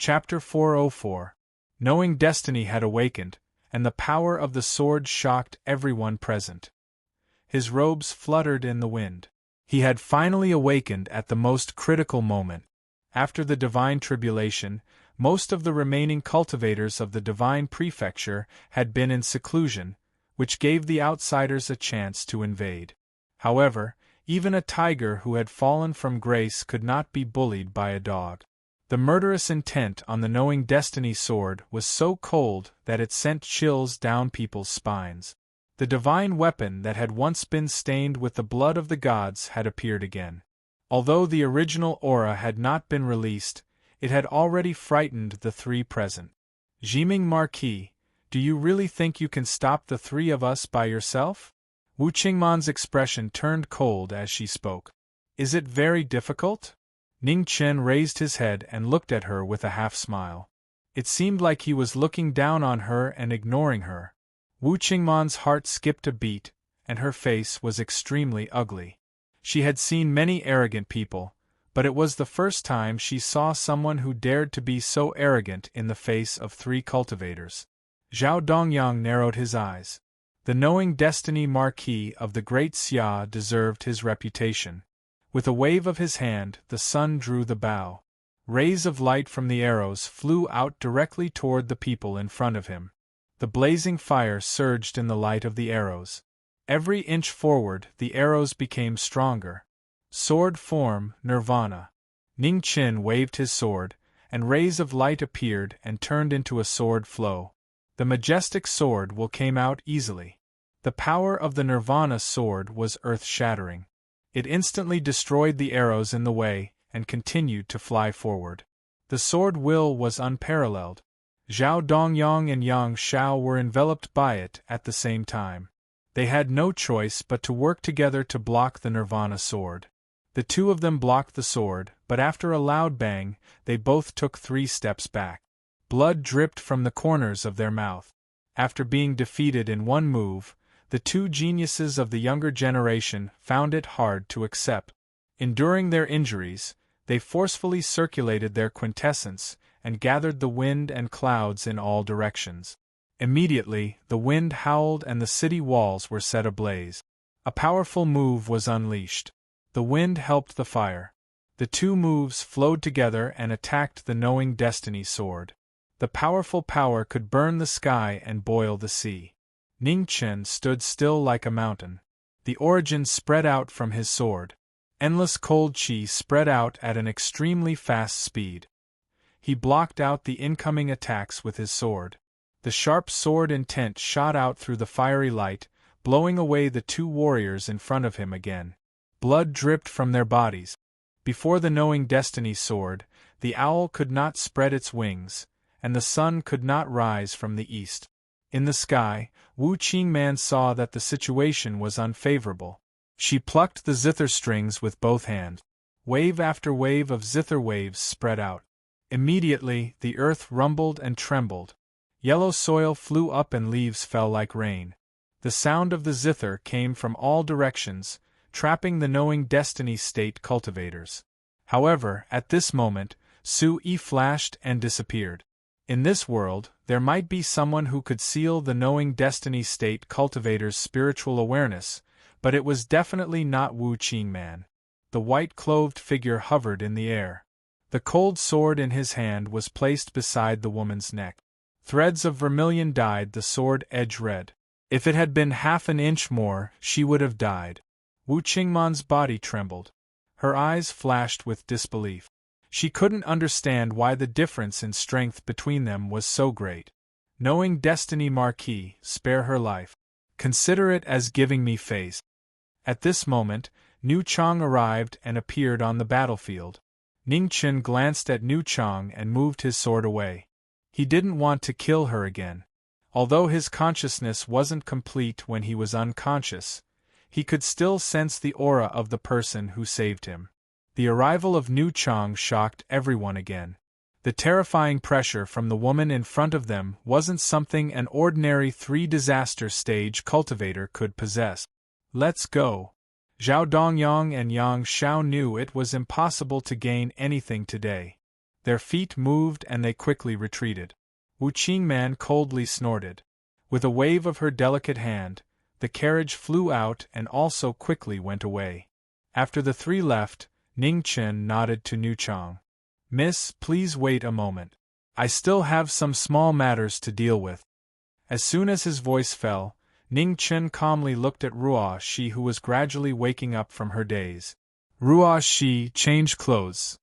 Chapter 404. Knowing destiny had awakened, and the power of the sword shocked everyone present. His robes fluttered in the wind. He had finally awakened at the most critical moment. After the divine tribulation, most of the remaining cultivators of the divine prefecture had been in seclusion, which gave the outsiders a chance to invade. However, even a tiger who had fallen from grace could not be bullied by a dog. The murderous intent on the knowing destiny sword was so cold that it sent chills down people's spines. The divine weapon that had once been stained with the blood of the gods had appeared again. Although the original aura had not been released, it had already frightened the three present. Jiming Marquis, do you really think you can stop the three of us by yourself? Wu Qingman's expression turned cold as she spoke. Is it very difficult? Ning Chen raised his head and looked at her with a half-smile. It seemed like he was looking down on her and ignoring her. Wu Qingman's heart skipped a beat, and her face was extremely ugly. She had seen many arrogant people, but it was the first time she saw someone who dared to be so arrogant in the face of three cultivators. Zhao Dongyang narrowed his eyes. The knowing destiny Marquis of the Great Xia deserved his reputation. With a wave of his hand, the sun drew the bow. Rays of light from the arrows flew out directly toward the people in front of him. The blazing fire surged in the light of the arrows. Every inch forward, the arrows became stronger. Sword form, nirvana. Ning Qin waved his sword, and rays of light appeared and turned into a sword flow. The majestic sword will came out easily. The power of the nirvana sword was earth-shattering. It instantly destroyed the arrows in the way, and continued to fly forward. The sword will was unparalleled. Zhao Dongyang and Yang Shao were enveloped by it at the same time. They had no choice but to work together to block the nirvana sword. The two of them blocked the sword, but after a loud bang, they both took 3 steps back. Blood dripped from the corners of their mouth. After being defeated in one move, the two geniuses of the younger generation found it hard to accept. Enduring their injuries, they forcefully circulated their quintessence and gathered the wind and clouds in all directions. Immediately, the wind howled and the city walls were set ablaze. A powerful move was unleashed. The wind helped the fire. The two moves flowed together and attacked the knowing destiny sword. The powerful power could burn the sky and boil the sea. Ning Chen stood still like a mountain. The origin spread out from his sword. Endless cold qi spread out at an extremely fast speed. He blocked out the incoming attacks with his sword. The sharp sword intent shot out through the fiery light, blowing away the two warriors in front of him again. Blood dripped from their bodies. Before the knowing destiny sword, the owl could not spread its wings, and the sun could not rise from the east. In the sky, Wu Qingman saw that the situation was unfavorable. She plucked the zither strings with both hands. Wave after wave of zither waves spread out. Immediately, the earth rumbled and trembled. Yellow soil flew up and leaves fell like rain. The sound of the zither came from all directions, trapping the knowing destiny state cultivators. However, at this moment, Su-Yi flashed and disappeared. In this world, there might be someone who could seal the knowing destiny state cultivator's spiritual awareness, but it was definitely not Wu Qingman. The white-clothed figure hovered in the air. The cold sword in his hand was placed beside the woman's neck. Threads of vermilion dyed the sword edge red. If it had been half an inch more, she would have died. Wu Qingman's body trembled. Her eyes flashed with disbelief. She couldn't understand why the difference in strength between them was so great. Knowing destiny Marquis, spare her life. Consider it as giving me face. At this moment, Nu Chang arrived and appeared on the battlefield. Ning Chen glanced at Nu Chang and moved his sword away. He didn't want to kill her again. Although his consciousness wasn't complete when he was unconscious, he could still sense the aura of the person who saved him. The arrival of Nu Chang shocked everyone again. The terrifying pressure from the woman in front of them wasn't something an ordinary 3-disaster stage cultivator could possess. Let's go. Zhao Dongyang and Yang Shao knew it was impossible to gain anything today. Their feet moved and they quickly retreated. Wu Qingman coldly snorted. With a wave of her delicate hand, the carriage flew out and also quickly went away. After the three left, Ning Chen nodded to Nu Chang. "Miss, please wait a moment. I still have some small matters to deal with." As soon as his voice fell, Ning Chen calmly looked at Ruo Shi, who was gradually waking up from her daze. "Ruo Shi, change clothes."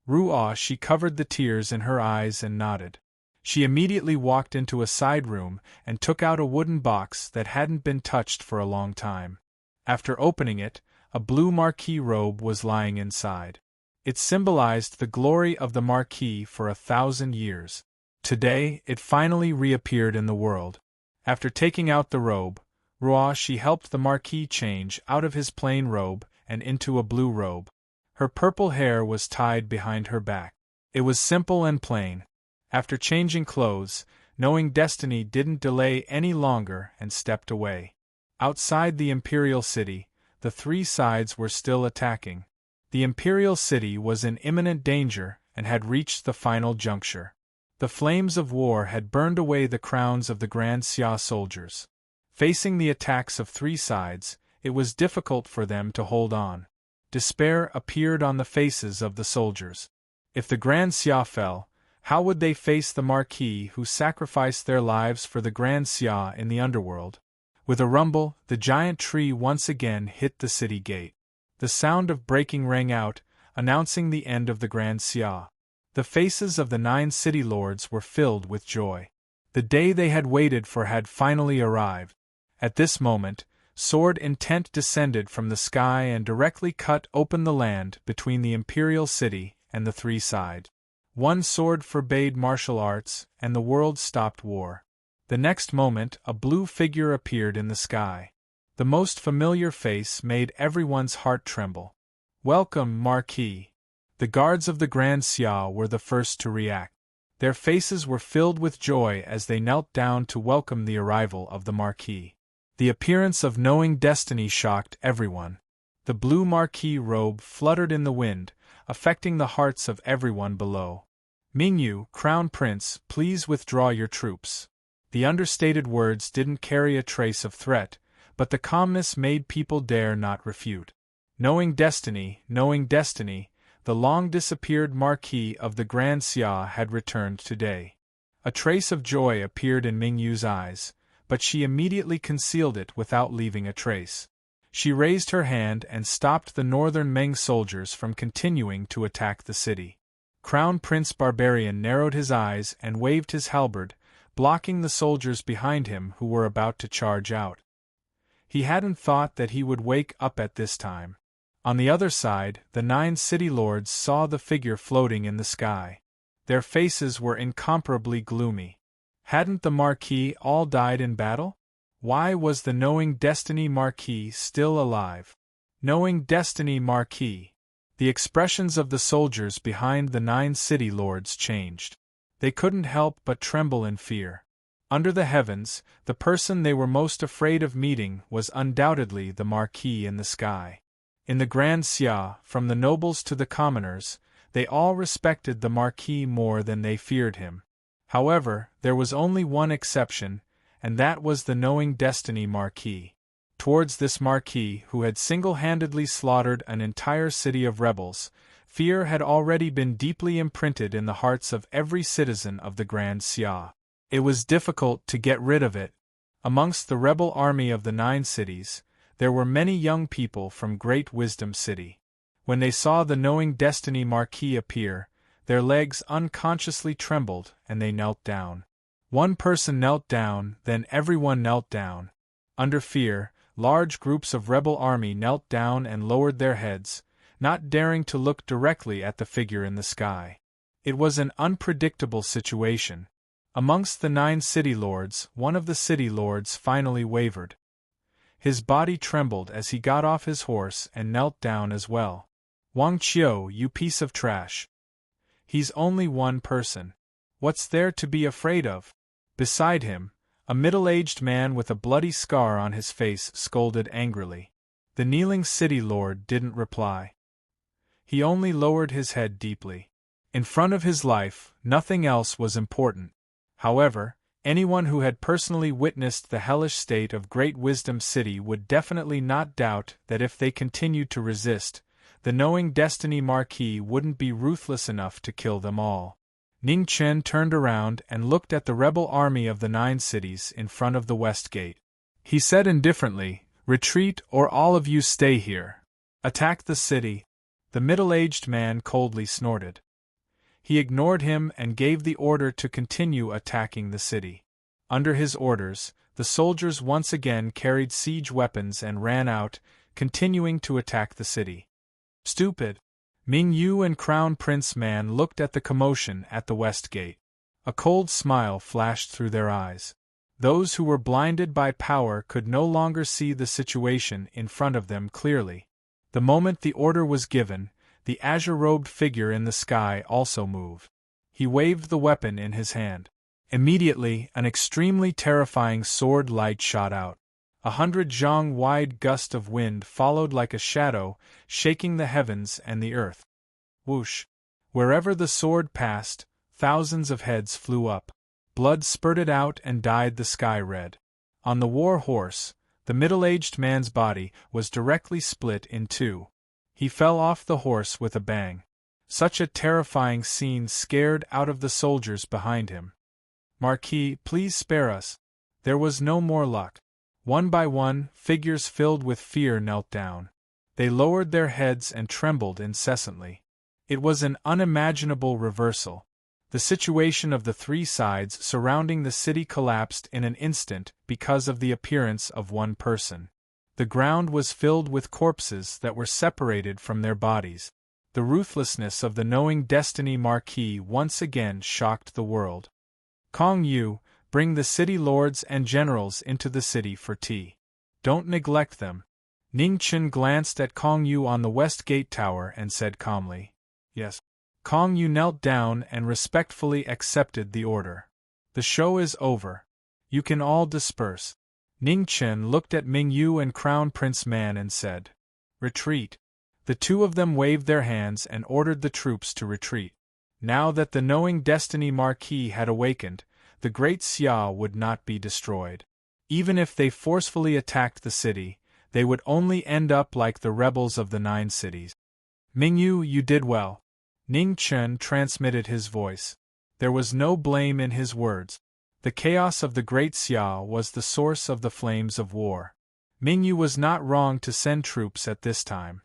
Ruo Shi covered the tears in her eyes and nodded. She immediately walked into a side room and took out a wooden box that hadn't been touched for a long time. After opening it, a blue Marquis robe was lying inside. It symbolized the glory of the Marquis for 1,000 years. Today, it finally reappeared in the world. After taking out the robe, Ruo Shi helped the Marquis change out of his plain robe and into a blue robe. Her purple hair was tied behind her back. It was simple and plain. After changing clothes, Knowing Destiny didn't delay any longer and stepped away. Outside the Imperial City, the three sides were still attacking. The Imperial City was in imminent danger and had reached the final juncture. The flames of war had burned away the crowns of the Grand Xia soldiers. Facing the attacks of three sides, it was difficult for them to hold on. Despair appeared on the faces of the soldiers. If the Grand Xia fell, how would they face the Marquis who sacrificed their lives for the Grand Xia in the underworld? With a rumble, the giant tree once again hit the city gate. The sound of breaking rang out, announcing the end of the Grand Xia. The faces of the 9 city lords were filled with joy. The day they had waited for had finally arrived. At this moment, Sword Intent descended from the sky and directly cut open the land between the Imperial City and the three sides. One sword forbade martial arts, and the world stopped war. The next moment, a blue figure appeared in the sky. The most familiar face made everyone's heart tremble. "Welcome, Marquis." The guards of the Grand Xia were the first to react. Their faces were filled with joy as they knelt down to welcome the arrival of the Marquis. The appearance of Knowing Destiny shocked everyone. The blue Marquis robe fluttered in the wind, affecting the hearts of everyone below. "Mingyu, Crown Prince, please withdraw your troops." The understated words didn't carry a trace of threat, but the calmness made people dare not refute. Knowing Destiny, the long-disappeared Marquis of the Grand Xia had returned today. A trace of joy appeared in Mingyu's eyes, but she immediately concealed it without leaving a trace. She raised her hand and stopped the northern Meng soldiers from continuing to attack the city. Crown Prince Barbarian narrowed his eyes and waved his halberd, blocking the soldiers behind him who were about to charge out. He hadn't thought that he would wake up at this time. On the other side, the 9 city lords saw the figure floating in the sky. Their faces were incomparably gloomy. Hadn't the Marquis all died in battle? Why was the Knowing Destiny Marquis still alive? Knowing Destiny Marquis. The expressions of the soldiers behind the 9 city lords changed. They couldn't help but tremble in fear. Under the heavens, the person they were most afraid of meeting was undoubtedly the Marquis in the sky. In the Grand Xia, from the nobles to the commoners, they all respected the Marquis more than they feared him. However, there was only one exception, and that was the Knowing Destiny Marquis. Towards this Marquis, who had single-handedly slaughtered an entire city of rebels, fear had already been deeply imprinted in the hearts of every citizen of the Grand Xia. It was difficult to get rid of it. Amongst the rebel army of the 9 cities, there were many young people from Great Wisdom City. When they saw the Knowing Destiny Marquis appear, their legs unconsciously trembled and they knelt down. One person knelt down, then everyone knelt down. Under fear, large groups of rebel army knelt down and lowered their heads, not daring to look directly at the figure in the sky. It was an unpredictable situation. Amongst the 9 city lords, one of the city lords finally wavered. His body trembled as he got off his horse and knelt down as well. "Wang Qiu, you piece of trash. He's only one person. What's there to be afraid of?" Beside him, a middle-aged man with a bloody scar on his face scolded angrily. The kneeling city lord didn't reply. He only lowered his head deeply. In front of his life, nothing else was important. However, anyone who had personally witnessed the hellish state of Great Wisdom City would definitely not doubt that if they continued to resist, the knowing destiny Marquis wouldn't be ruthless enough to kill them all. Ning Chen turned around and looked at the rebel army of the 9 cities in front of the west gate. He said indifferently, "Retreat or all of you stay here. Attack the city." The middle-aged man coldly snorted. He ignored him and gave the order to continue attacking the city. Under his orders, the soldiers once again carried siege weapons and ran out, continuing to attack the city. Stupid! Ming Yu and Crown Prince Man looked at the commotion at the west gate. A cold smile flashed through their eyes. Those who were blinded by power could no longer see the situation in front of them clearly. The moment the order was given, the azure-robed figure in the sky also moved. He waved the weapon in his hand. Immediately, an extremely terrifying sword light shot out. 100 zhang-wide gust of wind followed like a shadow, shaking the heavens and the earth. Whoosh! Wherever the sword passed, thousands of heads flew up. Blood spurted out and dyed the sky red. On the war horse, the middle-aged man's body was directly split in two. He fell off the horse with a bang. Such a terrifying scene scared out of the soldiers behind him. "Marquis, please spare us." There was no more luck. One by one, figures filled with fear knelt down. They lowered their heads and trembled incessantly. It was an unimaginable reversal. The situation of the 3 sides surrounding the city collapsed in an instant because of the appearance of one person. The ground was filled with corpses that were separated from their bodies. The ruthlessness of the knowing destiny Marquis once again shocked the world. "Kong Yu, bring the city lords and generals into the city for tea. Don't neglect them." Ning Chen glanced at Kong Yu on the west gate tower and said calmly, "Yes." Kong Yu knelt down and respectfully accepted the order. "The show is over. You can all disperse." Ning Chen looked at Ming Yu and Crown Prince Man and said, "Retreat." The two of them waved their hands and ordered the troops to retreat. Now that the knowing destiny Marquis had awakened, the Great Xia would not be destroyed. Even if they forcefully attacked the city, they would only end up like the rebels of the 9 cities. "Ming Yu, you did well." Ning Chen transmitted his voice. There was no blame in his words. The chaos of the Great Xia was the source of the flames of war. Ming Yu was not wrong to send troops at this time.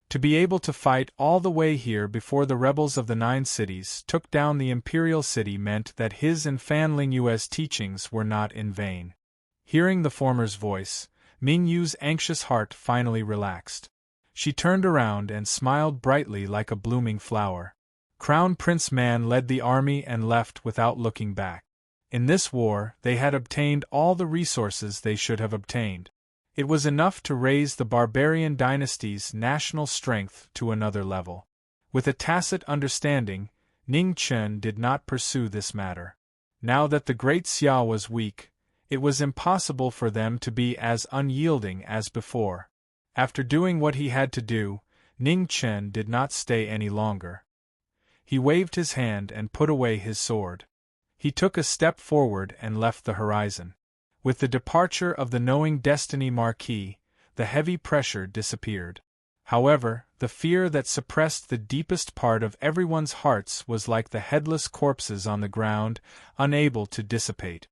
To be able to fight all the way here before the rebels of the 9 cities took down the imperial city meant that his and Fan Lingyue's teachings were not in vain. Hearing the former's voice, Ming Yu's anxious heart finally relaxed. She turned around and smiled brightly like a blooming flower. Crown Prince Man led the army and left without looking back. In this war, they had obtained all the resources they should have obtained. It was enough to raise the barbarian dynasty's national strength to another level. With a tacit understanding, Ning Chen did not pursue this matter. Now that the Great Xia was weak, it was impossible for them to be as unyielding as before. After doing what he had to do, Ning Chen did not stay any longer. He waved his hand and put away his sword. He took a step forward and left the horizon. With the departure of the knowing destiny Marquis, the heavy pressure disappeared. However, the fear that suppressed the deepest part of everyone's hearts was like the headless corpses on the ground, unable to dissipate.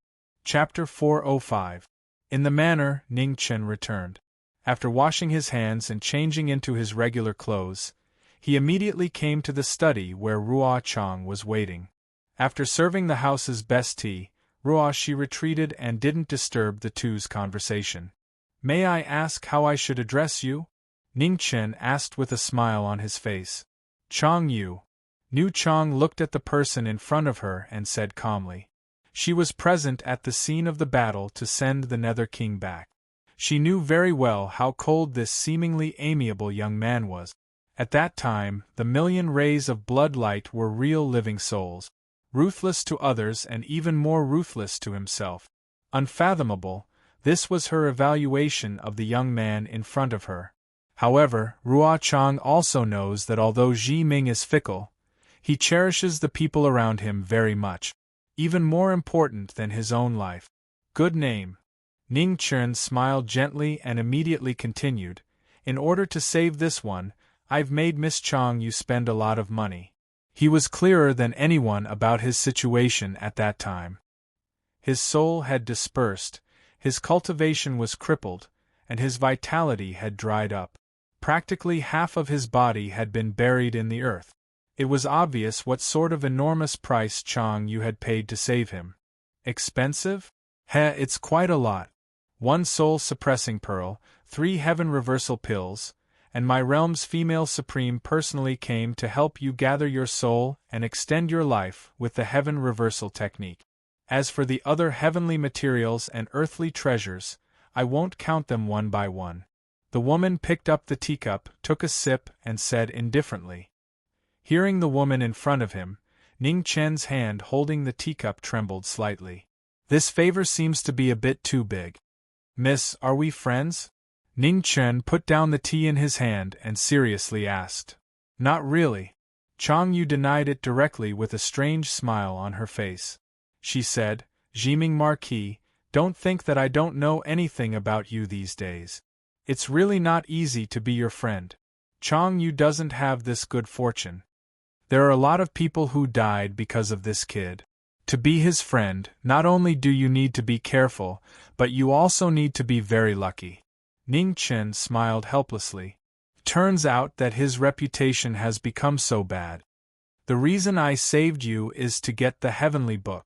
Chapter 405. In the manor, Ning Chen returned. After washing his hands and changing into his regular clothes, he immediately came to the study where Ruo Chang was waiting. After serving the house's best tea, Ruo Shi retreated and didn't disturb the two's conversation. "May I ask how I should address you?" Ning Chen asked with a smile on his face. "Chang Yu." Nu Chang looked at the person in front of her and said calmly. She was present at the scene of the battle to send the Nether King back. She knew very well how cold this seemingly amiable young man was. At that time, the million rays of bloodlight were real living souls. Ruthless to others and even more ruthless to himself. Unfathomable, this was her evaluation of the young man in front of her. However, Ruo Chang also knows that although Ji Ming is fickle, He cherishes the people around him very much. Even more important than his own life. Good name. Ning Chen smiled gently and immediately continued, in order to save this one, I've made Miss Chang Yu spend a lot of money. He was clearer than anyone about his situation at that time. His soul had dispersed, his cultivation was crippled, and his vitality had dried up. Practically half of his body had been buried in the earth. It was obvious what sort of enormous price Chang Yu had paid to save him. Expensive? It's quite a lot. 1 soul-suppressing pearl, 3 heaven reversal pills, and my realm's female supreme personally came to help you gather your soul and extend your life with the heaven reversal technique. As for the other heavenly materials and earthly treasures, I won't count them one by one. The woman picked up the teacup, took a sip, and said indifferently. Hearing the woman in front of him, Ning Chen's hand holding the teacup trembled slightly. This favor seems to be a bit too big. Miss, are we friends? Ning Chen put down the tea in his hand and seriously asked. Not really. Chang Yu denied it directly with a strange smile on her face. She said, Jiming Marquis, don't think that I don't know anything about you these days. It's really not easy to be your friend. Chang Yu doesn't have this good fortune. There are a lot of people who died because of this kid. To be his friend, not only do you need to be careful, but you also need to be very lucky. Ning Chen smiled helplessly. Turns out that his reputation has become so bad. The reason I saved you is to get the heavenly book.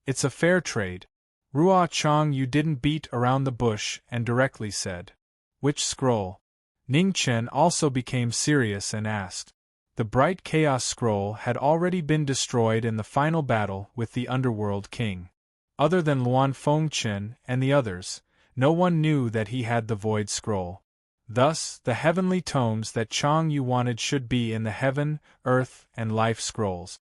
It's a fair trade. Ruo Chang Yu didn't beat around the bush and directly said. Which scroll? Ning Chen also became serious and asked. The bright chaos scroll had already been destroyed in the final battle with the underworld king. Other than Luan Fengchen and the others, no one knew that he had the void scroll. Thus, the heavenly tomes that Chang Yu wanted should be in the heaven, earth, and life scrolls.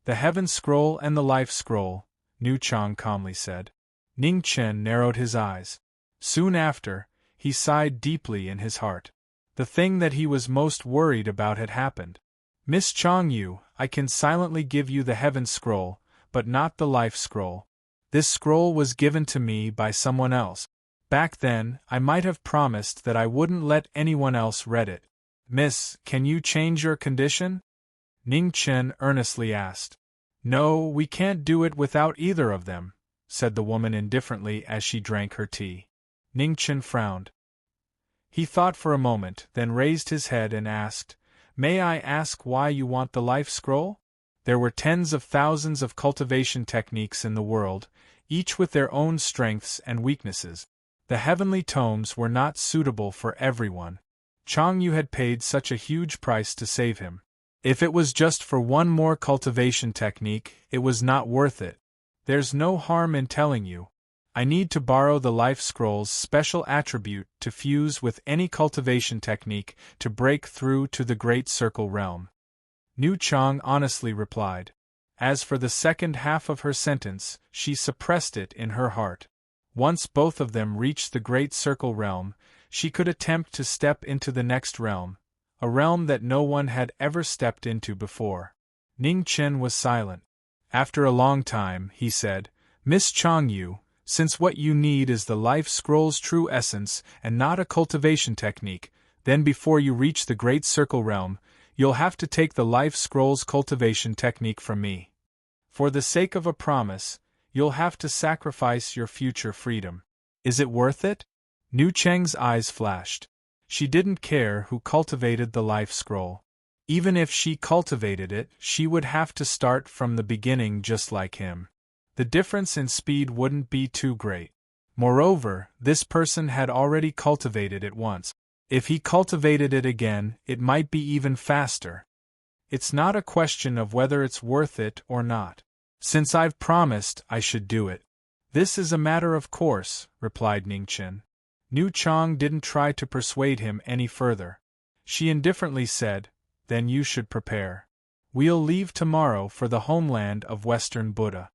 The heaven scroll and the life scroll, Nu Chang calmly said. Ning Chen narrowed his eyes. Soon after, he sighed deeply in his heart. The thing that he was most worried about had happened. Miss Chang Yu, I can silently give you the heaven scroll, but not the life scroll. This scroll was given to me by someone else. Back then, I might have promised that I wouldn't let anyone else read it. Miss, can you change your condition? Ning Chen earnestly asked. No, we can't do it without either of them, said the woman indifferently as she drank her tea. Ning Chen frowned. He thought for a moment, then raised his head and asked, May I ask why you want the life scroll? There were tens of thousands of cultivation techniques in the world, each with their own strengths and weaknesses. The heavenly tomes were not suitable for everyone. Chang Yu had paid such a huge price to save him. If it was just for one more cultivation technique, it was not worth it. There's no harm in telling you. I need to borrow the life scroll's special attribute to fuse with any cultivation technique to break through to the Great Circle realm. Nu Chang honestly replied. As for the second half of her sentence, she suppressed it in her heart. Once both of them reached the Great Circle realm, she could attempt to step into the next realm, a realm that no one had ever stepped into before. Ning Chen was silent. After a long time, he said, Miss Chang Yu, since what you need is the life scroll's true essence and not a cultivation technique, then before you reach the Great Circle realm, you'll have to take the life scroll's cultivation technique from me. For the sake of a promise, you'll have to sacrifice your future freedom. Is it worth it? Nu Cheng's eyes flashed. She didn't care who cultivated the life scroll. Even if she cultivated it, she would have to start from the beginning just like him. The difference in speed wouldn't be too great. Moreover, this person had already cultivated it once. If he cultivated it again, it might be even faster. It's not a question of whether it's worth it or not. Since I've promised, I should do it. This is a matter of course, replied Ning Chen. Nu Chang didn't try to persuade him any further. She indifferently said, Then you should prepare. We'll leave tomorrow for the homeland of Western Buddha.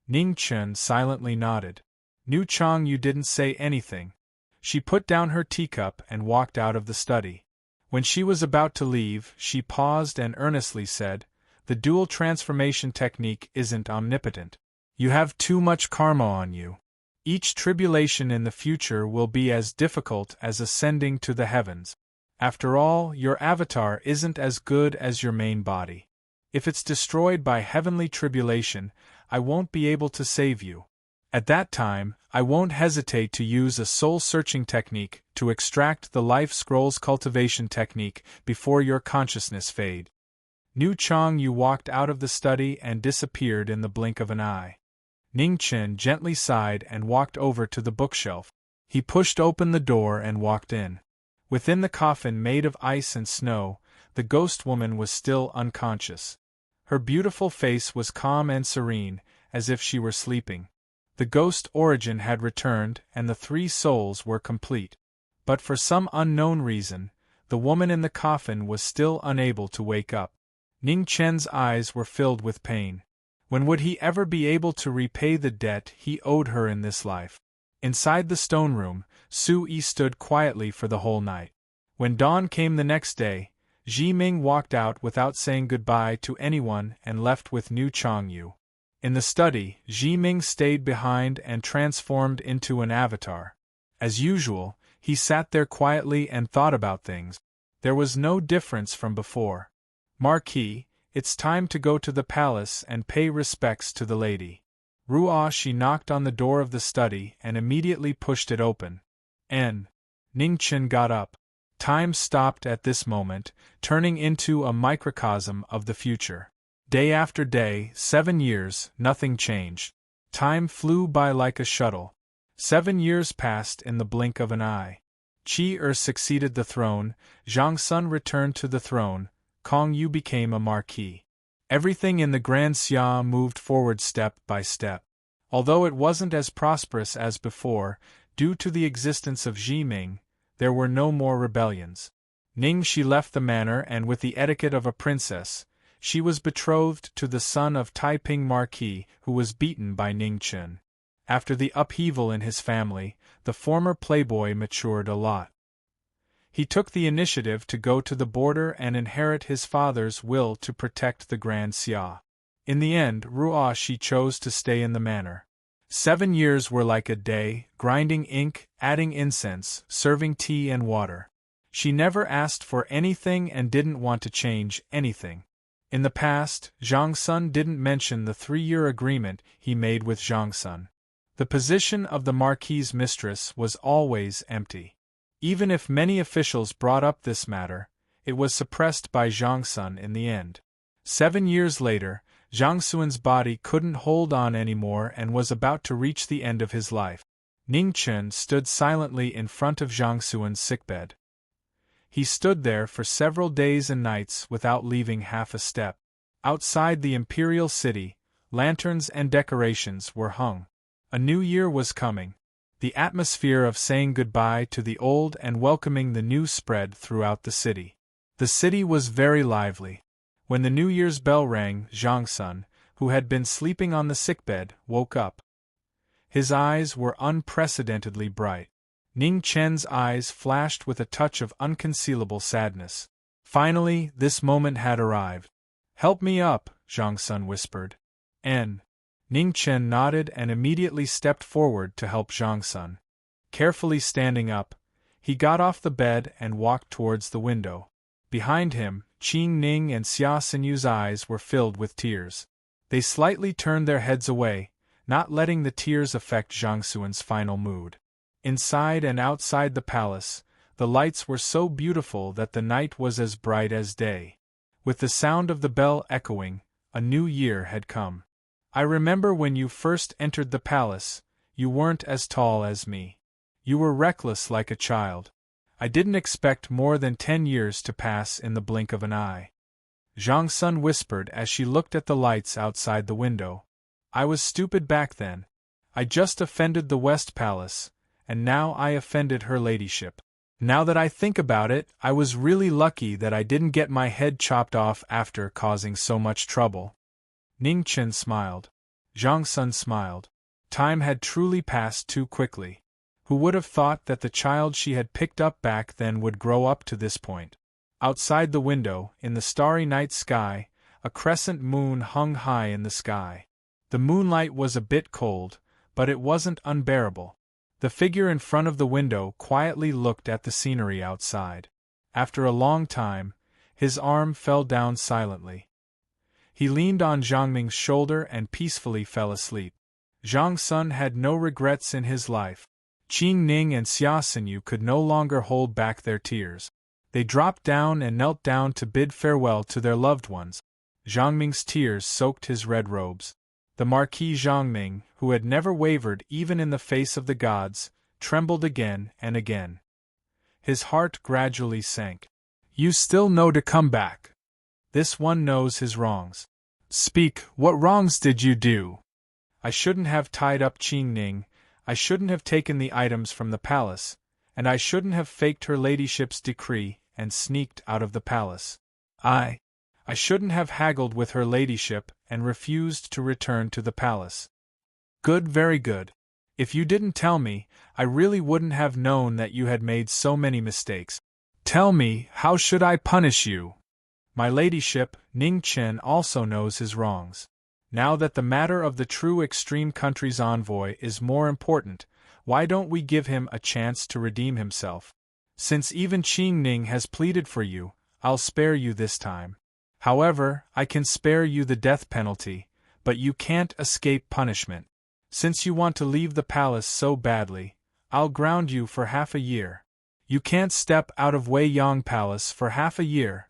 Ning Chen silently nodded. Nu Chang Yu didn't say anything. She put down her teacup and walked out of the study. When she was about to leave, she paused and earnestly said, the dual transformation technique isn't omnipotent. You have too much karma on you. Each tribulation in the future will be as difficult as ascending to the heavens. After all, your avatar isn't as good as your main body. If it's destroyed by heavenly tribulation, I won't be able to save you. At that time, I won't hesitate to use a soul-searching technique to extract the life scrolls cultivation technique before your consciousness fade. Nu Chang Yu walked out of the study and disappeared in the blink of an eye. Ning Chen gently sighed and walked over to the bookshelf. He pushed open the door and walked in. Within the coffin made of ice and snow, the ghost woman was still unconscious. Her beautiful face was calm and serene, as if she were sleeping. The ghost origin had returned and the three souls were complete. But for some unknown reason, the woman in the coffin was still unable to wake up. Ning Chen's eyes were filled with pain. When would he ever be able to repay the debt he owed her in this life? Inside the stone room, Su Yi stood quietly for the whole night. When dawn came the next day, Ji Ming walked out without saying goodbye to anyone and left with Nu Chang Yu. In the study, Ji Ming stayed behind and transformed into an avatar. As usual, he sat there quietly and thought about things. There was no difference from before. Marquis, it's time to go to the palace and pay respects to the lady. She knocked on the door of the study and immediately pushed it open. Ning Chen got up. Time stopped at this moment, turning into a microcosm of the future. Day after day, 7 years, nothing changed. Time flew by like a shuttle. 7 years passed in the blink of an eye. Qi succeeded the throne, Zhang Sun returned to the throne, Kong Yu became a marquis. Everything in the Grand Xia moved forward step by step. Although it wasn't as prosperous as before, due to the existence of Ji Ming, there were no more rebellions. Ning Shi left the manor and with the etiquette of a princess, she was betrothed to the son of Taiping Marquis who was beaten by Ning Chen. After the upheaval in his family, the former playboy matured a lot. He took the initiative to go to the border and inherit his father's will to protect the Grand Xia. In the end, Shi chose to stay in the manor. 7 years were like a day, grinding ink, adding incense, serving tea and water. She never asked for anything and didn't want to change anything. In the past, Zhang Sun didn't mention the 3-year agreement he made with Zhang Sun. The position of the Marquis' mistress was always empty. Even if many officials brought up this matter, it was suppressed by Zhang Sun in the end. 7 years later, Zhang Sun's body couldn't hold on anymore and was about to reach the end of his life. Ning Chen stood silently in front of Zhang Sun's sickbed. He stood there for several days and nights without leaving half a step. Outside the imperial city, lanterns and decorations were hung. A new year was coming. The atmosphere of saying goodbye to the old and welcoming the new spread throughout the city. The city was very lively. When the New Year's bell rang, Zhang Sun, who had been sleeping on the sickbed, woke up. His eyes were unprecedentedly bright. Ning Chen's eyes flashed with a touch of unconcealable sadness. Finally, this moment had arrived. "Help me up," Zhang Sun whispered. Ning Chen nodded and immediately stepped forward to help Zhang Sun. Carefully standing up, he got off the bed and walked towards the window. Behind him, Qing Ning and Xia Sinyu's eyes were filled with tears. They slightly turned their heads away, not letting the tears affect Zhang Sun's final mood. Inside and outside the palace, the lights were so beautiful that the night was as bright as day. With the sound of the bell echoing, a new year had come. I remember when you first entered the palace, you weren't as tall as me. You were reckless like a child. I didn't expect more than 10 years to pass in the blink of an eye. Zhang Sun whispered as she looked at the lights outside the window. I was stupid back then. I just offended the West Palace, and now I offended her ladyship. Now that I think about it, I was really lucky that I didn't get my head chopped off after causing so much trouble. Ning Chen smiled. Zhang Sun smiled. Time had truly passed too quickly. Who would have thought that the child she had picked up back then would grow up to this point? Outside the window, in the starry night sky, a crescent moon hung high in the sky. The moonlight was a bit cold, but it wasn't unbearable. The figure in front of the window quietly looked at the scenery outside. After a long time, his arm fell down silently. He leaned on Zhang Ming's shoulder and peacefully fell asleep. Zhang Sun had no regrets in his life. Qing Ning and Xia Xinyu could no longer hold back their tears. They dropped down and knelt down to bid farewell to their loved ones. Zhang Ming's tears soaked his red robes. The Marquis Zhang Ming, who had never wavered even in the face of the gods, trembled again and again. His heart gradually sank. You still know to come back. This one knows his wrongs. Speak, what wrongs did you do? I shouldn't have tied up Qing Ning, I shouldn't have taken the items from the palace, and I shouldn't have faked her ladyship's decree and sneaked out of the palace. I shouldn't have haggled with her ladyship and refused to return to the palace. Good, very good. If you didn't tell me, I really wouldn't have known that you had made so many mistakes. Tell me, how should I punish you? My ladyship, Ning Chen, also knows his wrongs. Now that the matter of the true extreme country's envoy is more important, why don't we give him a chance to redeem himself? Since even Qing Ning has pleaded for you, I'll spare you this time. However, I can spare you the death penalty, but you can't escape punishment. Since you want to leave the palace so badly, I'll ground you for half a year. You can't step out of Wei Yang Palace for half a year.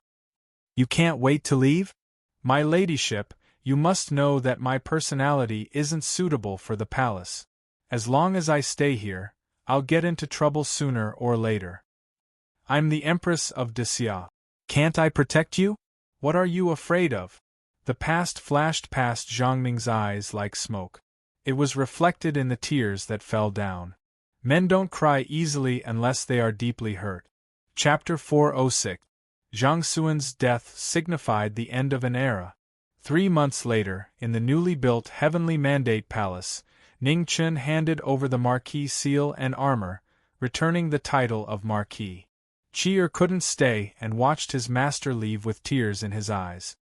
You can't wait to leave? My ladyship, you must know that my personality isn't suitable for the palace. As long as I stay here, I'll get into trouble sooner or later. I'm the Empress of Xia. Can't I protect you? What are you afraid of? The past flashed past Zhang Ming's eyes like smoke. It was reflected in the tears that fell down. Men don't cry easily unless they are deeply hurt. Chapter 406. Zhang Xuan's death signified the end of an era. 3 months later, in the newly built Heavenly Mandate Palace, Ning Chen handed over the Marquis seal and armor, returning the title of Marquis. Chi'er couldn't stay and watched his master leave with tears in his eyes.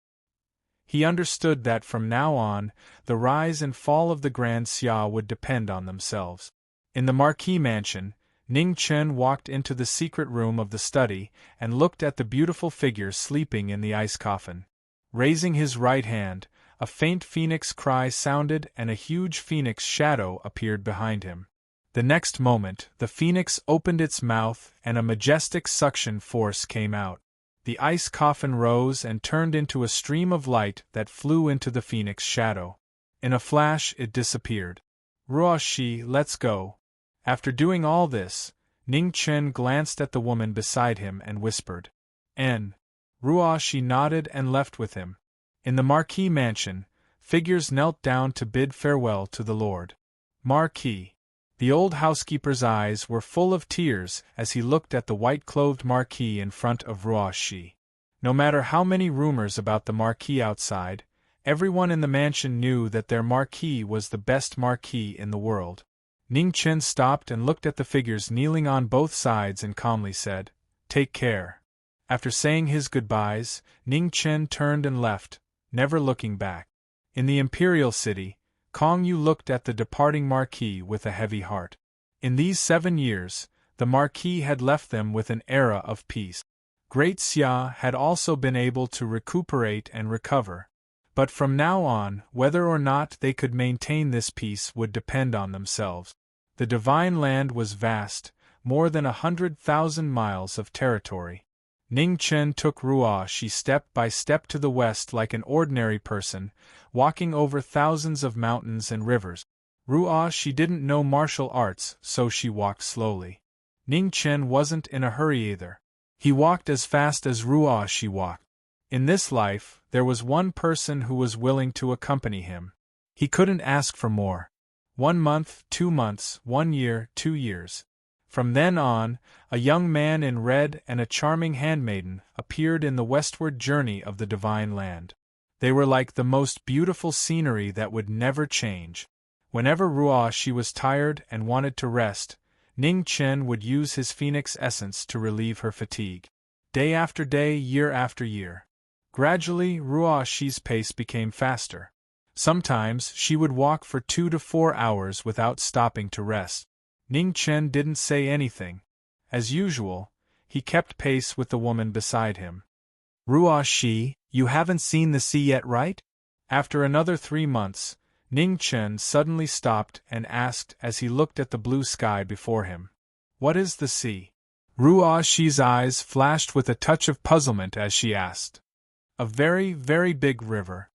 He understood that from now on, the rise and fall of the Grand Xia would depend on themselves. In the Marquis mansion, Ning Chen walked into the secret room of the study and looked at the beautiful figure sleeping in the ice coffin. Raising his right hand, a faint phoenix cry sounded and a huge phoenix shadow appeared behind him. The next moment, the phoenix opened its mouth and a majestic suction force came out. The ice coffin rose and turned into a stream of light that flew into the phoenix shadow. In a flash, it disappeared. Ruoshi, let's go. After doing all this, Ning Chen glanced at the woman beside him and whispered, "N." Ruoshi nodded and left with him. In the Marquis mansion, figures knelt down to bid farewell to the Lord. Marquis. The old housekeeper's eyes were full of tears as he looked at the white-clothed Marquis in front of Ruoshi. No matter how many rumors about the Marquis outside, everyone in the mansion knew that their Marquis was the best Marquis in the world. Ning Chen stopped and looked at the figures kneeling on both sides and calmly said, "Take care." After saying his goodbyes, Ning Chen turned and left, never looking back. In the imperial city, Kong Yu looked at the departing Marquis with a heavy heart. In these 7 years, the Marquis had left them with an era of peace. Great Xia had also been able to recuperate and recover. But from now on, whether or not they could maintain this peace would depend on themselves. The Divine Land was vast, more than 100,000 miles of territory. Ning Chen took Ruoshi step by step to the west like an ordinary person, walking over thousands of mountains and rivers. Ruoshi didn't know martial arts, so she walked slowly. Ning Chen wasn't in a hurry either. He walked as fast as Ruoshi walked. In this life, there was one person who was willing to accompany him. He couldn't ask for more. 1 month, 2 months, 1 year, 2 years. From then on, a young man in red and a charming handmaiden appeared in the westward journey of the Divine Land. They were like the most beautiful scenery that would never change. Whenever Ruoshi was tired and wanted to rest, Ning Chen would use his phoenix essence to relieve her fatigue. Day after day, year after year. Gradually, Ruoxi's pace became faster. Sometimes, she would walk for 2 to 4 hours without stopping to rest. Ning Chen didn't say anything. As usual, he kept pace with the woman beside him. Ruoxi, you haven't seen the sea yet, right? After another 3 months, Ning Chen suddenly stopped and asked as he looked at the blue sky before him. What is the sea? Ruoxi's eyes flashed with a touch of puzzlement as she asked. A very, very big river,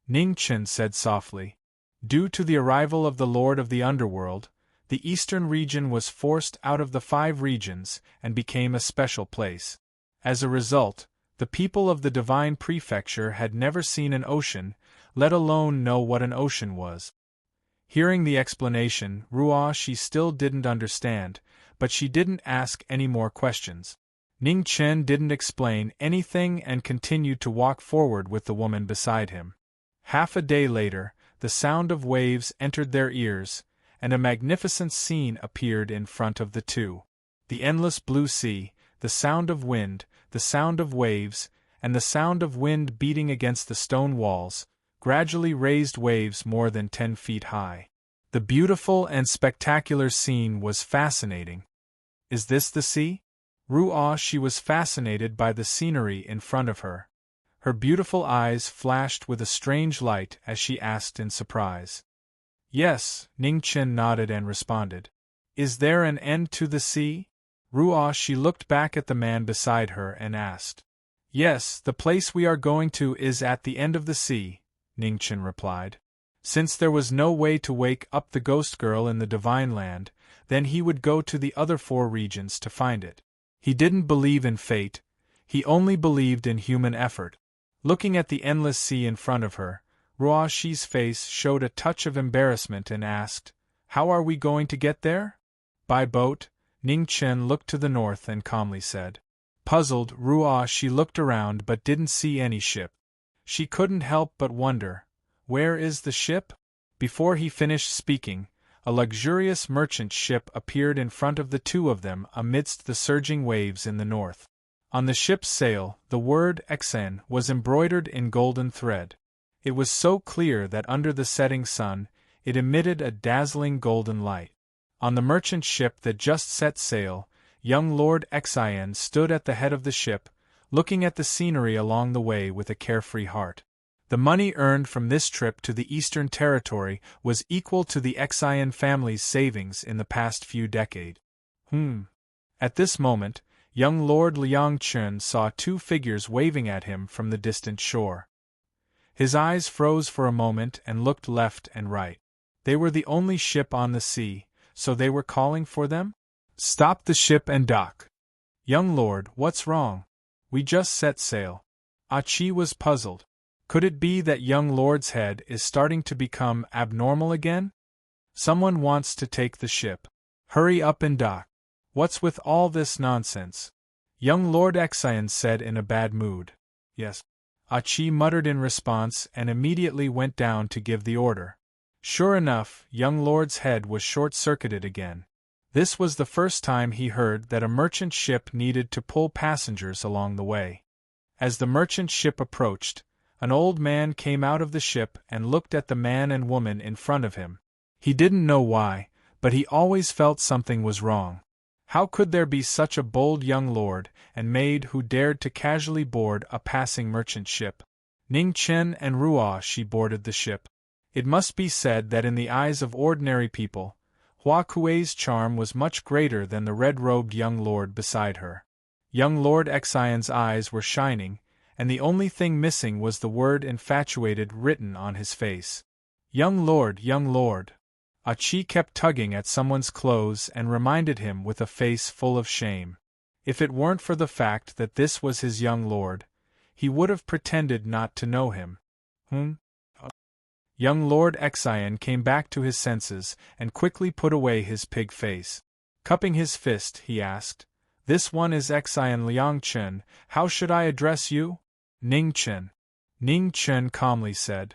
Ning Chen said softly. Due to the arrival of the Lord of the Underworld, the eastern region was forced out of the 5 regions and became a special place. As a result, the people of the Divine Prefecture had never seen an ocean, let alone know what an ocean was. Hearing the explanation, Ruoxi still didn't understand, but she didn't ask any more questions. Ning Chen didn't explain anything and continued to walk forward with the woman beside him. Half a day later, the sound of waves entered their ears, and a magnificent scene appeared in front of the two. The endless blue sea, the sound of wind, the sound of waves, and the sound of wind beating against the stone walls, gradually raised waves more than 10 feet high. The beautiful and spectacular scene was fascinating. Is this the sea? Ruoxi was fascinated by the scenery in front of her. Her beautiful eyes flashed with a strange light as she asked in surprise. Yes, Ning Chen nodded and responded. Is there an end to the sea? Ruoxi looked back at the man beside her and asked. Yes, the place we are going to is at the end of the sea, Ning Chen replied. Since there was no way to wake up the ghost girl in the Divine Land, then he would go to the other 4 regions to find it. He didn't believe in fate, he only believed in human effort. Looking at the endless sea in front of her, Ruoxi's face showed a touch of embarrassment and asked, How are we going to get there? By boat, Ning Chen looked to the north and calmly said. Puzzled, Ruoxi looked around but didn't see any ship. She couldn't help but wonder, where is the ship? Before he finished speaking, a luxurious merchant ship appeared in front of the 2 of them amidst the surging waves in the north. On the ship's sail, the word Exen was embroidered in golden thread. It was so clear that under the setting sun, it emitted a dazzling golden light. On the merchant ship that just set sail, young Lord Exen stood at the head of the ship, looking at the scenery along the way with a carefree heart. The money earned from this trip to the Eastern Territory was equal to the Exen family's savings in the past few decades. At this moment, young Lord Liang Chun saw 2 figures waving at him from the distant shore. His eyes froze for a moment and looked left and right. They were the only ship on the sea, so they were calling for them? Stop the ship and dock. Young Lord, what's wrong? We just set sail. Achi was puzzled. Could it be that young Lord's head is starting to become abnormal again? Someone wants to take the ship. Hurry up and dock. What's with all this nonsense? Young Lord Exen said in a bad mood. Yes. Achi muttered in response and immediately went down to give the order. Sure enough, young Lord's head was short-circuited again. This was the first time he heard that a merchant ship needed to pull passengers along the way. As the merchant ship approached, an old man came out of the ship and looked at the man and woman in front of him. He didn't know why, but he always felt something was wrong. How could there be such a bold young lord and maid who dared to casually board a passing merchant ship? Ning Chen and Ruoxi boarded the ship. It must be said that in the eyes of ordinary people, Hua Kuei's charm was much greater than the red-robed young lord beside her. Young Lord Exion's eyes were shining, and the only thing missing was the word infatuated written on his face. Young Lord, young Lord. Achi kept tugging at someone's clothes and reminded him with a face full of shame. If it weren't for the fact that this was his young lord, he would have pretended not to know him. Young Lord Exion came back to his senses and quickly put away his pig face. Cupping his fist, he asked, This one is Exion Liang Chen, how should I address you? Ning Chen. Ning Chen calmly said.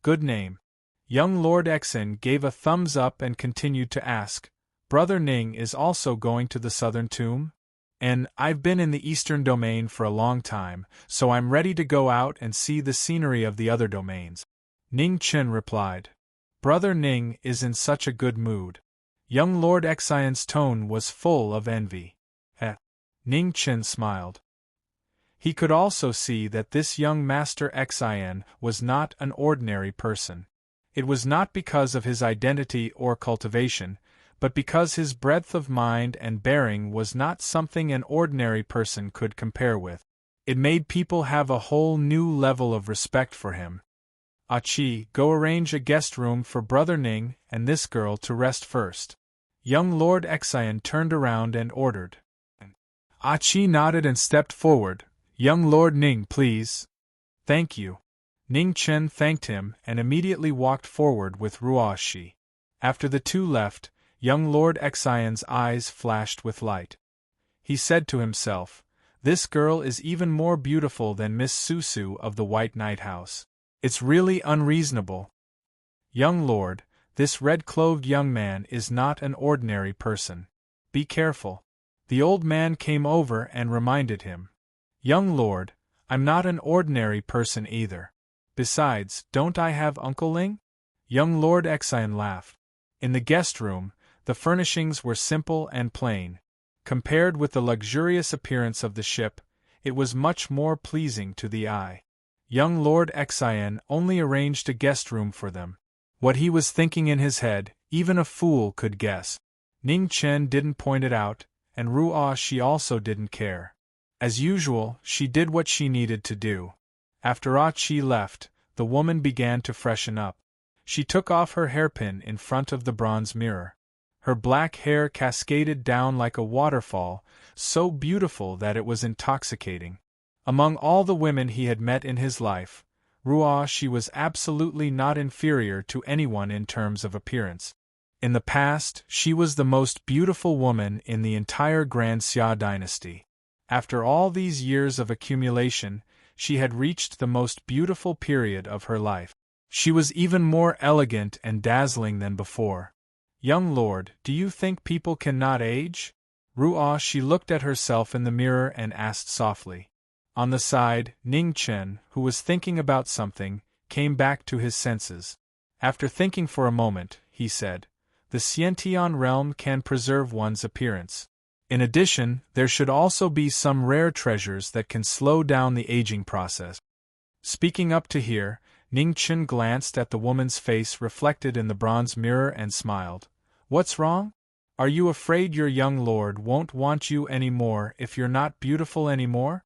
Good name. Young Lord Exen gave a thumbs up and continued to ask, Brother Ning is also going to the southern tomb? And I've been in the eastern domain for a long time, so I'm ready to go out and see the scenery of the other domains. Ning Chen replied. Brother Ning is in such a good mood. Young Lord Xian's tone was full of envy. Ning Chen smiled. He could also see that this young Master Xian was not an ordinary person. It was not because of his identity or cultivation, but because his breadth of mind and bearing was not something an ordinary person could compare with. It made people have a whole new level of respect for him. Achi, go arrange a guest room for Brother Ning and this girl to rest first. Young Lord Xian turned around and ordered. Achi nodded and stepped forward. Young Lord Ning, please. Thank you. Ning Chen thanked him and immediately walked forward with Ruoshi. After the two left, young Lord Xian's eyes flashed with light. He said to himself, this girl is even more beautiful than Miss Susu of the White Knight House. It's really unreasonable. Young Lord, this red-clothed young man is not an ordinary person. Be careful. The old man came over and reminded him. Young Lord, I'm not an ordinary person either. Besides, don't I have Uncle Ling? Young Lord Xian laughed. In the guest room, the furnishings were simple and plain. Compared with the luxurious appearance of the ship, it was much more pleasing to the eye. Young Lord Xian only arranged a guest room for them. What he was thinking in his head, even a fool could guess. Ning Chen didn't point it out, and Ruo she also didn't care. As usual, she did what she needed to do. After Achi left, the woman began to freshen up. She took off her hairpin in front of the bronze mirror. Her black hair cascaded down like a waterfall, so beautiful that it was intoxicating. Among all the women he had met in his life, Ruo she was absolutely not inferior to anyone in terms of appearance. In the past, she was the most beautiful woman in the entire Grand Xia dynasty. After all these years of accumulation, she had reached the most beautiful period of her life. She was even more elegant and dazzling than before. Young Lord, do you think people cannot age? Ruo she looked at herself in the mirror and asked softly. On the side, Ning Chen, who was thinking about something, came back to his senses. After thinking for a moment, he said, the Xiantian realm can preserve one's appearance. In addition, there should also be some rare treasures that can slow down the aging process. Speaking up to here, Ning Chen glanced at the woman's face reflected in the bronze mirror and smiled. What's wrong? Are you afraid your young lord won't want you anymore if you're not beautiful anymore?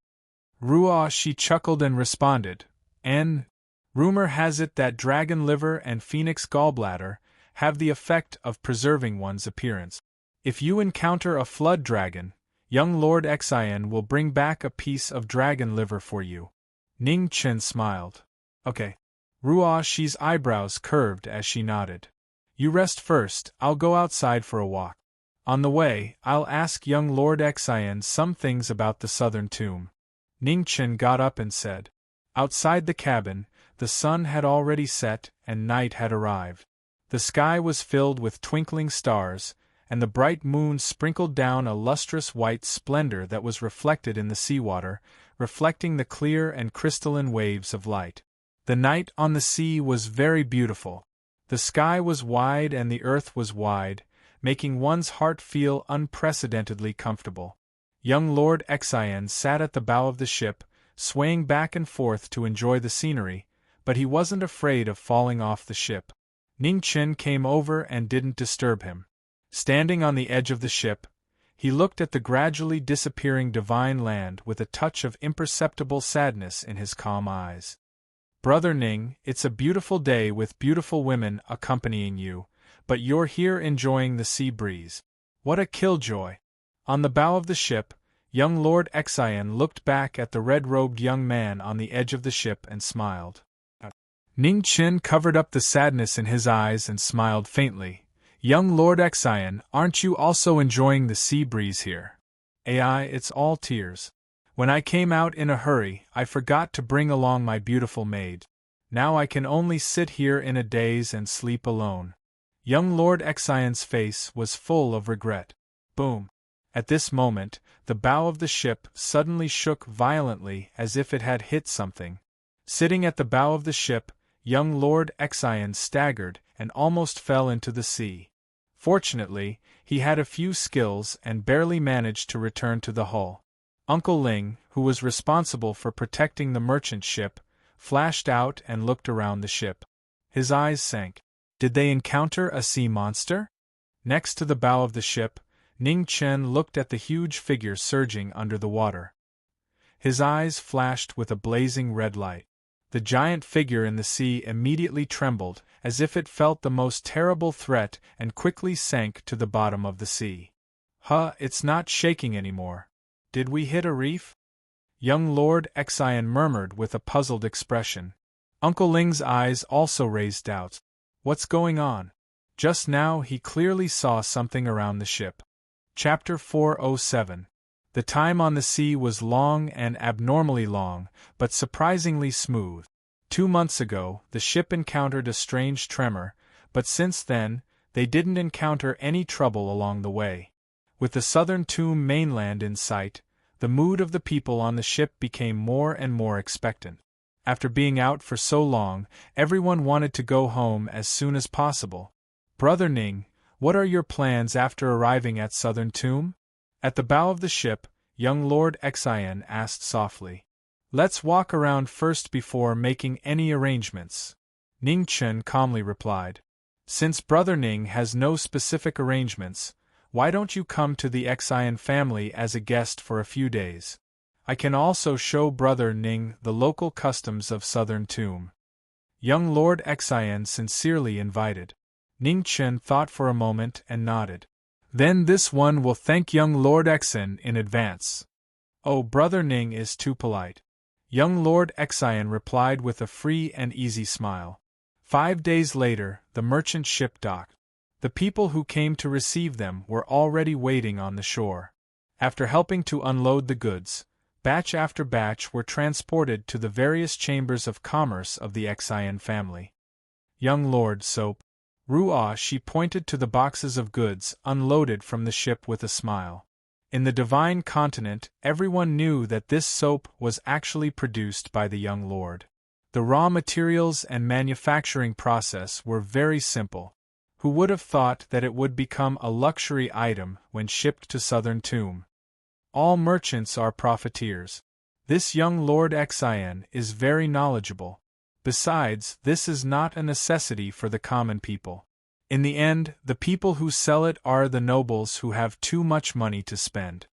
Ruo she chuckled and responded, rumor has it that dragon liver and phoenix gallbladder have the effect of preserving one's appearance. If you encounter a flood dragon, young Lord Xian will bring back a piece of dragon liver for you. Ning Chen smiled. Okay. Ruo she's eyebrows curved as she nodded. You rest first, I'll go outside for a walk. On the way, I'll ask young Lord Xian some things about the southern tomb. Ning Chen got up and said. Outside the cabin, the sun had already set and night had arrived. The sky was filled with twinkling stars, and the bright moon sprinkled down a lustrous white splendor that was reflected in the seawater, reflecting the clear and crystalline waves of light. The night on the sea was very beautiful. The sky was wide and the earth was wide, making one's heart feel unprecedentedly comfortable. Young Lord Xian sat at the bow of the ship, swaying back and forth to enjoy the scenery, but he wasn't afraid of falling off the ship. Ning Chen came over and didn't disturb him. Standing on the edge of the ship, he looked at the gradually disappearing divine land with a touch of imperceptible sadness in his calm eyes. Brother Ning, it's a beautiful day with beautiful women accompanying you, but you're here enjoying the sea breeze. What a killjoy! On the bow of the ship, young Lord Xian looked back at the red-robed young man on the edge of the ship and smiled. Ning Chen covered up the sadness in his eyes and smiled faintly. Young Lord Xian, aren't you also enjoying the sea breeze here? It's all tears. When I came out in a hurry, I forgot to bring along my beautiful maid. Now I can only sit here in a daze and sleep alone. Young Lord Xian's face was full of regret. Boom. At this moment, the bow of the ship suddenly shook violently as if it had hit something. Sitting at the bow of the ship, young Lord Exion staggered and almost fell into the sea. Fortunately, he had a few skills and barely managed to return to the hull. Uncle Ling, who was responsible for protecting the merchant ship, flashed out and looked around the ship. His eyes sank. Did they encounter a sea monster? Next to the bow of the ship, Ning Chen looked at the huge figure surging under the water. His eyes flashed with a blazing red light. The giant figure in the sea immediately trembled, as if it felt the most terrible threat, and quickly sank to the bottom of the sea. It's not shaking anymore. Did we hit a reef? Young Lord Exion murmured with a puzzled expression. Uncle Ling's eyes also raised doubts. What's going on? Just now he clearly saw something around the ship. Chapter 407. The time on the sea was long and abnormally long, but surprisingly smooth. 2 months ago, the ship encountered a strange tremor, but since then, they didn't encounter any trouble along the way. With the southern tomb mainland in sight, the mood of the people on the ship became more and more expectant. After being out for so long, everyone wanted to go home as soon as possible. Brother Ning, what are your plans after arriving at Southern Tomb? At the bow of the ship, young Lord Exion asked softly. Let's walk around first before making any arrangements. Ning Chen calmly replied. Since Brother Ning has no specific arrangements, why don't you come to the Exion family as a guest for a few days? I can also show Brother Ning the local customs of Southern Tomb. Young Lord Exion sincerely invited. Ning Chen thought for a moment and nodded. Then this one will thank young Lord Exion in advance. Oh, Brother Ning is too polite. Young Lord Exion replied with a free and easy smile. 5 days later, the merchant ship docked. The people who came to receive them were already waiting on the shore. After helping to unload the goods, batch after batch were transported to the various chambers of commerce of the Exion family. Young Lord Soap. She pointed to the boxes of goods unloaded from the ship with a smile. In the divine continent, everyone knew that this soap was actually produced by the young lord. The raw materials and manufacturing process were very simple. Who would have thought that it would become a luxury item when shipped to Southern Tomb? All merchants are profiteers. This young Lord Exion is very knowledgeable. Besides, this is not a necessity for the common people. In the end, the people who sell it are the nobles who have too much money to spend.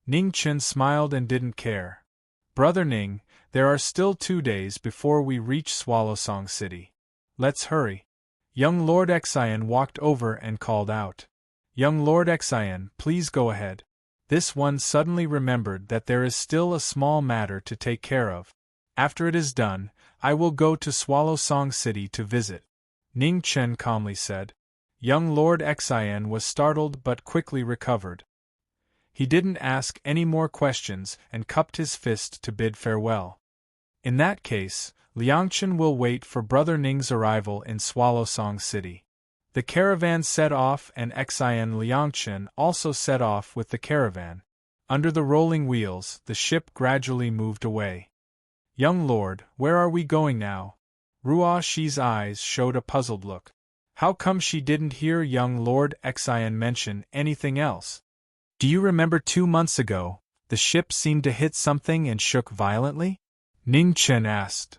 Ning Chen smiled and didn't care. Brother Ning, there are still 2 days before we reach Swallowsong City. Let's hurry. Young Lord Exion walked over and called out. Young Lord Exion, please go ahead. This one suddenly remembered that there is still a small matter to take care of. After it is done, I will go to Swallowsong City to visit. Ning Chen calmly said. Young Lord Exion was startled but quickly recovered. He didn't ask any more questions and cupped his fist to bid farewell. In that case, Liangchen will wait for Brother Ning's arrival in Swallowsong City. The caravan set off and Exion Liangchen also set off with the caravan. Under the rolling wheels, the ship gradually moved away. Young Lord, where are we going now? Ruoxi's eyes showed a puzzled look. How come she didn't hear young Lord Exion mention anything else? Do you remember 2 months ago, the ship seemed to hit something and shook violently? Ning Chen asked.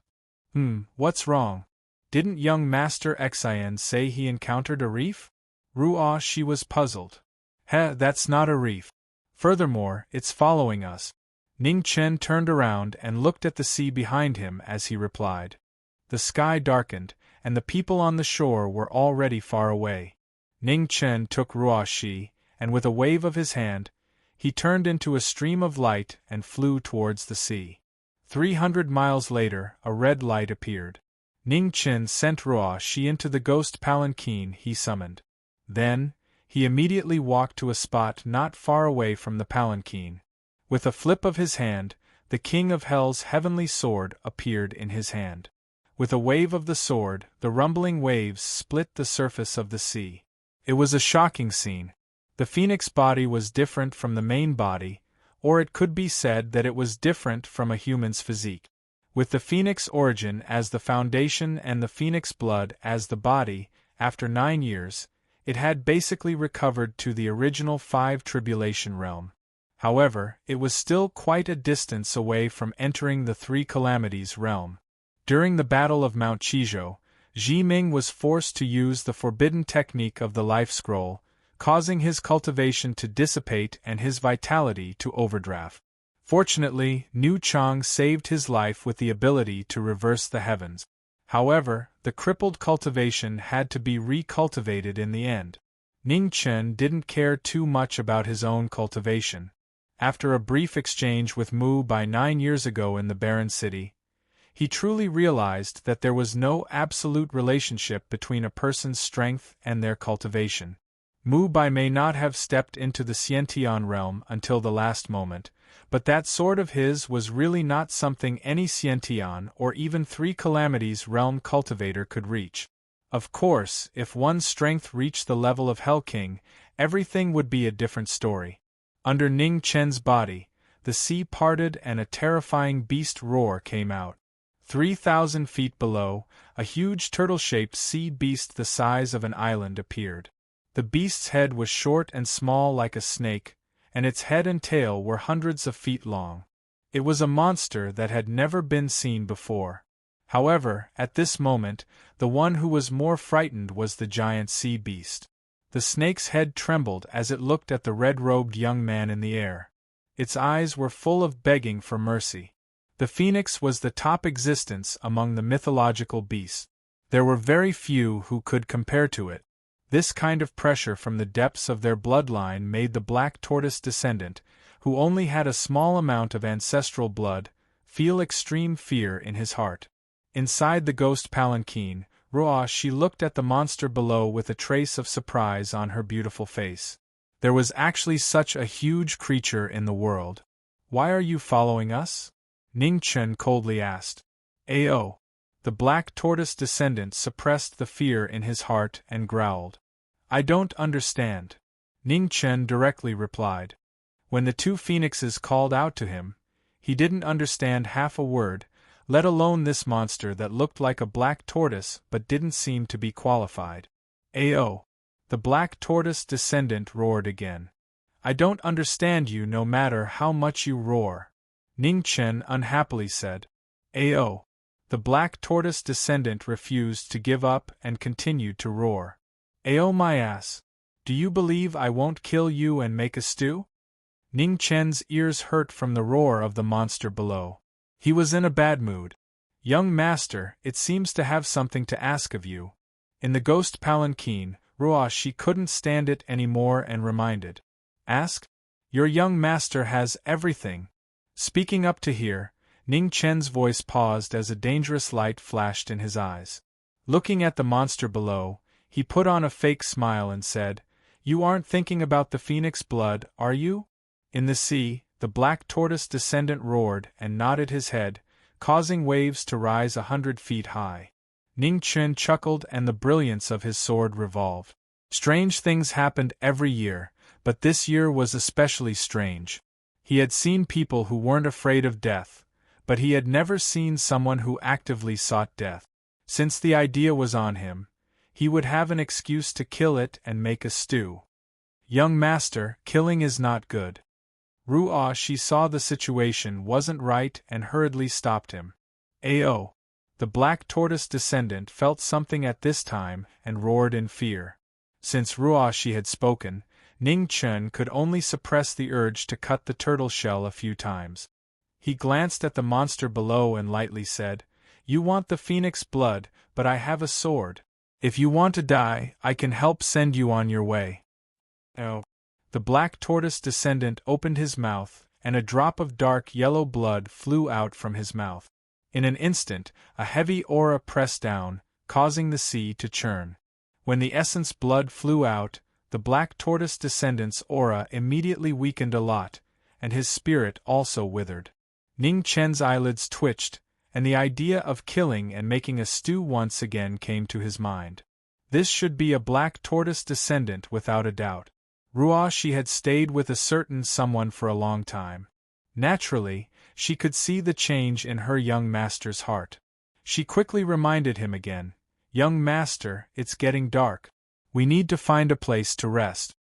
What's wrong? Didn't young Master Exion say he encountered a reef? Ruoxi was puzzled. That's not a reef. Furthermore, it's following us. Ning Chen turned around and looked at the sea behind him as he replied. The sky darkened, and the people on the shore were already far away. Ning Chen took Ruoxi, and with a wave of his hand, he turned into a stream of light and flew towards the sea. 300 miles later, a red light appeared. Ning Chen sent Ruoxi into the ghost palanquin he summoned. Then, he immediately walked to a spot not far away from the palanquin. With a flip of his hand, the King of Hell's heavenly sword appeared in his hand. With a wave of the sword, the rumbling waves split the surface of the sea. It was a shocking scene. The phoenix body was different from the main body, or it could be said that it was different from a human's physique. With the phoenix origin as the foundation and the phoenix blood as the body, after 9 years, it had basically recovered to the original 5 tribulation realm. However, it was still quite a distance away from entering the 3 calamities realm. During the Battle of Mount Chizhou, Zhi Ming was forced to use the forbidden technique of the life scroll, causing his cultivation to dissipate and his vitality to overdraft. Fortunately, Niu Chang saved his life with the ability to reverse the heavens. However, the crippled cultivation had to be recultivated in the end. Ning Chen didn't care too much about his own cultivation. After a brief exchange with Mu Bai 9 years ago in the barren city, he truly realized that there was no absolute relationship between a person's strength and their cultivation. Mu Bai may not have stepped into the Xiantian realm until the last moment, but that sword of his was really not something any Xiantian or even 3 calamities realm cultivator could reach. Of course, if one's strength reached the level of Hell King, everything would be a different story. Under Ning Chen's body, the sea parted and a terrifying beast roar came out. 3,000 feet below, a huge turtle-shaped sea beast the size of an island appeared. The beast's head was short and small like a snake, and its head and tail were hundreds of feet long. It was a monster that had never been seen before. However, at this moment, the one who was more frightened was the giant sea beast. The snake's head trembled as it looked at the red-robed young man in the air. Its eyes were full of begging for mercy. The phoenix was the top existence among the mythological beasts. There were very few who could compare to it. This kind of pressure from the depths of their bloodline made the black tortoise descendant, who only had a small amount of ancestral blood, feel extreme fear in his heart. Inside the ghost palanquin, she looked at the monster below with a trace of surprise on her beautiful face. There was actually such a huge creature in the world. "Why are you following us?" Ning Chen coldly asked. "Ao." The black tortoise descendant suppressed the fear in his heart and growled. "I don't understand," Ning Chen directly replied. When the 2 phoenixes called out to him, he didn't understand half a word, let alone this monster that looked like a black tortoise but didn't seem to be qualified. "Ao." The black tortoise descendant roared again. "I don't understand you no matter how much you roar," Ning Chen unhappily said. "Ao." The black tortoise descendant refused to give up and continued to roar. "Ao my ass! Do you believe I won't kill you and make a stew?" Ning Chen's ears hurt from the roar of the monster below. He was in a bad mood. "Young master, it seems to have something to ask of you." In the ghost palanquin, she couldn't stand it anymore and reminded. "Ask? Your young master has everything." Speaking up to hear, Ning Chen's voice paused as a dangerous light flashed in his eyes. Looking at the monster below, he put on a fake smile and said, "You aren't thinking about the phoenix blood, are you?" In the sea, the black tortoise descendant roared and nodded his head, causing waves to rise 100 feet high. Ning Chen chuckled and the brilliance of his sword revolved. Strange things happened every year, but this year was especially strange. He had seen people who weren't afraid of death, but he had never seen someone who actively sought death. Since the idea was on him, he would have an excuse to kill it and make a stew. "Young master, killing is not good." She saw the situation wasn't right and hurriedly stopped him. "Ao." The black tortoise descendant felt something at this time and roared in fear. Since she had spoken, Ning Chen could only suppress the urge to cut the turtle shell a few times. He glanced at the monster below and lightly said, "You want the phoenix blood, but I have a sword. If you want to die, I can help send you on your way." "Oh." The black tortoise descendant opened his mouth, and a drop of dark yellow blood flew out from his mouth. In an instant, a heavy aura pressed down, causing the sea to churn. When the essence blood flew out, the black tortoise descendant's aura immediately weakened a lot, and his spirit also withered. Ning Chen's eyelids twitched, and the idea of killing and making a stew once again came to his mind. This should be a black tortoise descendant without a doubt. Ruoshi she had stayed with a certain someone for a long time. Naturally, she could see the change in her young master's heart. She quickly reminded him again, "Young master, it's getting dark. We need to find a place to rest."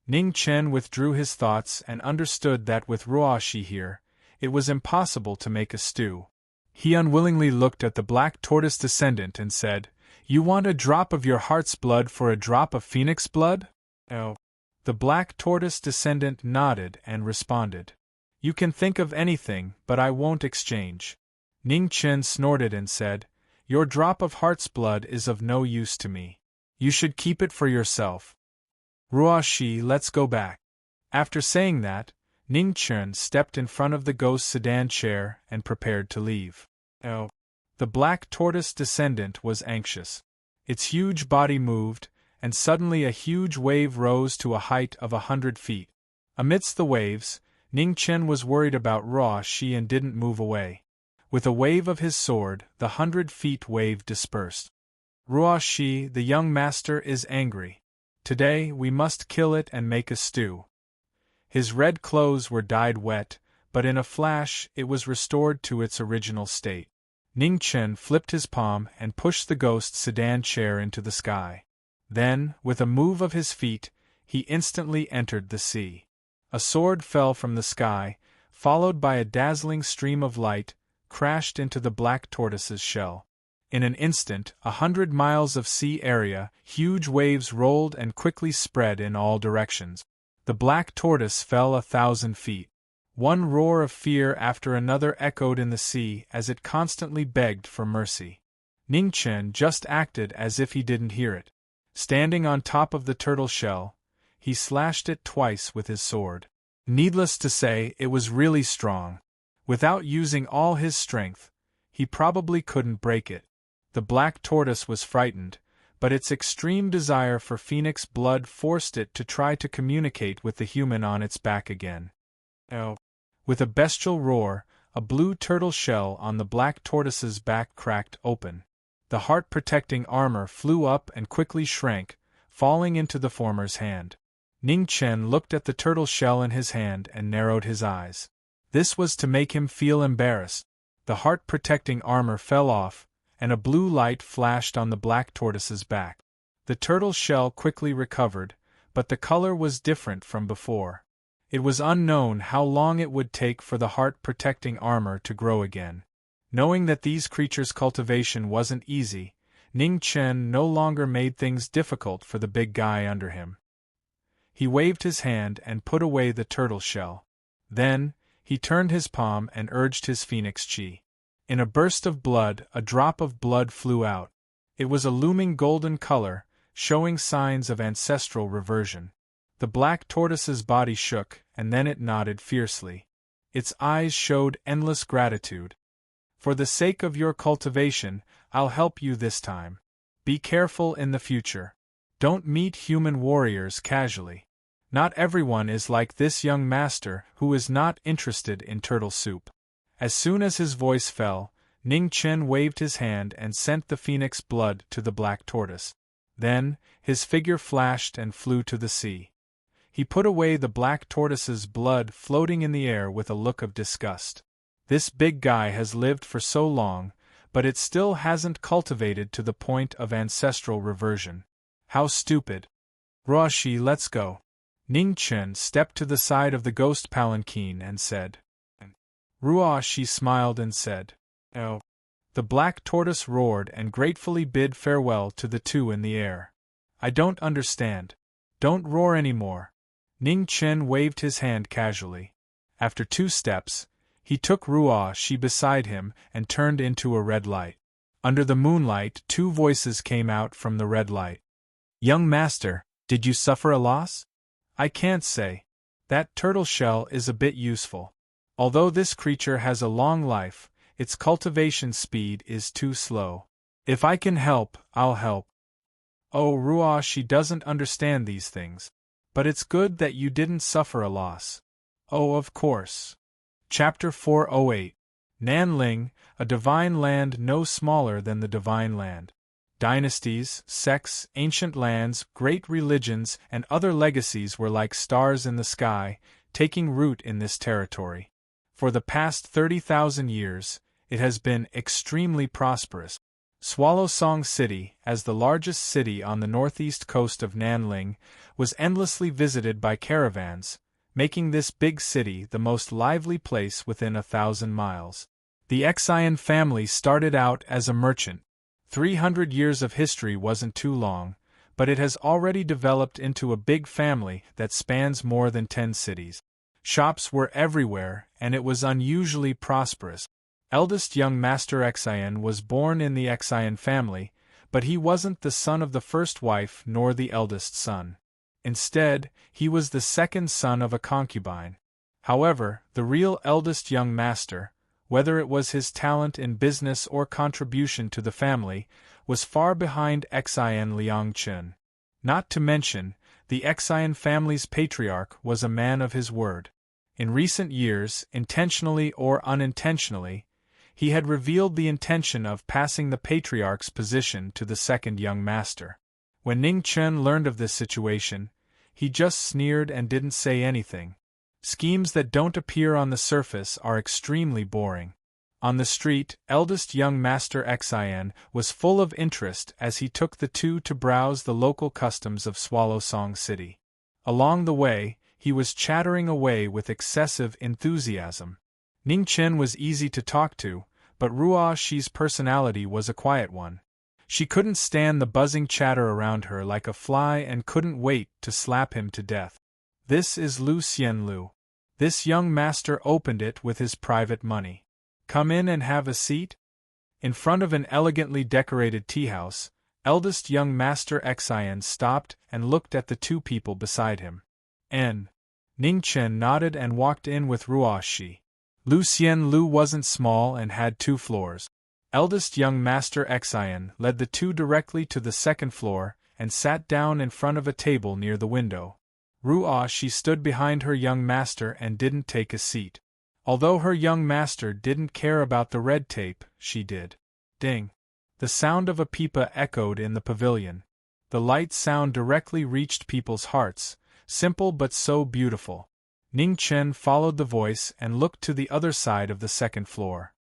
Ning Chen withdrew his thoughts and understood that with Ruoshi here, it was impossible to make a stew. He unwillingly looked at the black tortoise descendant and said, "You want a drop of your heart's blood for a drop of phoenix blood?" Oh. The black tortoise descendant nodded and responded, "You can think of anything, but I won't exchange." Ning Chen snorted and said, "Your drop of heart's blood is of no use to me. You should keep it for yourself. Ruoshi, let's go back." After saying that, Ning Chen stepped in front of the ghost sedan chair and prepared to leave. Oh. The black tortoise descendant was anxious. Its huge body moved, and suddenly a huge wave rose to a height of 100 feet. Amidst the waves, Ning Chen was worried about Ruoshi and didn't move away. With a wave of his sword, the 100-feet wave dispersed. "Ruoshi, the young master, is angry. Today we must kill it and make a stew." His red clothes were dyed wet, but in a flash it was restored to its original state. Ning Chen flipped his palm and pushed the ghost sedan chair into the sky. Then, with a move of his feet, he instantly entered the sea. A sword fell from the sky, followed by a dazzling stream of light, crashed into the black tortoise's shell. In an instant, 100 miles of sea area, huge waves rolled and quickly spread in all directions. The black tortoise fell 1,000 feet. One roar of fear after another echoed in the sea as it constantly begged for mercy. Ning Chen just acted as if he didn't hear it. Standing on top of the turtle shell, he slashed it twice with his sword. Needless to say, it was really strong. Without using all his strength, he probably couldn't break it. The black tortoise was frightened, but its extreme desire for phoenix blood forced it to try to communicate with the human on its back again. Oh. With a bestial roar, a blue turtle shell on the black tortoise's back cracked open. The heart-protecting armor flew up and quickly shrank, falling into the former's hand. Ning Chen looked at the turtle shell in his hand and narrowed his eyes. This was to make him feel embarrassed. The heart-protecting armor fell off, and a blue light flashed on the black tortoise's back. The turtle shell quickly recovered, but the color was different from before. It was unknown how long it would take for the heart-protecting armor to grow again. Knowing that these creatures' cultivation wasn't easy, Ning Chen no longer made things difficult for the big guy under him. He waved his hand and put away the turtle shell. Then, he turned his palm and urged his phoenix chi. In a burst of blood, a drop of blood flew out. It was a looming golden color, showing signs of ancestral reversion. The black tortoise's body shook, and then it nodded fiercely. Its eyes showed endless gratitude. "For the sake of your cultivation, I'll help you this time. Be careful in the future. Don't meet human warriors casually. Not everyone is like this young master who is not interested in turtle soup." As soon as his voice fell, Ning Chen waved his hand and sent the phoenix blood to the black tortoise. Then, his figure flashed and flew to the sea. He put away the black tortoise's blood floating in the air with a look of disgust. This big guy has lived for so long, but it still hasn't cultivated to the point of ancestral reversion. How stupid. "Ruoshi, let's go." Ning Chen stepped to the side of the ghost palanquin and said. Ruoshi smiled and said, "Oh." The black tortoise roared and gratefully bid farewell to the two in the air. "I don't understand. Don't roar anymore." Ning Chen waved his hand casually. After 2 steps, he took Ruoshi beside him and turned into a red light. Under the moonlight, 2 voices came out from the red light. "Young master, did you suffer a loss?" "I can't say. That turtle shell is a bit useful. Although this creature has a long life, its cultivation speed is too slow. If I can help, I'll help." "Oh, Ruoshi doesn't understand these things. But it's good that you didn't suffer a loss." "Oh, of course." Chapter 408. Nanling, a divine land no smaller than the divine land. Dynasties, sects, ancient lands, great religions, and other legacies were like stars in the sky, taking root in this territory. For the past 30,000 years, it has been extremely prosperous. Swallow Song City, as the largest city on the northeast coast of Nanling, was endlessly visited by caravans, making this big city the most lively place within 1,000 miles. The Xian family started out as a merchant. 300 years of history wasn't too long, but it has already developed into a big family that spans more than 10 cities. Shops were everywhere, and it was unusually prosperous. Eldest young Master Xian was born in the Xian family, but he wasn't the son of the first wife nor the eldest son. Instead, he was the second son of a concubine. However, the real eldest young master, whether it was his talent in business or contribution to the family, was far behind Xian Liangchen. Not to mention, the Xian family's patriarch was a man of his word. In recent years, intentionally or unintentionally, he had revealed the intention of passing the patriarch's position to the second young master. When Ning Chen learned of this situation, he just sneered and didn't say anything. Schemes that don't appear on the surface are extremely boring. On the street, eldest young Master Xian was full of interest as he took the two to browse the local customs of Swallow Song City. Along the way, he was chattering away with excessive enthusiasm. Ning Chen was easy to talk to, but Ruo Shi's personality was a quiet one. She couldn't stand the buzzing chatter around her like a fly and couldn't wait to slap him to death. This is Lu Xianlu. This young master opened it with his private money. Come in and have a seat? In front of an elegantly decorated tea-house, eldest young Master Xian stopped and looked at the two people beside him. Ning Chen nodded and walked in with Ruo Shi. Lu Xianlu wasn't small and had 2 floors. Eldest young Master Xian led the two directly to the second floor and sat down in front of a table near the window. Ruo Shi stood behind her young master and didn't take a seat. Although her young master didn't care about the red tape, she did. Ding! The sound of a pipa echoed in the pavilion. The light sound directly reached people's hearts, simple but so beautiful. Ning Chen followed the voice and looked to the other side of the second floor.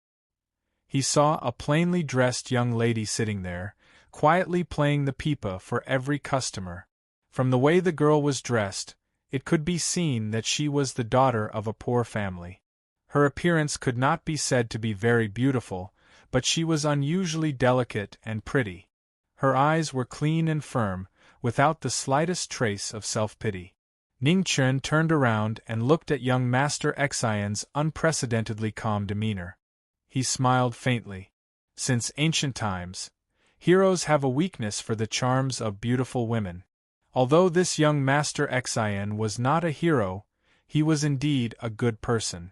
He saw a plainly dressed young lady sitting there, quietly playing the pipa for every customer. From the way the girl was dressed, it could be seen that she was the daughter of a poor family. Her appearance could not be said to be very beautiful, but she was unusually delicate and pretty. Her eyes were clean and firm, without the slightest trace of self-pity. Ning Chen turned around and looked at young Master Xian's unprecedentedly calm demeanor. He smiled faintly. Since ancient times, heroes have a weakness for the charms of beautiful women. Although this young Master Xian was not a hero, he was indeed a good person.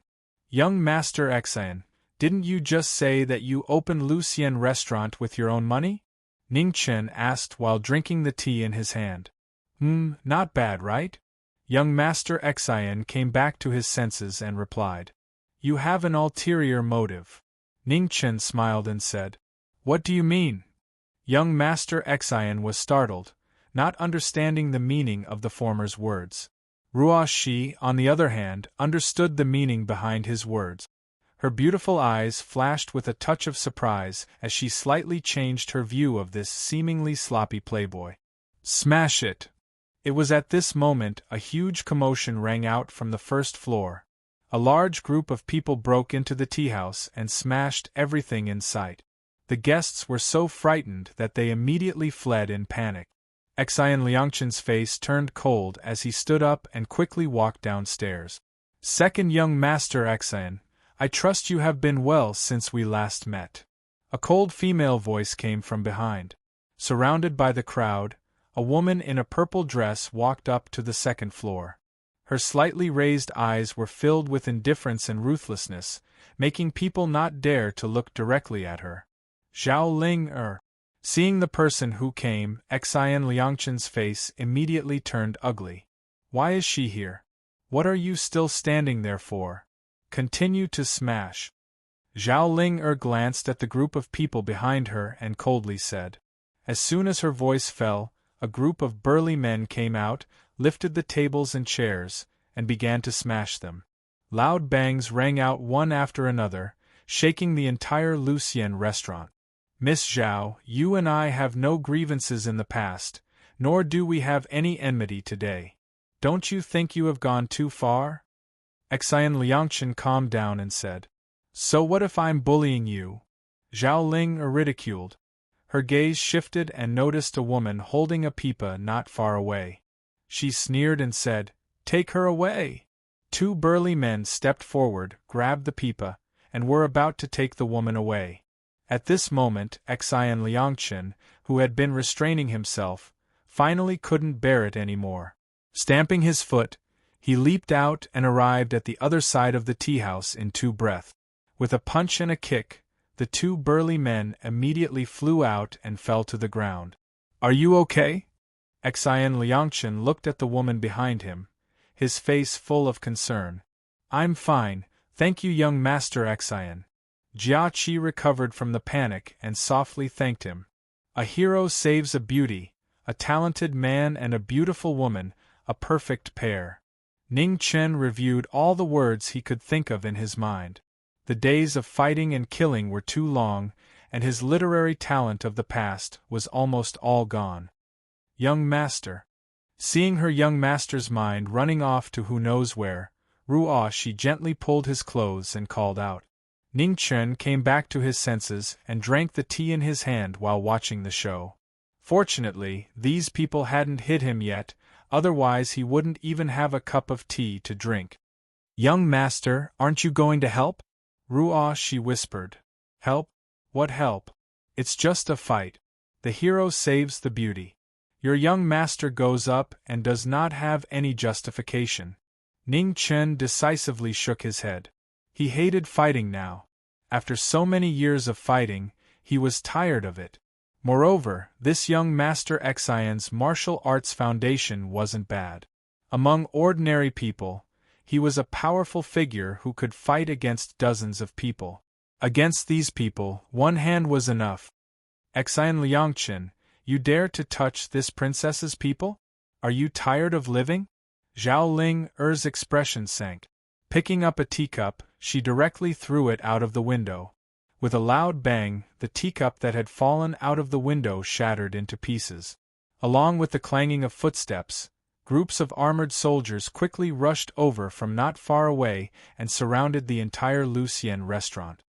Young Master Xian, didn't you just say that you opened Lu Xian restaurant with your own money? Ning Chen asked while drinking the tea in his hand. Not bad, right? Young Master Xian came back to his senses and replied. You have an ulterior motive. Ning Chen smiled and said. What do you mean? Young Master Xian was startled, not understanding the meaning of the former's words. Ruo Shi, on the other hand, understood the meaning behind his words. Her beautiful eyes flashed with a touch of surprise as she slightly changed her view of this seemingly sloppy playboy. Smash it! It was at this moment a huge commotion rang out from the first floor. A large group of people broke into the tea-house and smashed everything in sight. The guests were so frightened that they immediately fled in panic. Xian Liangchen's face turned cold as he stood up and quickly walked downstairs. Second young Master Xian, I trust you have been well since we last met. A cold female voice came from behind. Surrounded by the crowd, a woman in a purple dress walked up to the second floor. Her slightly raised eyes were filled with indifference and ruthlessness, making people not dare to look directly at her. Zhao Ling. Seeing the person who came, Xian Liangchen's face immediately turned ugly. Why is she here? What are you still standing there for? Continue to smash. Zhao Ling glanced at the group of people behind her and coldly said. As soon as her voice fell, a group of burly men came out, lifted the tables and chairs, and began to smash them. Loud bangs rang out one after another, shaking the entire Lucien restaurant. Miss Zhao, you and I have no grievances in the past, nor do we have any enmity today. Don't you think you have gone too far? Xian Liangchen calmed down and said, So what if I'm bullying you? Zhao Ling ridiculed. Her gaze shifted and noticed a woman holding a pipa not far away. She sneered and said, Take her away! 2 burly men stepped forward, grabbed the pipa, and were about to take the woman away. At this moment, Xian Liangchen, who had been restraining himself, finally couldn't bear it anymore. Stamping his foot, he leaped out and arrived at the other side of the tea-house in 2 breaths. With a punch and a kick, the 2 burly men immediately flew out and fell to the ground. Are you okay? Xian Liangchen looked at the woman behind him, his face full of concern. I'm fine, thank you, young master Xian. Jia Qi recovered from the panic and softly thanked him. A hero saves a beauty, a talented man and a beautiful woman, a perfect pair. Ning Chen reviewed all the words he could think of in his mind. The days of fighting and killing were too long, and his literary talent of the past was almost all gone. Young master. Seeing her young master's mind running off to who knows where, Ruoshi gently pulled his clothes and called out. Ning Chen came back to his senses and drank the tea in his hand while watching the show. Fortunately, these people hadn't hit him yet, otherwise he wouldn't even have a cup of tea to drink. Young master, aren't you going to help? Ruoshi whispered. Help? What help? It's just a fight. The hero saves the beauty. Your young master goes up and does not have any justification. Ning Chen decisively shook his head. He hated fighting now. After so many years of fighting, he was tired of it. Moreover, this young master Xian's martial arts foundation wasn't bad. Among ordinary people, he was a powerful figure who could fight against dozens of people. Against these people, one hand was enough. Xian Liangchen, you dare to touch this princess's people? Are you tired of living? Zhao Ling Er's expression sank. Picking up a teacup, she directly threw it out of the window. With a loud bang, the teacup that had fallen out of the window shattered into pieces. Along with the clanging of footsteps, groups of armored soldiers quickly rushed over from not far away and surrounded the entire Lucien restaurant.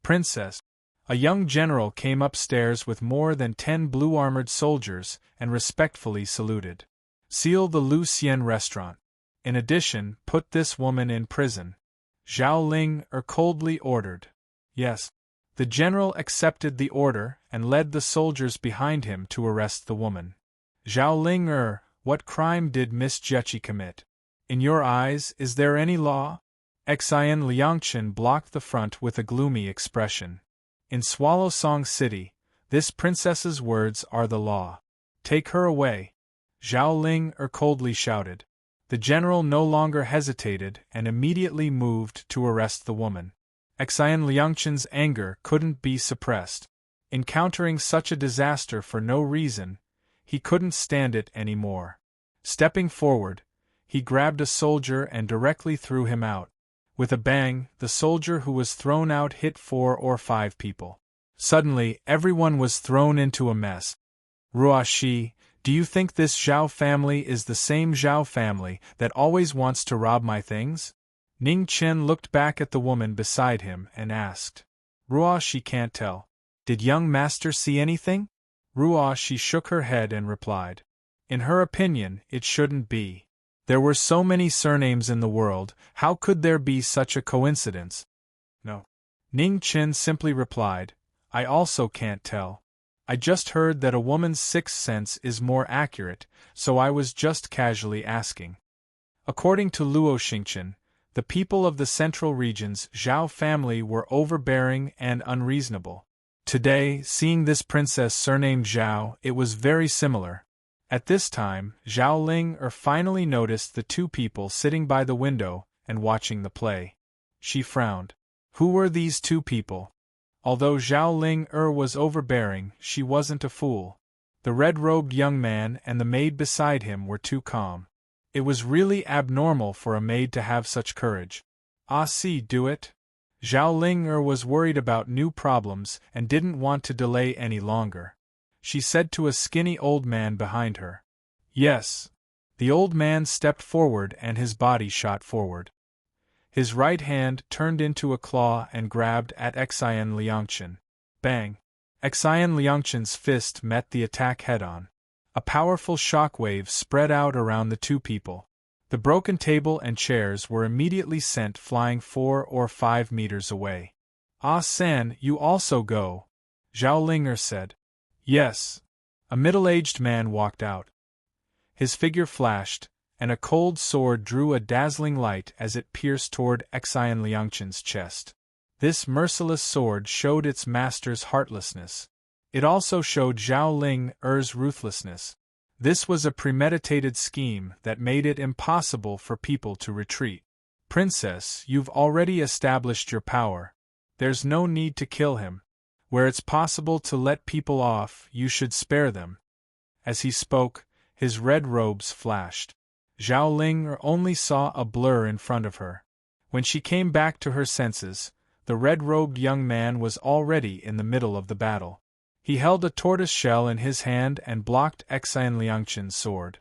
Princess! A young general came upstairs with more than 10 blue-armored soldiers and respectfully saluted. Seal the Lucien restaurant. In addition, put this woman in prison. Zhao Ling coldly ordered. Yes. The general accepted the order and led the soldiers behind him to arrest the woman. Zhao Ling what crime did Miss Jechi commit? In your eyes, is there any law? Xian Liangchen blocked the front with a gloomy expression. In Swallow Song City, this princess's words are the law. Take her away. Zhao Ling coldly shouted. The general no longer hesitated and immediately moved to arrest the woman. Xian Liangchen's anger couldn't be suppressed. Encountering such a disaster for no reason, he couldn't stand it anymore. Stepping forward, he grabbed a soldier and directly threw him out. With a bang, the soldier who was thrown out hit 4 or 5 people. Suddenly, everyone was thrown into a mess. Ruoshi, do you think this Zhao family is the same Zhao family that always wants to rob my things? Ning Chen looked back at the woman beside him and asked. Ruoshi can't tell. Did young master see anything? Ruoshi shook her head and replied. In her opinion, it shouldn't be. There were so many surnames in the world, how could there be such a coincidence? No. Ning Chen simply replied, I also can't tell. I just heard that a woman's sixth sense is more accurate, so I was just casually asking. According to Luo Xingchen, the people of the central region's Zhao family were overbearing and unreasonable. Today, seeing this princess surnamed Zhao, it was very similar. At this time, Zhao Ling finally noticed the 2 people sitting by the window and watching the play. She frowned. Who were these 2 people? Although Zhao Ling was overbearing, she wasn't a fool. The red-robed young man and the maid beside him were too calm. It was really abnormal for a maid to have such courage. "Ah, see, do it?" Zhao Ling was worried about new problems and didn't want to delay any longer. She said to a skinny old man behind her. "Yes." The old man stepped forward and his body shot forward. His right hand turned into a claw and grabbed at Xian Liangchen. Bang! Xian Liangchen's fist met the attack head-on. A powerful shockwave spread out around the two people. The broken table and chairs were immediately sent flying 4 or 5 meters away. "Ah San, you also go," Zhao Ling said. "Yes." A middle-aged man walked out. His figure flashed, and a cold sword drew a dazzling light as it pierced toward Xian Liangchen's chest. This merciless sword showed its master's heartlessness. It also showed Zhao Ling's ruthlessness. This was a premeditated scheme that made it impossible for people to retreat. "Princess, you've already established your power. There's no need to kill him. Where it's possible to let people off, you should spare them." As he spoke, his red robes flashed. Zhao Ling only saw a blur in front of her. When she came back to her senses, the red-robed young man was already in the middle of the battle. He held a tortoise shell in his hand and blocked Xian Liangchen's sword.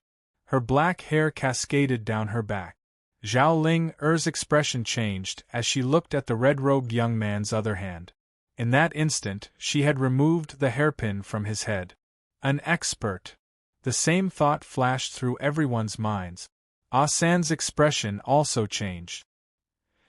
Her black hair cascaded down her back. Zhao Ling's expression changed as she looked at the red-robed young man's other hand. In that instant, she had removed the hairpin from his head. An expert. The same thought flashed through everyone's minds. Ah San's expression also changed.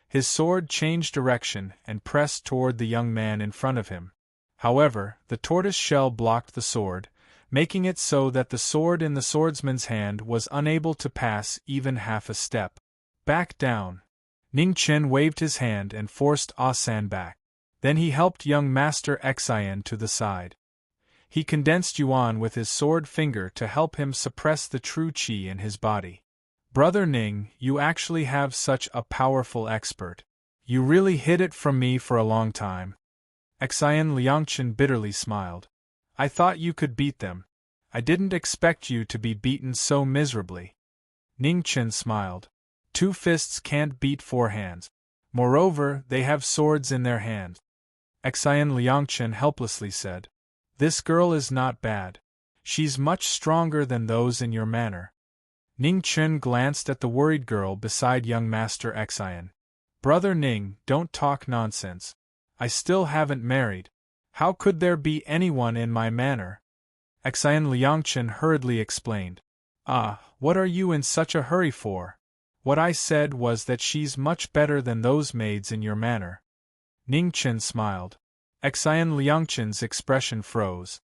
His sword changed direction and pressed toward the young man in front of him. However, the tortoise shell blocked the sword, making it so that the sword in the swordsman's hand was unable to pass even half a step. "Back down." Ning Chen waved his hand and forced Ah San back. Then he helped young Master Xian to the side. He condensed Yuan with his sword finger to help him suppress the true qi in his body. "Brother Ning, you actually have such a powerful expert. You really hid it from me for a long time." Xian Liangchen bitterly smiled. "I thought you could beat them. I didn't expect you to be beaten so miserably." Ning Chen smiled. "Two fists can't beat 4 hands. Moreover, they have swords in their hands." Xian Liangchen helplessly said. "This girl is not bad. She's much stronger than those in your manor." Ning Chen glanced at the worried girl beside young Master Xian. "Brother Ning, don't talk nonsense. I still haven't married. How could there be anyone in my manor?" Xian Liangchen hurriedly explained. "Ah, what are you in such a hurry for? What I said was that she's much better than those maids in your manor." Ning Chen smiled. Xian Liangchen's expression froze.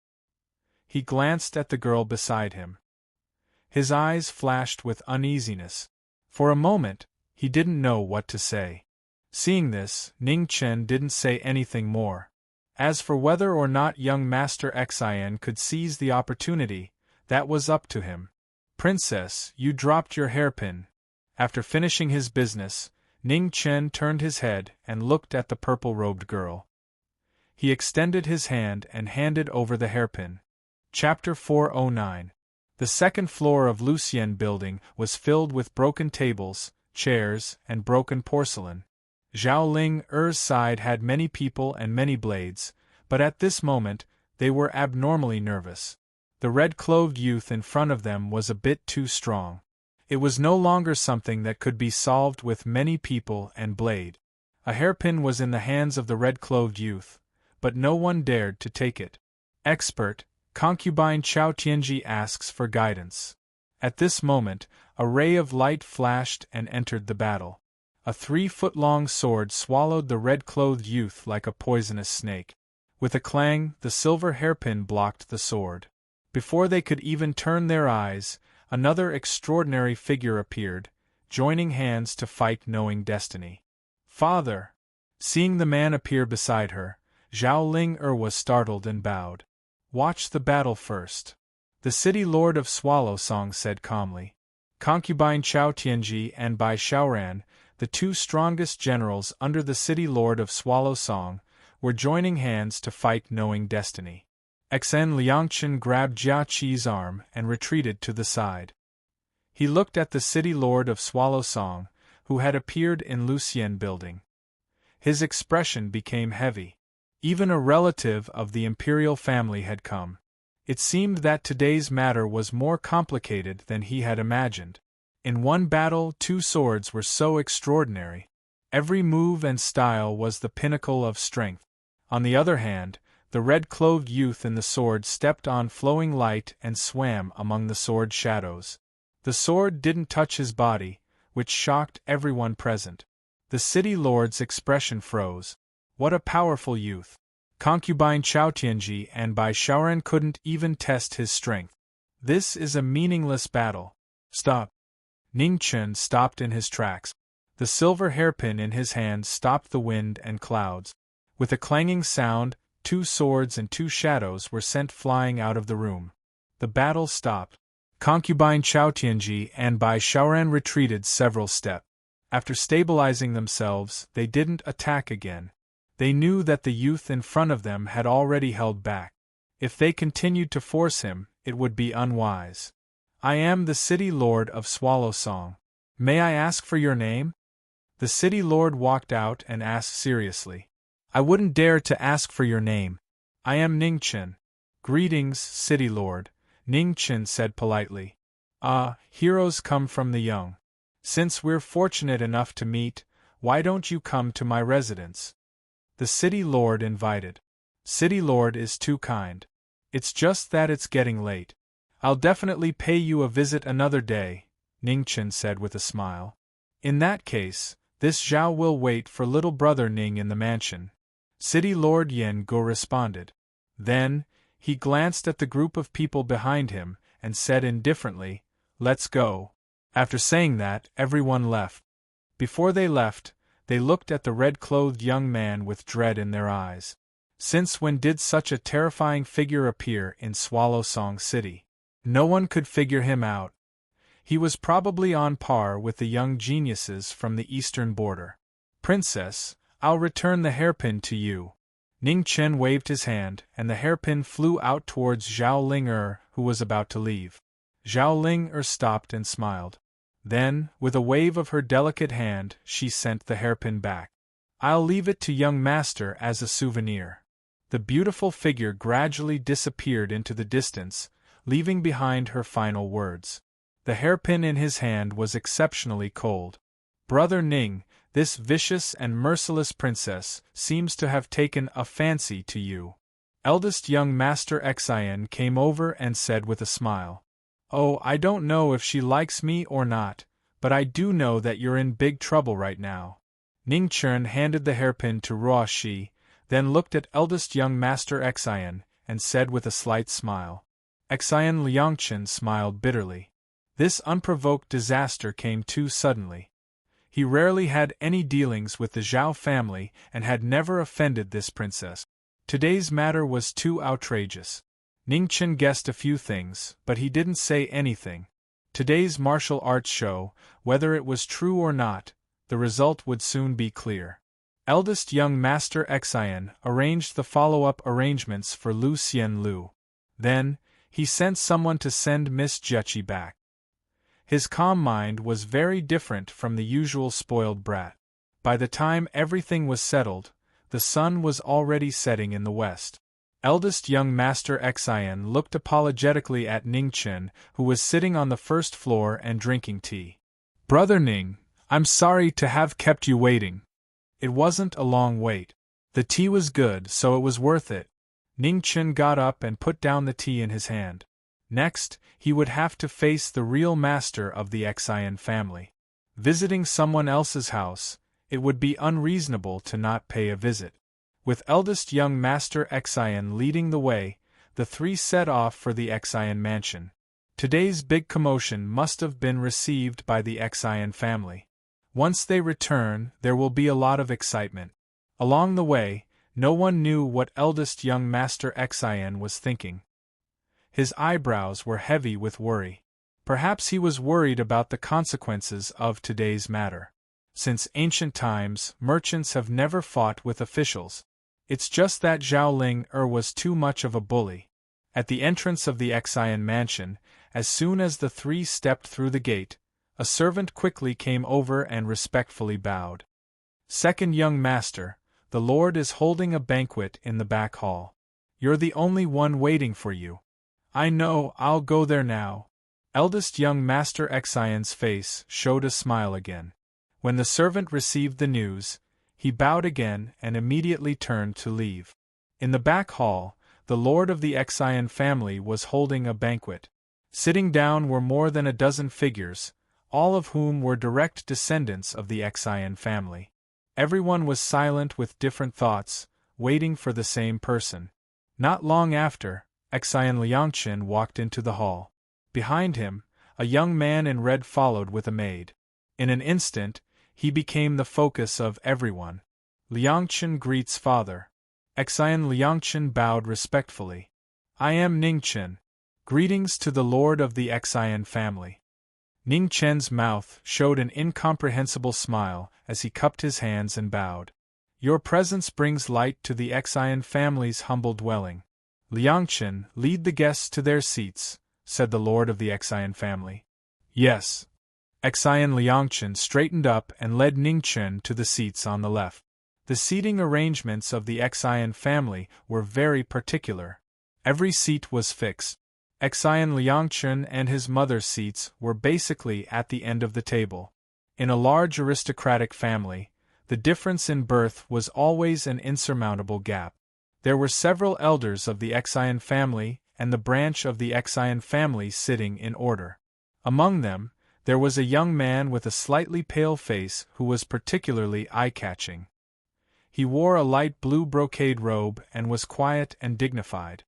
He glanced at the girl beside him. His eyes flashed with uneasiness. For a moment, he didn't know what to say. Seeing this, Ning Chen didn't say anything more. As for whether or not young Master Xian could seize the opportunity, that was up to him. "Princess, you dropped your hairpin." After finishing his business, Ning Chen turned his head and looked at the purple-robed girl. He extended his hand and handed over the hairpin. Chapter 409. The second floor of Lucien Building was filled with broken tables, chairs, and broken porcelain. Zhao Ling's side had many people and many blades, but at this moment, they were abnormally nervous. The red-clothed youth in front of them was a bit too strong. It was no longer something that could be solved with many people and blade. A hairpin was in the hands of the red-clothed youth, but no one dared to take it. "Expert, concubine Chao Tianji asks for guidance." At this moment, a ray of light flashed and entered the battle. A 3-foot-long sword swallowed the red-clothed youth like a poisonous snake. With a clang, the silver hairpin blocked the sword. Before they could even turn their eyes, another extraordinary figure appeared, joining hands to fight knowing destiny. "Father!" Seeing the man appear beside her, Zhao Ling was startled and bowed. "Watch the battle first," the city lord of Swallow Song said calmly. Concubine Chao Tianji and Bai Xiaoran, the two strongest generals under the city lord of Swallow Song, were joining hands to fight knowing destiny. Xen Liangchen grabbed Jia Qi's arm and retreated to the side. He looked at the city lord of Swallow Song, who had appeared in Lucien building. His expression became heavy. Even a relative of the imperial family had come. It seemed that today's matter was more complicated than he had imagined. In one battle, two swords were so extraordinary. Every move and style was the pinnacle of strength. On the other hand, the red-clothed youth in the sword stepped on flowing light and swam among the sword shadows. The sword didn't touch his body, which shocked everyone present. The city lord's expression froze. What a powerful youth! Concubine Chao Tianji and Bai Shaoran couldn't even test his strength. This is a meaningless battle. Stop! Ning Chen stopped in his tracks. The silver hairpin in his hand stopped the wind and clouds. With a clanging sound, two swords and two shadows were sent flying out of the room. The battle stopped. Concubine Chao Tianji and Bai Shaoran retreated several steps. After stabilizing themselves, they didn't attack again. They knew that the youth in front of them had already held back. If they continued to force him, it would be unwise. I am the city lord of Swallow Song. May I ask for your name? The city lord walked out and asked seriously. I wouldn't dare to ask for your name. I am Ning Chen. Greetings, city lord, Ning Chen said politely. Ah, heroes come from the young. Since we're fortunate enough to meet, why don't you come to my residence? The city lord invited. City lord is too kind. It's just that it's getting late. I'll definitely pay you a visit another day, Ning Chen said with a smile. In that case, this Zhao will wait for little brother Ning in the mansion. City Lord Yen Go responded. Then, he glanced at the group of people behind him and said indifferently, Let's go. After saying that, everyone left. Before they left, they looked at the red-clothed young man with dread in their eyes. Since when did such a terrifying figure appear in Swallow Song City? No one could figure him out. He was probably on par with the young geniuses from the eastern border. Princess, I'll return the hairpin to you. Ning Chen waved his hand, and the hairpin flew out towards Zhao Ling who was about to leave. Zhao Ling stopped and smiled. Then, with a wave of her delicate hand, she sent the hairpin back. I'll leave it to young master as a souvenir. The beautiful figure gradually disappeared into the distance, leaving behind her final words. The hairpin in his hand was exceptionally cold. Brother Ning, this vicious and merciless princess seems to have taken a fancy to you. Eldest young Master Xian came over and said with a smile. Oh, I don't know if she likes me or not, but I do know that you're in big trouble right now. Ning Chen handed the hairpin to Ruo Shi, then looked at eldest young Master Xian, and said with a slight smile. Xian Liangchen smiled bitterly. This unprovoked disaster came too suddenly. He rarely had any dealings with the Zhao family and had never offended this princess. Today's matter was too outrageous. Ning Chen guessed a few things, but he didn't say anything. Today's martial arts show, whether it was true or not, the result would soon be clear. Eldest young Master Xian arranged the follow-up arrangements for Lu Xianlu. Then, he sent someone to send Miss Jechi back. His calm mind was very different from the usual spoiled brat. By the time everything was settled, the sun was already setting in the west. Eldest young Master Xian looked apologetically at Ning Chen, who was sitting on the first floor and drinking tea. Brother Ning, I'm sorry to have kept you waiting. It wasn't a long wait. The tea was good, so it was worth it. Ning Chen got up and put down the tea in his hand. Next, he would have to face the real master of the Xian family. Visiting someone else's house, it would be unreasonable to not pay a visit. With eldest young Master Xian leading the way, the three set off for the Xian mansion. Today's big commotion must have been received by the Xian family. Once they return, there will be a lot of excitement. Along the way, no one knew what eldest young Master Xian was thinking. His eyebrows were heavy with worry. Perhaps he was worried about the consequences of today's matter. Since ancient times, merchants have never fought with officials. It's just that Zhao Ling was too much of a bully. At the entrance of the Xian mansion, as soon as the three stepped through the gate, a servant quickly came over and respectfully bowed. "Second young master, the Lord is holding a banquet in the back hall. You're the only one waiting for you." "I know, I'll go there now." Eldest young master Xian's face showed a smile again. When the servant received the news, he bowed again and immediately turned to leave. In the back hall, the lord of the Xian family was holding a banquet. Sitting down were more than a dozen figures, all of whom were direct descendants of the Xian family. Everyone was silent with different thoughts, waiting for the same person. Not long after, Xian Liangqin walked into the hall. Behind him, a young man in red followed with a maid. In an instant, he became the focus of everyone. "Liangqin greets father." Xian Liangqin bowed respectfully. "I am Ningqin. Greetings to the lord of the Xian family." Ningqin's mouth showed an incomprehensible smile as he cupped his hands and bowed. "Your presence brings light to the Xian family's humble dwelling. Liangqin, lead the guests to their seats," said the lord of the Xian family. "Yes." Xian Liangqin straightened up and led Ningqin to the seats on the left. The seating arrangements of the Xian family were very particular. Every seat was fixed. Xian Liangqin and his mother's seats were basically at the end of the table. In a large aristocratic family, the difference in birth was always an insurmountable gap. There were several elders of the Xian family and the branch of the Xian family sitting in order. Among them, there was a young man with a slightly pale face who was particularly eye-catching. He wore a light blue brocade robe and was quiet and dignified.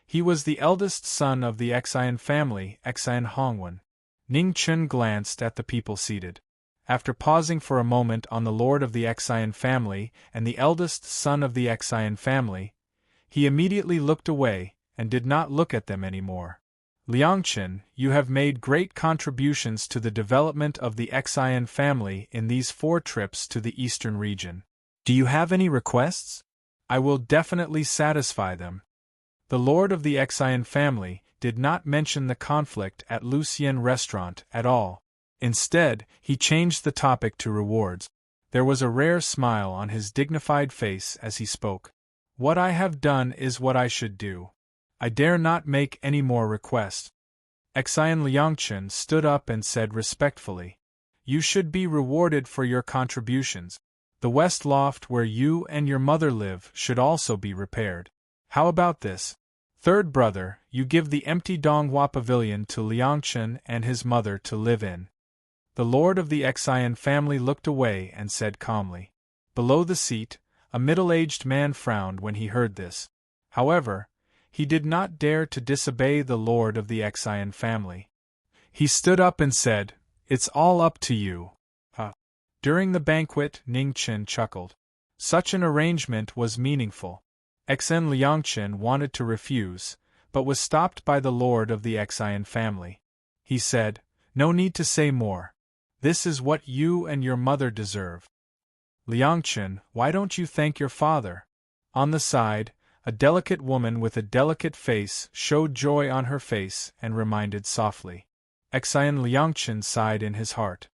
He was the eldest son of the Xian family, Xian Hongwen. Ningqin glanced at the people seated. After pausing for a moment on the lord of the Xian family and the eldest son of the Xian family, he immediately looked away and did not look at them anymore. "Liangqin, you have made great contributions to the development of the Xian family in these 4 trips to the eastern region. Do you have any requests? I will definitely satisfy them." The lord of the Xian family did not mention the conflict at Lucien restaurant at all. Instead, he changed the topic to rewards. There was a rare smile on his dignified face as he spoke. "What I have done is what I should do. I dare not make any more requests." Xian Liangqin stood up and said respectfully, "You should be rewarded for your contributions. The west loft where you and your mother live should also be repaired. How about this? Third brother, you give the empty Donghua pavilion to Liangqin and his mother to live in." The lord of the Xian family looked away and said calmly. Below the seat, a middle-aged man frowned when he heard this. However, he did not dare to disobey the lord of the Xian family. He stood up and said, "It's all up to you." During the banquet, Ningqin chuckled. Such an arrangement was meaningful. Xian Liangqin wanted to refuse, but was stopped by the lord of the Xian family. He said, "No need to say more. This is what you and your mother deserve." "Liangqin, why don't you thank your father?" On the side, a delicate woman with a delicate face showed joy on her face and reminded softly. Xian Liangqin sighed in his heart.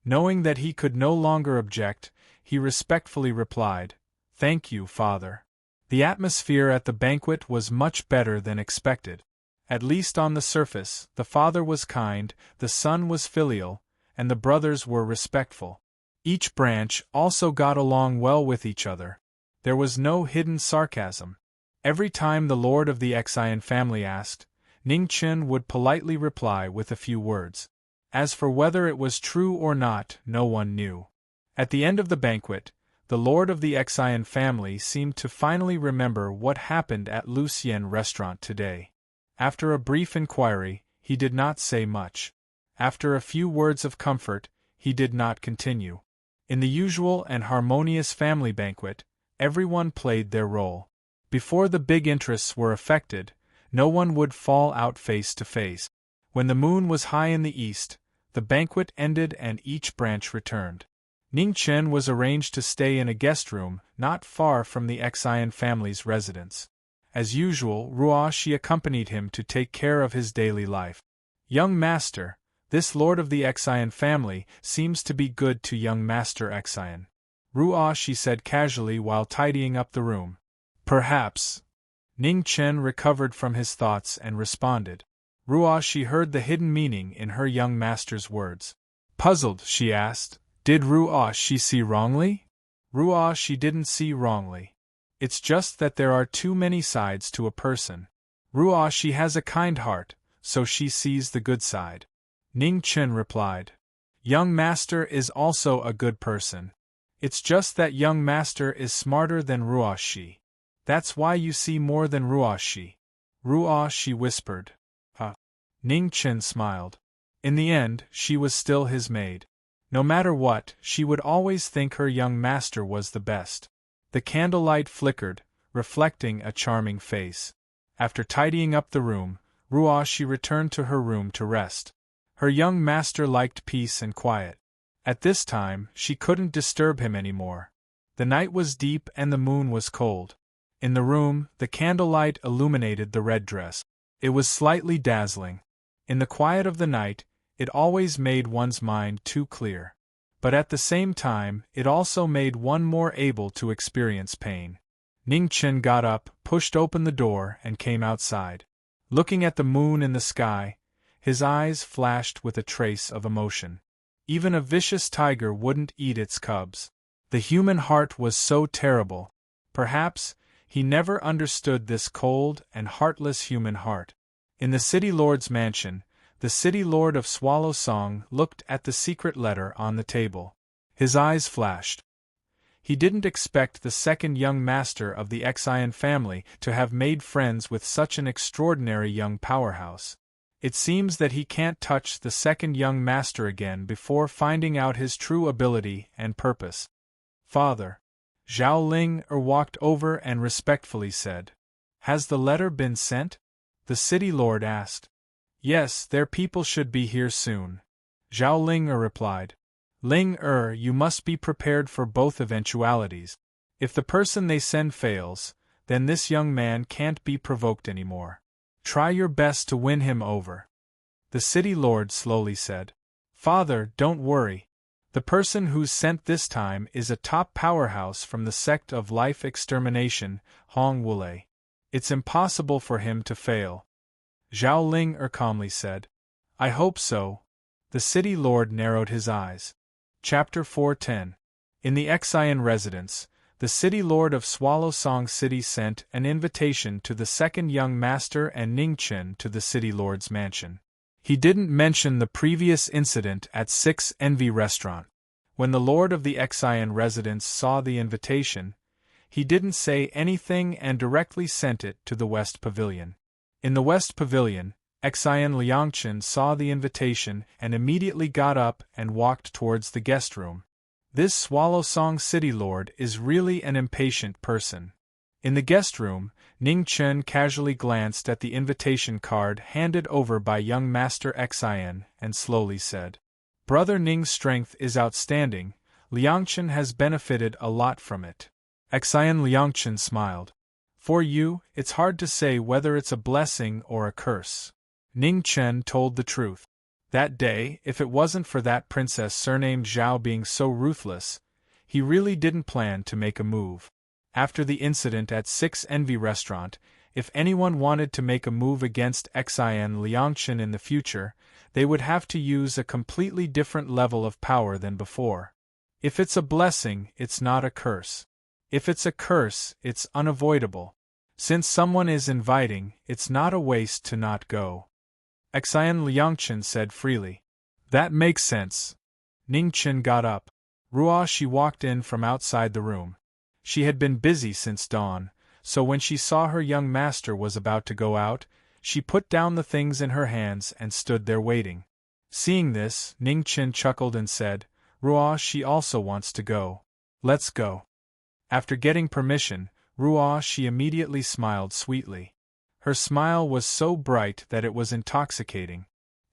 Knowing that he could no longer object, he respectfully replied, "Thank you, father." The atmosphere at the banquet was much better than expected. At least on the surface, the father was kind, the son was filial, and the brothers were respectful. Each branch also got along well with each other. There was no hidden sarcasm. Every time the lord of the Xian family asked, Ningqin would politely reply with a few words. As for whether it was true or not, no one knew. At the end of the banquet, the lord of the Xian family seemed to finally remember what happened at Lucien restaurant today. After a brief inquiry, he did not say much. After a few words of comfort, he did not continue. In the usual and harmonious family banquet, everyone played their role. Before the big interests were affected, no one would fall out face to face. When the moon was high in the east, the banquet ended and each branch returned. Ningqin was arranged to stay in a guest room not far from the Xian family's residence. As usual, Ruoshi accompanied him to take care of his daily life. Young master, this lord of the Xian family seems to be good to young master Xian. Ruoshi said casually while tidying up the room. Perhaps. Ning Chen recovered from his thoughts and responded. Ruoshi heard the hidden meaning in her young master's words. Puzzled, she asked, "Did Ruoshi see wrongly?" Ruoshi didn't see wrongly. It's just that there are too many sides to a person. Ruoshi has a kind heart, so she sees the good side. Ning Chen replied. Young master is also a good person. It's just that young master is smarter than Ruoshi. That's why you see more than Ruoshi. Ruoshi whispered. Huh. Ning Chen smiled. In the end, she was still his maid. No matter what, she would always think her young master was the best. The candlelight flickered, reflecting a charming face. After tidying up the room, Ruoshi returned to her room to rest. Her young master liked peace and quiet. At this time, she couldn't disturb him anymore. The night was deep and the moon was cold. In the room, the candlelight illuminated the red dress. It was slightly dazzling. In the quiet of the night, it always made one's mind too clear. But at the same time, it also made one more able to experience pain. Ning Chen got up, pushed open the door, and came outside. Looking at the moon in the sky, his eyes flashed with a trace of emotion. Even a vicious tiger wouldn't eat its cubs. The human heart was so terrible. Perhaps he never understood this cold and heartless human heart. In the city lord's mansion, the city lord of Swallow Song looked at the secret letter on the table. His eyes flashed. He didn't expect the second young master of the Xian family to have made friends with such an extraordinary young powerhouse. It seems that he can't touch the second young master again before finding out his true ability and purpose. Father. Zhao Ling walked over and respectfully said. Has the letter been sent? The city lord asked. Yes, their people should be here soon. Zhao Ling replied. Ling you must be prepared for both eventualities. If the person they send fails, then this young man can't be provoked anymore. Try your best to win him over. The city lord slowly said. Father, don't worry. The person who's sent this time is a top powerhouse from the sect of life extermination, Hong Wulei. It's impossible for him to fail. Zhao Ling calmly said. I hope so. The city lord narrowed his eyes. Chapter 410. In the Xian residence, the city lord of Swallow Song City sent an invitation to the second young master and Ning Chen to the city lord's mansion. He didn't mention the previous incident at 6 Envy Restaurant. When the lord of the Xian residence saw the invitation, he didn't say anything and directly sent it to the West Pavilion. In the West Pavilion, Xian Liangchen saw the invitation and immediately got up and walked towards the guest room. This Swallow Song City Lord is really an impatient person. In the guest room, Ning Chen casually glanced at the invitation card handed over by young Master Xian and slowly said, Brother Ning's strength is outstanding, Liangchen has benefited a lot from it. Xian Liangchen smiled. For you, it's hard to say whether it's a blessing or a curse. Ning Chen told the truth. That day, if it wasn't for that princess surnamed Zhao being so ruthless, he really didn't plan to make a move. After the incident at 6 Envy Restaurant, if anyone wanted to make a move against Xian Liangchen in the future, they would have to use a completely different level of power than before. If it's a blessing, it's not a curse. If it's a curse, it's unavoidable. Since someone is inviting, it's not a waste to not go. Xian Liangchen said freely. That makes sense. Ning Chen got up. Ruoshi walked in from outside the room. She had been busy since dawn, so when she saw her young master was about to go out, she put down the things in her hands and stood there waiting. Seeing this, Ning Chen chuckled and said, Ruoshi also wants to go. Let's go. After getting permission, Ruoshi immediately smiled sweetly. Her smile was so bright that it was intoxicating.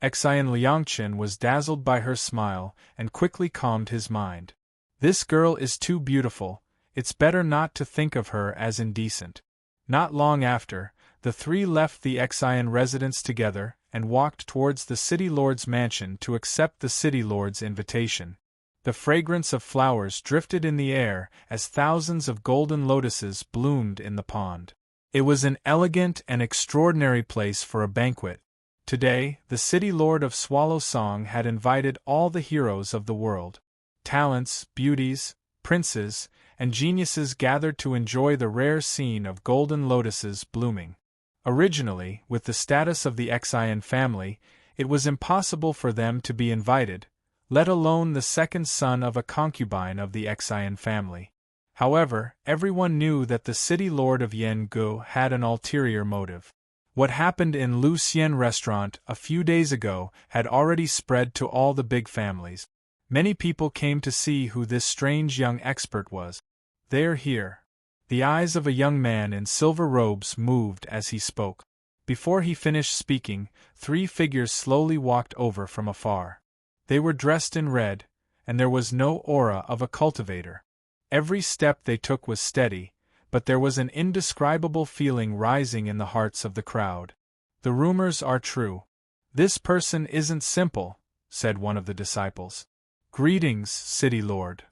Xian Liangchen was dazzled by her smile and quickly calmed his mind. This girl is too beautiful, it's better not to think of her as indecent. Not long after, the three left the Exian residence together and walked towards the city lord's mansion to accept the city lord's invitation. The fragrance of flowers drifted in the air as thousands of golden lotuses bloomed in the pond. It was an elegant and extraordinary place for a banquet. Today, the city lord of Swallow Song had invited all the heroes of the world. Talents, beauties, princes, and geniuses gathered to enjoy the rare scene of golden lotuses blooming. Originally, with the status of the Exian family, it was impossible for them to be invited, let alone the second son of a concubine of the Exian family. However, everyone knew that the city lord of Yangu had an ulterior motive. What happened in Lu Xian restaurant a few days ago had already spread to all the big families. Many people came to see who this strange young expert was. "They're here." The eyes of a young man in silver robes moved as he spoke. Before he finished speaking, three figures slowly walked over from afar. They were dressed in red, and there was no aura of a cultivator. Every step they took was steady, but there was an indescribable feeling rising in the hearts of the crowd. "The rumors are true. This person isn't simple," said one of the disciples. "Greetings, City Lord."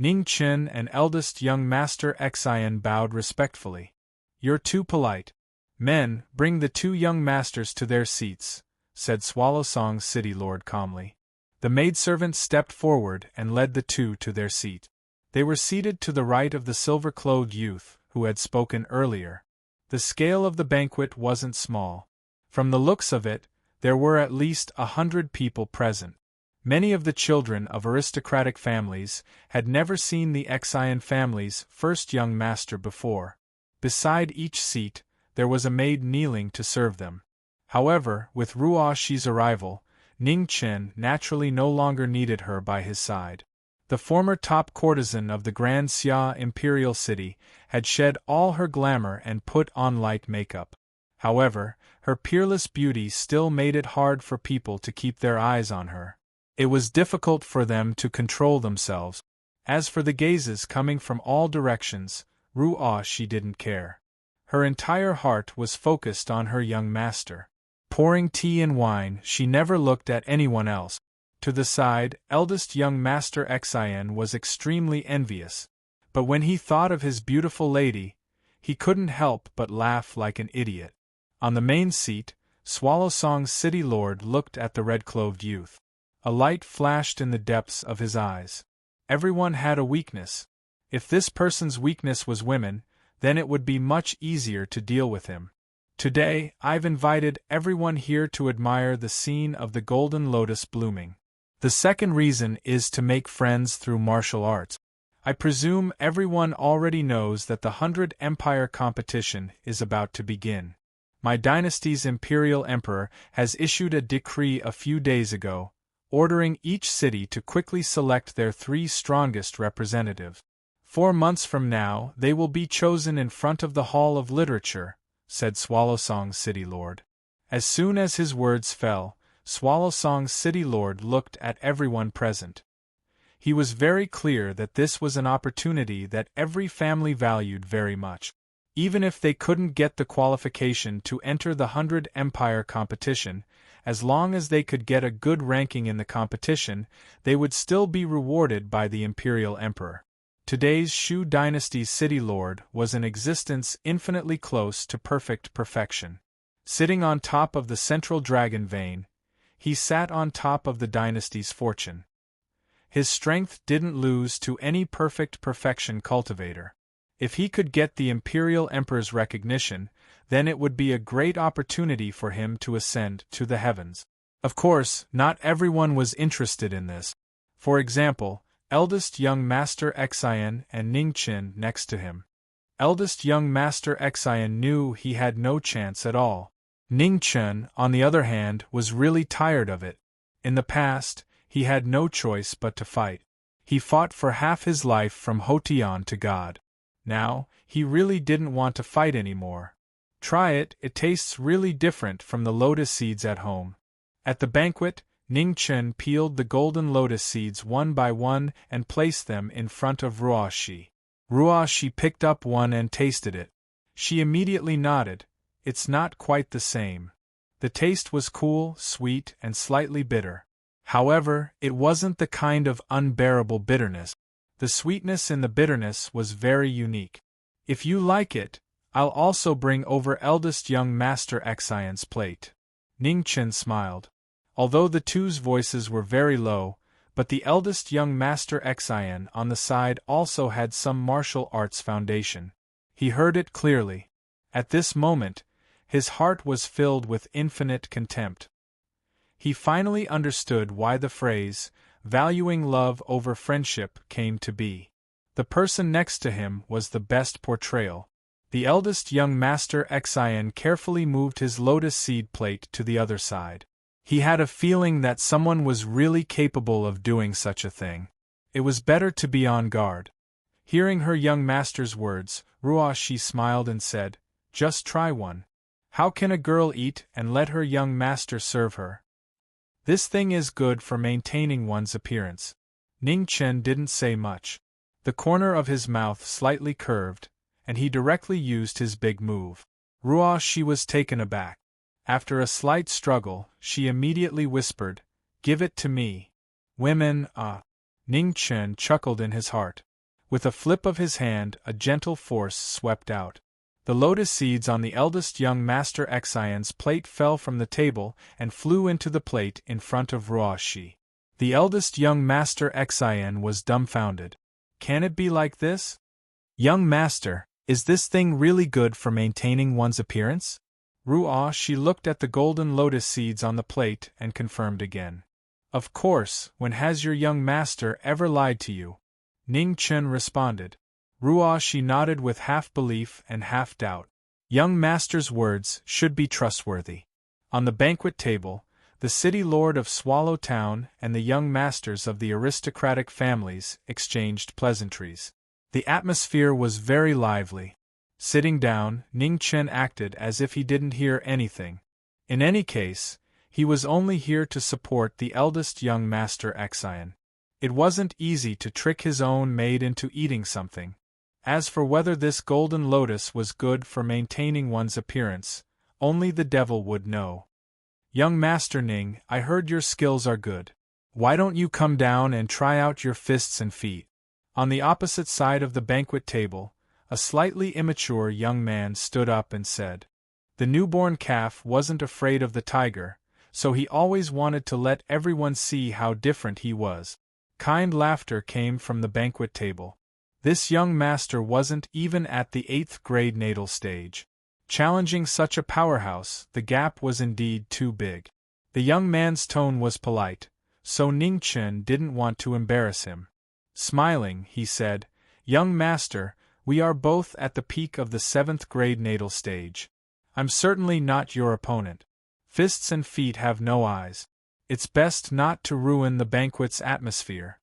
Ning Chen and eldest young Master Exian bowed respectfully. "You're too polite. Men, bring the two young masters to their seats," said Swallow Song's City Lord calmly. The maidservant stepped forward and led the two to their seat. They were seated to the right of the silver-clothed youth, who had spoken earlier. The scale of the banquet wasn't small. From the looks of it, there were at least 100 people present. Many of the children of aristocratic families had never seen the Exian family's first young master before. Beside each seat, there was a maid kneeling to serve them. However, with Ruo Shi's arrival, Ning Chen naturally no longer needed her by his side. The former top courtesan of the Grand Xia imperial city had shed all her glamour and put on light makeup. However, her peerless beauty still made it hard for people to keep their eyes on her. It was difficult for them to control themselves. As for the gazes coming from all directions, Ruo Shi didn't care. Her entire heart was focused on her young master. Pouring tea and wine, she never looked at anyone else. To the side, eldest young Master Exian was extremely envious. But when he thought of his beautiful lady, he couldn't help but laugh like an idiot. On the main seat, Swallow Song's City Lord looked at the red-clothed youth. A light flashed in the depths of his eyes. Everyone had a weakness. If this person's weakness was women, then it would be much easier to deal with him. Today, I've invited everyone here to admire the scene of the golden lotus blooming. The second reason is to make friends through martial arts. I presume everyone already knows that the 100 Empire competition is about to begin. My dynasty's imperial emperor has issued a decree a few days ago, ordering each city to quickly select their 3 strongest representatives. 4 months from now, they will be chosen in front of the Hall of Literature, said Swallow Song's City Lord. As soon as his words fell, Swallow Song's City Lord looked at everyone present. He was very clear that this was an opportunity that every family valued very much. Even if they couldn't get the qualification to enter the 100 Empire competition, as long as they could get a good ranking in the competition, they would still be rewarded by the Imperial Emperor. Today's Shu Dynasty's City Lord was an existence infinitely close to perfect perfection. Sitting on top of the central dragon vein, he sat on top of the dynasty's fortune. His strength didn't lose to any perfect perfection cultivator. If he could get the Imperial Emperor's recognition, then it would be a great opportunity for him to ascend to the heavens. Of course, not everyone was interested in this. For example, eldest young Master Exian and Ning Chen next to him. Eldest young Master Exian knew he had no chance at all. Ning Chen, on the other hand, was really tired of it. In the past, he had no choice but to fight. He fought for half his life from Hotian to God. Now, he really didn't want to fight anymore. Try it, it tastes really different from the lotus seeds at home. At the banquet, Ning Chen peeled the golden lotus seeds one by one and placed them in front of Ruo Shi. Ruo Shi picked up one and tasted it. She immediately nodded. It's not quite the same. The taste was cool, sweet, and slightly bitter. However, it wasn't the kind of unbearable bitterness. The sweetness in the bitterness was very unique. If you like it, I'll also bring over eldest young Master Xian's plate. Ning Chen smiled. Although the two's voices were very low, but the eldest young Master Xian on the side also had some martial arts foundation. He heard it clearly. At this moment, his heart was filled with infinite contempt. He finally understood why the phrase, valuing love over friendship, came to be. The person next to him was the best portrayal. The eldest young Master Xian carefully moved his lotus seed plate to the other side. He had a feeling that someone was really capable of doing such a thing. It was better to be on guard. Hearing her young master's words, Ruoshi smiled and said, "Just try one. How can a girl eat and let her young master serve her? This thing is good for maintaining one's appearance." Ning Chen didn't say much. The corner of his mouth slightly curved, and he directly used his big move. Ruoshi was taken aback. After a slight struggle, she immediately whispered, "Give it to me." Women, Ning Chen chuckled in his heart. With a flip of his hand, a gentle force swept out. The lotus seeds on the eldest young Master Xian's plate fell from the table and flew into the plate in front of Ruoshi. The eldest young Master Xian was dumbfounded. Can it be like this? Young Master, is this thing really good for maintaining one's appearance? Ruoshi looked at the golden lotus seeds on the plate and confirmed again. Of course, when has your young master ever lied to you? Ning Chen responded. Ruoshi nodded with half belief and half doubt. Young master's words should be trustworthy. On the banquet table, the city lord of Swallow Town and the young masters of the aristocratic families exchanged pleasantries. The atmosphere was very lively. Sitting down, Ning Chen acted as if he didn't hear anything. In any case, he was only here to support the eldest young Master Xian. It wasn't easy to trick his own maid into eating something. As for whether this golden lotus was good for maintaining one's appearance, only the devil would know. Young Master Ning, I heard your skills are good. Why don't you come down and try out your fists and feet? On the opposite side of the banquet table, a slightly immature young man stood up and said. The newborn calf wasn't afraid of the tiger, so he always wanted to let everyone see how different he was. Kind laughter came from the banquet table. This young master wasn't even at the 8th grade natal stage. Challenging such a powerhouse, the gap was indeed too big. The young man's tone was polite, so Ning Chen didn't want to embarrass him. Smiling, he said, Young master, we are both at the peak of the 7th grade natal stage. I'm certainly not your opponent. Fists and feet have no eyes. It's best not to ruin the banquet's atmosphere.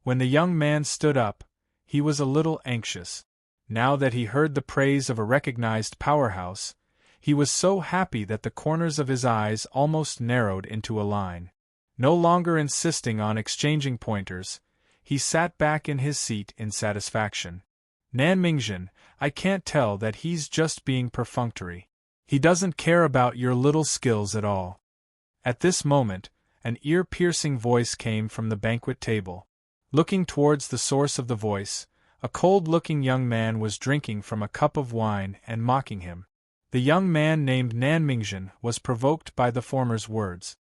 When the young man stood up, he was a little anxious. Now that he heard the praise of a recognized powerhouse, he was so happy that the corners of his eyes almost narrowed into a line. No longer insisting on exchanging pointers, he sat back in his seat in satisfaction. Nan Mingjin, I can't tell that he's just being perfunctory. He doesn't care about your little skills at all. At this moment, an ear-piercing voice came from the banquet table. Looking towards the source of the voice, a cold-looking young man was drinking from a cup of wine and mocking him. The young man named Nan Mingjin was provoked by the former's words.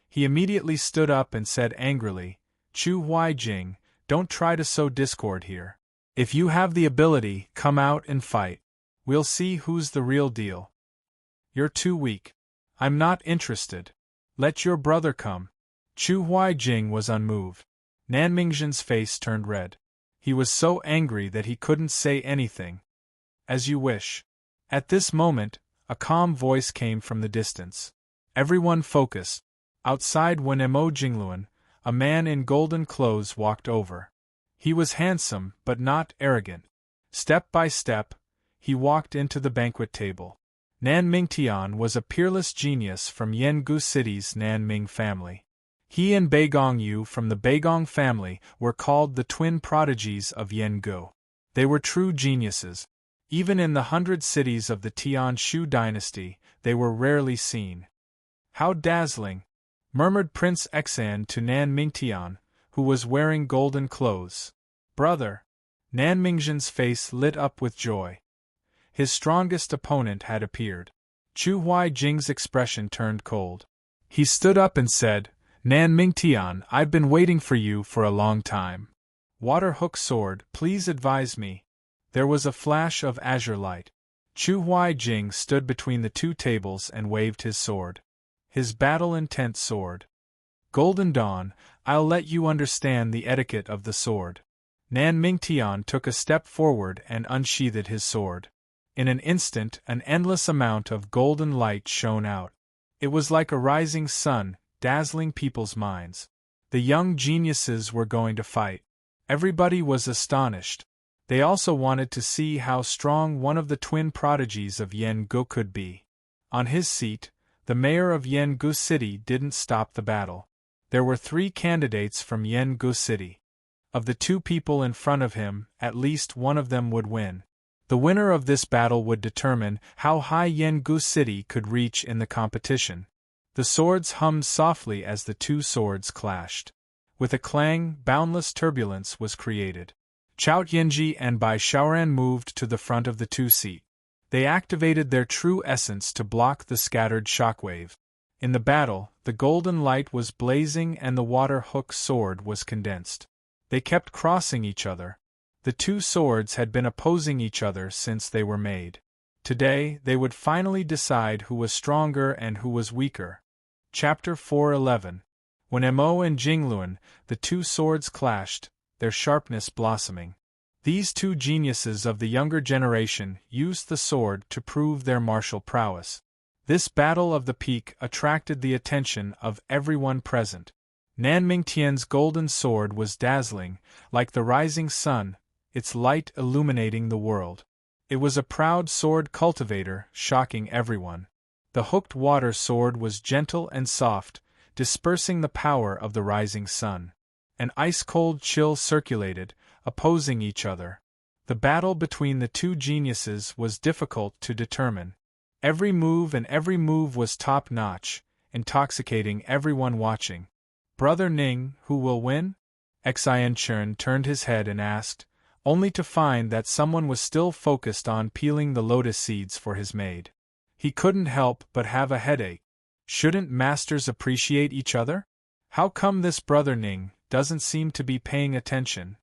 He immediately stood up and said angrily, Chu Huijing, don't try to sow discord here. If you have the ability, come out and fight. We'll see who's the real deal. You're too weak. I'm not interested. Let your brother come. Chu Huijing was unmoved. Nan Mingjin's face turned red. He was so angry that he couldn't say anything. As you wish. At this moment, a calm voice came from the distance. Everyone focused. Outside Wenemo Jingluan, a man in golden clothes walked over. He was handsome, but not arrogant. Step by step, he walked into the banquet table. Nan Mingtian was a peerless genius from Yangu City's Nanming family. He and Beigong Yu from the Beigong family were called the twin prodigies of Yangu. They were true geniuses. Even in the 100 cities of the Tian Shu dynasty, they were rarely seen. How dazzling! Murmured Prince Exan to Nan Mingtian, who was wearing golden clothes. Brother! Nan Mingtian's face lit up with joy. His strongest opponent had appeared. Chu Huaijing's expression turned cold. He stood up and said, Nan Mingtian, I've been waiting for you for a long time. Water Hook Sword, please advise me. There was a flash of azure light. Chu Huaijing stood between the two tables and waved his sword. His battle-intent sword. Golden Dawn, I'll let you understand the etiquette of the sword. Nan Mingtian took a step forward and unsheathed his sword. In an instant, an endless amount of golden light shone out. It was like a rising sun, dazzling people's minds. The young geniuses were going to fight. Everybody was astonished. They also wanted to see how strong one of the twin prodigies of Yangu could be. On his seat, the mayor of Yangu City didn't stop the battle. There were 3 candidates from Yangu City. Of the 2 people in front of him, at least one of them would win. The winner of this battle would determine how high Yangu City could reach in the competition. The swords hummed softly as the 2 swords clashed. With a clang, boundless turbulence was created. Chao Tianji and Bai Shaoran moved to the front of the 2-seat. They activated their true essence to block the scattered shockwave. In the battle, the golden light was blazing and the water hook sword was condensed. They kept crossing each other. The 2 swords had been opposing each other since they were made. Today, they would finally decide who was stronger and who was weaker. Chapter 4:11. When Mo and Jingluan, the 2 swords clashed, their sharpness blossoming. These 2 geniuses of the younger generation used the sword to prove their martial prowess. This battle of the peak attracted the attention of everyone present. Nan Mingtian's golden sword was dazzling, like the rising sun, its light illuminating the world. It was a proud sword cultivator, shocking everyone. The hooked water sword was gentle and soft, dispersing the power of the rising sun. An ice-cold chill circulated, opposing each other. The battle between the 2 geniuses was difficult to determine. Every move was top-notch, intoxicating everyone watching. Brother Ning, who will win? Xian Chern turned his head and asked, only to find that someone was still focused on peeling the lotus seeds for his maid. He couldn't help but have a headache. Shouldn't masters appreciate each other? How come this brother Ning doesn't seem to be paying attention?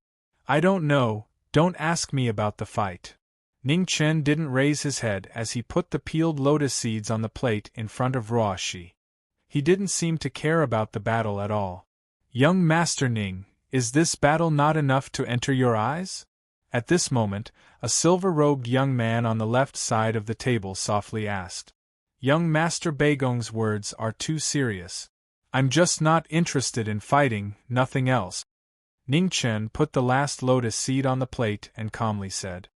I don't know, don't ask me about the fight. Ning Chen didn't raise his head as he put the peeled lotus seeds on the plate in front of Ruo Shi. He didn't seem to care about the battle at all. Young Master Ning, is this battle not enough to enter your eyes? At this moment, a silver-robed young man on the left side of the table softly asked. Young Master Beigong's words are too serious. I'm just not interested in fighting, nothing else. Ning Chen put the last lotus seed on the plate and calmly said.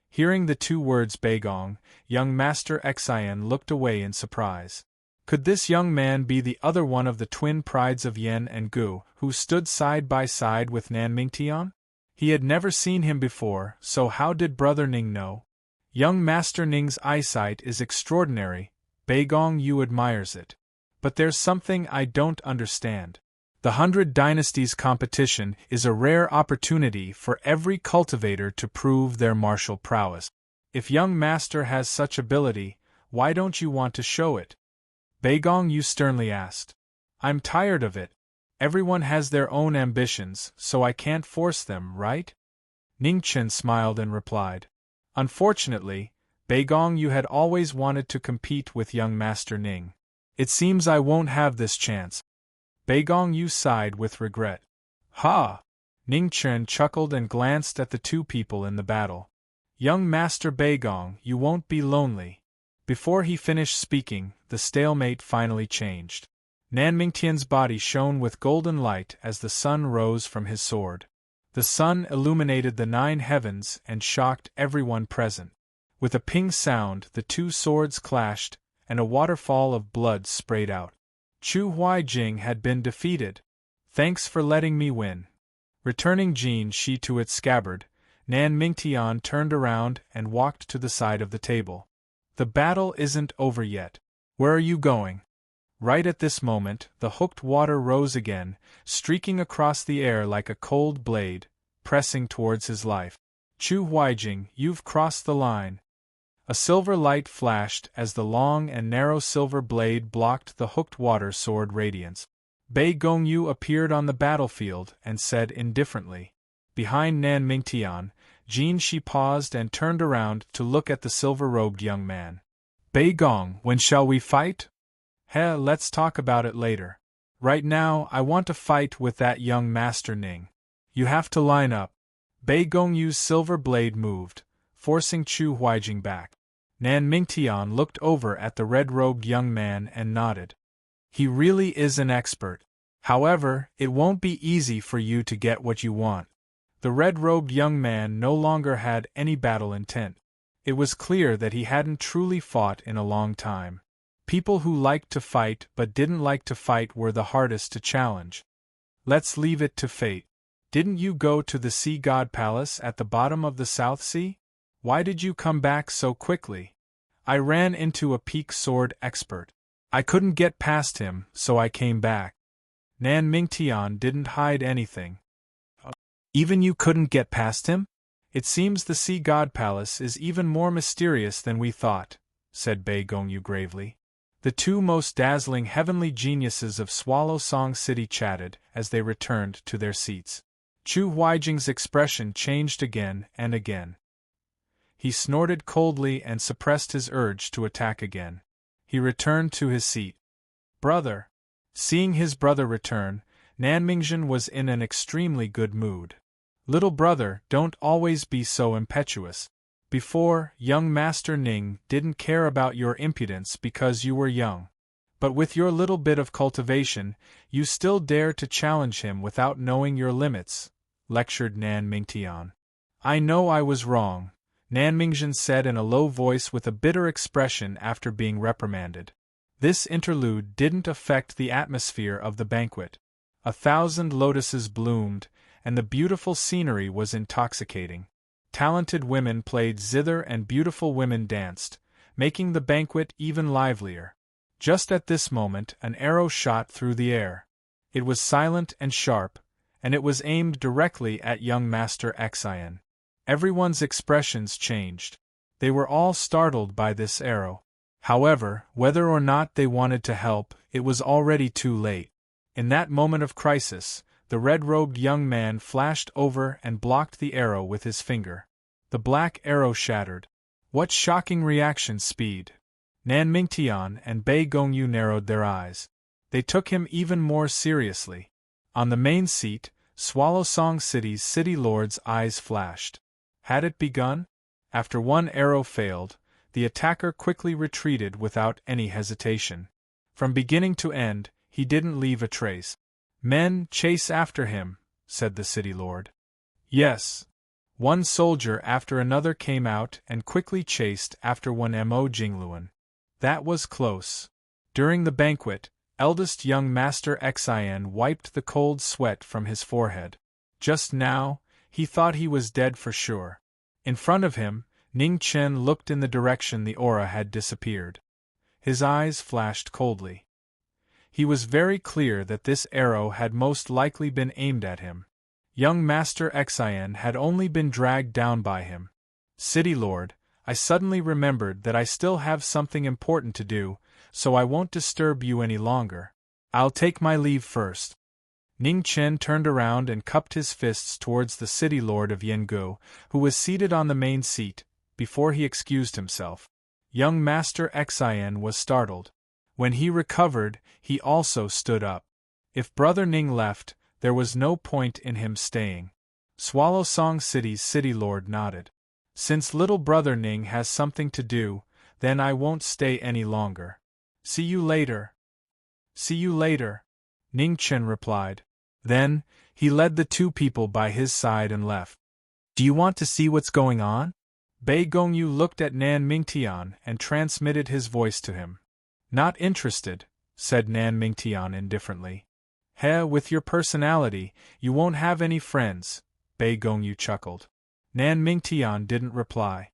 Hearing the 2 words Beigong, young Master Xian looked away in surprise. Could this young man be the other one of the twin prides of Yen and Gu, who stood side by side with Nan Mingtian? He had never seen him before, so how did Brother Ning know? Young Master Ning's eyesight is extraordinary, Beigong Yu admires it. But there's something I don't understand. The 100 Dynasties competition is a rare opportunity for every cultivator to prove their martial prowess. If young Master has such ability, why don't you want to show it? Beigong Yu sternly asked. I'm tired of it. Everyone has their own ambitions, so I can't force them, right? Ning Chen smiled and replied. Unfortunately, Beigong Yu had always wanted to compete with young Master Ning. It seems I won't have this chance. Beigong Yu sighed with regret. Ha! Ning Chen chuckled and glanced at the 2 people in the battle. Young Master Beigong, you won't be lonely. Before he finished speaking, the stalemate finally changed. Nan Mingtian's body shone with golden light as the sun rose from his sword. The sun illuminated the 9 heavens and shocked everyone present. With a ping sound, the 2 swords clashed, and a waterfall of blood sprayed out. Chu Huaijing had been defeated. Thanks for letting me win. Returning Jin Shi to its scabbard, Nan Mingtian turned around and walked to the side of the table. The battle isn't over yet. Where are you going? Right at this moment, the hooked water rose again, streaking across the air like a cold blade, pressing towards his life. Chu Huijing, you've crossed the line. A silver light flashed as the long and narrow silver blade blocked the hooked water sword radiance. Bei Gongyu appeared on the battlefield and said indifferently. Behind Nan Mingtian, Jin Shi paused and turned around to look at the silver-robed young man. Bei Gong, when shall we fight? Let's talk about it later. Right now, I want to fight with that young Master Ning. You have to line up. Bei Gongyu's silver blade moved, forcing Chu Huijing back. Nan Mingtian looked over at the red-robed young man and nodded. He really is an expert. However, it won't be easy for you to get what you want. The red-robed young man no longer had any battle intent. It was clear that he hadn't truly fought in a long time. People who liked to fight but didn't like to fight were the hardest to challenge. Let's leave it to fate. Didn't you go to the Sea God Palace at the bottom of the South Sea? Why did you come back so quickly? I ran into a peak sword expert. I couldn't get past him, so I came back. Nan Mingtian didn't hide anything. Even you couldn't get past him? It seems the Sea God Palace is even more mysterious than we thought, said Bei Gongyu gravely. The two most dazzling heavenly geniuses of Swallow Song City chatted as they returned to their seats. Chu Huijing's expression changed again and again. He snorted coldly and suppressed his urge to attack again. He returned to his seat. Brother. Seeing his brother return, Nan Mingjin was in an extremely good mood. Little brother, don't always be so impetuous. Before, young Master Ning didn't care about your impudence because you were young. But with your little bit of cultivation, you still dare to challenge him without knowing your limits, lectured Nan Mingtian. I know I was wrong, Nan Mingjin said in a low voice with a bitter expression after being reprimanded. This interlude didn't affect the atmosphere of the banquet. 1,000 lotuses bloomed, and the beautiful scenery was intoxicating. Talented women played zither and beautiful women danced, making the banquet even livelier. Just at this moment, an arrow shot through the air. It was silent and sharp, and it was aimed directly at young Master Xian. Everyone's expressions changed. They were all startled by this arrow. However, whether or not they wanted to help, it was already too late. In that moment of crisis, the red-robed young man flashed over and blocked the arrow with his finger. The black arrow shattered. What shocking reaction speed! Nan Mingtian and Bei Gongyu narrowed their eyes. They took him even more seriously. On the main seat, Swallow Song City's city lord's eyes flashed. Had it begun? After one arrow failed, the attacker quickly retreated without any hesitation. From beginning to end, he didn't leave a trace. Men, chase after him, said the city lord. Yes. One soldier after another came out and quickly chased after one Mo Jingluan. That was close. During the banquet, eldest young Master Xian wiped the cold sweat from his forehead. Just now, he thought he was dead for sure. In front of him, Ning Chen looked in the direction the aura had disappeared. His eyes flashed coldly. He was very clear that this arrow had most likely been aimed at him. Young Master Xian had only been dragged down by him. City Lord, I suddenly remembered that I still have something important to do, so I won't disturb you any longer. I'll take my leave first. Ning Chen turned around and cupped his fists towards the City Lord of Yengu, who was seated on the main seat, before he excused himself. Young Master Xian was startled. When he recovered, he also stood up. If Brother Ning left, there was no point in him staying. Swallow Song City's City Lord nodded. Since little Brother Ning has something to do, then I won't stay any longer. See you later. See you later, Ning Chen replied. Then, he led the two people by his side and left. Do you want to see what's going on? Bei Gongyu looked at Nan Mingtian and transmitted his voice to him. Not interested, said Nan Mingtian indifferently. With your personality, you won't have any friends, Bei Gongyu chuckled. Nan Mingtian didn't reply.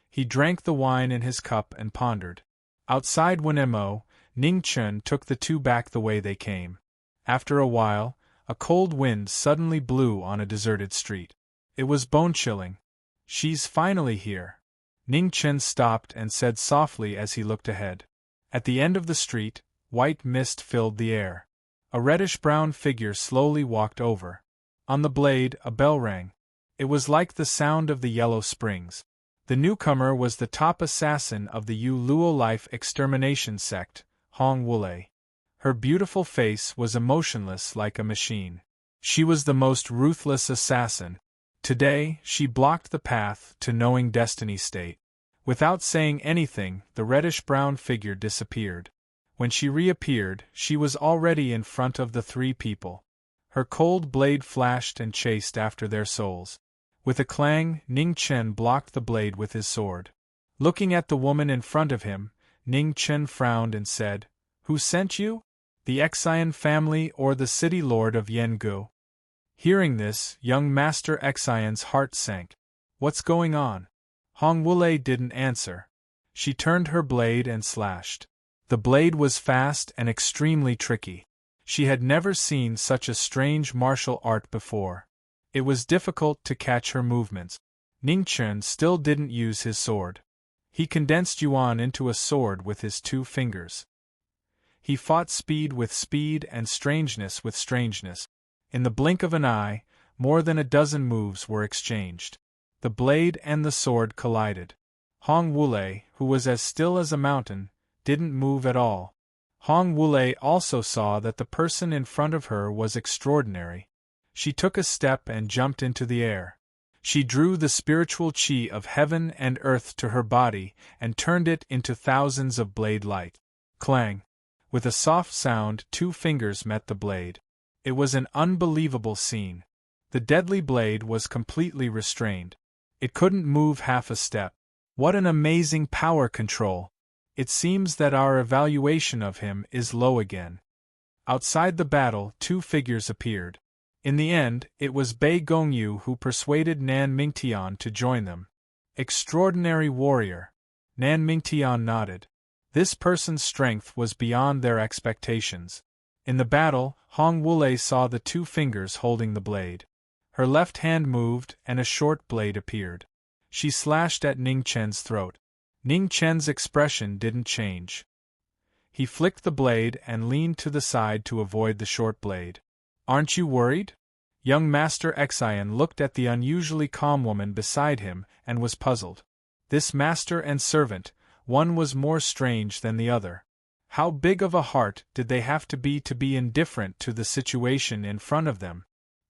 He drank the wine in his cup and pondered. Outside Wenemo, Ning Chen took the two back the way they came. After a while, a cold wind suddenly blew on a deserted street. It was bone-chilling. She's finally here. Ning Chen stopped and said softly as he looked ahead. At the end of the street, white mist filled the air. A reddish-brown figure slowly walked over. On the blade, a bell rang. It was like the sound of the Yellow Springs. The newcomer was the top assassin of the Yu Luo Life extermination sect, Hong Wulei. Her beautiful face was emotionless like a machine. She was the most ruthless assassin. Today, she blocked the path to knowing Destiny State. Without saying anything, the reddish-brown figure disappeared. When she reappeared, she was already in front of the three people. Her cold blade flashed and chased after their souls. With a clang, Ning Chen blocked the blade with his sword. Looking at the woman in front of him, Ning Chen frowned and said, "Who sent you? The Exian family or the city lord of Yengu?" Hearing this, young Master Exian's heart sank. "What's going on?" Hong Wulei didn't answer. She turned her blade and slashed. The blade was fast and extremely tricky. She had never seen such a strange martial art before. It was difficult to catch her movements. Ning Chen still didn't use his sword. He condensed Yuan into a sword with his 2 fingers. He fought speed with speed and strangeness with strangeness. In the blink of an eye, more than a dozen moves were exchanged. The blade and the sword collided. Hong Wulei, who was as still as a mountain, didn't move at all. Hong Wulei also saw that the person in front of her was extraordinary. She took a step and jumped into the air. She drew the spiritual qi of heaven and earth to her body and turned it into thousands of blade light. Clang! With a soft sound, 2 fingers met the blade. It was an unbelievable scene. The deadly blade was completely restrained. It couldn't move half a step. What an amazing power control! It seems that our evaluation of him is low again. Outside the battle, 2 figures appeared. In the end, it was Bei Gongyu who persuaded Nan Mingtian to join them. Extraordinary warrior. Nan Mingtian nodded. This person's strength was beyond their expectations. In the battle, Hong Wulei saw the 2 fingers holding the blade. Her left hand moved and a short blade appeared. She slashed at Ning Chen's throat. Ning Chen's expression didn't change. He flicked the blade and leaned to the side to avoid the short blade. "Aren't you worried?" Young Master Exian looked at the unusually calm woman beside him and was puzzled. This master and servant, one was more strange than the other. How big of a heart did they have to be indifferent to the situation in front of them?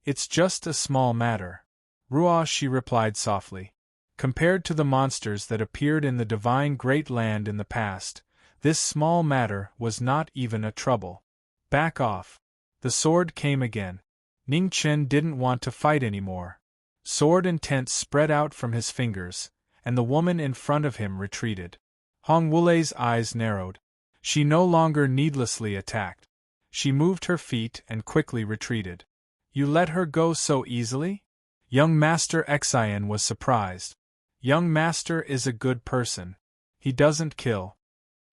"It's just a small matter." "Ruah," she replied softly. Compared to the monsters that appeared in the divine great land in the past, this small matter was not even a trouble. "Back off." The sword came again. Ning Chen didn't want to fight anymore. Sword and tent spread out from his fingers, and the woman in front of him retreated. Hong Wulei's eyes narrowed. She no longer needlessly attacked. She moved her feet and quickly retreated. "You let her go so easily?" Young Master Exian was surprised. "Young Master is a good person. He doesn't kill."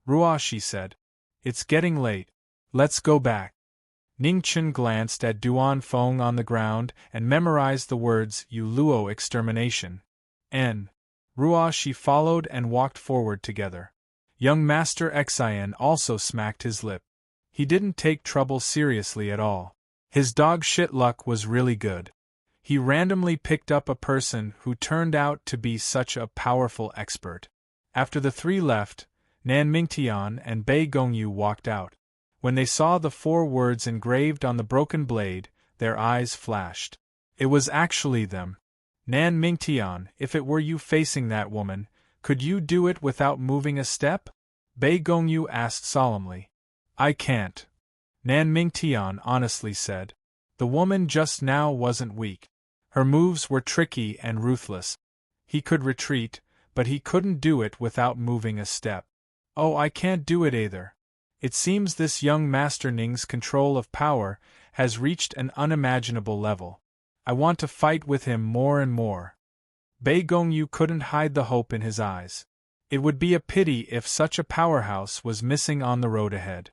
"Ruah," she said. "It's getting late. Let's go back." Ning Chen glanced at Duan Feng on the ground and memorized the words Yu Luo extermination. N. Ruah she followed and walked forward together. Young Master Exian also smacked his lip. He didn't take trouble seriously at all. His dog shit luck was really good. He randomly picked up a person who turned out to be such a powerful expert. After the 3 left, Nan Mingtian and Bei Gongyu walked out. When they saw the 4 words engraved on the broken blade, their eyes flashed. It was actually them. "Nan Mingtian, if it were you facing that woman, could you do it without moving a step?" Bei Gongyu asked solemnly. "I can't," Nan Mingtian honestly said. The woman just now wasn't weak. Her moves were tricky and ruthless. He could retreat, but he couldn't do it without moving a step. "Oh, I can't do it either. It seems this young Master Ning's control of power has reached an unimaginable level. I want to fight with him more and more." Bei Gongyu couldn't hide the hope in his eyes. It would be a pity if such a powerhouse was missing on the road ahead.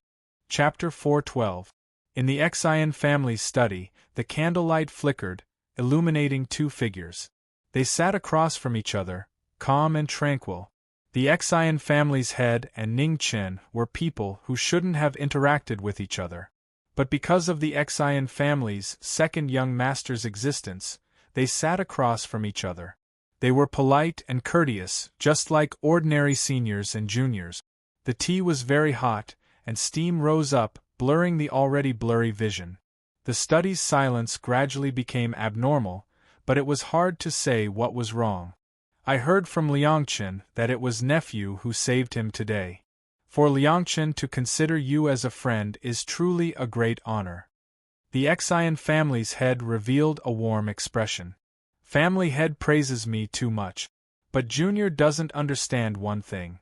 Chapter 412. In the Xian family's study, the candlelight flickered, illuminating two figures. They sat across from each other, calm and tranquil. The Xian family's head and Ning Chen were people who shouldn't have interacted with each other. But because of the Xian family's second young master's existence, they sat across from each other. They were polite and courteous, just like ordinary seniors and juniors. The tea was very hot, and steam rose up, blurring the already blurry vision. The study's silence gradually became abnormal, but it was hard to say what was wrong. I heard from Liangchen that it was nephew who saved him today. For Liangchen to consider you as a friend is truly a great honor. The Xian family's head revealed a warm expression. Family head praises me too much. But Junior doesn't understand one thing.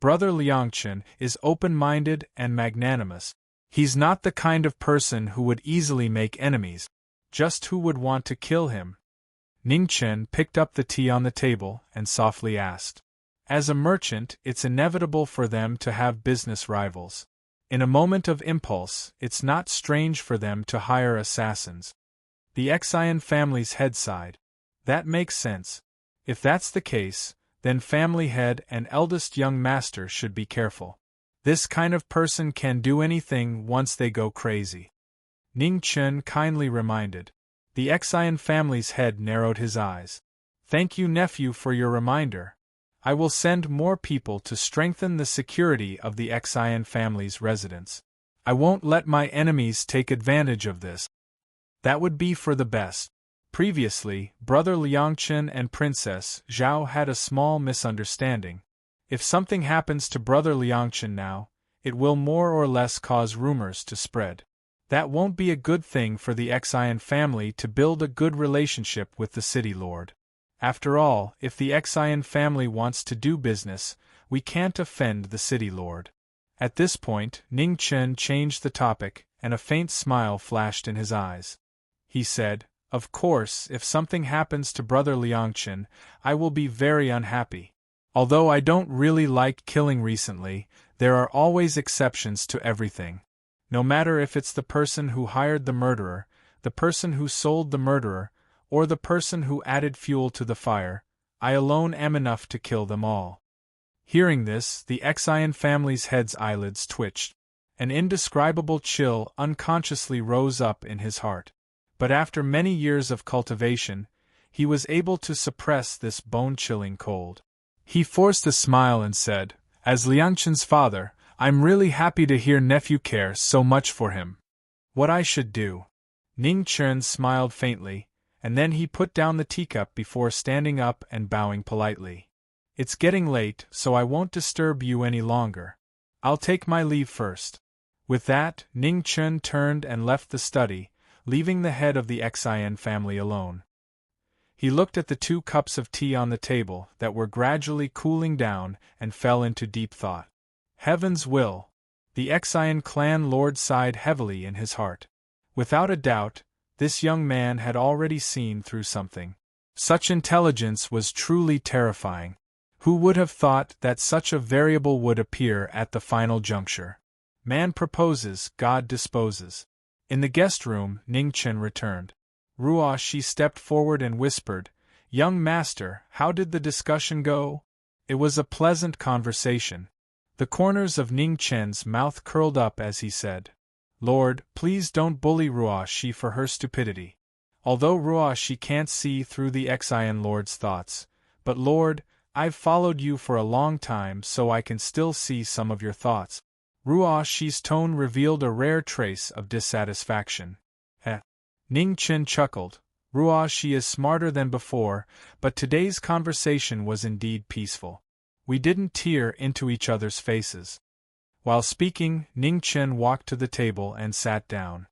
Brother Liangchen is open-minded and magnanimous. He's not the kind of person who would easily make enemies, just who would want to kill him. Ning Chen picked up the tea on the table and softly asked. As a merchant, it's inevitable for them to have business rivals. In a moment of impulse, it's not strange for them to hire assassins. The Xian family's head sighed. That makes sense. If that's the case, then family head and eldest young master should be careful. This kind of person can do anything once they go crazy. Ning Chen kindly reminded. The Xian family's head narrowed his eyes. Thank you, nephew, for your reminder. I will send more people to strengthen the security of the Xian family's residence. I won't let my enemies take advantage of this. That would be for the best. Previously, Brother Liangchen and Princess Zhao had a small misunderstanding. If something happens to Brother Liangchen now, it will more or less cause rumors to spread. That won't be a good thing for the Xian family to build a good relationship with the city lord. After all, if the Xian family wants to do business, we can't offend the city lord. At this point, Ning Chen changed the topic, and a faint smile flashed in his eyes. He said, Of course, if something happens to Brother Liangchen, I will be very unhappy. Although I don't really like killing recently, there are always exceptions to everything. No matter if it's the person who hired the murderer, the person who sold the murderer, or the person who added fuel to the fire, I alone am enough to kill them all. Hearing this, the Xian family's head's eyelids twitched. An indescribable chill unconsciously rose up in his heart. But after many years of cultivation, he was able to suppress this bone-chilling cold. He forced a smile and said, As Liangchen's father, I'm really happy to hear nephew cares so much for him. What I should do? Ning Chen smiled faintly, and then he put down the teacup before standing up and bowing politely. It's getting late, so I won't disturb you any longer. I'll take my leave first. With that, Ning Chen turned and left the study, leaving the head of the Xian family alone. He looked at the 2 cups of tea on the table that were gradually cooling down and fell into deep thought. Heaven's will! The Xian clan lord sighed heavily in his heart. Without a doubt, this young man had already seen through something. Such intelligence was truly terrifying. Who would have thought that such a variable would appear at the final juncture? Man proposes, God disposes. In the guest room, Ning Chen returned. Ruoshi stepped forward and whispered, Young master, how did the discussion go? It was a pleasant conversation. The corners of Ning Chen's mouth curled up as he said, Lord, please don't bully Ruoshi for her stupidity. Although Ruoshi can't see through the Xian lord's thoughts, but Lord, I've followed you for a long time so I can still see some of your thoughts. Ruoshi's tone revealed a rare trace of dissatisfaction. Ning Chen chuckled. Ruoshi is smarter than before, but today's conversation was indeed peaceful. We didn't tear into each other's faces. While speaking, Ning Chen walked to the table and sat down.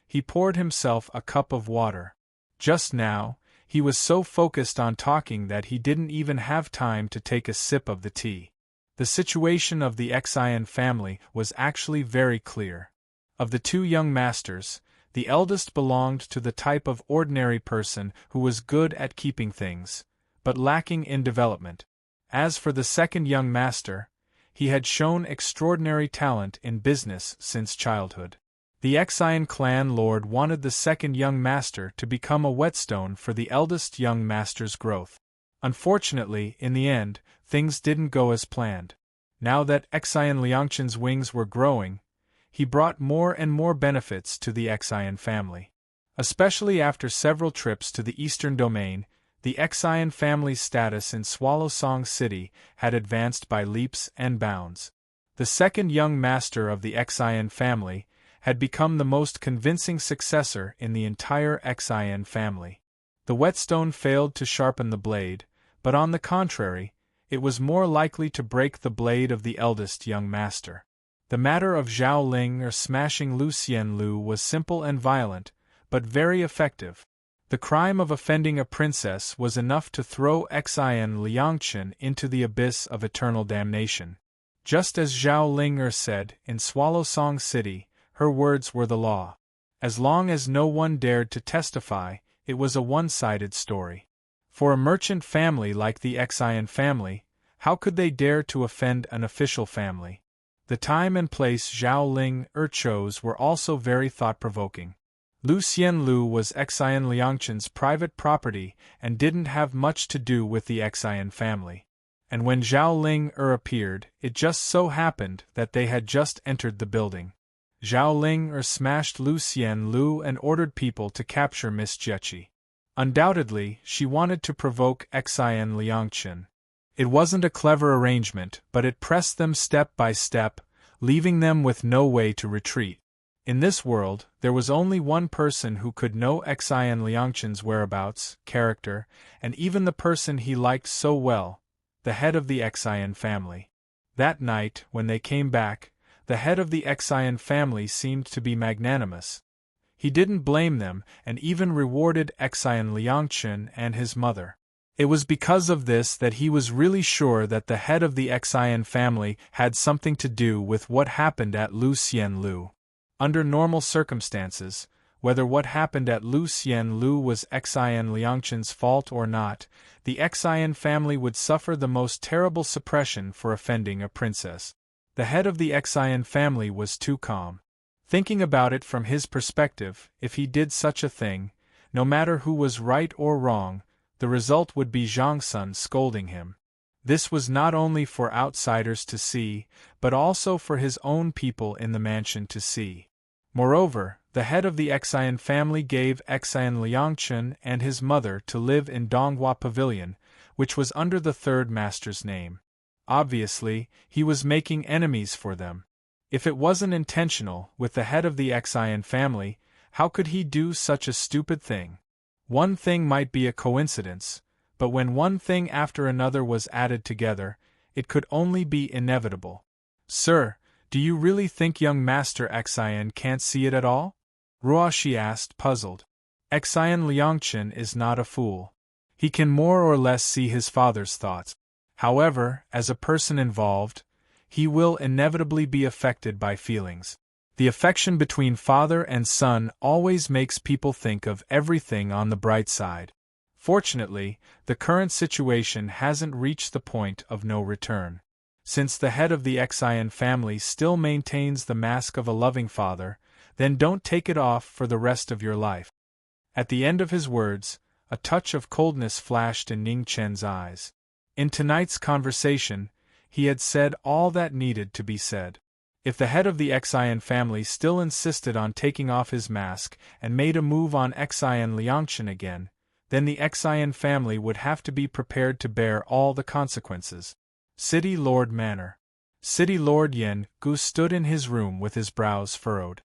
He poured himself a cup of water. Just now, he was so focused on talking that he didn't even have time to take a sip of the tea. The situation of the Xian family was actually very clear. Of the 2 young masters, the eldest belonged to the type of ordinary person who was good at keeping things, but lacking in development. As for the second young master, he had shown extraordinary talent in business since childhood. The Exian clan lord wanted the second young master to become a whetstone for the eldest young master's growth. Unfortunately, in the end, things didn't go as planned. Now that Exian Liangchen's wings were growing, he brought more and more benefits to the Exian family. Especially after several trips to the eastern domain, the Exian family's status in Swallow Song City had advanced by leaps and bounds. The second young master of the Exian family had become the most convincing successor in the entire Exian family. The whetstone failed to sharpen the blade, but on the contrary, it was more likely to break the blade of the eldest young master. The matter of Zhao Ling or smashing Lu Xianlu was simple and violent, but very effective. The crime of offending a princess was enough to throw Exian Liangchen into the abyss of eternal damnation. Just as Zhao Ling said, in Swallow Song City, her words were the law. As long as no one dared to testify, it was a one-sided story. For a merchant family like the Exian family, how could they dare to offend an official family? The time and place Zhao Ling chose were also very thought-provoking. Lu Xianlu was Exian Liangchen's private property and didn't have much to do with the Exian family. And when Zhao Ling appeared, it just so happened that they had just entered the building. Zhao Ling smashed Lu Xianlu and ordered people to capture Miss Jiechi. Undoubtedly, she wanted to provoke Exian Liangchen. It wasn't a clever arrangement, but it pressed them step by step, leaving them with no way to retreat. In this world, there was only one person who could know Exian Liangchen's whereabouts, character, and even the person he liked so well, the head of the Exian family. That night, when they came back, the head of the Exian family seemed to be magnanimous. He didn't blame them and even rewarded Exian Liangchen and his mother. It was because of this that he was really sure that the head of the Exian family had something to do with what happened at Lu Xianlu. Under normal circumstances, whether what happened at Lu Xianlu was Exian Liangchen's fault or not, the Exian family would suffer the most terrible suppression for offending a princess. The head of the Exian family was too calm. Thinking about it from his perspective, if he did such a thing, no matter who was right or wrong, the result would be Zhang Sun scolding him. This was not only for outsiders to see, but also for his own people in the mansion to see. Moreover, the head of the Exian family gave Exian Liangchen and his mother to live in Donghua Pavilion, which was under the third master's name. Obviously, he was making enemies for them. If it wasn't intentional, with the head of the Exian family, how could he do such a stupid thing? One thing might be a coincidence, but when one thing after another was added together, it could only be inevitable. Sir, do you really think young Master Exian can't see it at all? Ruoshi asked, puzzled. Exian Liangchen is not a fool. He can more or less see his father's thoughts. However, as a person involved, he will inevitably be affected by feelings. The affection between father and son always makes people think of everything on the bright side. Fortunately, the current situation hasn't reached the point of no return. Since the head of the Exian family still maintains the mask of a loving father, then don't take it off for the rest of your life. At the end of his words, a touch of coldness flashed in Ning Chen's eyes. In tonight's conversation, he had said all that needed to be said. If the head of the Exian family still insisted on taking off his mask and made a move on Exian Liangchen again, then the Exian family would have to be prepared to bear all the consequences. City Lord Manor. City Lord Yen Gu stood in his room with his brows furrowed.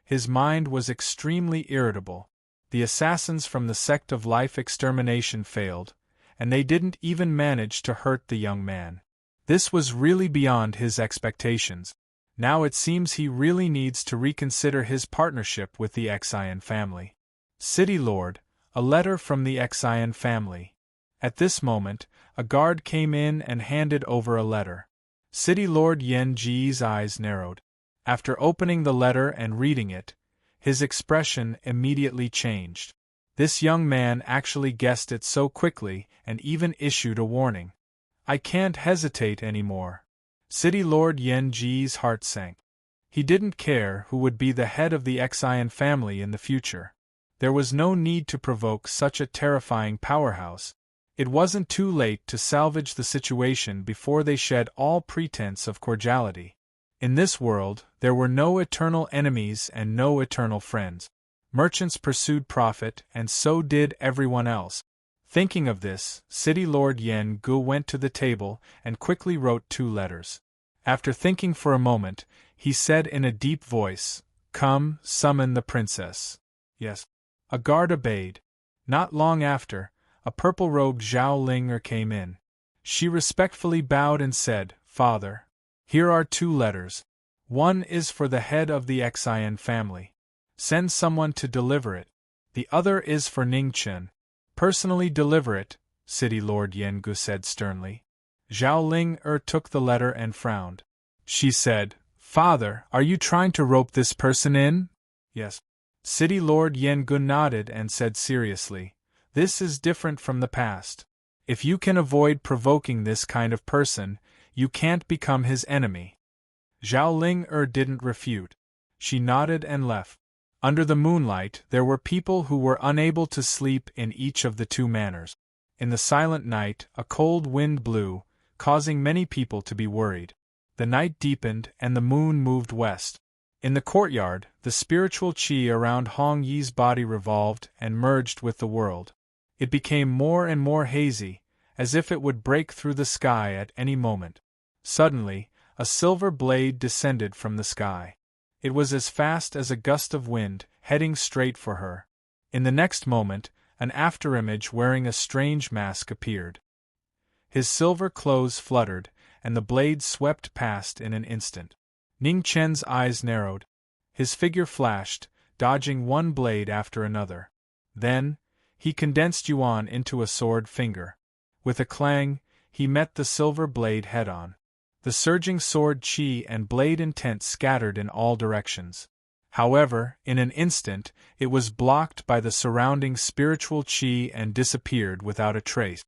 His mind was extremely irritable. The assassins from the sect of life extermination failed, and they didn't even manage to hurt the young man. This was really beyond his expectations. Now it seems he really needs to reconsider his partnership with the Exian family. City Lord, a letter from the Exian family. At this moment, a guard came in and handed over a letter. City Lord Yen Ji's eyes narrowed. After opening the letter and reading it, his expression immediately changed. This young man actually guessed it so quickly and even issued a warning. I can't hesitate anymore. City Lord Yen Ji's heart sank. He didn't care who would be the head of the Xian family in the future. There was no need to provoke such a terrifying powerhouse. It wasn't too late to salvage the situation before they shed all pretense of cordiality. In this world, there were no eternal enemies and no eternal friends. Merchants pursued profit, and so did everyone else. Thinking of this, City Lord Yen Gu went to the table and quickly wrote 2 letters. After thinking for a moment, he said in a deep voice, "Come, summon the princess." Yes. A guard obeyed. Not long after, a purple-robed Zhao Ling came in. She respectfully bowed and said, "Father, here are 2 letters. One is for the head of the Xian family. Send someone to deliver it. The other is for Ningchen. Personally deliver it," City Lord Yen Gu said sternly. Zhao Ling took the letter and frowned. She said, "Father, are you trying to rope this person in?" "Yes." City Lord Yen Gu nodded and said seriously, "This is different from the past. If you can avoid provoking this kind of person, you can't become his enemy." Zhao Ling didn't refute. She nodded and left. Under the moonlight, there were people who were unable to sleep in each of the 2 manors. In the silent night, a cold wind blew, causing many people to be worried. The night deepened and the moon moved west. In the courtyard, the spiritual qi around Hong Yi's body revolved and merged with the world. It became more and more hazy, as if it would break through the sky at any moment. Suddenly, a silver blade descended from the sky. It was as fast as a gust of wind, heading straight for her. In the next moment, an afterimage wearing a strange mask appeared. His silver clothes fluttered, and the blade swept past in an instant. Ning Chen's eyes narrowed. His figure flashed, dodging one blade after another. Then, he condensed Yuan into a sword finger. With a clang, he met the silver blade head-on. The surging sword qi and blade intent scattered in all directions. However, in an instant, it was blocked by the surrounding spiritual qi and disappeared without a trace.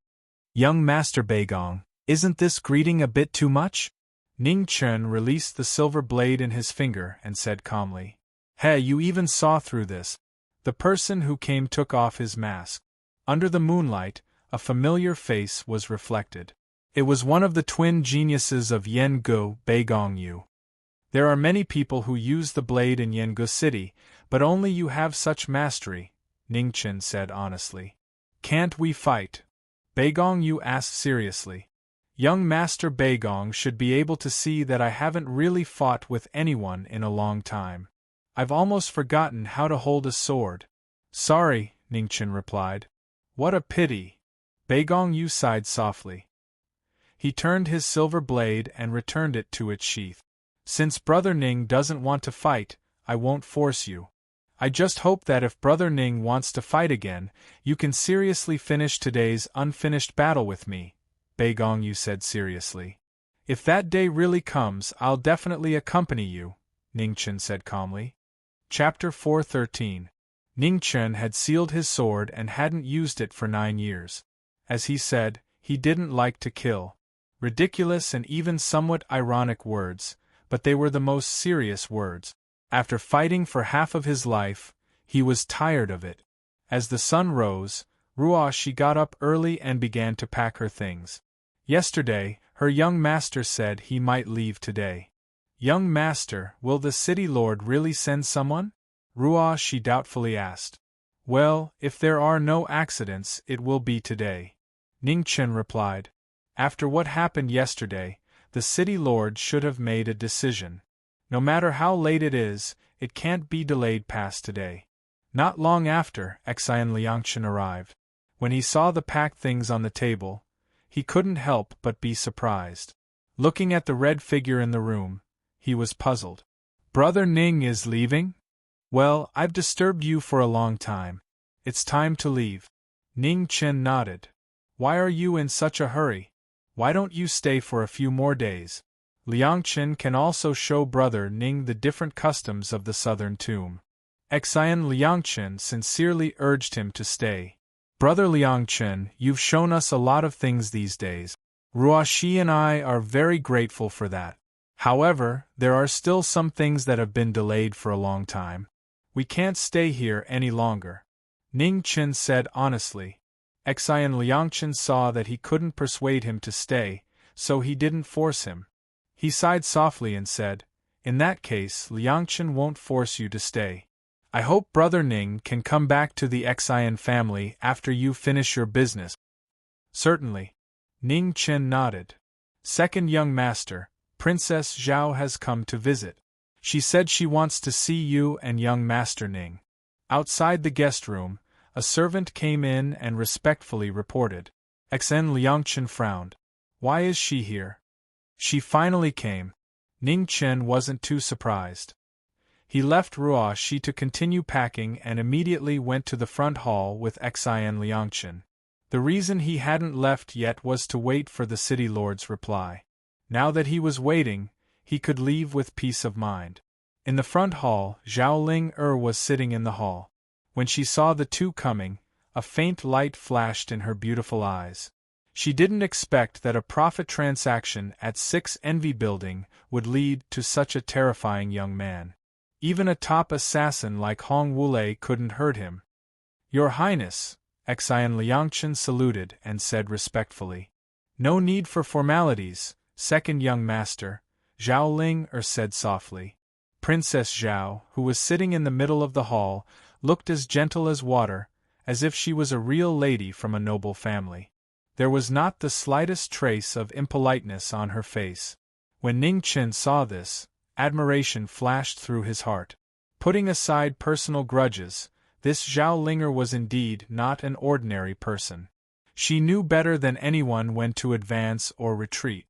"Young Master Beigong, isn't this greeting a bit too much?" Ning Chen released the silver blade in his finger and said calmly. "Hey, you even saw through this." The person who came took off his mask. Under the moonlight, a familiar face was reflected. It was one of the twin geniuses of Yangu, Beigong Yu. "There are many people who use the blade in Yangu City, but only you have such mastery," Ning Chen said honestly. "Can't we fight?" Beigong Yu asked seriously. "Young Master Beigong should be able to see that I haven't really fought with anyone in a long time. I've almost forgotten how to hold a sword." "Sorry," Ningchen replied. "What a pity." Beigong Yu sighed softly. He turned his silver blade and returned it to its sheath. "Since Brother Ning doesn't want to fight, I won't force you. I just hope that if Brother Ning wants to fight again, you can seriously finish today's unfinished battle with me," Beigong Yu said seriously. "If that day really comes, I'll definitely accompany you," Ningchen said calmly. Chapter 413. Ningchen had sealed his sword and hadn't used it for 9 years. As he said, he didn't like to kill. Ridiculous and even somewhat ironic words, but they were the most serious words. After fighting for half of his life, he was tired of it. As the sun rose, Ruoshi got up early and began to pack her things. Yesterday, her young master said he might leave today. "Young master, will the city lord really send someone?" Ruoshi doubtfully asked. "Well, if there are no accidents, it will be today," Ningchen replied. "After what happened yesterday, the city lord should have made a decision. No matter how late it is, it can't be delayed past today." Not long after, Xian Liangchen arrived. When he saw the packed things on the table, he couldn't help but be surprised. Looking at the red figure in the room, he was puzzled. "Brother Ning is leaving? Well, I've disturbed you for a long time. It's time to leave." Ning Chen nodded. "Why are you in such a hurry? Why don't you stay for a few more days? Liangchen can also show Brother Ning the different customs of the southern tomb." Xian Liangchen sincerely urged him to stay. Brother Liangchen, you've shown us a lot of things these days. Ruoxi and I are very grateful for that. However, there are still some things that have been delayed for a long time. We can't stay here any longer. Ning Chen said honestly. Xian Liangchen saw that he couldn't persuade him to stay, so he didn't force him. He sighed softly and said, "In that case, Liangchen won't force you to stay. I hope Brother Ning can come back to the Xian family after you finish your business." "Certainly." Ning Chen nodded. "Second young master, Princess Zhao has come to visit. She said she wants to see you and young Master Ning." Outside the guest room, a servant came in and respectfully reported. Xian Liangchen frowned. "Why is she here?" "She finally came." Ning Chen wasn't too surprised. He left Ruoxi to continue packing and immediately went to the front hall with Xian Liangchen. The reason he hadn't left yet was to wait for the city lord's reply. Now that he was waiting, he could leave with peace of mind. In the front hall, Zhao Ling was sitting in the hall. When she saw the two coming, a faint light flashed in her beautiful eyes. She didn't expect that a profit transaction at 6 Envy Building would lead to such a terrifying young man. Even a top assassin like Hong Wulei couldn't hurt him. "Your Highness," Xian Liangchen saluted and said respectfully. "No need for formalities, second young master," Zhao Ling said softly. Princess Zhao, who was sitting in the middle of the hall, looked as gentle as water, as if she was a real lady from a noble family. There was not the slightest trace of impoliteness on her face. When Ning Chen saw this, admiration flashed through his heart. Putting aside personal grudges, this Zhao Linger was indeed not an ordinary person. She knew better than anyone when to advance or retreat.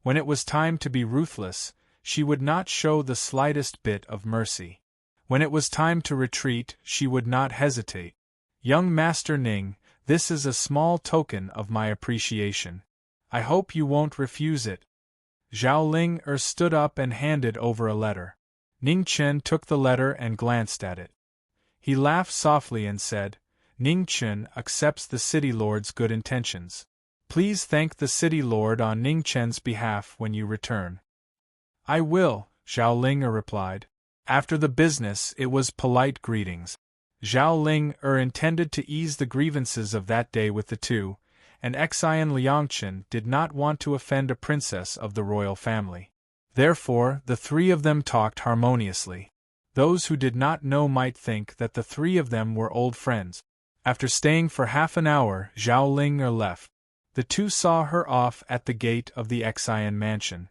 When it was time to be ruthless, she would not show the slightest bit of mercy. When it was time to retreat, she would not hesitate. "Young Master Ning, this is a small token of my appreciation. I hope you won't refuse it." Zhao Ling stood up and handed over a letter. Ning Chen took the letter and glanced at it. He laughed softly and said, "Ning Chen accepts the city lord's good intentions. Please thank the city lord on Ning Chen's behalf when you return." "I will," Zhao Ling replied. After the business, it was polite greetings. Zhao Ling intended to ease the grievances of that day with the two, and Xian Liangchen did not want to offend a princess of the royal family. Therefore, the three of them talked harmoniously. Those who did not know might think that the three of them were old friends. After staying for half an hour, Zhao Ling left. The two saw her off at the gate of the Xian mansion.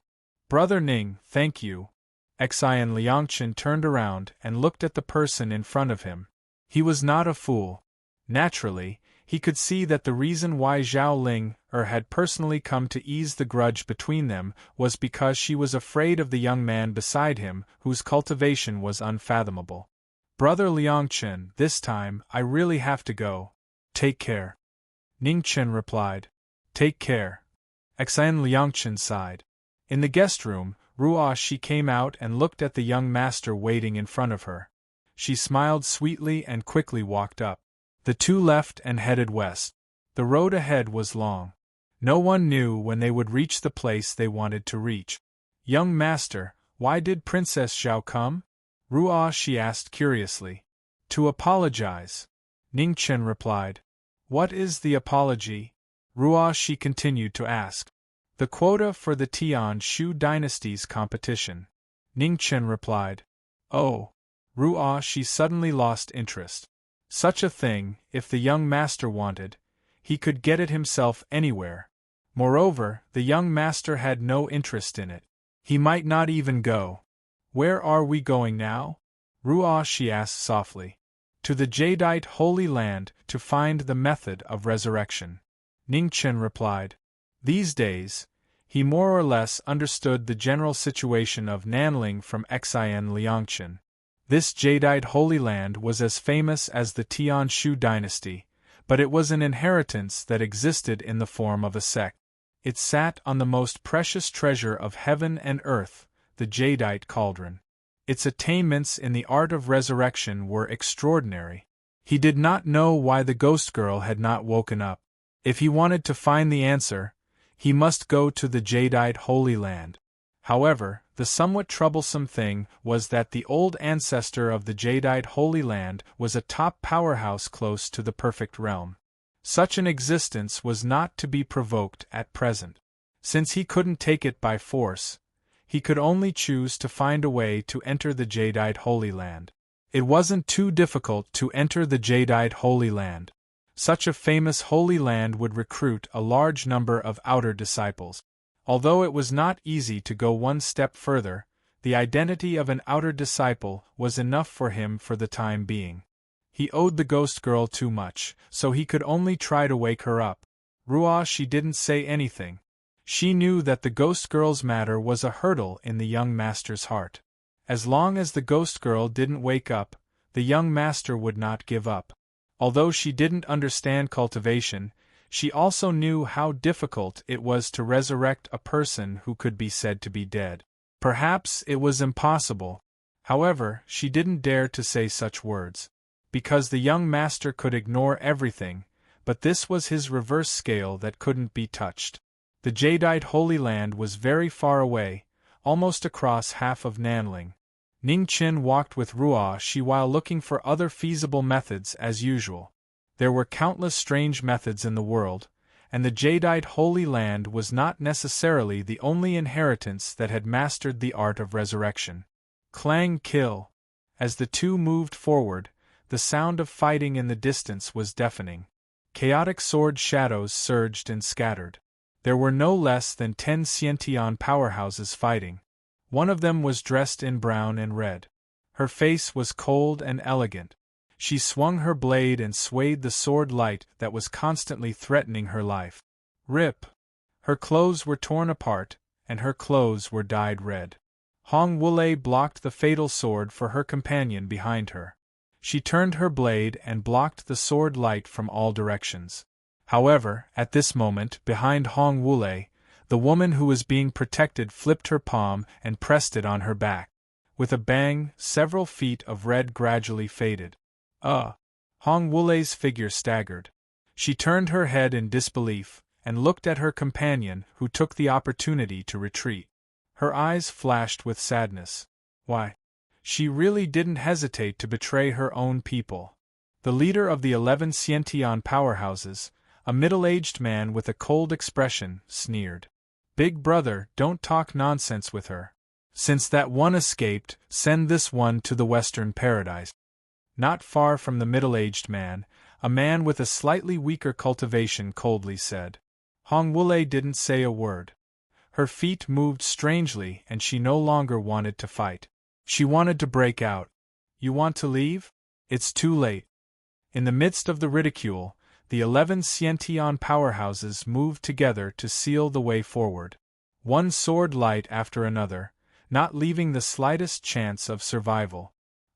"Brother Ning, thank you." Xian Liangchen turned around and looked at the person in front of him. He was not a fool. Naturally, he could see that the reason why Zhao Ling had personally come to ease the grudge between them was because she was afraid of the young man beside him, whose cultivation was unfathomable. "Brother Liangchen, this time, I really have to go. Take care." Ning Chen replied. "Take care." Xian Liangchen sighed. In the guest room, Ruoxi came out and looked at the young master waiting in front of her. She smiled sweetly and quickly walked up. The two left and headed west. The road ahead was long. No one knew when they would reach the place they wanted to reach. "Young master, why did Princess Zhao come?" Ruoxi asked curiously. "To apologize," Ning Chen replied. "What is the apology?" Ruoxi continued to ask. "The quota for the Tian Shu dynasty's competition," Ning Chen replied. "Oh." Ruoxi suddenly lost interest. Such a thing, if the young master wanted, he could get it himself anywhere. Moreover, the young master had no interest in it. He might not even go. "Where are we going now?" Ruoxi asked softly. "To the Jadeite Holy Land to find the method of resurrection," Ning Chen replied. These days, he more or less understood the general situation of Nanling from Xian Liangchen. This Jadeite Holy Land was as famous as the Tian Shu dynasty, but it was an inheritance that existed in the form of a sect. It sat on the most precious treasure of heaven and earth, the Jadeite cauldron. Its attainments in the art of resurrection were extraordinary. He did not know why the ghost girl had not woken up. If he wanted to find the answer, he must go to the jadeite Holy Land. However, the somewhat troublesome thing was that the old ancestor of the jadeite Holy Land was a top powerhouse close to the perfect realm. Such an existence was not to be provoked at present. Since he couldn't take it by force, he could only choose to find a way to enter the jadeite Holy Land. It wasn't too difficult to enter the jadeite Holy Land. Such a famous Holy Land would recruit a large number of outer disciples. Although it was not easy to go one step further, the identity of an outer disciple was enough for him for the time being. He owed the ghost girl too much, so he could only try to wake her up. She didn't say anything. She knew that the ghost girl's matter was a hurdle in the young master's heart. As long as the ghost girl didn't wake up, the young master would not give up. Although she didn't understand cultivation, she also knew how difficult it was to resurrect a person who could be said to be dead. Perhaps it was impossible. However, she didn't dare to say such words. Because the young master could ignore everything, but this was his reverse scale that couldn't be touched. The jadeite Holy Land was very far away, almost across half of Nanling. Ning Qin walked with Ruoshi while looking for other feasible methods as usual. There were countless strange methods in the world, and the jadeite Holy Land was not necessarily the only inheritance that had mastered the art of resurrection. Clang kill. As the two moved forward, the sound of fighting in the distance was deafening. Chaotic sword shadows surged and scattered. There were no less than 10 Xiantian powerhouses fighting. One of them was dressed in brown and red. Her face was cold and elegant. She swung her blade and swayed the sword light that was constantly threatening her life. Rip! Her clothes were torn apart, and her clothes were dyed red. Hong Wulei blocked the fatal sword for her companion behind her. She turned her blade and blocked the sword light from all directions. However, at this moment, behind Hong Wulei, the woman who was being protected flipped her palm and pressed it on her back. With a bang, several feet of red gradually faded. Hong Wulei's figure staggered. She turned her head in disbelief, and looked at her companion, who took the opportunity to retreat. Her eyes flashed with sadness. Why? She really didn't hesitate to betray her own people. The leader of the 11 Xiantian powerhouses, a middle-aged man with a cold expression, sneered. Big brother, don't talk nonsense with her. Since that one escaped, send this one to the Western Paradise. Not far from the middle-aged man, a man with a slightly weaker cultivation coldly said. Hong Wulei didn't say a word. Her feet moved strangely and she no longer wanted to fight. She wanted to break out. You want to leave? It's too late. In the midst of the ridicule, the 11 Xiantian powerhouses moved together to seal the way forward. One sword light after another, not leaving the slightest chance of survival.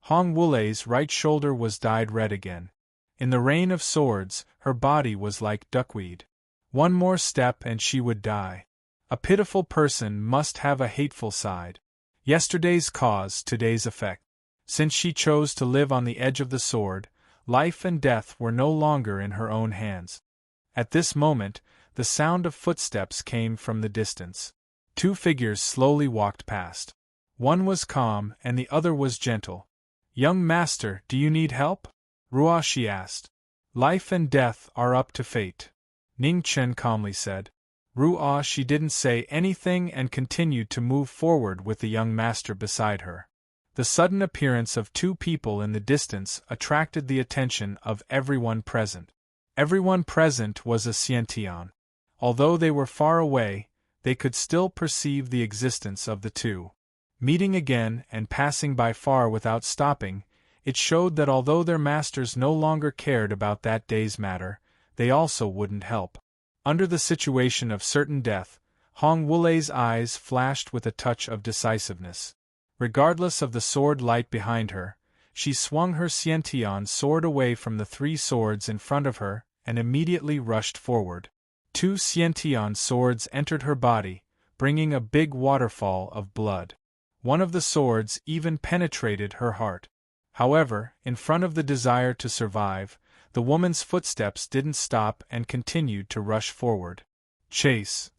Hong Wulei's right shoulder was dyed red again. In the rain of swords, her body was like duckweed. One more step and she would die. A pitiful person must have a hateful side. Yesterday's cause, today's effect. Since she chose to live on the edge of the sword, life and death were no longer in her own hands. At this moment, the sound of footsteps came from the distance. Two figures slowly walked past. One was calm and the other was gentle. Young master, do you need help? Ruoshi asked. Life and death are up to fate. Ning Chen calmly said. Ruoshi didn't say anything and continued to move forward with the young master beside her. The sudden appearance of two people in the distance attracted the attention of everyone present. Everyone present was a Xiantian. Although they were far away, they could still perceive the existence of the two. Meeting again and passing by far without stopping, it showed that although their masters no longer cared about that day's matter, they also wouldn't help. Under the situation of certain death, Hong Wulei's eyes flashed with a touch of decisiveness. Regardless of the sword light behind her, she swung her Xiantian sword away from the three swords in front of her and immediately rushed forward. Two Xiantian swords entered her body, bringing a big waterfall of blood. One of the swords even penetrated her heart. However, in front of the desire to survive, the woman's footsteps didn't stop and continued to rush forward. Chase.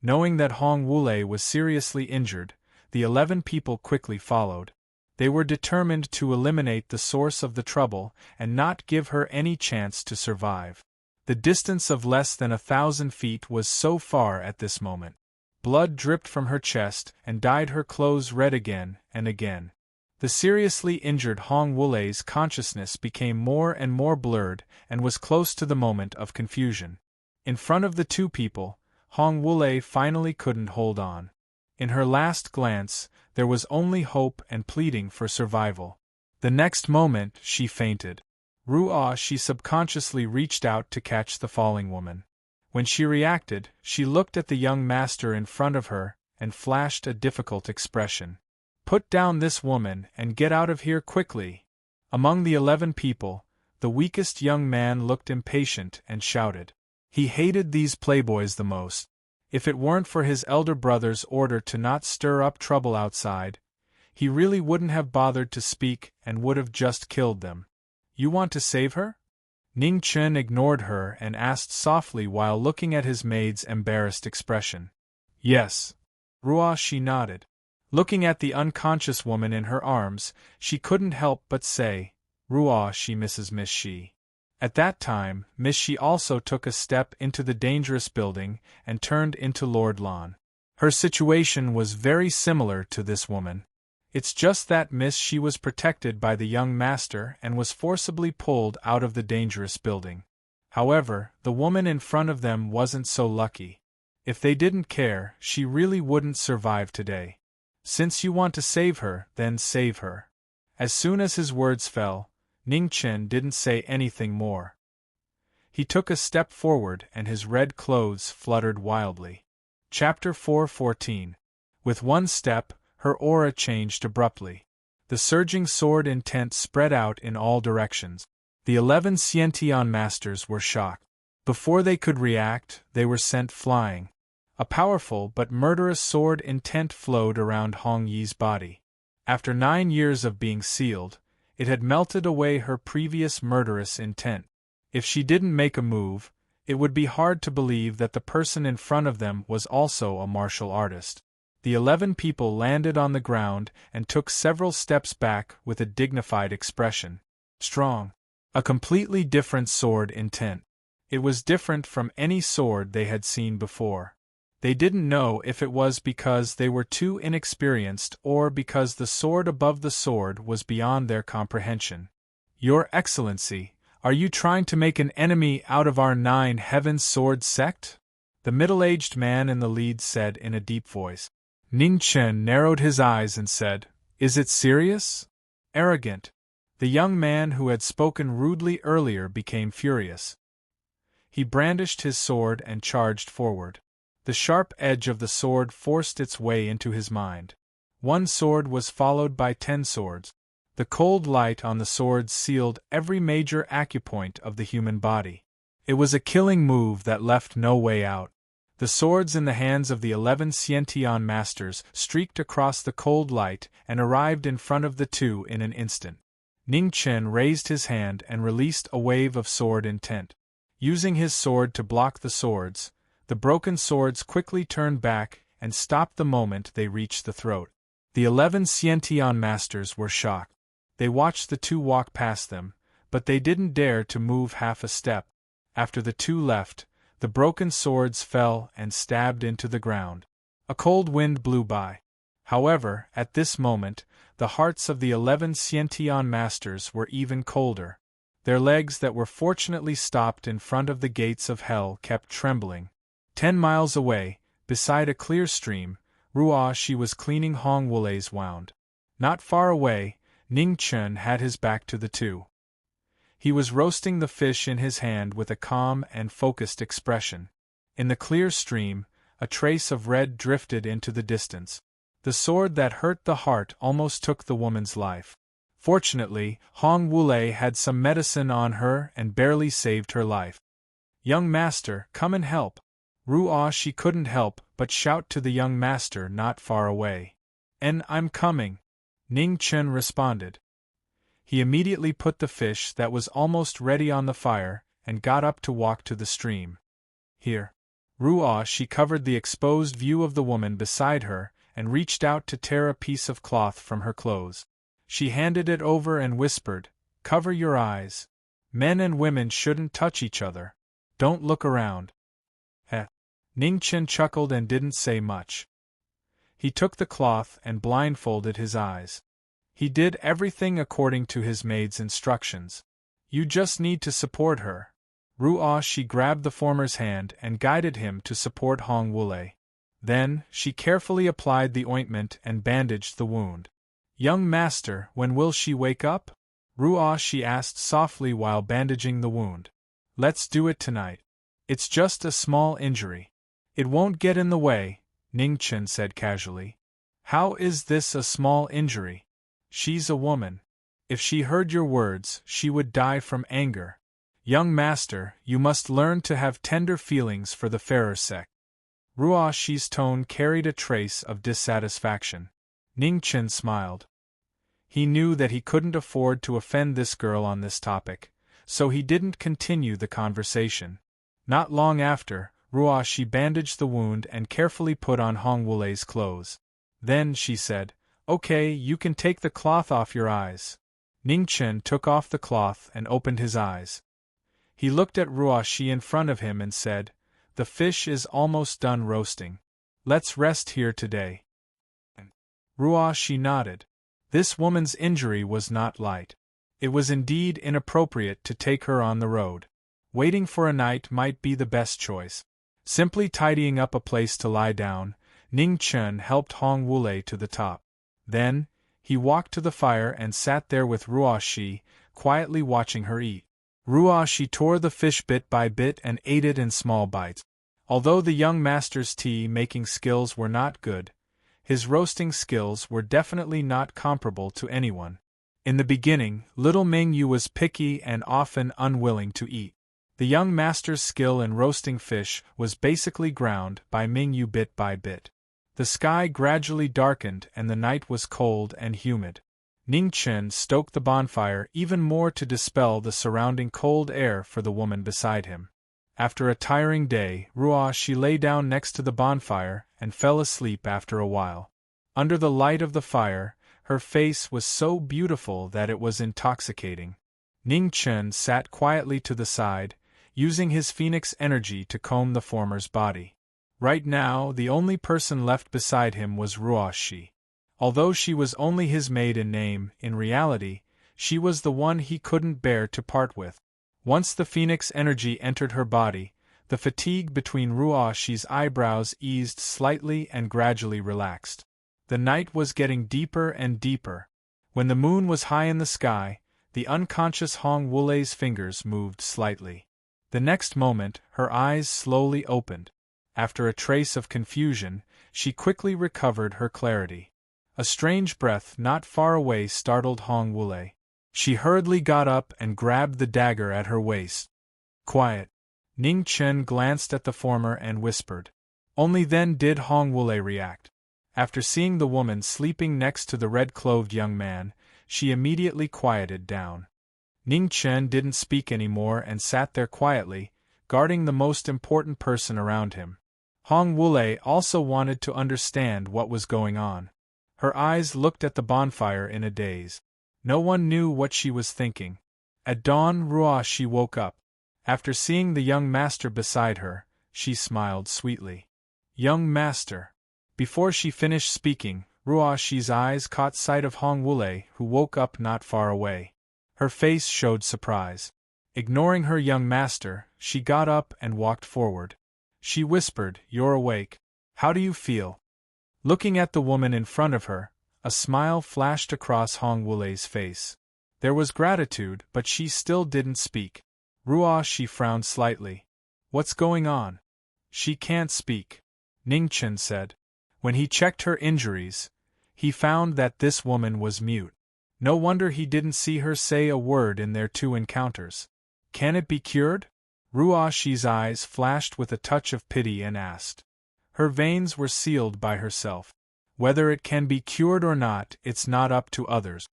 Knowing that Hong Wulei was seriously injured, the 11 people quickly followed. They were determined to eliminate the source of the trouble and not give her any chance to survive. The distance of less than 1,000 feet was so far at this moment. Blood dripped from her chest and dyed her clothes red again and again. The seriously injured Hong Wulei's consciousness became more and more blurred and was close to the moment of confusion. In front of the 2 people, Hong Wulei finally couldn't hold on. In her last glance, there was only hope and pleading for survival. The next moment, she fainted. Ruah, she subconsciously reached out to catch the falling woman. When she reacted, she looked at the young master in front of her and flashed a difficult expression. "Put down this woman and get out of here quickly." Among the 11 people, the weakest young man looked impatient and shouted. He hated these playboys the most. If it weren't for his elder brother's order to not stir up trouble outside, he really wouldn't have bothered to speak and would have just killed them. "You want to save her?" Ning Chen ignored her and asked softly while looking at his maid's embarrassed expression. "Yes." Ruah, she nodded. Looking at the unconscious woman in her arms, she couldn't help but say, "Ruah, she Mrs. Miss Shi." At that time, Miss Shi also took a step into the dangerous building and turned into Lord Lan. Her situation was very similar to this woman. It's just that Miss Shi was protected by the young master and was forcibly pulled out of the dangerous building. However, the woman in front of them wasn't so lucky. If they didn't care, she really wouldn't survive today. "Since you want to save her, then save her." As soon as his words fell, Ning Chen didn't say anything more. He took a step forward and his red clothes fluttered wildly. Chapter 4:14. With one step, her aura changed abruptly. The surging sword intent spread out in all directions. The 11 Xiantian masters were shocked. Before they could react, they were sent flying. A powerful but murderous sword intent flowed around Hong Yi's body. After 9 years of being sealed, it had melted away her previous murderous intent. If she didn't make a move, it would be hard to believe that the person in front of them was also a martial artist. The 11 people landed on the ground and took several steps back with a dignified expression. Strong. A completely different sword intent. It was different from any sword they had seen before. They didn't know if it was because they were too inexperienced or because the sword above the sword was beyond their comprehension. "Your Excellency, are you trying to make an enemy out of our 9 Heaven Sword sect?" The middle-aged man in the lead said in a deep voice. Ning Chen narrowed his eyes and said, "Is it serious?" Arrogant. The young man who had spoken rudely earlier became furious. He brandished his sword and charged forward. The sharp edge of the sword forced its way into his mind. One sword was followed by 10 swords. The cold light on the swords sealed every major acupoint of the human body. It was a killing move that left no way out. The swords in the hands of the 11 Xiantian masters streaked across the cold light and arrived in front of the 2 in an instant. Ning Chen raised his hand and released a wave of sword intent. Using his sword to block the swords, the broken swords quickly turned back and stopped the moment they reached the throat. The 11 Xiantian masters were shocked. They watched the 2 walk past them, but they didn't dare to move half a step. After the 2 left, the broken swords fell and stabbed into the ground. A cold wind blew by. However, at this moment, the hearts of the 11 Xiantian masters were even colder. Their legs that were fortunately stopped in front of the gates of hell kept trembling. 10 miles away, beside a clear stream, Ruah she was cleaning Hong Wulei's wound. Not far away, Ning Chen had his back to the 2. He was roasting the fish in his hand with a calm and focused expression. In the clear stream, a trace of red drifted into the distance. The sword that hurt the heart almost took the woman's life. Fortunately, Hong Wulei had some medicine on her and barely saved her life. "Young master, come and help." Ruah she couldn't help but shout to the young master not far away. "And I'm coming," Ning Chen responded. He immediately put the fish that was almost ready on the fire, and got up to walk to the stream. Here. Ruoh she covered the exposed view of the woman beside her, and reached out to tear a piece of cloth from her clothes. She handed it over and whispered, "Cover your eyes. Men and women shouldn't touch each other. Don't look around." Ning Chen chuckled and didn't say much. He took the cloth and blindfolded his eyes. He did everything according to his maid's instructions. "You just need to support her." Ruoh she grabbed the former's hand and guided him to support Hong Wulei. Then, she carefully applied the ointment and bandaged the wound. "Young master, when will she wake up?" Ruoh she asked softly while bandaging the wound. "Let's do it tonight. It's just a small injury. It won't get in the way," Ning Chen said casually. "How is this a small injury? She's a woman. If she heard your words, she would die from anger. Young master, you must learn to have tender feelings for the fairer sex." Ruoh Shi's tone carried a trace of dissatisfaction. Ning Chen smiled. He knew that he couldn't afford to offend this girl on this topic, so he didn't continue the conversation. Not long after, Ruoh Shi bandaged the wound and carefully put on Hong Wulei's clothes. Then she said, "Okay, you can take the cloth off your eyes." Ning Chen took off the cloth and opened his eyes. He looked at Ruoh Shi in front of him and said, "The fish is almost done roasting. Let's rest here today." Ruoh Shi nodded. This woman's injury was not light. It was indeed inappropriate to take her on the road. Waiting for a night might be the best choice. Simply tidying up a place to lie down, Ning Chen helped Hong Wulei to the top. Then, he walked to the fire and sat there with Ruoh Shi, quietly watching her eat. Ruoh Shi tore the fish bit by bit and ate it in small bites. Although the young master's tea-making skills were not good, his roasting skills were definitely not comparable to anyone. In the beginning, little Mingyu was picky and often unwilling to eat. The young master's skill in roasting fish was basically ground by Mingyu bit by bit. The sky gradually darkened and the night was cold and humid. Ning Chen stoked the bonfire even more to dispel the surrounding cold air for the woman beside him. After a tiring day, Ruoh Shi lay down next to the bonfire and fell asleep after a while. Under the light of the fire, her face was so beautiful that it was intoxicating. Ning Chen sat quietly to the side, using his phoenix energy to comb the former's body. Right now, the only person left beside him was Ruoh Shi. Although she was only his maid in name, in reality, she was the one he couldn't bear to part with. Once the phoenix energy entered her body, the fatigue between Ruoh Shi's eyebrows eased slightly and gradually relaxed. The night was getting deeper and deeper. When the moon was high in the sky, the unconscious Hong Wulei's fingers moved slightly. The next moment, her eyes slowly opened. After a trace of confusion, she quickly recovered her clarity. A strange breath not far away startled Hong Wulei. She hurriedly got up and grabbed the dagger at her waist. "Quiet." Ning Chen glanced at the former and whispered. Only then did Hong Wulei react. After seeing the woman sleeping next to the red-clothed young man, she immediately quieted down. Ning Chen didn't speak anymore and sat there quietly, guarding the most important person around him. Hong Wulei also wanted to understand what was going on. Her eyes looked at the bonfire in a daze. No one knew what she was thinking. At dawn, Ruoh Shi woke up. After seeing the young master beside her, she smiled sweetly. "Young master." Before she finished speaking, Ruoh Shi's eyes caught sight of Hong Wulei, who woke up not far away. Her face showed surprise. Ignoring her young master, she got up and walked forward. She whispered, "You're awake. How do you feel?" Looking at the woman in front of her, a smile flashed across Hong Wulei's face. There was gratitude, but she still didn't speak. Ruoh Shi frowned slightly. "What's going on?" "She can't speak," Ning Chen said. When he checked her injuries, he found that this woman was mute. No wonder he didn't see her say a word in their two encounters. "Can it be cured?" Ruoh Shi's eyes flashed with a touch of pity and asked. Her veins were sealed by herself. Whether it can be cured or not, it's not up to others.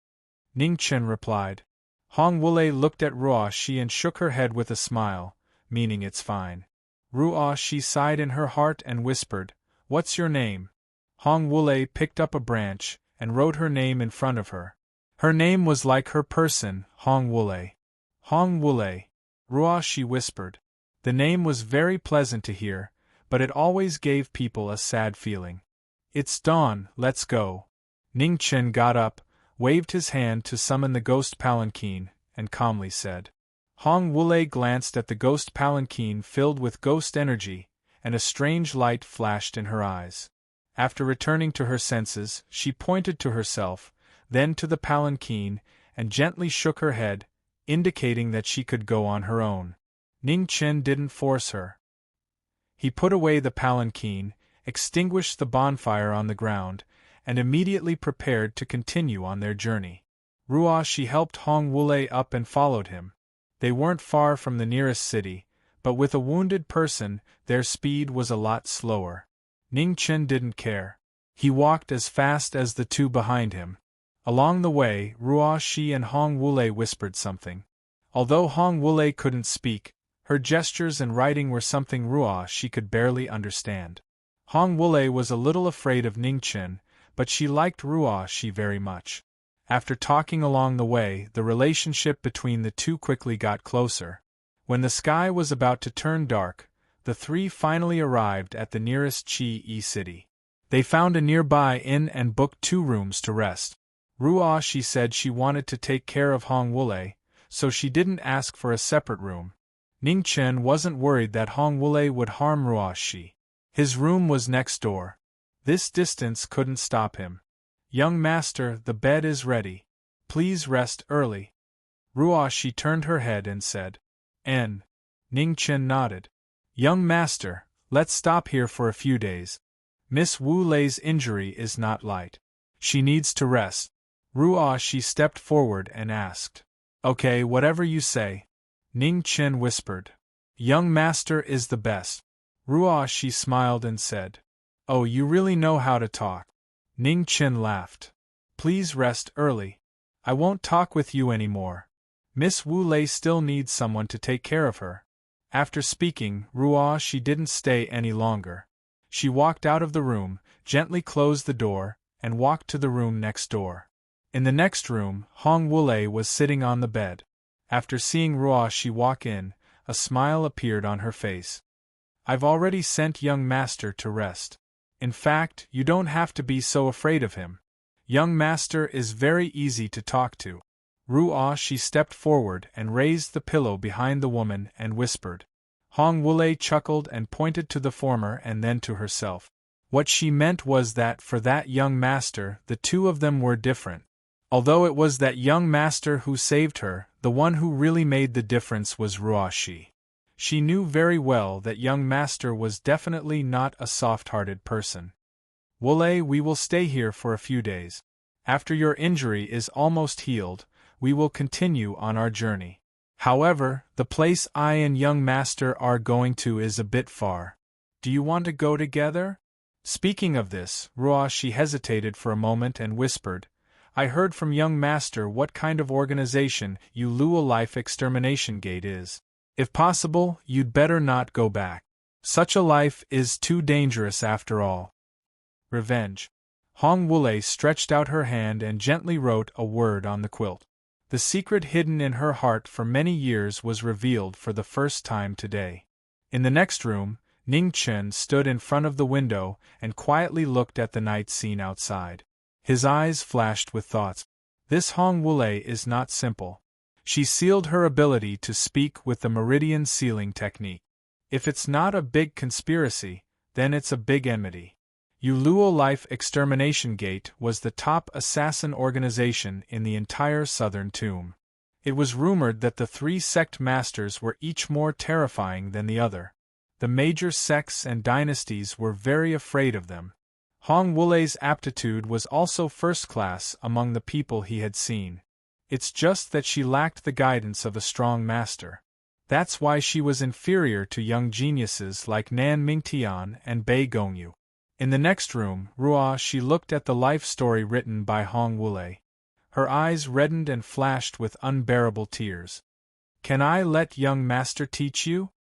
Ning Chen replied. Hong Wulei looked at Ruo Shi and shook her head with a smile, meaning it's fine. Ruo Shi sighed in her heart and whispered, "What's your name?" Hong Wulei picked up a branch and wrote her name in front of her. Her name was like her person, Hong Wulei. Hong Wulei, Ruo Shi whispered. The name was very pleasant to hear, but it always gave people a sad feeling. It's dawn, let's go. Ning Chen got up, waved his hand to summon the ghost palanquin, and calmly said. Hong Wulei glanced at the ghost palanquin filled with ghost energy, and a strange light flashed in her eyes. After returning to her senses, she pointed to herself, then to the palanquin, and gently shook her head, indicating that she could go on her own. Ning Chen didn't force her. He put away the palanquin, extinguished the bonfire on the ground, and immediately prepared to continue on their journey. Ruo Shi helped Hong Wulei up and followed him. They weren't far from the nearest city, but with a wounded person, their speed was a lot slower. Ning Chen didn't care. He walked as fast as the two behind him. Along the way, Ruo Shi and Hong Wulei whispered something. Although Hong Wulei couldn't speak, her gestures and writing were something Ruo Shi could barely understand. Hong Wulei was a little afraid of Ning Chen, but she liked Ruo Shi very much. After talking along the way, the relationship between the two quickly got closer. When the sky was about to turn dark, the three finally arrived at the nearest Qi city. They found a nearby inn and booked 2 rooms to rest. Ruo Shi said she wanted to take care of Hong Wulei, so she didn't ask for a separate room. Ning Chen wasn't worried that Hong Wulei would harm Ruo Shi. His room was next door. This distance couldn't stop him. Young master, the bed is ready. Please rest early. Ruo Shi turned her head and said. N. Ning Chen nodded. Young master, let's stop here for a few days. Miss Wu Lei's injury is not light. She needs to rest. Ruo Shi stepped forward and asked. Okay, whatever you say. Ning Chen whispered. Young master is the best. Ruo Shi smiled and said. Oh, you really know how to talk. Ning Chen laughed. Please rest early. I won't talk with you anymore. Miss Wu Lei still needs someone to take care of her. After speaking, Ruo Shi didn't stay any longer. She walked out of the room, gently closed the door, and walked to the room next door. In the next room, Hong Wulei was sitting on the bed. After seeing Ruo Shi walk in, a smile appeared on her face. I've already sent young master to rest. In fact, you don't have to be so afraid of him. Young master is very easy to talk to. Ruo Shi stepped forward and raised the pillow behind the woman and whispered. Hong Wulei chuckled and pointed to the former and then to herself. What she meant was that for that young master, the two of them were different. Although it was that young master who saved her, the one who really made the difference was Ruo Shi. She knew very well that young master was definitely not a soft-hearted person. Wulei, we will stay here for a few days. After your injury is almost healed, we will continue on our journey. However, the place I and young master are going to is a bit far. Do you want to go together? Speaking of this, Ruo Shi hesitated for a moment and whispered, I heard from young master what kind of organization Luo Life Extermination Gate is. If possible, you'd better not go back. Such a life is too dangerous after all. Revenge. Hong Wulei stretched out her hand and gently wrote a word on the quilt. The secret hidden in her heart for many years was revealed for the first time today. In the next room, Ning Chen stood in front of the window and quietly looked at the night scene outside. His eyes flashed with thoughts. This Hong Wulei is not simple. She sealed her ability to speak with the meridian sealing technique. If it's not a big conspiracy, then it's a big enmity. Luo Life Extermination Gate was the top assassin organization in the entire southern tomb. It was rumored that the 3 sect masters were each more terrifying than the other. The major sects and dynasties were very afraid of them. Hong Wulei's aptitude was also first class among the people he had seen. It's just that she lacked the guidance of a strong master. That's why she was inferior to young geniuses like Nan Mingtian and Bei Gongyu. In the next room, She looked at the life story written by Hong Wulei. Her eyes reddened and flashed with unbearable tears. "Can I let young master teach you?"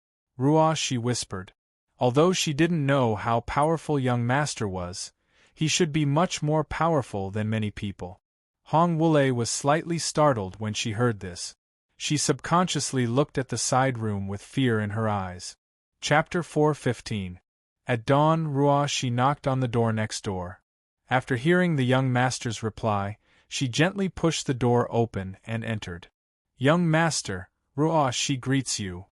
She whispered. Although she didn't know how powerful young master was, he should be much more powerful than many people. Hong Wulei was slightly startled when she heard this. She subconsciously looked at the side room with fear in her eyes. Chapter 4:15. At dawn, She knocked on the door next door. After hearing the young master's reply, she gently pushed the door open and entered. "Young master, She greets you."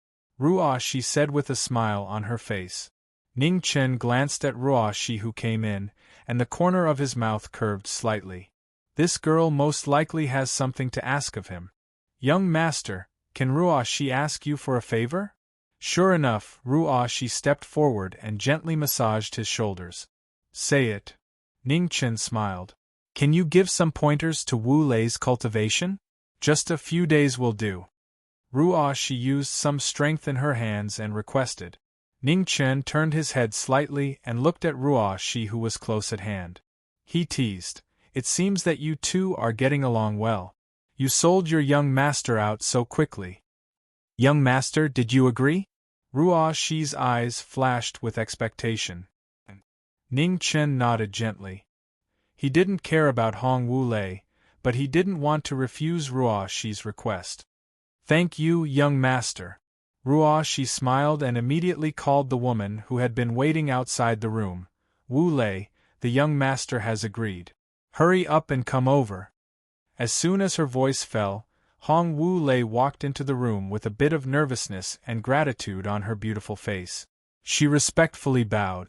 She said with a smile on her face. Ning Chen glanced at She who came in, and the corner of his mouth curved slightly. This girl most likely has something to ask of him. "Young master, can She ask you for a favor?" Sure enough, She stepped forward and gently massaged his shoulders. "Say it." Ning Chen smiled. "Can you give some pointers to Wu Lei's cultivation?" "Just a few days will do." She used some strength in her hands and requested. Ning Chen turned his head slightly and looked at She who was close at hand. He teased, "It seems that you two are getting along well. You sold your young master out so quickly." "Young master, did you agree?" She's eyes flashed with expectation. Ning Chen nodded gently. He didn't care about Hong Wulei, but he didn't want to refuse She's request. "Thank you, young master." She smiled and immediately called the woman who had been waiting outside the room. "Wulei, the young master has agreed. Hurry up and come over." As soon as her voice fell, Hong Wulei walked into the room with a bit of nervousness and gratitude on her beautiful face. She respectfully bowed.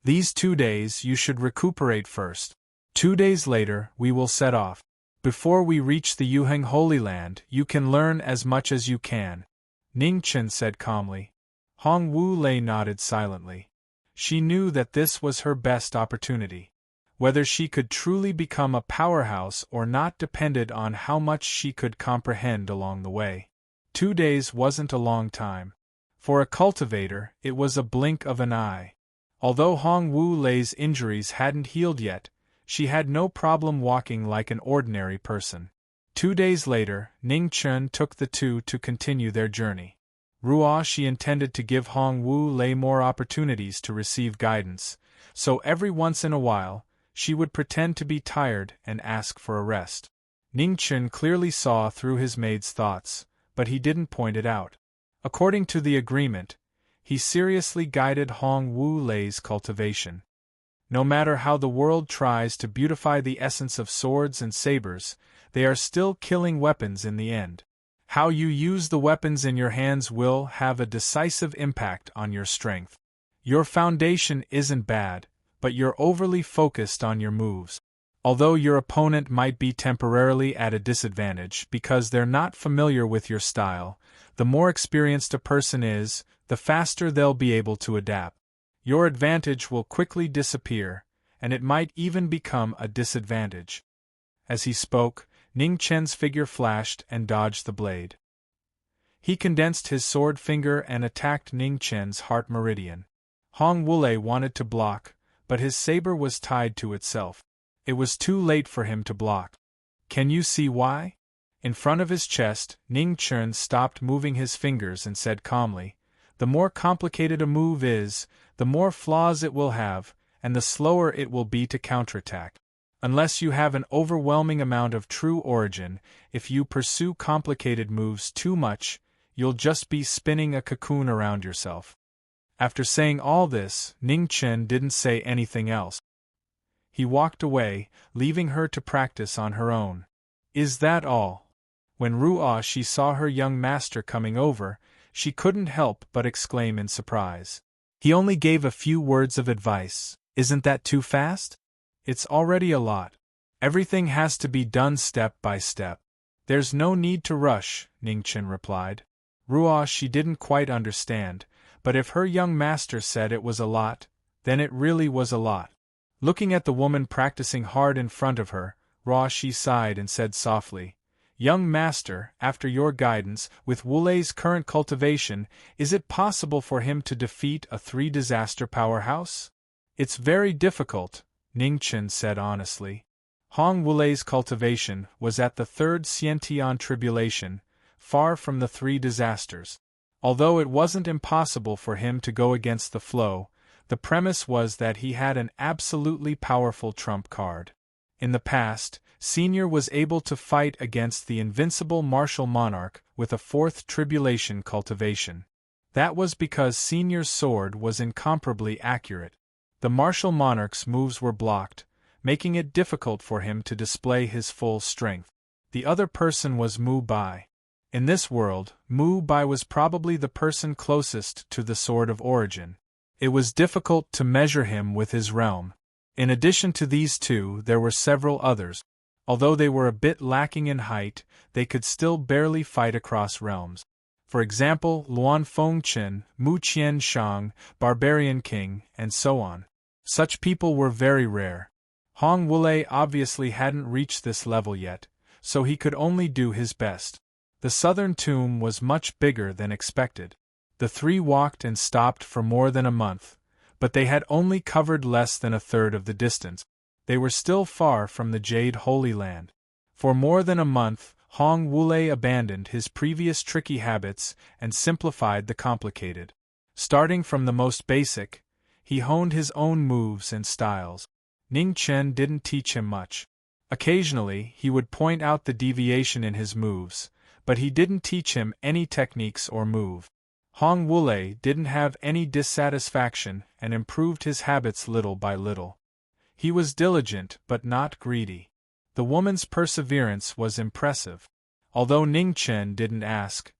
"These 2 days you should recuperate first. 2 days later, we will set off. Before we reach the Yuheng Holy Land, you can learn as much as you can," Ning Chen said calmly. Hong Wulei nodded silently. She knew that this was her best opportunity. Whether she could truly become a powerhouse or not depended on how much she could comprehend along the way. 2 days wasn't a long time. For a cultivator, it was a blink of an eye. Although Hong Wulei's injuries hadn't healed yet, she had no problem walking like an ordinary person. 2 days later, Ning Chen took the two to continue their journey. She intended to give Hong Wulei more opportunities to receive guidance, so every once in a while, she would pretend to be tired and ask for a rest. Ning Chen clearly saw through his maid's thoughts, but he didn't point it out. According to the agreement, he seriously guided Hong Wulei's cultivation. No matter how the world tries to beautify the essence of swords and sabers, they are still killing weapons in the end. How you use the weapons in your hands will have a decisive impact on your strength. Your foundation isn't bad, but you're overly focused on your moves. Although your opponent might be temporarily at a disadvantage because they're not familiar with your style, the more experienced a person is, the faster they'll be able to adapt. Your advantage will quickly disappear, and it might even become a disadvantage. As he spoke, Ning Chen's figure flashed and dodged the blade. He condensed his sword finger and attacked Ning Chen's heart meridian. Hong Wulei wanted to block, but his saber was tied to itself. It was too late for him to block. Can you see why? In front of his chest, Ning Chen stopped moving his fingers and said calmly, "The more complicated a move is, the more flaws it will have, and the slower it will be to counterattack. Unless you have an overwhelming amount of true origin, if you pursue complicated moves too much, you'll just be spinning a cocoon around yourself." After saying all this, Ning Chen didn't say anything else. He walked away, leaving her to practice on her own. Is that all? When She saw her young master coming over, she couldn't help but exclaim in surprise. "He only gave a few words of advice. Isn't that too fast?" "It's already a lot. Everything has to be done step by step." "There's no need to rush," Ning Chen replied. She didn't quite understand, but if her young master said it was a lot, then it really was a lot. Looking at the woman practicing hard in front of her, She sighed and said softly, "Young master, after your guidance, with Wulei's current cultivation, is it possible for him to defeat a 3-disaster powerhouse?" It's very difficult, Ning Chen said honestly. Hong Wulei's cultivation was at the third Xiantian tribulation, far from the three disasters. Although it wasn't impossible for him to go against the flow, the premise was that he had an absolutely powerful trump card. In the past, Senior was able to fight against the invincible martial monarch with a fourth tribulation cultivation. That was because Senior's sword was incomparably accurate. The martial monarch's moves were blocked, making it difficult for him to display his full strength. The other person was Mu Bai. In this world, Mu Bai was probably the person closest to the Sword of Origin. It was difficult to measure him with his realm. In addition to these two, there were several others. Although they were a bit lacking in height, they could still barely fight across realms. For example, Luan Fengchen, Mu Qian Shang, Barbarian King, and so on. Such people were very rare. Hong Wulei obviously hadn't reached this level yet, so he could only do his best. The southern tomb was much bigger than expected. The three walked and stopped for more than a month, but they had only covered less than a third of the distance. They were still far from the Jade Holy Land. For more than a month, Hong Wulei abandoned his previous tricky habits and simplified the complicated. Starting from the most basic, he honed his own moves and styles. Ning Chen didn't teach him much. Occasionally, he would point out the deviation in his moves, but he didn't teach him any techniques or move. Hong Wulei didn't have any dissatisfaction and improved his habits little by little. He was diligent but not greedy. The woman's perseverance was impressive. Although Ning Chen didn't ask,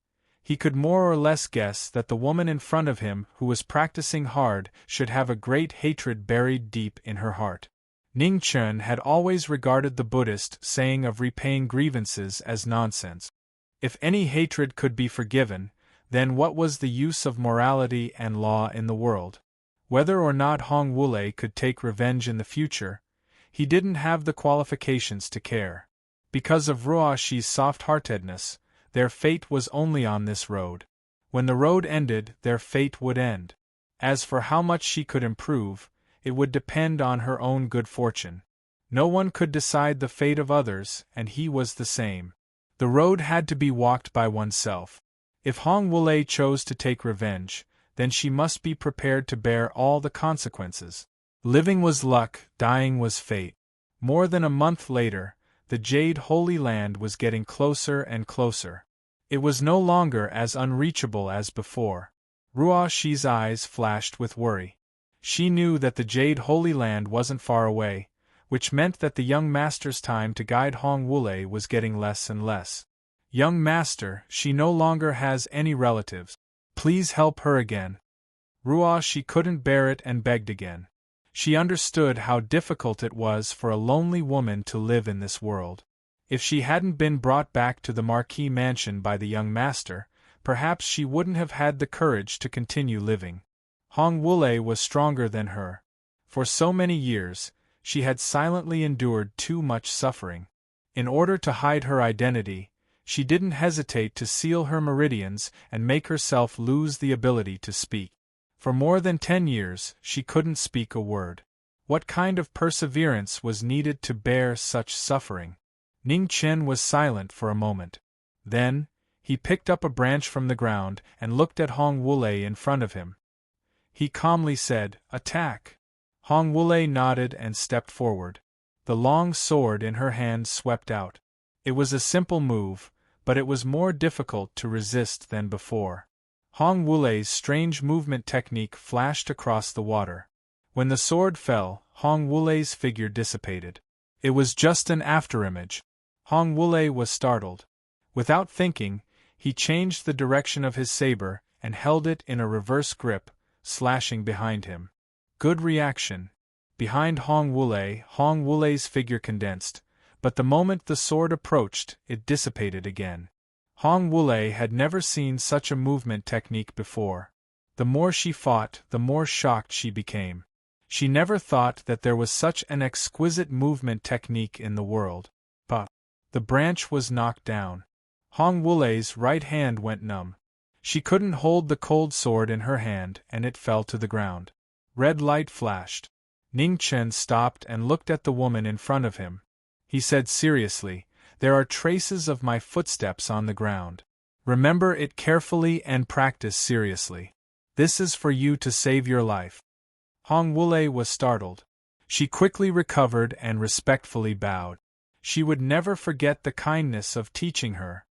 he could more or less guess that the woman in front of him who was practicing hard should have a great hatred buried deep in her heart. Ning Chen had always regarded the Buddhist saying of repaying grievances as nonsense. If any hatred could be forgiven, then what was the use of morality and law in the world? Whether or not Hong Wulei could take revenge in the future, he didn't have the qualifications to care. Because of Ruoxi's soft-heartedness, their fate was only on this road. When the road ended, their fate would end. As for how much she could improve, it would depend on her own good fortune. No one could decide the fate of others, and he was the same. The road had to be walked by oneself. If Hong Wulei chose to take revenge, then she must be prepared to bear all the consequences. Living was luck, dying was fate. More than a month later, the Jade Holy Land was getting closer and closer. It was no longer as unreachable as before. Ruoxi's eyes flashed with worry. She knew that the Jade Holy Land wasn't far away, which meant that the young master's time to guide Hong Wulei was getting less and less. Young master, she no longer has any relatives. Please help her again. Ruoxi couldn't bear it and begged again. She understood how difficult it was for a lonely woman to live in this world. If she hadn't been brought back to the Marquis mansion by the young master, perhaps she wouldn't have had the courage to continue living. Hong Wulei was stronger than her. For so many years, she had silently endured too much suffering. In order to hide her identity, she didn't hesitate to seal her meridians and make herself lose the ability to speak. For more than 10 years, she couldn't speak a word. What kind of perseverance was needed to bear such suffering? Ning Chen was silent for a moment. Then, he picked up a branch from the ground and looked at Hong Wulei in front of him. He calmly said, "Attack." Hong Wulei nodded and stepped forward. The long sword in her hand swept out. It was a simple move, but it was more difficult to resist than before. Hong Wulei's strange movement technique flashed across the water. When the sword fell, Hong Wulei's figure dissipated. It was just an afterimage. Hong Wulei was startled. Without thinking, he changed the direction of his saber and held it in a reverse grip, slashing behind him. Good reaction. Behind Hong Wulei's figure condensed, but the moment the sword approached, it dissipated again. Hong Wulei had never seen such a movement technique before. The more she fought, the more shocked she became. She never thought that there was such an exquisite movement technique in the world. But the branch was knocked down. Hong Wulei's right hand went numb. She couldn't hold the cold sword in her hand, and it fell to the ground. Red light flashed. Ning Chen stopped and looked at the woman in front of him. He said seriously, "There are traces of my footsteps on the ground. Remember it carefully and practice seriously. This is for you to save your life." Hong Wulei was startled. She quickly recovered and respectfully bowed. She would never forget the kindness of teaching her.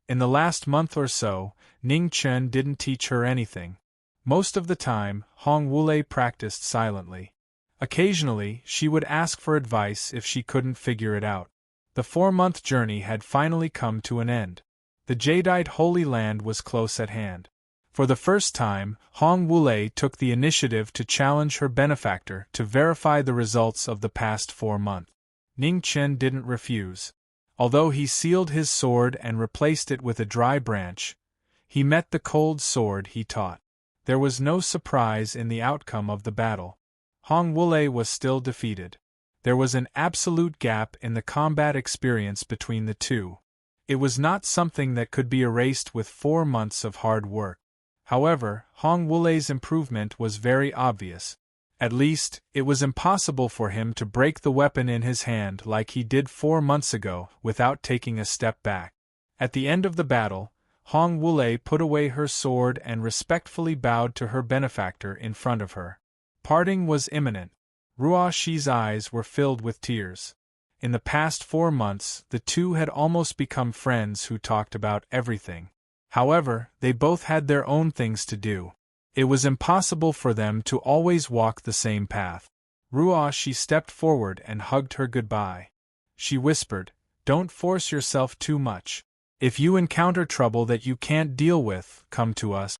In the last month or so, Ning Chen didn't teach her anything. Most of the time, Hong Wulei practiced silently. Occasionally, she would ask for advice if she couldn't figure it out. The 4-month journey had finally come to an end. The jadeite Holy Land was close at hand. For the first time, Hong Wulei took the initiative to challenge her benefactor to verify the results of the past 4 months. Ning Chen didn't refuse. Although he sealed his sword and replaced it with a dry branch, he met the cold sword he taught. There was no surprise in the outcome of the battle. Hong Wulei was still defeated. There was an absolute gap in the combat experience between the two. It was not something that could be erased with 4 months of hard work. However, Hong Wulei's improvement was very obvious. At least, it was impossible for him to break the weapon in his hand like he did 4 months ago without taking a step back. At the end of the battle, Hong Wulei put away her sword and respectfully bowed to her benefactor in front of her. Parting was imminent. Ruo Shi's eyes were filled with tears. In the past 4 months, the two had almost become friends who talked about everything. However, they both had their own things to do. It was impossible for them to always walk the same path. Ruo Shi stepped forward and hugged her goodbye. She whispered, "Don't force yourself too much. If you encounter trouble that you can't deal with, come to us."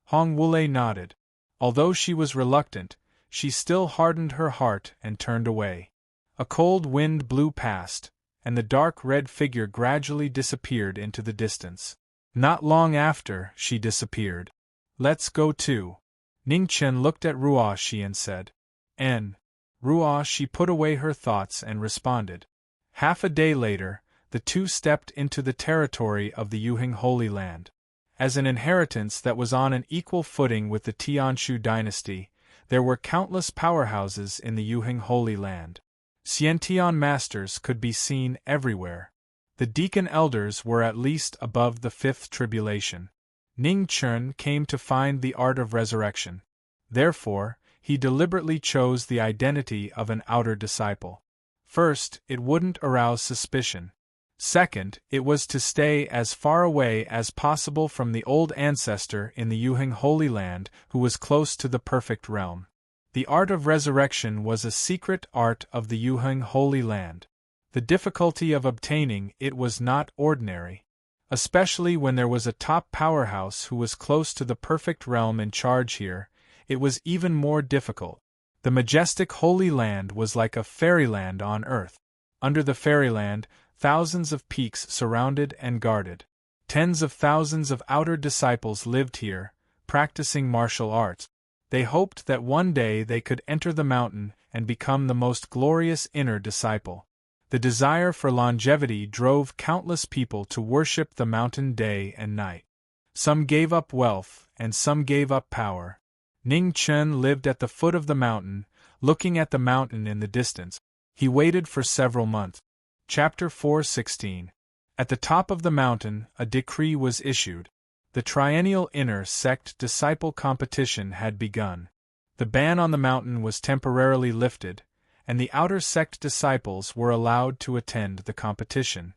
Hong Wulei nodded. Although she was reluctant, she still hardened her heart and turned away. A cold wind blew past, and the dark red figure gradually disappeared into the distance. Not long after, she disappeared. "Let's go too." Ning Chen looked at Ruo Shi and said. Ruo Shi put away her thoughts and responded. Half a day later, the two stepped into the territory of the Yuheng Holy Land. As an inheritance that was on an equal footing with the Tianshu dynasty, there were countless powerhouses in the Yuheng Holy Land. Xiantian masters could be seen everywhere. The deacon elders were at least above the 5th tribulation. Ning Chen came to find the art of resurrection. Therefore, he deliberately chose the identity of an outer disciple. First, it wouldn't arouse suspicion. Second, it was to stay as far away as possible from the old ancestor in the Yuheng Holy Land who was close to the perfect realm. The art of resurrection was a secret art of the Yuheng Holy Land. The difficulty of obtaining it was not ordinary. Especially when there was a top powerhouse who was close to the perfect realm in charge here, it was even more difficult. The majestic Holy Land was like a fairyland on earth. Under the fairyland, thousands of peaks surrounded and guarded. Tens of thousands of outer disciples lived here, practicing martial arts. They hoped that one day they could enter the mountain and become the most glorious inner disciple. The desire for longevity drove countless people to worship the mountain day and night. Some gave up wealth, and some gave up power. Ning Chen lived at the foot of the mountain, looking at the mountain in the distance. He waited for several months. Chapter 4:16. At the top of the mountain, a decree was issued. The triennial inner sect disciple competition had begun. The ban on the mountain was temporarily lifted, and the outer sect disciples were allowed to attend the competition.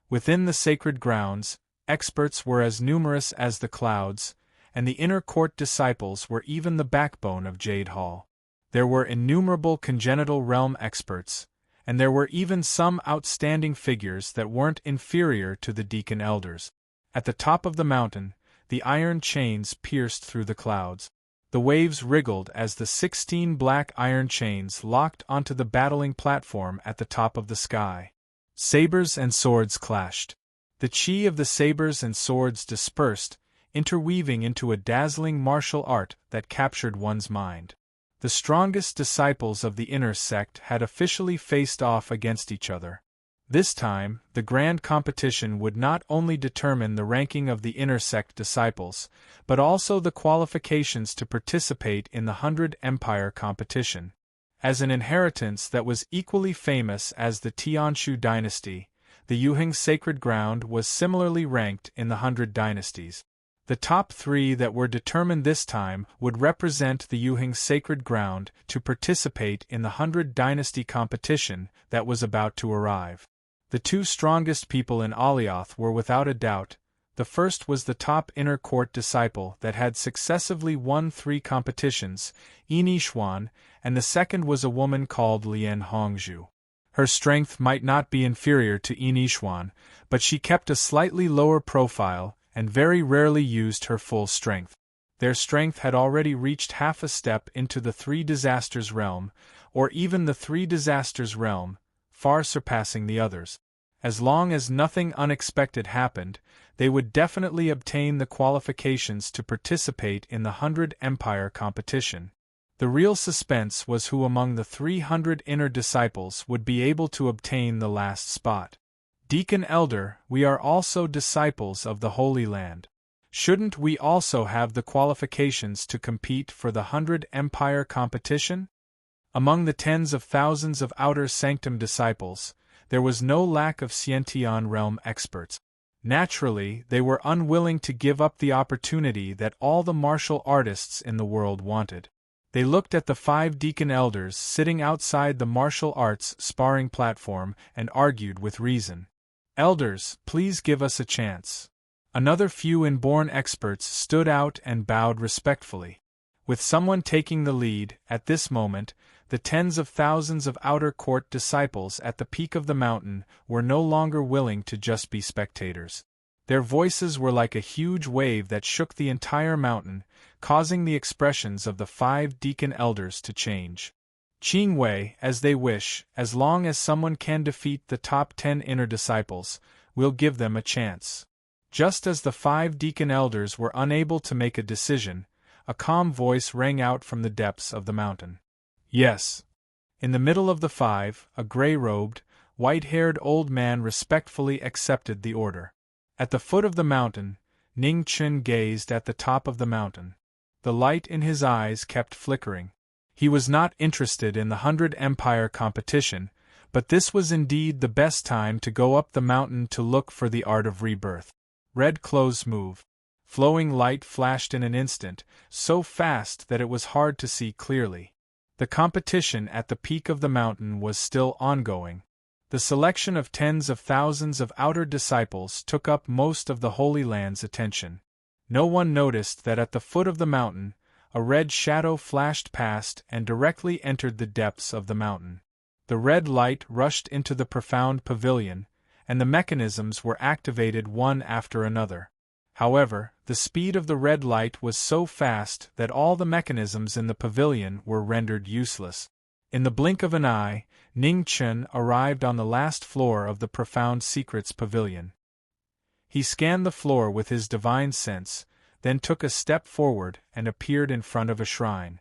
Within the sacred grounds, experts were as numerous as the clouds, and the inner court disciples were even the backbone of Jade Hall. There were innumerable congenital realm experts, and there were even some outstanding figures that weren't inferior to the deacon elders. At the top of the mountain, the iron chains pierced through the clouds. The waves wriggled as the 16 black iron chains locked onto the battling platform at the top of the sky. Sabers and swords clashed. The chi of the sabers and swords dispersed, interweaving into a dazzling martial art that captured one's mind. The strongest disciples of the inner sect had officially faced off against each other. This time, the grand competition would not only determine the ranking of the inner sect disciples, but also the qualifications to participate in the 100 Empire competition. As an inheritance that was equally famous as the Tianshu dynasty, the Yuheng sacred ground was similarly ranked in the 100 dynasties. The top 3 that were determined this time would represent the Yuheng sacred ground to participate in the 100 dynasty competition that was about to arrive. The 2 strongest people in Alioth were without a doubt. The first was the top inner court disciple that had successively won 3 competitions, Yinishwan, and the second was a woman called Lian Hongzhu. Her strength might not be inferior to Yinishwan, but she kept a slightly lower profile and very rarely used her full strength. Their strength had already reached half a step into the 3 disasters realm, or even the 3 disasters realm, far surpassing the others. As long as nothing unexpected happened, they would definitely obtain the qualifications to participate in the 100 Empire competition. The real suspense was who among the 300 inner disciples would be able to obtain the last spot. Deacon Elder, we are also disciples of the Holy Land. Shouldn't we also have the qualifications to compete for the 100 Empire competition? Among the tens of thousands of Outer Sanctum disciples, there was no lack of Xiantian realm experts. Naturally, they were unwilling to give up the opportunity that all the martial artists in the world wanted. They looked at the 5 deacon elders sitting outside the martial arts sparring platform and argued with reason. Elders, please give us a chance. Another few inborn experts stood out and bowed respectfully. With someone taking the lead, at this moment, the tens of thousands of outer court disciples at the peak of the mountain were no longer willing to just be spectators. Their voices were like a huge wave that shook the entire mountain, causing the expressions of the 5 deacon elders to change. Qingwei, as they wish, as long as someone can defeat the top 10 inner disciples, we'll give them a chance. Just as the 5 deacon elders were unable to make a decision, a calm voice rang out from the depths of the mountain. Yes. In the middle of the 5, a gray-robed, white-haired old man respectfully accepted the order. At the foot of the mountain, Ning Chen gazed at the top of the mountain. The light in his eyes kept flickering. He was not interested in the 100 Empire competition, but this was indeed the best time to go up the mountain to look for the art of rebirth. Red clothes move. Flowing light flashed in an instant, so fast that it was hard to see clearly. The competition at the peak of the mountain was still ongoing. The selection of tens of thousands of outer disciples took up most of the Holy Land's attention. No one noticed that at the foot of the mountain, a red shadow flashed past and directly entered the depths of the mountain. The red light rushed into the profound pavilion, and the mechanisms were activated one after another. However, the speed of the red light was so fast that all the mechanisms in the pavilion were rendered useless. In the blink of an eye, Ning Chen arrived on the last floor of the Profound Secrets Pavilion. He scanned the floor with his divine sense, then took a step forward and appeared in front of a shrine.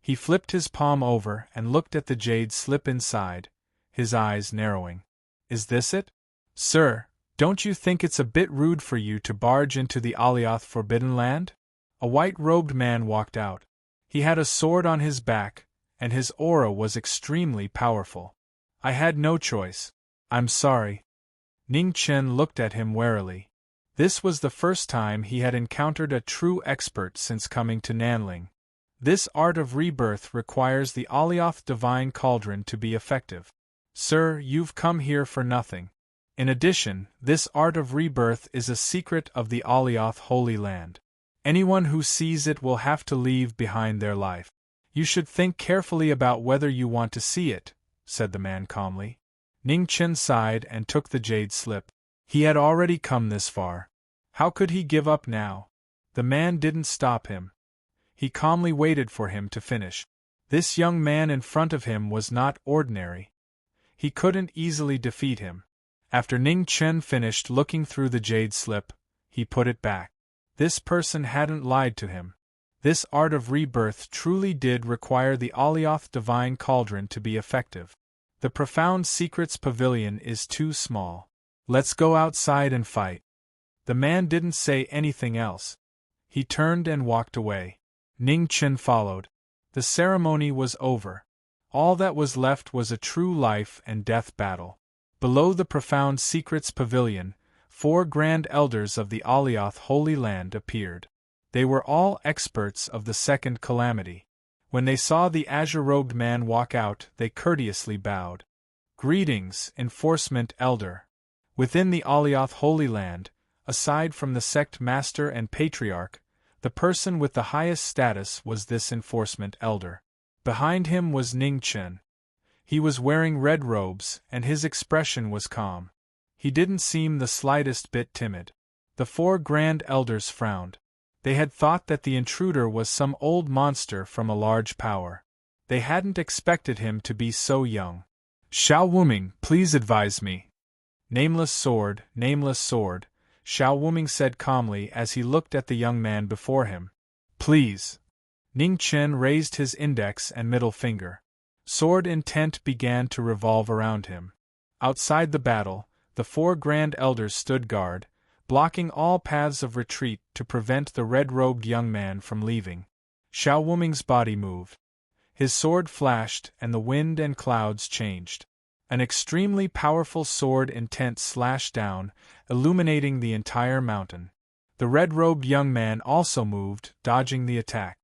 He flipped his palm over and looked at the jade slip inside, his eyes narrowing. Is this it? Sir, don't you think it's a bit rude for you to barge into the Alioth Forbidden Land? A white-robed man walked out. He had a sword on his back, and his aura was extremely powerful. I had no choice. I'm sorry. Ning Chen looked at him warily. This was the first time he had encountered a true expert since coming to Nanling. This art of rebirth requires the Alioth Divine Cauldron to be effective. Sir, you've come here for nothing. In addition, this art of rebirth is a secret of the Alioth Holy Land. Anyone who sees it will have to leave behind their life. You should think carefully about whether you want to see it, said the man calmly. Ning Chen sighed and took the jade slip. He had already come this far. How could he give up now? The man didn't stop him. He calmly waited for him to finish. This young man in front of him was not ordinary. He couldn't easily defeat him. After Ning Chen finished looking through the jade slip, he put it back. This person hadn't lied to him. This art of rebirth truly did require the Alioth Divine Cauldron to be effective. The Profound Secrets Pavilion is too small. Let's go outside and fight. The man didn't say anything else. He turned and walked away. Ning Chen followed. The ceremony was over. All that was left was a true life and death battle. Below the profound secrets pavilion, 4 grand elders of the Alioth Holy Land appeared. They were all experts of the second calamity. When they saw the azure-robed man walk out, they courteously bowed. "Greetings, Enforcement Elder." Within the Alioth Holy Land, aside from the sect master and patriarch, the person with the highest status was this Enforcement Elder. Behind him was Ning Chen. He was wearing red robes, and his expression was calm. He didn't seem the slightest bit timid. The 4 grand elders frowned. They had thought that the intruder was some old monster from a large power. They hadn't expected him to be so young. "Xiao Wuming, please advise me." Nameless sword, Xiao Wuming said calmly as he looked at the young man before him. "Please." Ning Chen raised his index and middle finger. Sword intent began to revolve around him. Outside the battle, the 4 grand elders stood guard, blocking all paths of retreat to prevent the red-robed young man from leaving. Xiao Wuming's body moved. His sword flashed and the wind and clouds changed. An extremely powerful sword intent slashed down, illuminating the entire mountain. The red-robed young man also moved, dodging the attack.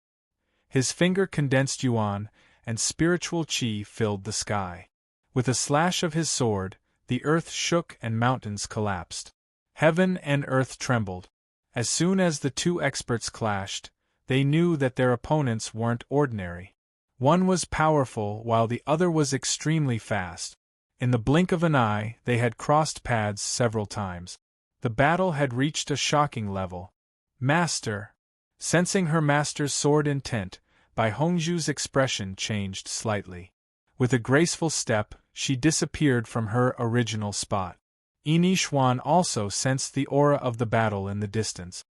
His finger condensed yuan, and spiritual qi filled the sky. With a slash of his sword, the earth shook and mountains collapsed. Heaven and earth trembled. As soon as the 2 experts clashed, they knew that their opponents weren't ordinary. One was powerful while the other was extremely fast. In the blink of an eye, they had crossed paths several times. The battle had reached a shocking level. "Master!" Sensing her master's sword intent, Bai Hongzhu's expression changed slightly. With a graceful step, she disappeared from her original spot. Yinixuan also sensed the aura of the battle in the distance.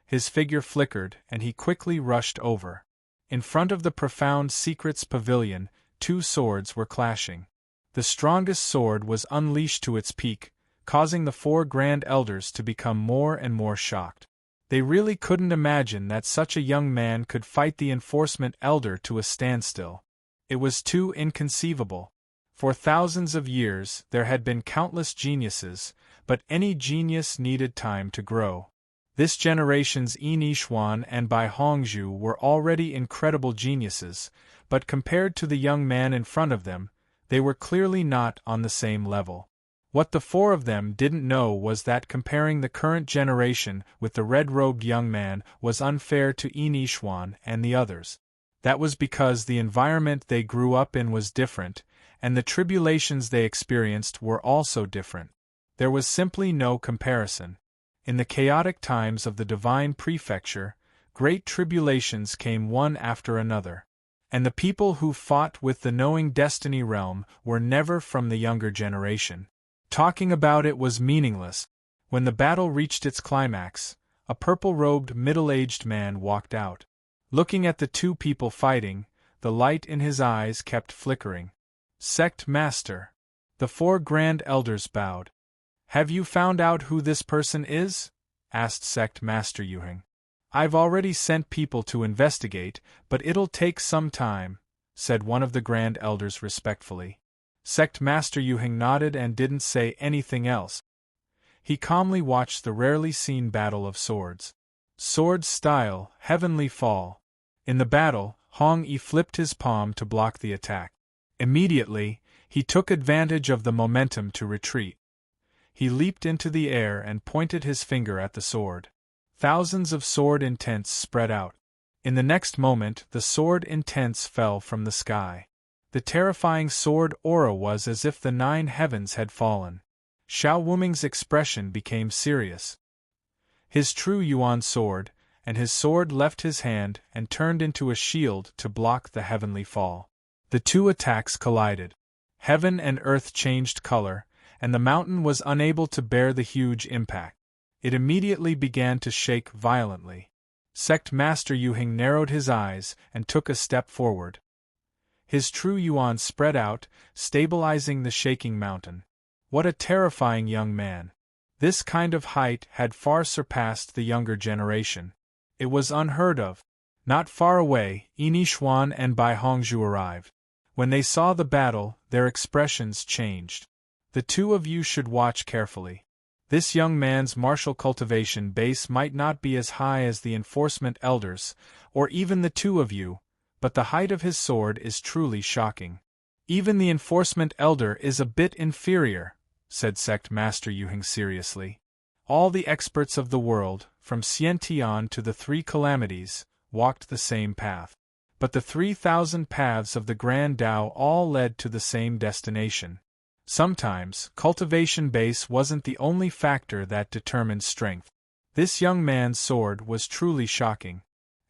His figure flickered, and he quickly rushed over. In front of the profound secrets pavilion, 2 swords were clashing. The strongest sword was unleashed to its peak, causing the 4 grand elders to become more and more shocked. They really couldn't imagine that such a young man could fight the Enforcement Elder to a standstill. It was too inconceivable. For thousands of years there had been countless geniuses, but any genius needed time to grow. This generation's Yinixuan and Bai Hongzhu were already incredible geniuses, but compared to the young man in front of them, they were clearly not on the same level. What the 4 of them didn't know was that comparing the current generation with the red-robed young man was unfair to Yinixuan and the others. That was because the environment they grew up in was different, and the tribulations they experienced were also different. There was simply no comparison. In the chaotic times of the Divine Prefecture, great tribulations came one after another. And the people who fought with the Knowing Destiny realm were never from the younger generation. Talking about it was meaningless. When the battle reached its climax, a purple-robed middle-aged man walked out. Looking at the 2 people fighting, the light in his eyes kept flickering. "Sect Master." The 4 grand elders bowed. "Have you found out who this person is?" asked Sect Master Yuheng. "I've already sent people to investigate, but it'll take some time," said one of the grand elders respectfully. Sect Master Yuheng nodded and didn't say anything else. He calmly watched the rarely seen battle of swords. Sword style, heavenly fall. In the battle, Hong Yi flipped his palm to block the attack. Immediately, he took advantage of the momentum to retreat. He leaped into the air and pointed his finger at the sword. Thousands of sword intents spread out. In the next moment, the sword intents fell from the sky. The terrifying sword aura was as if the 9 heavens had fallen. Xiao Wuming's expression became serious. His true Yuan sword, and his sword left his hand and turned into a shield to block the heavenly fall. The 2 attacks collided. Heaven and earth changed color, and the mountain was unable to bear the huge impact. It immediately began to shake violently. Sect Master Yuheng narrowed his eyes and took a step forward. His true yuan spread out, stabilizing the shaking mountain. What a terrifying young man! This kind of height had far surpassed the younger generation. It was unheard of. Not far away, Yinixuan and Bai Hongzhu arrived. When they saw the battle, their expressions changed. The two of you should watch carefully. This young man's martial cultivation base might not be as high as the enforcement elders, or even the two of you, but the height of his sword is truly shocking. Even the enforcement elder is a bit inferior, said Sect Master Yuhing seriously. All the experts of the world, from Xiantian to the Three Calamities, walked the same path. But the 3,000 paths of the Grand Tao all led to the same destination. Sometimes, cultivation base wasn't the only factor that determined strength. This young man's sword was truly shocking.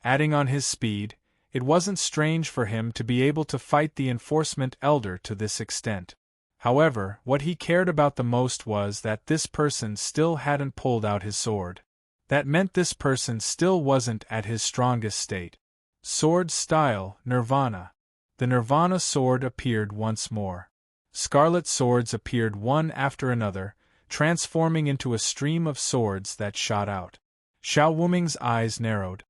Adding on his speed, it wasn't strange for him to be able to fight the enforcement elder to this extent. However, what he cared about the most was that this person still hadn't pulled out his sword. That meant this person still wasn't at his strongest state. Sword style, Nirvana. The Nirvana sword appeared once more. Scarlet swords appeared one after another, transforming into a stream of swords that shot out. Xiao Wuming's eyes narrowed.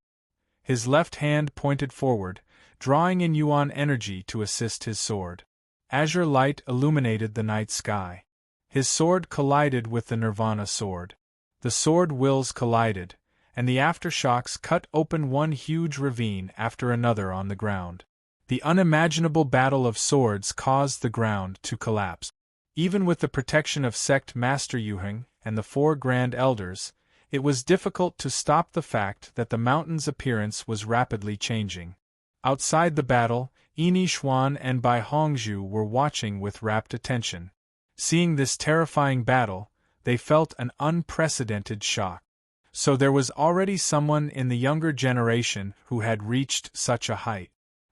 His left hand pointed forward, drawing in Yuan energy to assist his sword. Azure light illuminated the night sky. His sword collided with the Nirvana sword. The sword wills collided, and the aftershocks cut open one huge ravine after another on the ground. The unimaginable battle of swords caused the ground to collapse. Even with the protection of Sect Master Yuheng and the 4 Grand Elders, it was difficult to stop the fact that the mountain's appearance was rapidly changing. Outside the battle, Yi Xuan and Bai Hongzhu were watching with rapt attention. Seeing this terrifying battle, they felt an unprecedented shock. So there was already someone in the younger generation who had reached such a height.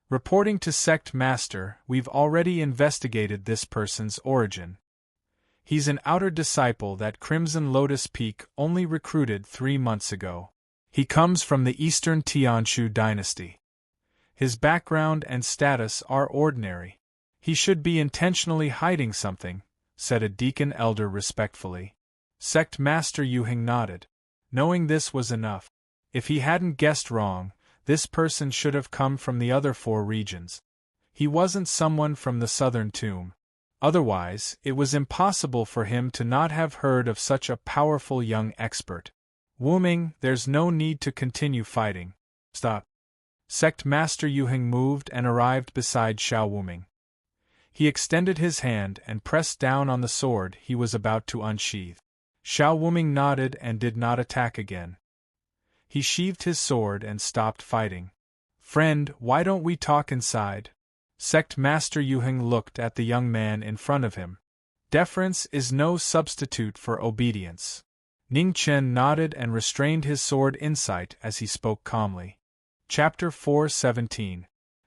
Reporting to Sect Master, we've already investigated this person's origin. He's an outer disciple that Crimson Lotus Peak only recruited 3 months ago. He comes from the Eastern Tianshu dynasty. His background and status are ordinary. He should be intentionally hiding something, said a deacon elder respectfully. Sect Master Yuheng nodded. Knowing this was enough. If he hadn't guessed wrong, this person should have come from the other 4 regions. He wasn't someone from the southern tomb. Otherwise, it was impossible for him to not have heard of such a powerful young expert. Wuming, there's no need to continue fighting. Stop. Sect Master Yuheng moved and arrived beside Xiao Wuming. He extended his hand and pressed down on the sword he was about to unsheath. Xiao Wuming nodded and did not attack again. He sheathed his sword and stopped fighting. Friend, why don't we talk inside? Sect Master Yuheng looked at the young man in front of him. Deference is no substitute for obedience. Ning Chen nodded and restrained his sword insight as he spoke calmly. Chapter 4:17.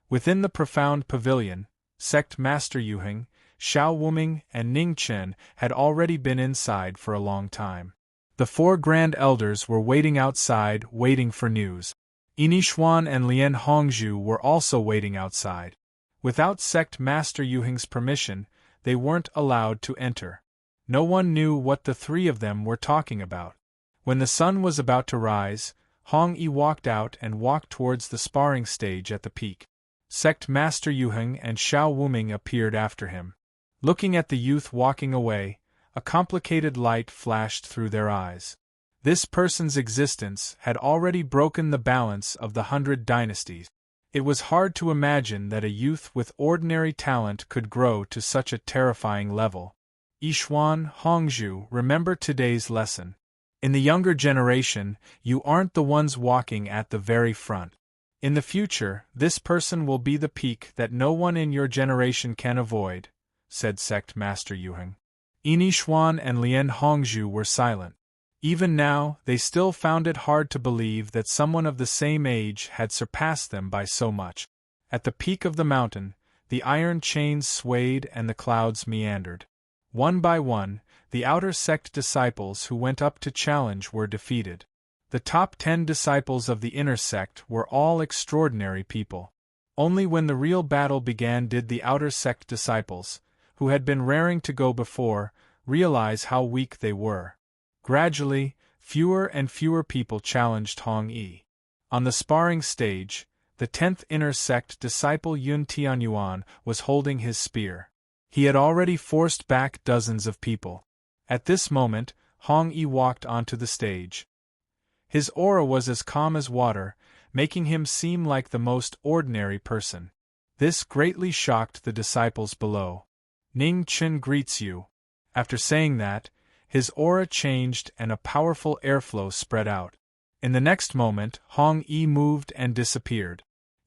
Within the profound pavilion, Sect Master Yuheng, Xiao Wuming, and Ning Chen had already been inside for a long time. The 4 Grand Elders were waiting outside, waiting for news. Yi Xuan and Lian Hongzhu were also waiting outside. Without Sect Master Yuheng's permission, they weren't allowed to enter. No one knew what the 3 of them were talking about. When the sun was about to rise, Hong Yi walked out and walked towards the sparring stage at the peak. Sect Master Yuheng and Xiao Wuming appeared after him. Looking at the youth walking away, a complicated light flashed through their eyes. This person's existence had already broken the balance of the 100 dynasties. It was hard to imagine that a youth with ordinary talent could grow to such a terrifying level. Yixuan, Hongzhu, remember today's lesson. In the younger generation, you aren't the ones walking at the very front. In the future, this person will be the peak that no one in your generation can avoid, said Sect Master Yuheng. Yi Xuan and Lian Hongzhu were silent. Even now, they still found it hard to believe that someone of the same age had surpassed them by so much. At the peak of the mountain, the iron chains swayed and the clouds meandered. One by one, the outer sect disciples who went up to challenge were defeated. The top 10 disciples of the inner sect were all extraordinary people. Only when the real battle began did the outer sect disciples, who had been raring to go before, realize how weak they were. Gradually, fewer and fewer people challenged Hong Yi. On the sparring stage, The 10th inner sect disciple Yun Tianyuan was holding his spear. He had already forced back dozens of people. At this moment, Hong Yi walked onto the stage. His aura was as calm as water, making him seem like the most ordinary person. This greatly shocked the disciples below. Ning Chen greets you. After saying that, his aura changed and a powerful airflow spread out. In the next moment, Hong Yi moved and disappeared.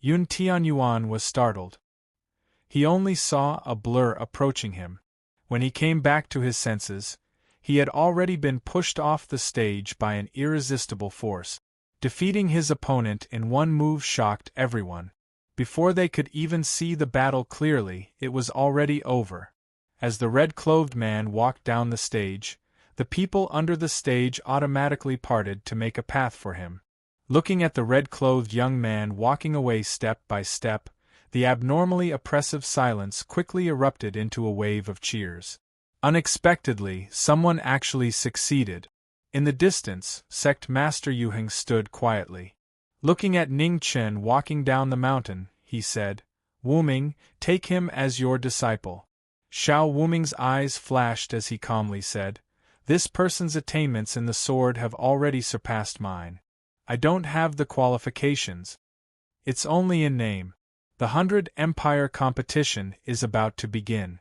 Yun Tianyuan was startled. He only saw a blur approaching him. When he came back to his senses, he had already been pushed off the stage by an irresistible force. Defeating his opponent in one move shocked everyone. Before they could even see the battle clearly, it was already over. As the red-clothed man walked down the stage, the people under the stage automatically parted to make a path for him. Looking at the red-clothed young man walking away step by step, the abnormally oppressive silence quickly erupted into a wave of cheers. Unexpectedly, someone actually succeeded. In the distance, Sect Master Yuheng stood quietly. Looking at Ning Chen walking down the mountain, he said, "Wuming, take him as your disciple." Xiao Wuming's eyes flashed as he calmly said, "This person's attainments in the sword have already surpassed mine. I don't have the qualifications. It's only in name. The 100 Empire competition is about to begin.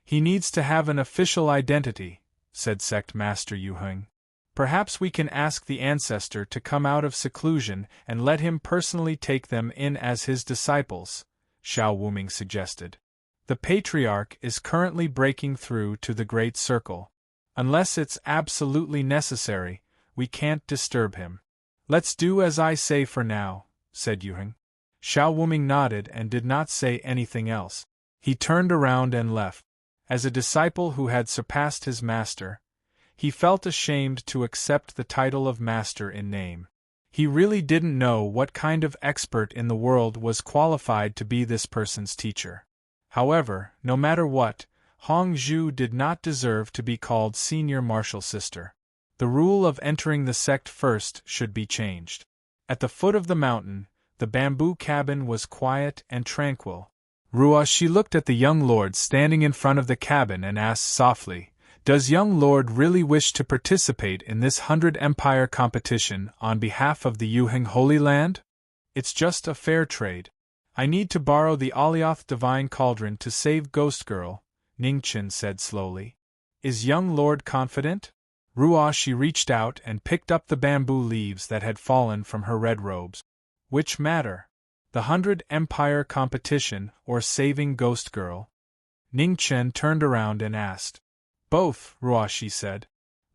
He needs to have an official identity," said Sect Master Yuheng. "Perhaps we can ask the ancestor to come out of seclusion and let him personally take them in as his disciples," Xiao Wuming suggested. "The Patriarch is currently breaking through to the Great Circle. Unless it's absolutely necessary, we can't disturb him." "Let's do as I say for now," said Yuheng. Xiao Wuming nodded and did not say anything else. He turned around and left. As a disciple who had surpassed his master, he felt ashamed to accept the title of master in name. He really didn't know what kind of expert in the world was qualified to be this person's teacher. However, no matter what, Hong Zhu did not deserve to be called senior martial sister. The rule of entering the sect first should be changed. At the foot of the mountain, the bamboo cabin was quiet and tranquil. Ruoshi looked at the young lord standing in front of the cabin and asked softly, "Does young lord really wish to participate in this 100 Empire competition on behalf of the Yuheng Holy Land?" "It's just a fair trade. I need to borrow the Alioth Divine Cauldron to save Ghost Girl," Ning Chen said slowly. "Is young lord confident?" Ruoshi reached out and picked up the bamboo leaves that had fallen from her red robes. "Which matter? The 100 Empire competition or saving Ghost Girl?" Ning Chen turned around and asked. "Both," Ruoshi said.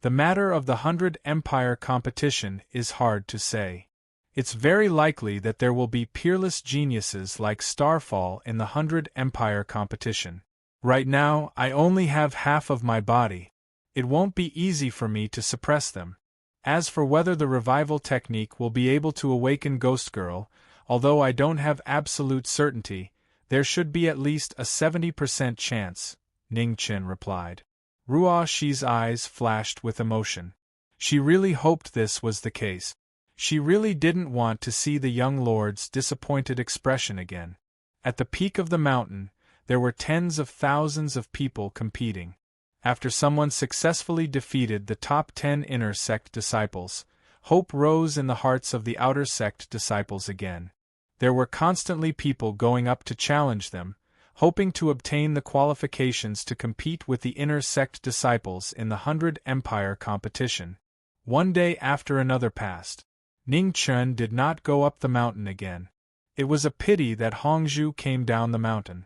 "The matter of the 100 Empire competition is hard to say. It's very likely that there will be peerless geniuses like Starfall in the 100 Empire competition. Right now, I only have half of my body. It won't be easy for me to suppress them. As for whether the revival technique will be able to awaken Ghost Girl, although I don't have absolute certainty, there should be at least a 70% chance," Ning Chen replied. Ruoshi's eyes flashed with emotion. She really hoped this was the case. She really didn't want to see the young lord's disappointed expression again. At the peak of the mountain, there were tens of thousands of people competing. After someone successfully defeated the top 10 inner sect disciples, hope rose in the hearts of the outer sect disciples again. There were constantly people going up to challenge them, hoping to obtain the qualifications to compete with the inner sect disciples in the 100 Empire competition. One day after another passed. Ning Chen did not go up the mountain again. It was a pity that Hongzhu came down the mountain.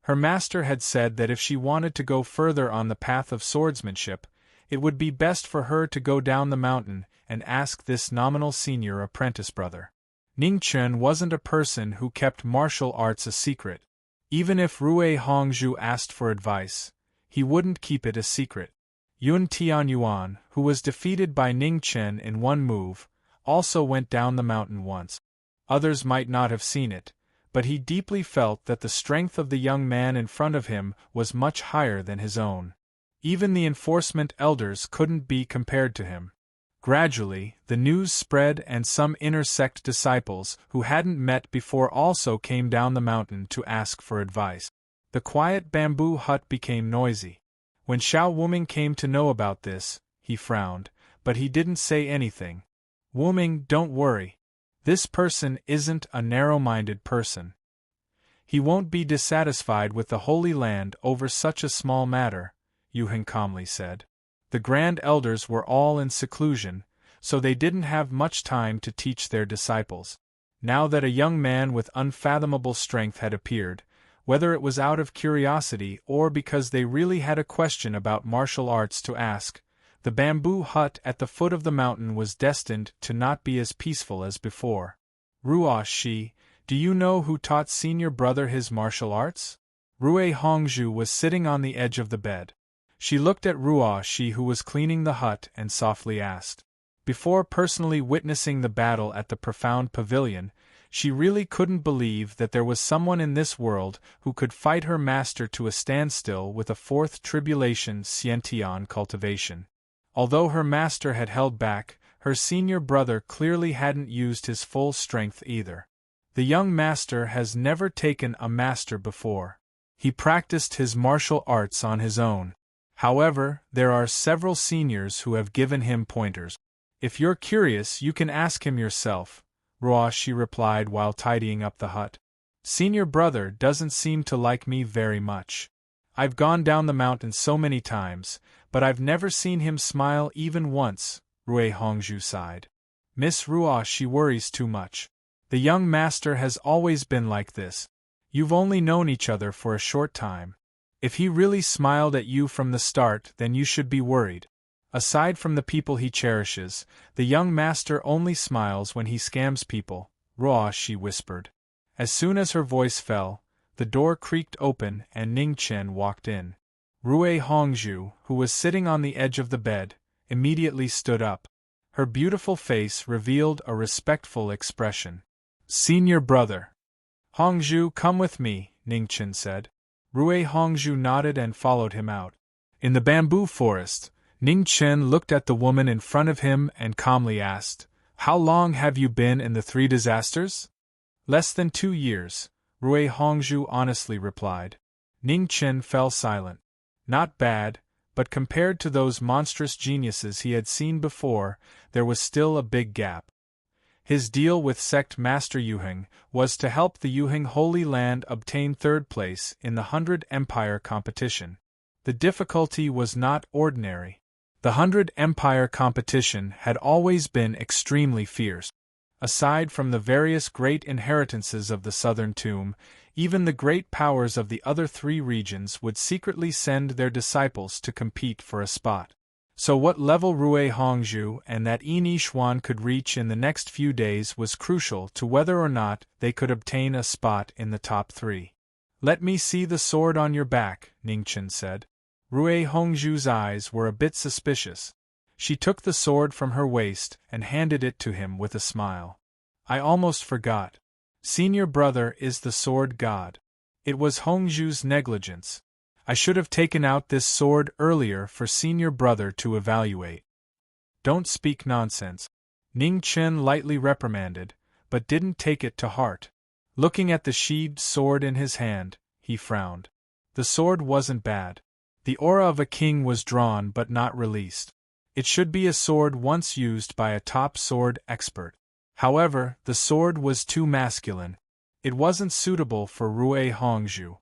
Her master had said that if she wanted to go further on the path of swordsmanship, it would be best for her to go down the mountain and ask this nominal senior apprentice brother. Ning Chen wasn't a person who kept martial arts a secret. Even if Rue Hongzhu asked for advice, he wouldn't keep it a secret. Yun Tianyuan, who was defeated by Ning Chen in one move, also went down the mountain once. Others might not have seen it, but he deeply felt that the strength of the young man in front of him was much higher than his own. Even the enforcement elders couldn't be compared to him. Gradually, the news spread and some inner sect disciples who hadn't met before also came down the mountain to ask for advice. The quiet bamboo hut became noisy. When Xiao Wuming came to know about this, he frowned, but he didn't say anything. Wuming, don't worry. This person isn't a narrow-minded person. He won't be dissatisfied with the Holy Land over such a small matter, Yuheng calmly said. The Grand Elders were all in seclusion, so they didn't have much time to teach their disciples. Now that a young man with unfathomable strength had appeared, whether it was out of curiosity or because they really had a question about martial arts to ask, the bamboo hut at the foot of the mountain was destined to not be as peaceful as before. Ruo Shi, do you know who taught senior brother his martial arts? Rui Hongzhu was sitting on the edge of the bed. She looked at Ruo Shi, who was cleaning the hut, and softly asked. Before personally witnessing the battle at the profound pavilion, she really couldn't believe that there was someone in this world who could fight her master to a standstill with a fourth tribulation Xiantian cultivation. Although her master had held back, her senior brother clearly hadn't used his full strength either. The young master has never taken a master before. He practiced his martial arts on his own. However, there are several seniors who have given him pointers. If you're curious, you can ask him yourself, Ruo Shi replied while tidying up the hut. Senior brother doesn't seem to like me very much. I've gone down the mountain so many times, but I've never seen him smile even once, Rui Hongzhu sighed. Miss Ruo Shi worries too much. The young master has always been like this. You've only known each other for a short time. If he really smiled at you from the start, then you should be worried. Aside from the people he cherishes, the young master only smiles when he scams people, Ruo Shi whispered. As soon as her voice fell, the door creaked open and Ning Chen walked in. Rui Hongzhu, who was sitting on the edge of the bed, immediately stood up. Her beautiful face revealed a respectful expression. Senior brother. Hongzhu, come with me, Ning Chen said. Rui Hongzhu nodded and followed him out. In the bamboo forest, Ning Chen looked at the woman in front of him and calmly asked, How long have you been in the Three Disasters? Less than 2 years, Rui Hongzhu honestly replied. Ning Chen fell silent. Not bad, but compared to those monstrous geniuses he had seen before, there was still a big gap. His deal with sect master Yuheng was to help the Yuheng Holy Land obtain 3rd place in the 100 Empire competition. The difficulty was not ordinary. The 100 Empire competition had always been extremely fierce. Aside from the various great inheritances of the Southern Tomb, even the great powers of the other 3 regions would secretly send their disciples to compete for a spot. So what level Rui Hongzhu and that Yin Yishuan could reach in the next few days was crucial to whether or not they could obtain a spot in the top 3. Let me see the sword on your back, Ning Chen said. Rui Hongzhu's eyes were a bit suspicious. She took the sword from her waist and handed it to him with a smile. I almost forgot. Senior brother is the sword god. It was Hongzhu's negligence. I should have taken out this sword earlier for senior brother to evaluate. Don't speak nonsense. Ning Chen lightly reprimanded, but didn't take it to heart. Looking at the sheathed sword in his hand, he frowned. The sword wasn't bad. The aura of a king was drawn but not released. It should be a sword once used by a top sword expert. However, the sword was too masculine. It wasn't suitable for Rui Hongzhu.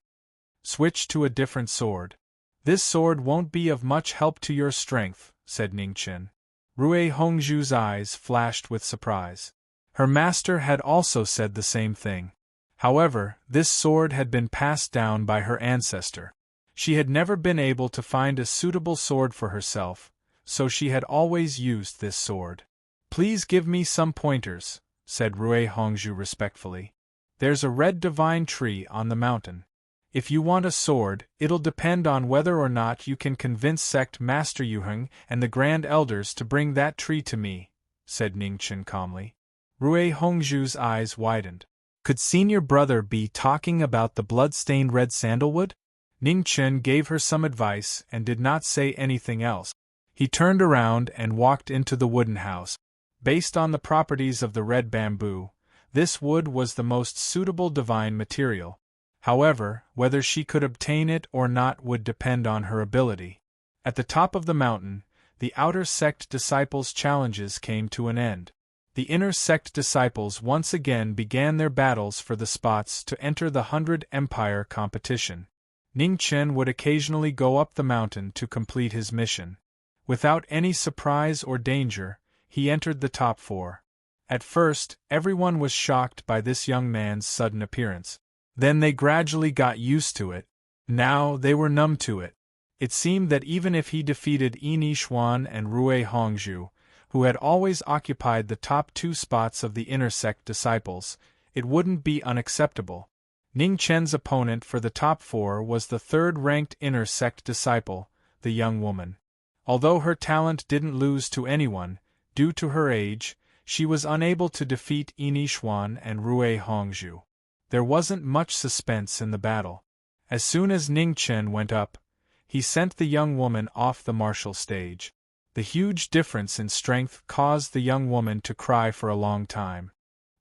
Switch to a different sword. This sword won't be of much help to your strength, said Ning Chen. Rui Hongzhu's eyes flashed with surprise. Her master had also said the same thing. However, this sword had been passed down by her ancestor. She had never been able to find a suitable sword for herself, so she had always used this sword. Please give me some pointers, said Rui Hongzhu respectfully. There's a red divine tree on the mountain. If you want a sword, it'll depend on whether or not you can convince Sect Master Yuheng and the Grand Elders to bring that tree to me, said Ning Chen calmly. Rui Hongzhu's eyes widened. Could senior brother be talking about the blood-stained red sandalwood? Ning Chen gave her some advice and did not say anything else. He turned around and walked into the wooden house. Based on the properties of the red bamboo, this wood was the most suitable divine material. However, whether she could obtain it or not would depend on her ability. At the top of the mountain, the outer sect disciples' challenges came to an end. The inner sect disciples once again began their battles for the spots to enter the 100 Empire competition. Ning Chen would occasionally go up the mountain to complete his mission. Without any surprise or danger, he entered the top 4. At first, everyone was shocked by this young man's sudden appearance. Then they gradually got used to it. Now they were numb to it. It seemed that even if he defeated Yi Nixuan and Rui Hongzhu, who had always occupied the top 2 spots of the inner sect disciples, it wouldn't be unacceptable. Ning Chen's opponent for the top 4 was the 3rd-ranked inner sect disciple, the young woman. Although her talent didn't lose to anyone, due to her age, she was unable to defeat Yi Nixuan and Rui Hongzhu. There wasn't much suspense in the battle. As soon as Ning Chen went up, he sent the young woman off the martial stage. The huge difference in strength caused the young woman to cry for a long time.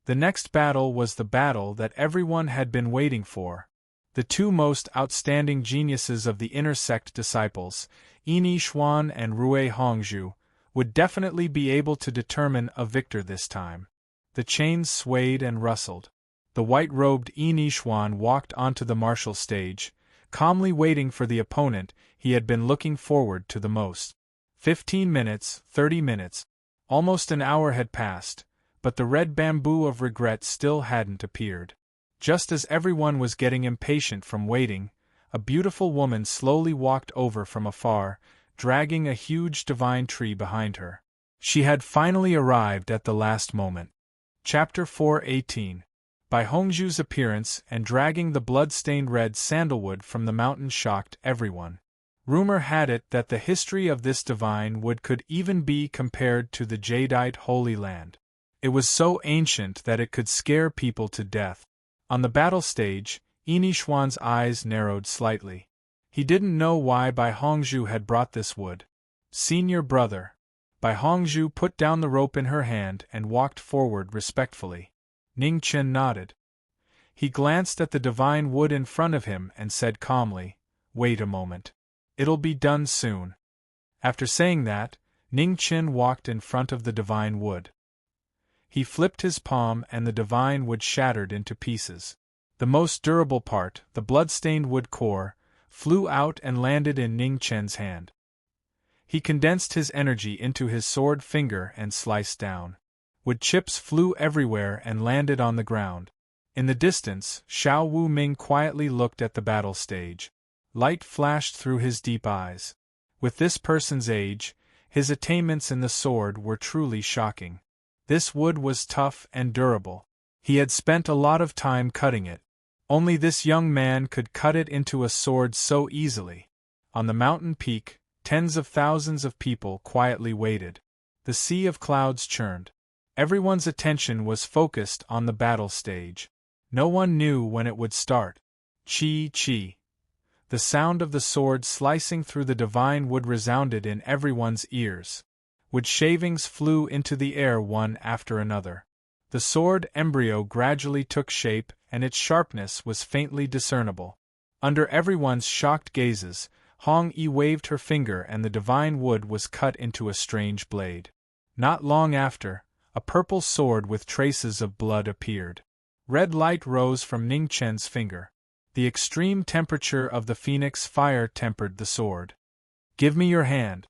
The next battle was the battle that everyone had been waiting for. The 2 most outstanding geniuses of the inner sect disciples, Yi Nixuan and Rui Hongzhu, would definitely be able to determine a victor this time. The chains swayed and rustled. The white-robed Yi Nixuan walked onto the martial stage, calmly waiting for the opponent he had been looking forward to the most. 15 minutes, 30 minutes, almost an hour had passed, but the red bamboo of regret still hadn't appeared. Just as everyone was getting impatient from waiting, a beautiful woman slowly walked over from afar, dragging a huge divine tree behind her. She had finally arrived at the last moment. Chapter 4:18. By Hongzhu's appearance and dragging the blood-stained red sandalwood from the mountain shocked everyone. Rumor had it that the history of this divine wood could even be compared to the jadeite Holy Land. It was so ancient that it could scare people to death. On the battle stage, Yi Nixuan's eyes narrowed slightly. He didn't know why Bai Hongzhu had brought this wood. Senior brother. Bai Hongzhu put down the rope in her hand and walked forward respectfully. Ning Chen nodded. He glanced at the divine wood in front of him and said calmly, "Wait a moment. It'll be done soon." After saying that, Ning Chen walked in front of the divine wood. He flipped his palm and the divine wood shattered into pieces. The most durable part, the blood-stained wood core, flew out and landed in Ning Chen's hand. He condensed his energy into his sword finger and sliced down. Wood chips flew everywhere and landed on the ground. In the distance, Xiao Wu Ming quietly looked at the battle stage. Light flashed through his deep eyes. With this person's age, his attainments in the sword were truly shocking. This wood was tough and durable. He had spent a lot of time cutting it. Only this young man could cut it into a sword so easily. On the mountain peak, tens of thousands of people quietly waited. The sea of clouds churned. Everyone's attention was focused on the battle stage. No one knew when it would start. Chi, chi. The sound of the sword slicing through the divine wood resounded in everyone's ears. Wood shavings flew into the air one after another. The sword embryo gradually took shape and its sharpness was faintly discernible. Under everyone's shocked gazes, Hong Yi waved her finger and the divine wood was cut into a strange blade. Not long after, a purple sword with traces of blood appeared. Red light rose from Ning Chen's finger. The extreme temperature of the phoenix fire tempered the sword. "Give me your hand."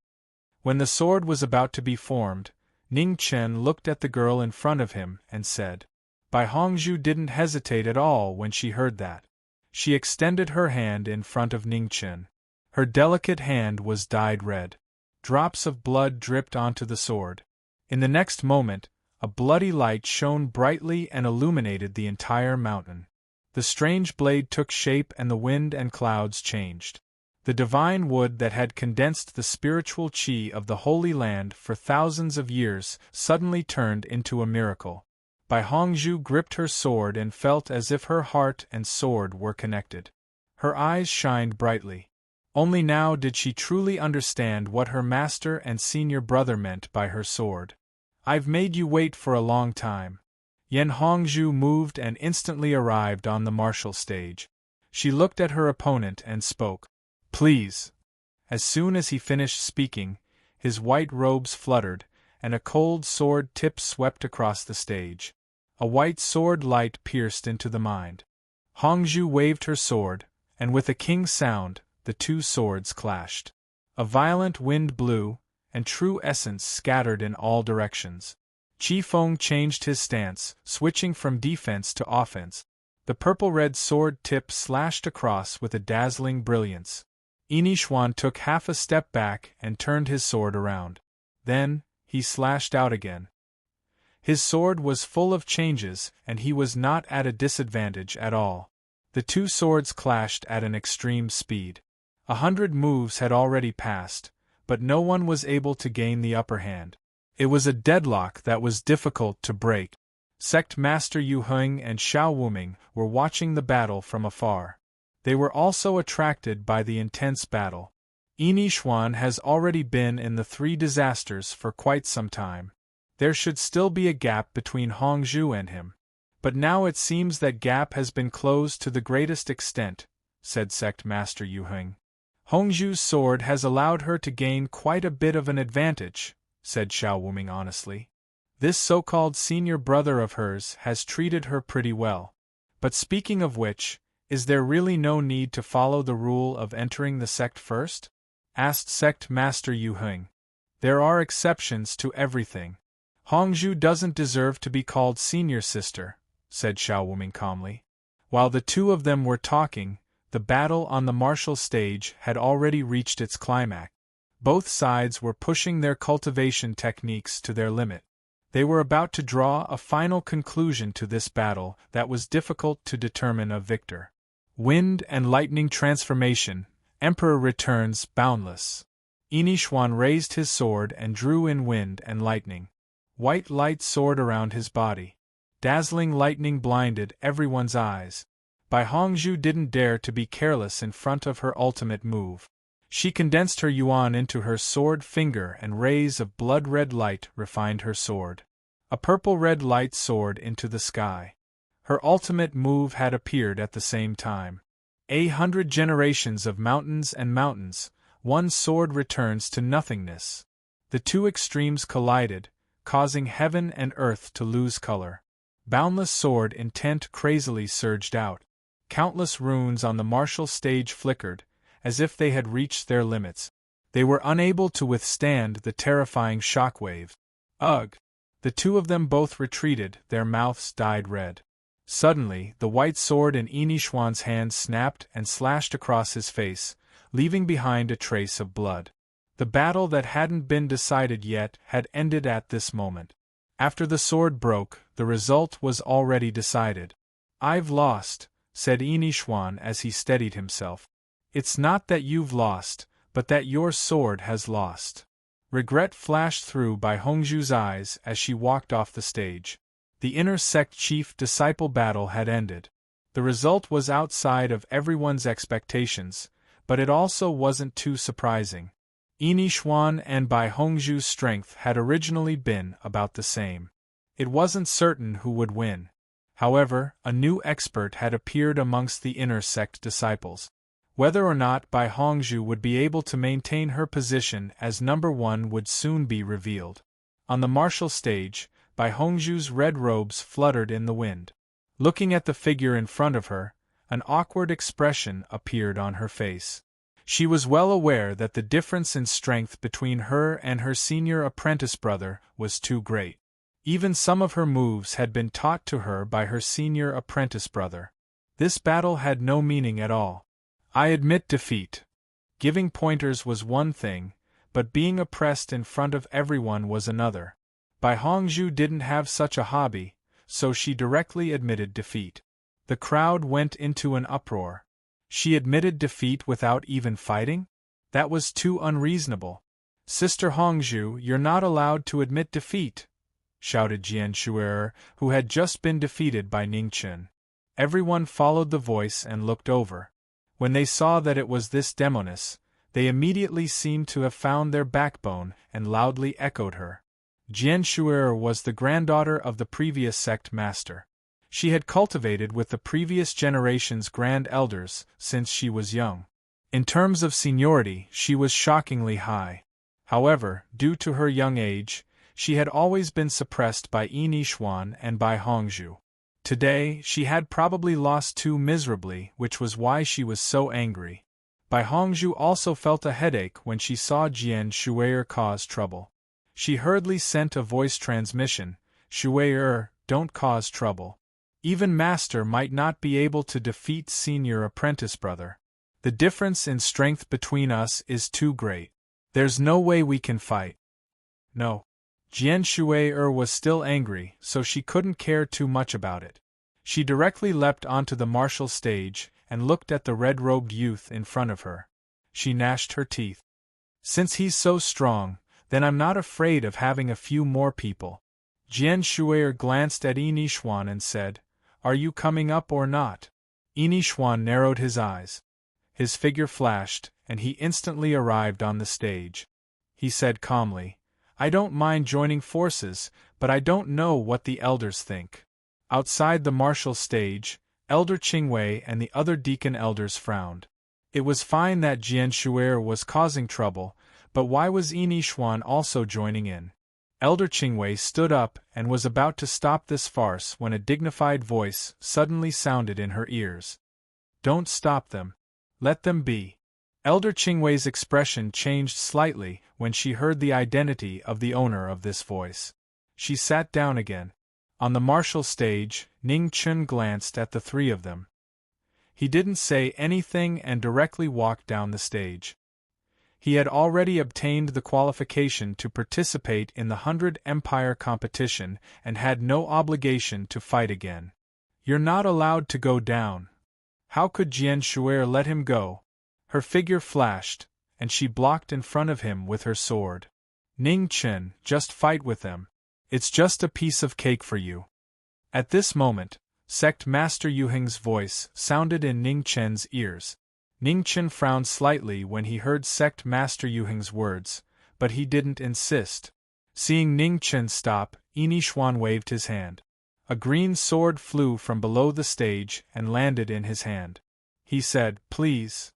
When the sword was about to be formed, Ning Chen looked at the girl in front of him and said. Bai Hongzhu didn't hesitate at all when she heard that. She extended her hand in front of Ning Chen. Her delicate hand was dyed red. Drops of blood dripped onto the sword. In the next moment, a bloody light shone brightly and illuminated the entire mountain. The strange blade took shape and the wind and clouds changed. The divine wood that had condensed the spiritual qi of the Holy Land for thousands of years suddenly turned into a miracle. Bai Hongzhu gripped her sword and felt as if her heart and sword were connected. Her eyes shined brightly. Only now did she truly understand what her master and senior brother meant by her sword. "I've made you wait for a long time." Yen Hongzhu moved and instantly arrived on the martial stage. She looked at her opponent and spoke. "Please." As soon as he finished speaking, his white robes fluttered, and a cold sword tip swept across the stage. A white sword light pierced into the mind. Hongzhu waved her sword, and with a king's sound, the two swords clashed. A violent wind blew, and true essence scattered in all directions. Qi Feng changed his stance, switching from defense to offense. The purple-red sword tip slashed across with a dazzling brilliance. Inishwan took half a step back and turned his sword around. Then, he slashed out again. His sword was full of changes, and he was not at a disadvantage at all. The two swords clashed at an extreme speed. 100 moves had already passed, but no one was able to gain the upper hand. It was a deadlock that was difficult to break. Sect Master Yu Heng and Xiao Wuming were watching the battle from afar. They were also attracted by the intense battle. Inishwan has already been in the 3 disasters for quite some time. There should still be a gap between Hongzhu and him. But now it seems that gap has been closed to the greatest extent, said Sect Master Yu Heng. Hongzhu's sword has allowed her to gain quite a bit of an advantage, said Xiao Wuming honestly. This so-called senior brother of hers has treated her pretty well. But speaking of which, is there really no need to follow the rule of entering the sect first? Asked Sect Master Yu Heng. There are exceptions to everything. Hongzhu doesn't deserve to be called senior sister, said Xiao Wuming calmly. While the two of them were talking, the battle on the martial stage had already reached its climax. Both sides were pushing their cultivation techniques to their limit. They were about to draw a final conclusion to this battle that was difficult to determine a victor. Wind and lightning transformation, Emperor returns boundless. Inishwan raised his sword and drew in wind and lightning. White light soared around his body. Dazzling lightning blinded everyone's eyes. Bai Hongzhu didn't dare to be careless in front of her ultimate move. She condensed her yuan into her sword finger and rays of blood-red light refined her sword. A purple-red light soared into the sky. Her ultimate move had appeared at the same time. 100 generations of mountains and mountains, one sword returns to nothingness. The two extremes collided, causing heaven and earth to lose color. Boundless sword intent crazily surged out. Countless runes on the martial stage flickered, as if they had reached their limits. They were unable to withstand the terrifying shockwave. Ugh! The two of them both retreated, their mouths dyed red. Suddenly, the white sword in Inishwan's hand snapped and slashed across his face, leaving behind a trace of blood. The battle that hadn't been decided yet had ended at this moment. After the sword broke, the result was already decided. "I've lost," said Inishwan as he steadied himself. "It's not that you've lost, but that your sword has lost." Regret flashed through Bai Hongzhu's eyes as she walked off the stage. The inner sect chief disciple battle had ended. The result was outside of everyone's expectations, but it also wasn't too surprising. Inishwan and Bai Hongzhu's strength had originally been about the same. It wasn't certain who would win. However, a new expert had appeared amongst the inner sect disciples. Whether or not Bai Hongzhu would be able to maintain her position as number 1 would soon be revealed. On the martial stage, Bai Hongzhu's red robes fluttered in the wind. Looking at the figure in front of her, an awkward expression appeared on her face. She was well aware that the difference in strength between her and her senior apprentice brother was too great. Even some of her moves had been taught to her by her senior apprentice brother. This battle had no meaning at all. I admit defeat. Giving pointers was one thing, but being oppressed in front of everyone was another. Bai Hongzhu didn't have such a hobby, so she directly admitted defeat. The crowd went into an uproar. She admitted defeat without even fighting? That was too unreasonable. "Sister Hongzhu, you're not allowed to admit defeat," shouted Jian Shuer, who had just been defeated by Ning Chen. Everyone followed the voice and looked over. When they saw that it was this demoness, They immediately seemed to have found their backbone and loudly echoed her. Jian Shuer was the granddaughter of the previous sect master. She had cultivated with the previous generation's grand elders since she was young. In terms of seniority, she was shockingly high. However, due to her young age, she had always been suppressed by Yi Nixuan and by Hongzhu. Today, she had probably lost too miserably, which was why she was so angry. Bai Hongzhu also felt a headache when she saw Jian Shuer cause trouble. She hurriedly sent a voice transmission, "Shuer, don't cause trouble. Even master might not be able to defeat senior apprentice brother. The difference in strength between us is too great. There's no way we can fight." No. Jian Shuer was still angry, so she couldn't care too much about it. She directly leapt onto the martial stage and looked at the red-robed youth in front of her. She gnashed her teeth. "Since he's so strong, then I'm not afraid of having a few more people." Jian Shuer glanced at Yi Nixuan and said, "Are you coming up or not?" Yi Nixuan narrowed his eyes. His figure flashed, and he instantly arrived on the stage. He said calmly, "I don't mind joining forces, but I don't know what the elders think." Outside the martial stage, Elder Qingwei and the other deacon elders frowned. It was fine that Jian Shuer was causing trouble, but why was Yi Nixuan also joining in? Elder Qingwei stood up and was about to stop this farce when a dignified voice suddenly sounded in her ears. "Don't stop them. Let them be." Elder Qingwei's expression changed slightly when she heard the identity of the owner of this voice. She sat down again. On the martial stage, Ning Chun glanced at the three of them. He didn't say anything and directly walked down the stage. He had already obtained the qualification to participate in the 100 Empire competition and had no obligation to fight again. "You're not allowed to go down." How could Jian Shuer let him go? Her figure flashed, and she blocked in front of him with her sword. "Ning Chen, just fight with them. It's just a piece of cake for you." At this moment, Sect Master Yuheng's voice sounded in Ning Chen's ears. Ning Chen frowned slightly when he heard Sect Master Yuheng's words, but he didn't insist. Seeing Ning Chen stop, Yi Nixuan waved his hand. A green sword flew from below the stage and landed in his hand. He said, "Please."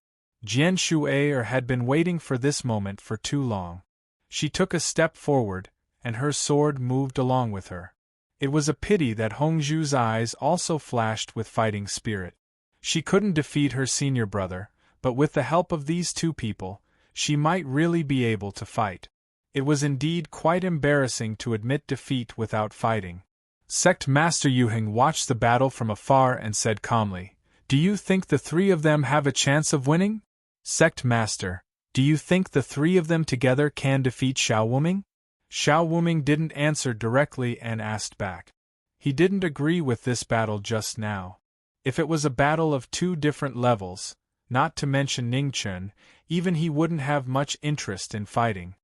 Jian Shuer had been waiting for this moment for too long. She took a step forward, and her sword moved along with her. It was a pity that Hongzhu's eyes also flashed with fighting spirit. She couldn't defeat her senior brother, but with the help of these two people, she might really be able to fight. It was indeed quite embarrassing to admit defeat without fighting. Sect Master Yuheng watched the battle from afar and said calmly, "Do you think the three of them have a chance of winning?" "Sect Master, do you think the three of them together can defeat Xiao Wuming?" Xiao Wuming didn't answer directly and asked back. He didn't agree with this battle just now. If it was a battle of two different levels, not to mention Ningchen, even he wouldn't have much interest in fighting.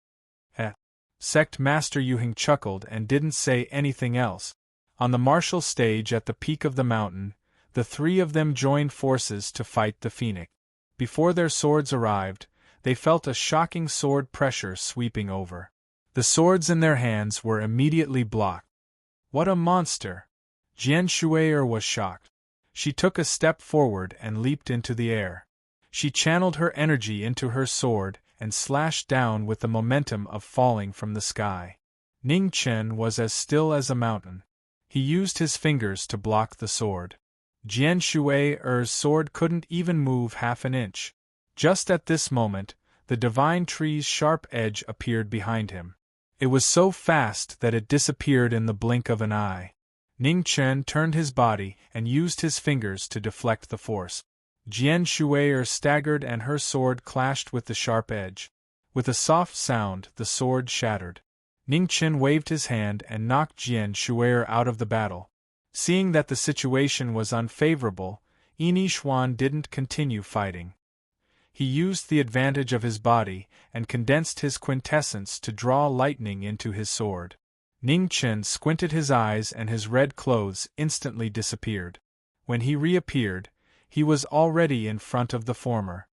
Sect Master Yuheng chuckled and didn't say anything else. On the martial stage at the peak of the mountain, the three of them joined forces to fight the phoenix. Before their swords arrived, they felt a shocking sword pressure sweeping over. The swords in their hands were immediately blocked. What a monster! Jian Shuer was shocked. She took a step forward and leaped into the air. She channeled her energy into her sword and slashed down with the momentum of falling from the sky. Ning Chen was as still as a mountain. He used his fingers to block the sword. Jian Shuer's sword couldn't even move half an inch. Just at this moment, the divine tree's sharp edge appeared behind him. It was so fast that it disappeared in the blink of an eye. Ning Chen turned his body and used his fingers to deflect the force. Jian Shuer staggered and her sword clashed with the sharp edge. With a soft sound, the sword shattered. Ning Chen waved his hand and knocked Jian Shuer out of the battle. Seeing that the situation was unfavorable, Yi Nixuan didn't continue fighting. He used the advantage of his body and condensed his quintessence to draw lightning into his sword. Ning Chen squinted his eyes and his red clothes instantly disappeared. When he reappeared, he was already in front of the former.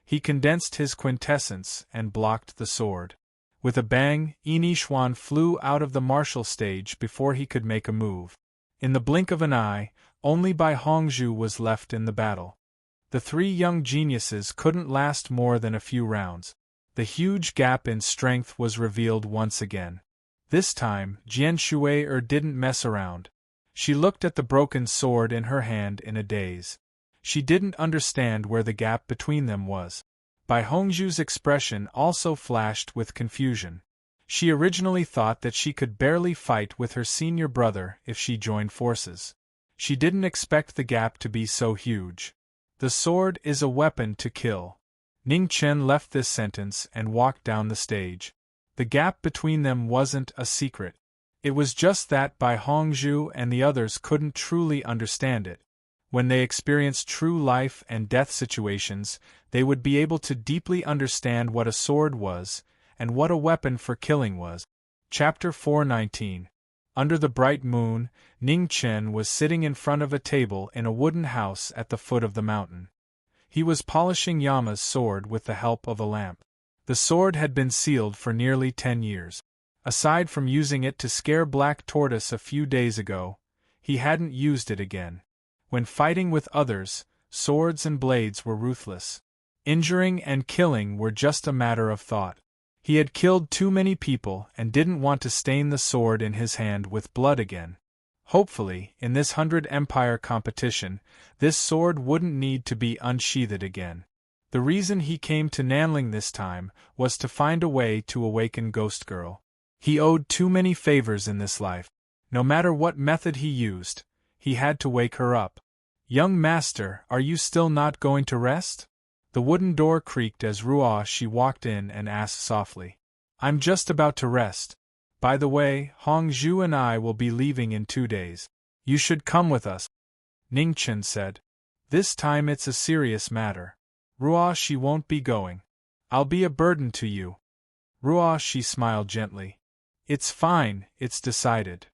He condensed his quintessence and blocked the sword. With a bang, Inishwan flew out of the martial stage before he could make a move. In the blink of an eye, only Bai Hongzhu was left in the battle. The three young geniuses couldn't last more than a few rounds. The huge gap in strength was revealed once again. This time, Jian Shuai didn't mess around. She looked at the broken sword in her hand in a daze. She didn't understand where the gap between them was. Bai Hongzhu's expression also flashed with confusion. She originally thought that she could barely fight with her senior brother if she joined forces. She didn't expect the gap to be so huge. The sword is a weapon to kill. Ning Chen left this sentence and walked down the stage. The gap between them wasn't a secret. It was just that Bai Hongzhu and the others couldn't truly understand it. When they experienced true life and death situations, they would be able to deeply understand what a sword was, and what a weapon for killing was. Chapter 419. Under the bright moon, Ning Chen was sitting in front of a table in a wooden house at the foot of the mountain. He was polishing Yama's sword with the help of a lamp. The sword had been sealed for nearly 10 years. Aside from using it to scare Black Tortoise a few days ago, he hadn't used it again. When fighting with others, swords and blades were ruthless. Injuring and killing were just a matter of thought. He had killed too many people and didn't want to stain the sword in his hand with blood again. Hopefully, in this 100 Empire competition, this sword wouldn't need to be unsheathed again. The reason he came to Nanling this time was to find a way to awaken Ghost Girl. He owed too many favors in this life. No matter what method he used, he had to wake her up. "Young master, are you still not going to rest?" The wooden door creaked as Ruoshi walked in and asked softly. "I'm just about to rest. By the way, Hongzhu and I will be leaving in 2 days. You should come with us," Ning Chen said. "This time it's a serious matter. Ruoshi won't be going. I'll be a burden to you." Ruoshi smiled gently. "It's fine, it's decided."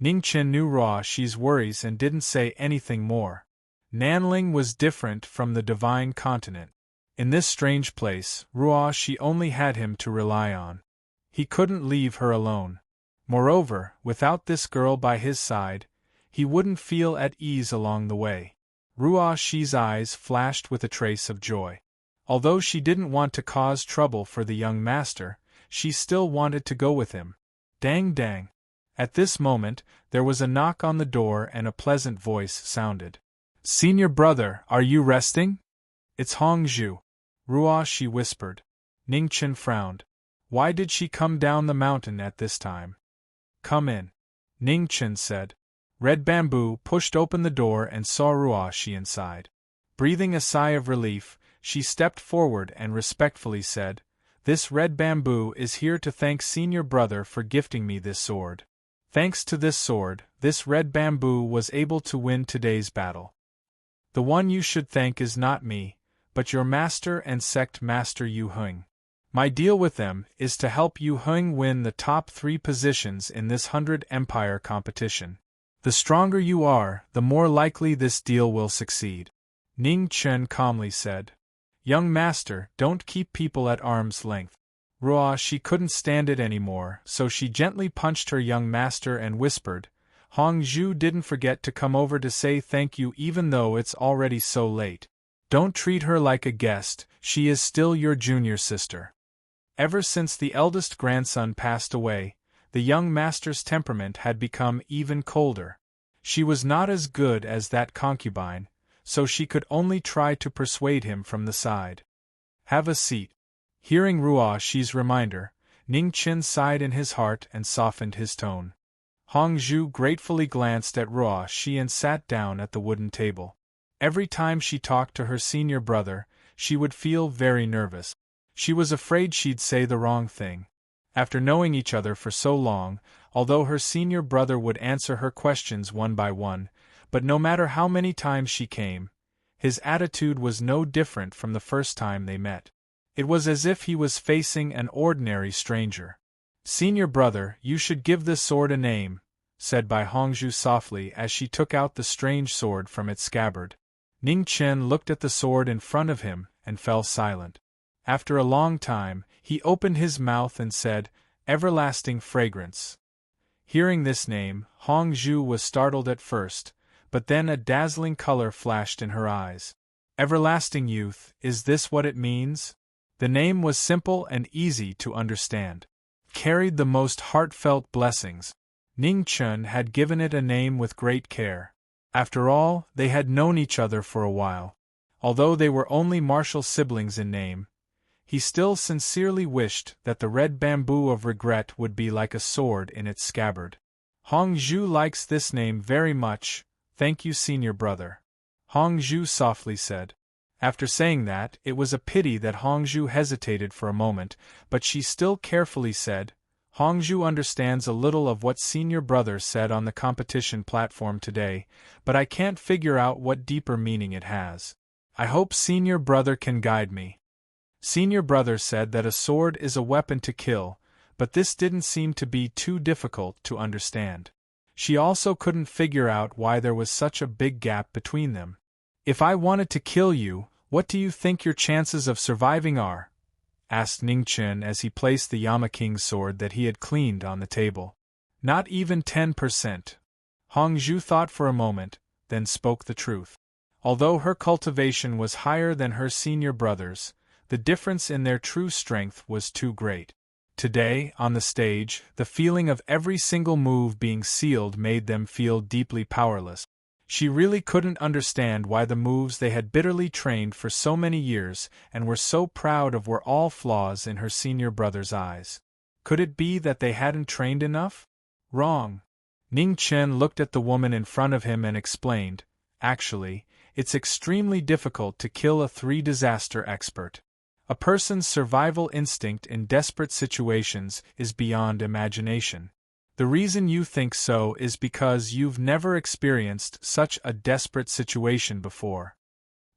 Ning Chen knew Ruoshi's worries and didn't say anything more. Nanling was different from the Divine Continent. In this strange place, Ruoshi only had him to rely on. He couldn't leave her alone. Moreover, without this girl by his side, he wouldn't feel at ease along the way. Ruoshi's eyes flashed with a trace of joy. Although she didn't want to cause trouble for the young master, she still wanted to go with him. Dang dang. At this moment, there was a knock on the door and a pleasant voice sounded. "Senior brother, are you resting?" "It's Hongzhu," Ruoshi whispered. Ning Chen frowned. Why did she come down the mountain at this time? "Come in," Ning Chen said. Red Bamboo pushed open the door and saw Ruoshi inside. Breathing a sigh of relief, she stepped forward and respectfully said, "This Red Bamboo is here to thank Senior Brother for gifting me this sword. Thanks to this sword, this Red Bamboo was able to win today's battle. The one you should thank is not me, but your master and sect master Yu Heng. My deal with them is to help Yu Heng win the top 3 positions in this 100 Empire competition. The stronger you are, the more likely this deal will succeed," Ning Chen calmly said. "Young master, don't keep people at arm's length." Ruoshi couldn't stand it anymore, so she gently punched her young master and whispered, "Hongzhu didn't forget to come over to say thank you even though it's already so late. Don't treat her like a guest, she is still your junior sister." Ever since the eldest grandson passed away, the young master's temperament had become even colder. She was not as good as that concubine, so she could only try to persuade him from the side. "Have a seat." Hearing Ruoshi's reminder, Ning Chen sighed in his heart and softened his tone. Hongzhu gratefully glanced at Ruoshi and sat down at the wooden table. Every time she talked to her senior brother, she would feel very nervous. She was afraid she'd say the wrong thing. After knowing each other for so long, although her senior brother would answer her questions one by one, but no matter how many times she came, his attitude was no different from the first time they met. It was as if he was facing an ordinary stranger. "Senior brother, you should give this sword a name," said Bai Hongzhu softly as she took out the strange sword from its scabbard. Ning Chen looked at the sword in front of him and fell silent. After a long time, he opened his mouth and said, "Everlasting fragrance." Hearing this name, Hongzhu was startled at first, but then a dazzling color flashed in her eyes. Everlasting youth, is this what it means? The name was simple and easy to understand. Carried the most heartfelt blessings. Ning Chen had given it a name with great care. After all, they had known each other for a while. Although they were only martial siblings in name, he still sincerely wished that the red bamboo of regret would be like a sword in its scabbard. Hongzhu likes this name very much, thank you, senior brother. Hongzhu softly said. After saying that, it was a pity that Hongzhu hesitated for a moment, but she still carefully said, Hongzhu understands a little of what senior brother said on the competition platform today, but I can't figure out what deeper meaning it has. I hope senior brother can guide me. Senior brother said that a sword is a weapon to kill, but this didn't seem to be too difficult to understand. She also couldn't figure out why there was such a big gap between them. If I wanted to kill you, what do you think your chances of surviving are? Asked Ning Chen as he placed the Yama King's sword that he had cleaned on the table. Not even 10%. Hongzhu thought for a moment, then spoke the truth. Although her cultivation was higher than her senior brother's, the difference in their true strength was too great. Today, on the stage, the feeling of every single move being sealed made them feel deeply powerless. She really couldn't understand why the moves they had bitterly trained for so many years and were so proud of were all flaws in her senior brother's eyes. Could it be that they hadn't trained enough? Wrong. Ning Chen looked at the woman in front of him and explained, actually, it's extremely difficult to kill a 3-disaster expert. A person's survival instinct in desperate situations is beyond imagination. The reason you think so is because you've never experienced such a desperate situation before.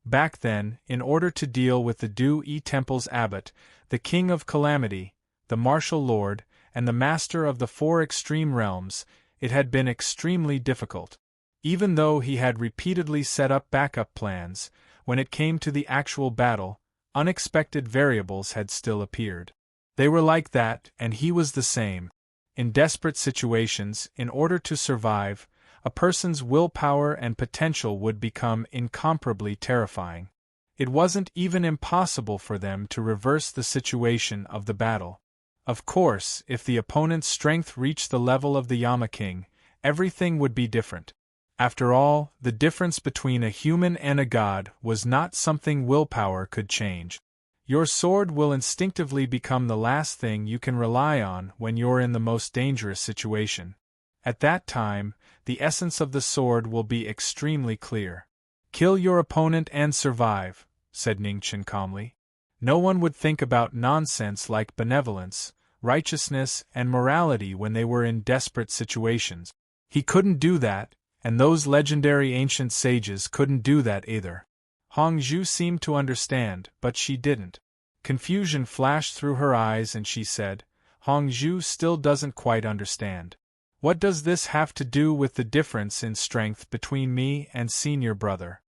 Back then, in order to deal with the Du-Yi Temple's abbot, the King of Calamity, the Martial Lord, and the Master of the 4 Extreme Realms, it had been extremely difficult. Even though he had repeatedly set up backup plans, when it came to the actual battle, unexpected variables had still appeared. They were like that, and he was the same. In desperate situations, in order to survive, a person's willpower and potential would become incomparably terrifying. It wasn't even impossible for them to reverse the situation of the battle. Of course, if the opponent's strength reached the level of the Yama King, everything would be different. After all, the difference between a human and a god was not something willpower could change. Your sword will instinctively become the last thing you can rely on when you're in the most dangerous situation. At that time, the essence of the sword will be extremely clear. Kill your opponent and survive, said Ning Chen calmly. No one would think about nonsense like benevolence, righteousness, and morality when they were in desperate situations. He couldn't do that, and those legendary ancient sages couldn't do that either. Hongzhu seemed to understand, but she didn't. Confusion flashed through her eyes and she said, Hongzhu still doesn't quite understand. What does this have to do with the difference in strength between me and senior brother?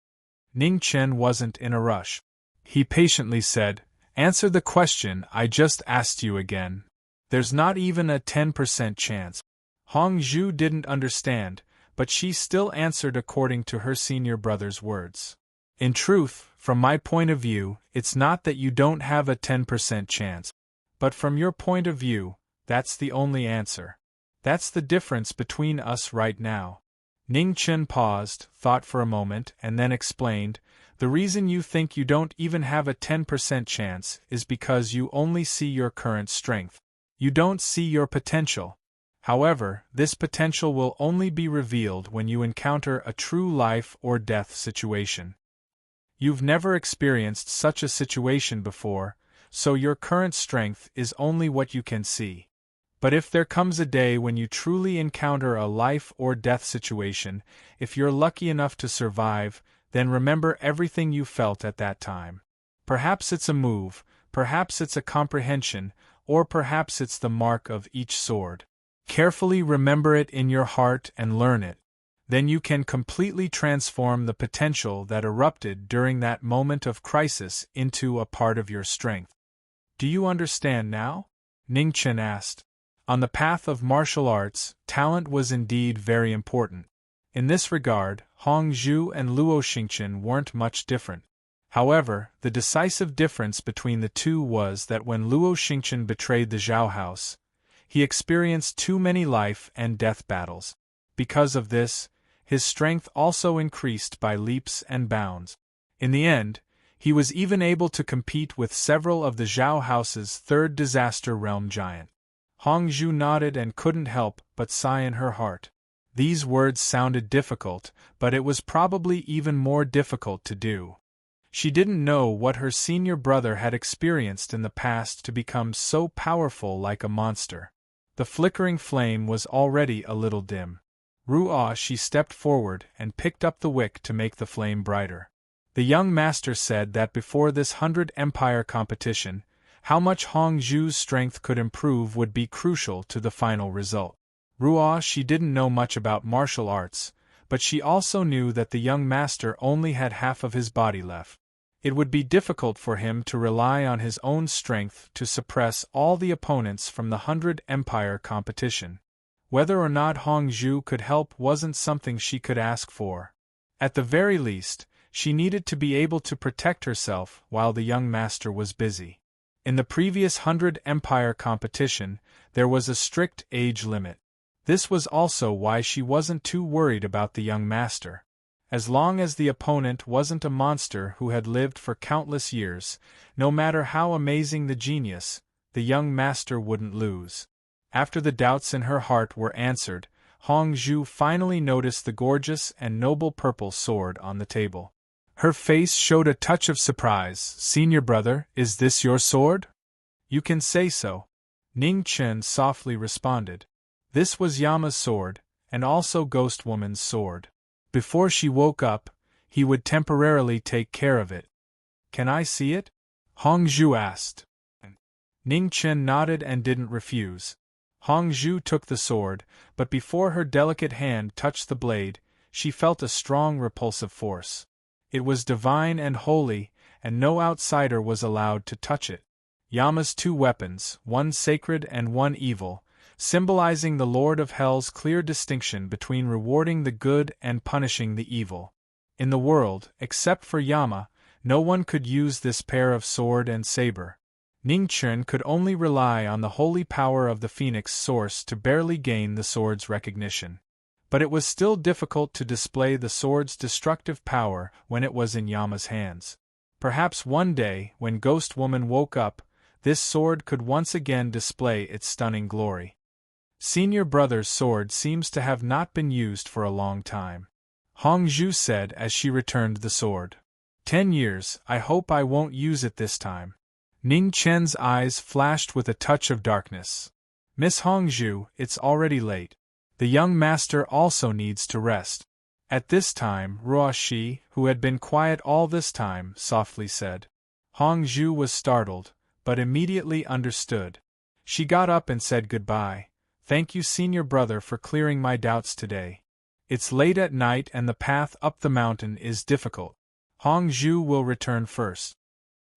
Ning Chen wasn't in a rush. He patiently said, answer the question I just asked you again. There's not even a 10% chance. Hongzhu didn't understand, but she still answered according to her senior brother's words. In truth, from my point of view, it's not that you don't have a 10% chance. But from your point of view, that's the only answer. That's the difference between us right now. Ning Chen paused, thought for a moment, and then explained, the reason you think you don't even have a 10% chance is because you only see your current strength. You don't see your potential. However, this potential will only be revealed when you encounter a true life or death situation. You've never experienced such a situation before, so your current strength is only what you can see. But if there comes a day when you truly encounter a life or death situation, if you're lucky enough to survive, then remember everything you felt at that time. Perhaps it's a move, perhaps it's a comprehension, or perhaps it's the mark of each sword. Carefully remember it in your heart and learn it. then you can completely transform the potential that erupted during that moment of crisis into a part of your strength. Do you understand now? Ningchen asked. On the path of martial arts, talent was indeed very important. In this regard, Hong Zhu and Luo Xingqian weren't much different. However, the decisive difference between the two was that when Luo Xingqian betrayed the Zhao house, he experienced too many life and death battles. Because of this, his strength also increased by leaps and bounds. In the end, he was even able to compete with several of the Zhao house's third disaster realm giant. Hong Zhu nodded and couldn't help but sigh in her heart. These words sounded difficult, but it was probably even more difficult to do. She didn't know what her senior brother had experienced in the past to become so powerful like a monster. The flickering flame was already a little dim. She stepped forward and picked up the wick to make the flame brighter. The young master said that before this 100 Empire competition, how much Hong Zhu's strength could improve would be crucial to the final result. She didn't know much about martial arts, but she also knew that the young master only had half of his body left. It would be difficult for him to rely on his own strength to suppress all the opponents from the 100 Empire competition. Whether or not Hong Zhu could help wasn't something she could ask for. At the very least, she needed to be able to protect herself while the young master was busy. In the previous 100 Empire competition, there was a strict age limit. This was also why she wasn't too worried about the young master. As long as the opponent wasn't a monster who had lived for countless years, no matter how amazing the genius, the young master wouldn't lose. After the doubts in her heart were answered, Hong Zhu finally noticed the gorgeous and noble purple sword on the table. Her face showed a touch of surprise. "Senior brother, is this your sword?" "You can say so," Ning Chen softly responded. This was Yama's sword, and also Ghost Woman's sword. Before she woke up, he would temporarily take care of it. "Can I see it?" Hong Zhu asked. Ning Chen nodded and didn't refuse. Hong Zhu took the sword, but before her delicate hand touched the blade, she felt a strong repulsive force. It was divine and holy, and no outsider was allowed to touch it. Yama's two weapons, one sacred and one evil, symbolizing the Lord of Hell's clear distinction between rewarding the good and punishing the evil. In the world, except for Yama, no one could use this pair of sword and saber. Ning Chen could only rely on the holy power of the Phoenix source to barely gain the sword's recognition. But it was still difficult to display the sword's destructive power when it was in Yama's hands. Perhaps one day, when Ghost Woman woke up, this sword could once again display its stunning glory. Senior brother's sword seems to have not been used for a long time, Hong Zhu said as she returned the sword. 10 years, I hope I won't use it this time. Ning Chen's eyes flashed with a touch of darkness. Miss Hong Zhu, it's already late. The young master also needs to rest. At this time, Shi, who had been quiet all this time, softly said. Hong Zhu was startled, but immediately understood. She got up and said goodbye. Thank you, senior brother, for clearing my doubts today. It's late at night and the path up the mountain is difficult. Hong Zhu will return first.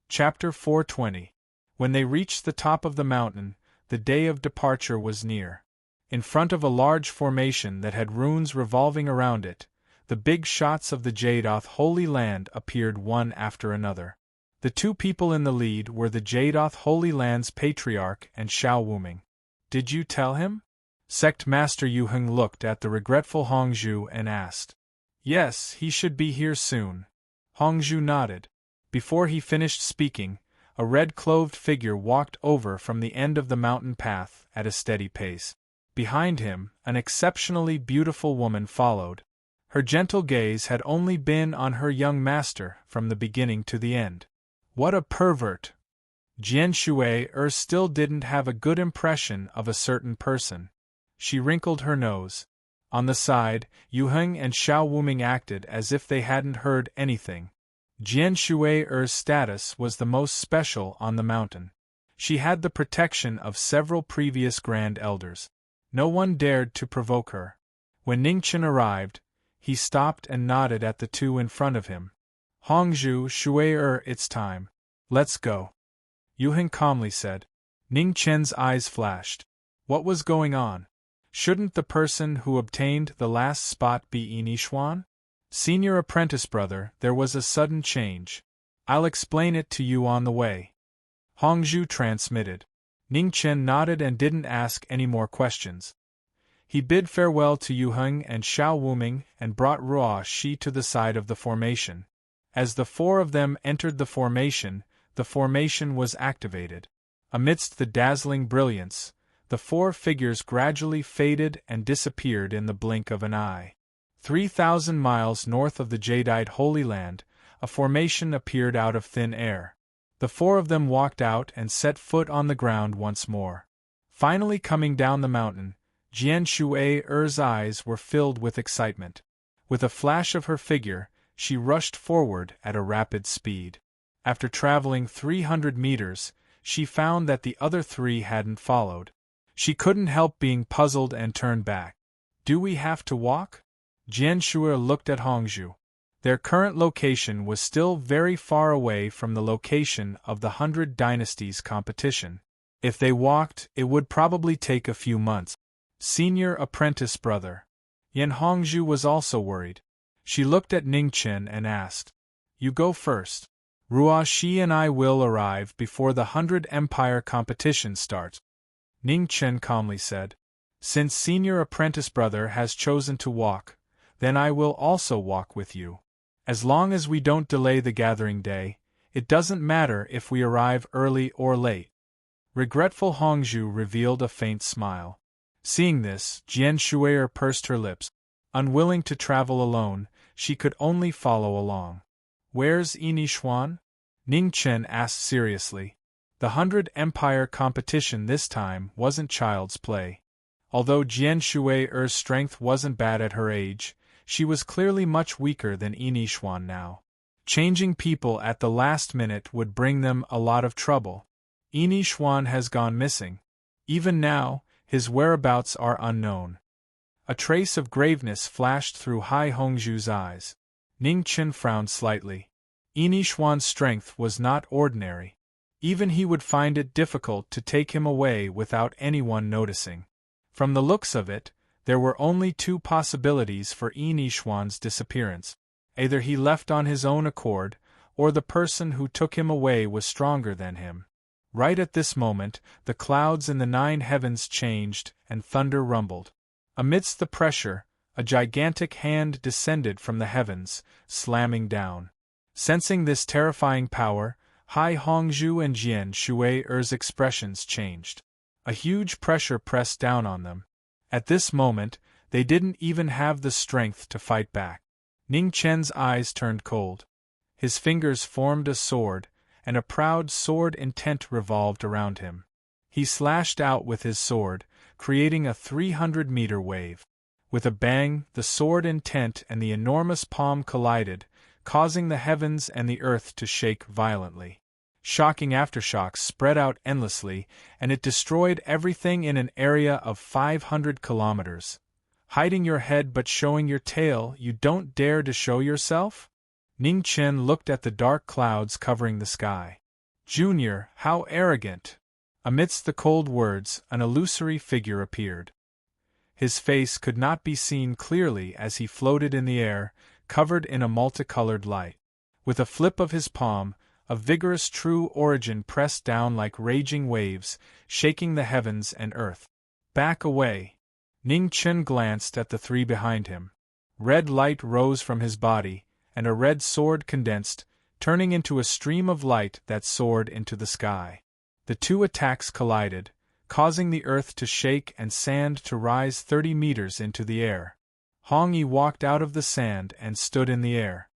Chapter 420. When they reached the top of the mountain, the day of departure was near. In front of a large formation that had runes revolving around it, the big shots of the Jadoth Holy Land appeared one after another. The two people in the lead were the Jadoth Holy Land's patriarch and Xiao Wuming. Did you tell him? Sect Master Yu Heng looked at the regretful Hong Zhu and asked. Yes, he should be here soon. Hong Zhu nodded. Before he finished speaking, a red-clothed figure walked over from the end of the mountain path at a steady pace. Behind him, an exceptionally beautiful woman followed. Her gentle gaze had only been on her young master from the beginning to the end. What a pervert! Jian Shui still didn't have a good impression of a certain person. She wrinkled her nose. On the side, Yu Heng and Xiao Wuming acted as if they hadn't heard anything. Jian Shui's status was the most special on the mountain. She had the protection of several previous Grand Elders. No one dared to provoke her. When Ningchen arrived, He stopped and nodded at the two in front of him. Hongzhu, Shui, it's time. Let's go. Yuheng calmly said. Ning Chen's eyes flashed. What was going on? Shouldn't the person who obtained the last spot be Yinixuan? Senior apprentice brother, there was a sudden change. I'll explain it to you on the way. Hongzhu transmitted. Ning Chen nodded and didn't ask any more questions. He bid farewell to Yuheng and Xiao Wuming and brought Ruo Shi to the side of the formation. As the four of them entered the formation was activated. Amidst the dazzling brilliance, the four figures gradually faded and disappeared in the blink of an eye. 3,000 miles north of the jadeite Holy Land, a formation appeared out of thin air. The four of them walked out and set foot on the ground once more. Finally coming down the mountain, Jian Shui's eyes were filled with excitement. With a flash of her figure, she rushed forward at a rapid speed. After traveling 300 meters, she found that the other three hadn't followed. She couldn't help being puzzled and turned back. Do we have to walk? Jian Shui looked at Hongzhu. Their current location was still very far away from the location of the 100 Dynasties competition. If they walked, it would probably take a few months. Senior apprentice brother. Yan Hongzhu was also worried. She looked at Ning Chen and asked, You go first. Ruo Shi and I will arrive before the 100 Empire competition starts. Ning Chen calmly said, Since senior apprentice brother has chosen to walk, then I will also walk with you. As long as we don't delay the gathering day, it doesn't matter if we arrive early or late. Regretful Hongzhu revealed a faint smile. Seeing this, Jian Shui pursed her lips. Unwilling to travel alone, she could only follow along. Where's Yinixuan? Ning Chen asked seriously. The 100 Empire competition this time wasn't child's play. Although Jian Shui's strength wasn't bad at her age, she was clearly much weaker than Yinixuan now. Changing people at the last minute would bring them a lot of trouble. Yinixuan has gone missing. Even now, his whereabouts are unknown. A trace of graveness flashed through Hai Hongzhu's eyes. Ning Chen frowned slightly. Yinixuan's strength was not ordinary. Even he would find it difficult to take him away without anyone noticing. From the looks of it, there were only two possibilities for Yinixuan's disappearance. Either he left on his own accord, or the person who took him away was stronger than him. Right at this moment, the clouds in the 9 heavens changed, and thunder rumbled. Amidst the pressure, a gigantic hand descended from the heavens, slamming down. Sensing this terrifying power, Hai Hongzhu and Jian Shui's expressions changed. A huge pressure pressed down on them. At this moment, they didn't even have the strength to fight back. Ning Chen's eyes turned cold. His fingers formed a sword, and a proud sword intent revolved around him. He slashed out with his sword, creating a 300-meter wave. With a bang, the sword intent and the enormous palm collided, causing the heavens and the earth to shake violently. Shocking aftershocks spread out endlessly, and it destroyed everything in an area of 500 kilometers. Hiding your head but showing your tail, you don't dare to show yourself? Ning Chen looked at the dark clouds covering the sky. Junior, how arrogant! Amidst the cold words, an illusory figure appeared. His face could not be seen clearly as he floated in the air, covered in a multicolored light. With a flip of his palm, a vigorous true origin pressed down like raging waves, shaking the heavens and earth. Back away! Ning Chen glanced at the three behind him. Red light rose from his body, and a red sword condensed, turning into a stream of light that soared into the sky. The two attacks collided, causing the earth to shake and sand to rise 30 meters into the air. Hong Yi walked out of the sand and stood in the air.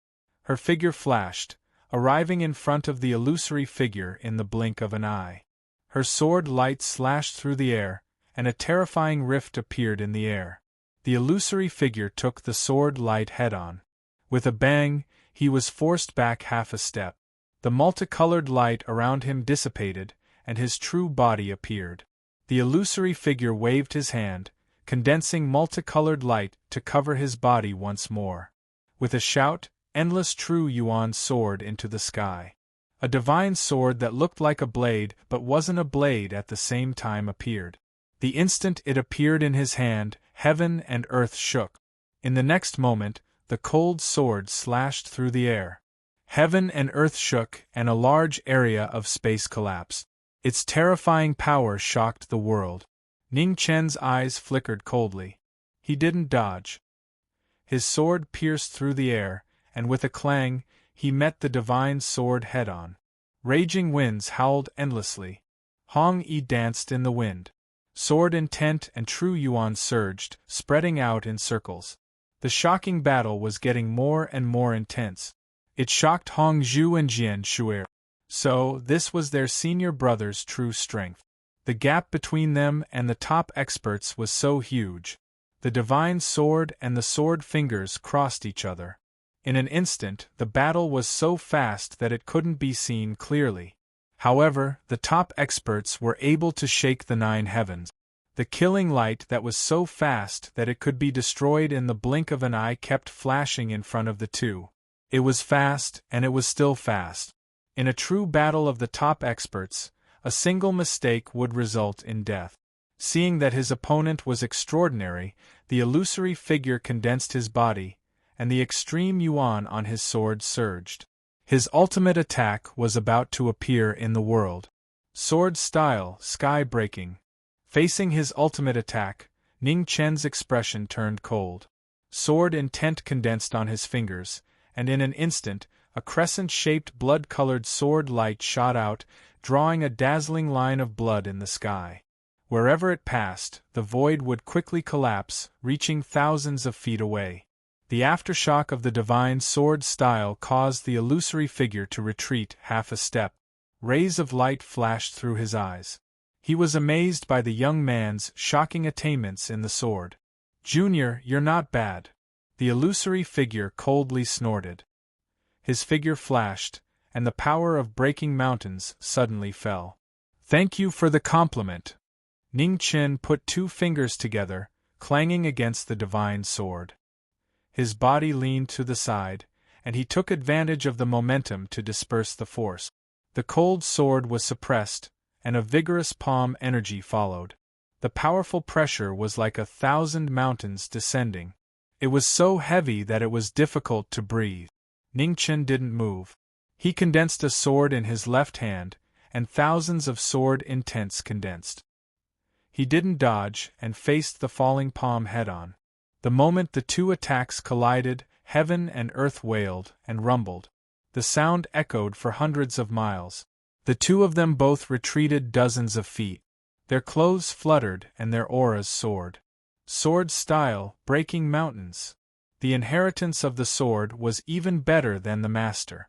Her figure flashed, arriving in front of the illusory figure in the blink of an eye. Her sword light slashed through the air, and a terrifying rift appeared in the air. The illusory figure took the sword light head-on. With a bang, he was forced back half a step. The multicolored light around him dissipated, and his true body appeared. The illusory figure waved his hand, condensing multicolored light to cover his body once more. With a shout, Endless True Yuan soared into the sky. A divine sword that looked like a blade but wasn't a blade at the same time appeared. The instant it appeared in his hand, heaven and earth shook. In the next moment, the cold sword slashed through the air. Heaven and earth shook, and a large area of space collapsed. Its terrifying power shocked the world. Ning Chen's eyes flickered coldly. He didn't dodge. His sword pierced through the air, and with a clang, he met the divine sword head-on. Raging winds howled endlessly. Hong-Yi danced in the wind. Sword intent and true yuan surged, spreading out in circles. The shocking battle was getting more and more intense. It shocked Hong Zhu and Jian Shuer. So, this was their senior brother's true strength. The gap between them and the top experts was so huge. The divine sword and the sword fingers crossed each other. In an instant, the battle was so fast that it couldn't be seen clearly. However, the top experts were able to shake the 9 heavens. The killing light that was so fast that it could be destroyed in the blink of an eye kept flashing in front of the two. It was fast, and it was still fast. In a true battle of the top experts, a single mistake would result in death. Seeing that his opponent was extraordinary, the illusory figure condensed his body, and the extreme yuan on his sword surged. His ultimate attack was about to appear in the world. Sword style, sky-breaking. Facing his ultimate attack, Ning Chen's expression turned cold. Sword intent condensed on his fingers, and in an instant, a crescent-shaped blood-colored sword light shot out, drawing a dazzling line of blood in the sky. Wherever it passed, the void would quickly collapse, reaching thousands of feet away. The aftershock of the divine sword style caused the illusory figure to retreat half a step. Rays of light flashed through his eyes. He was amazed by the young man's shocking attainments in the sword. "Junior, you're not bad." The illusory figure coldly snorted. His figure flashed, and the power of breaking mountains suddenly fell. "Thank you for the compliment." Ning Chen put 2 fingers together, clanging against the divine sword. His body leaned to the side, and he took advantage of the momentum to disperse the force. The cold sword was suppressed, and a vigorous palm energy followed. The powerful pressure was like 1,000 mountains descending. It was so heavy that it was difficult to breathe. Ning Chen didn't move. He condensed a sword in his left hand, and thousands of sword intents condensed. He didn't dodge, and faced the falling palm head-on. The moment the 2 attacks collided, heaven and earth wailed and rumbled. The sound echoed for hundreds of miles. The 2 of them both retreated dozens of feet. Their clothes fluttered and their auras soared. Sword style, breaking mountains. The inheritance of the sword was even better than the master.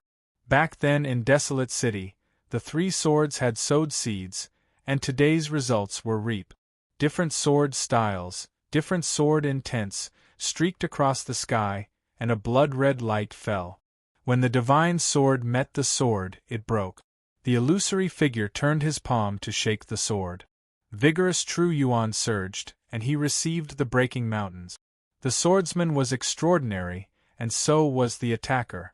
Back then in Desolate City, the 3 swords had sowed seeds, and today's results were reaped. Different sword styles, different sword intents, streaked across the sky, and a blood-red light fell. When the divine sword met the sword, it broke. The illusory figure turned his palm to shake the sword. Vigorous true yuan surged, and he received the breaking mountains. The swordsman was extraordinary, and so was the attacker.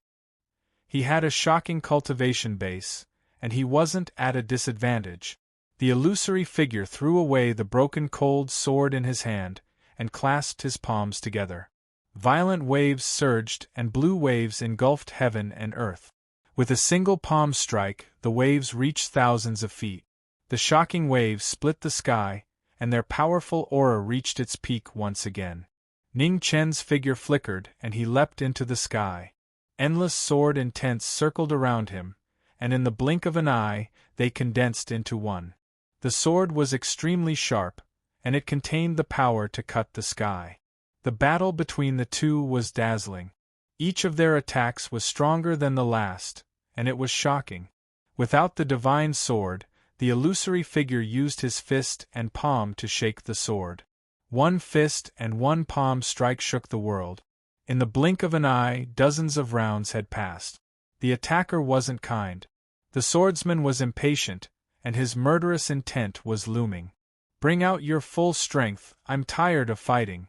He had a shocking cultivation base, and he wasn't at a disadvantage. The illusory figure threw away the broken cold sword in his hand, and clasped his palms together. Violent waves surged, and blue waves engulfed heaven and earth. With a single palm strike, the waves reached thousands of feet. The shocking waves split the sky, and their powerful aura reached its peak once again. Ning Chen's figure flickered, and he leapt into the sky. Endless sword intents circled around him, and in the blink of an eye, they condensed into one. The sword was extremely sharp, and it contained the power to cut the sky. The battle between the 2 was dazzling. Each of their attacks was stronger than the last, and it was shocking. Without the divine sword, the illusory figure used his fist and palm to shake the sword. 1 fist and 1 palm strike shook the world. In the blink of an eye, dozens of rounds had passed. The attacker wasn't kind. The swordsman was impatient, and his murderous intent was looming. Bring out your full strength, I'm tired of fighting.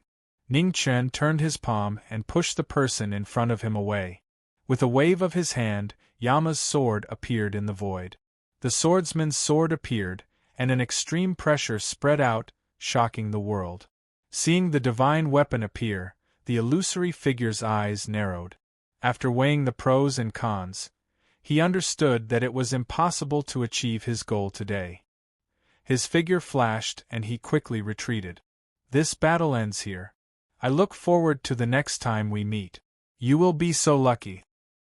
Ning Chen turned his palm and pushed the person in front of him away. With a wave of his hand, Yama's sword appeared in the void. The swordsman's sword appeared, and an extreme pressure spread out, shocking the world. Seeing the divine weapon appear, the illusory figure's eyes narrowed. After weighing the pros and cons, he understood that it was impossible to achieve his goal today. His figure flashed and he quickly retreated. This battle ends here. I look forward to the next time we meet. You will be so lucky.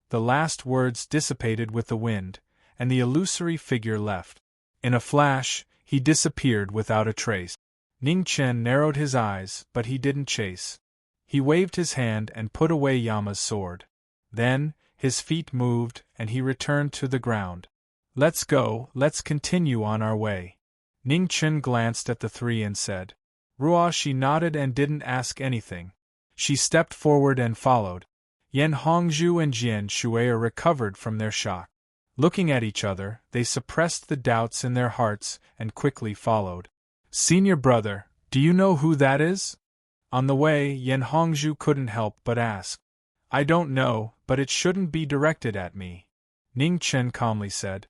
The last words dissipated with the wind, and the illusory figure left. In a flash, he disappeared without a trace. Ning Chen narrowed his eyes, but he didn't chase. He waved his hand and put away Yama's sword. Then, his feet moved, and he returned to the ground. Let's go, let's continue on our way. Ning Chen glanced at the three and said. Ruo she nodded and didn't ask anything. She stepped forward and followed. Yan Hongzhu and Jian Shuai recovered from their shock. Looking at each other, they suppressed the doubts in their hearts and quickly followed. Senior brother, do you know who that is? On the way, Yan Hongzhu couldn't help but ask. I don't know, but it shouldn't be directed at me, Ning Chen calmly said.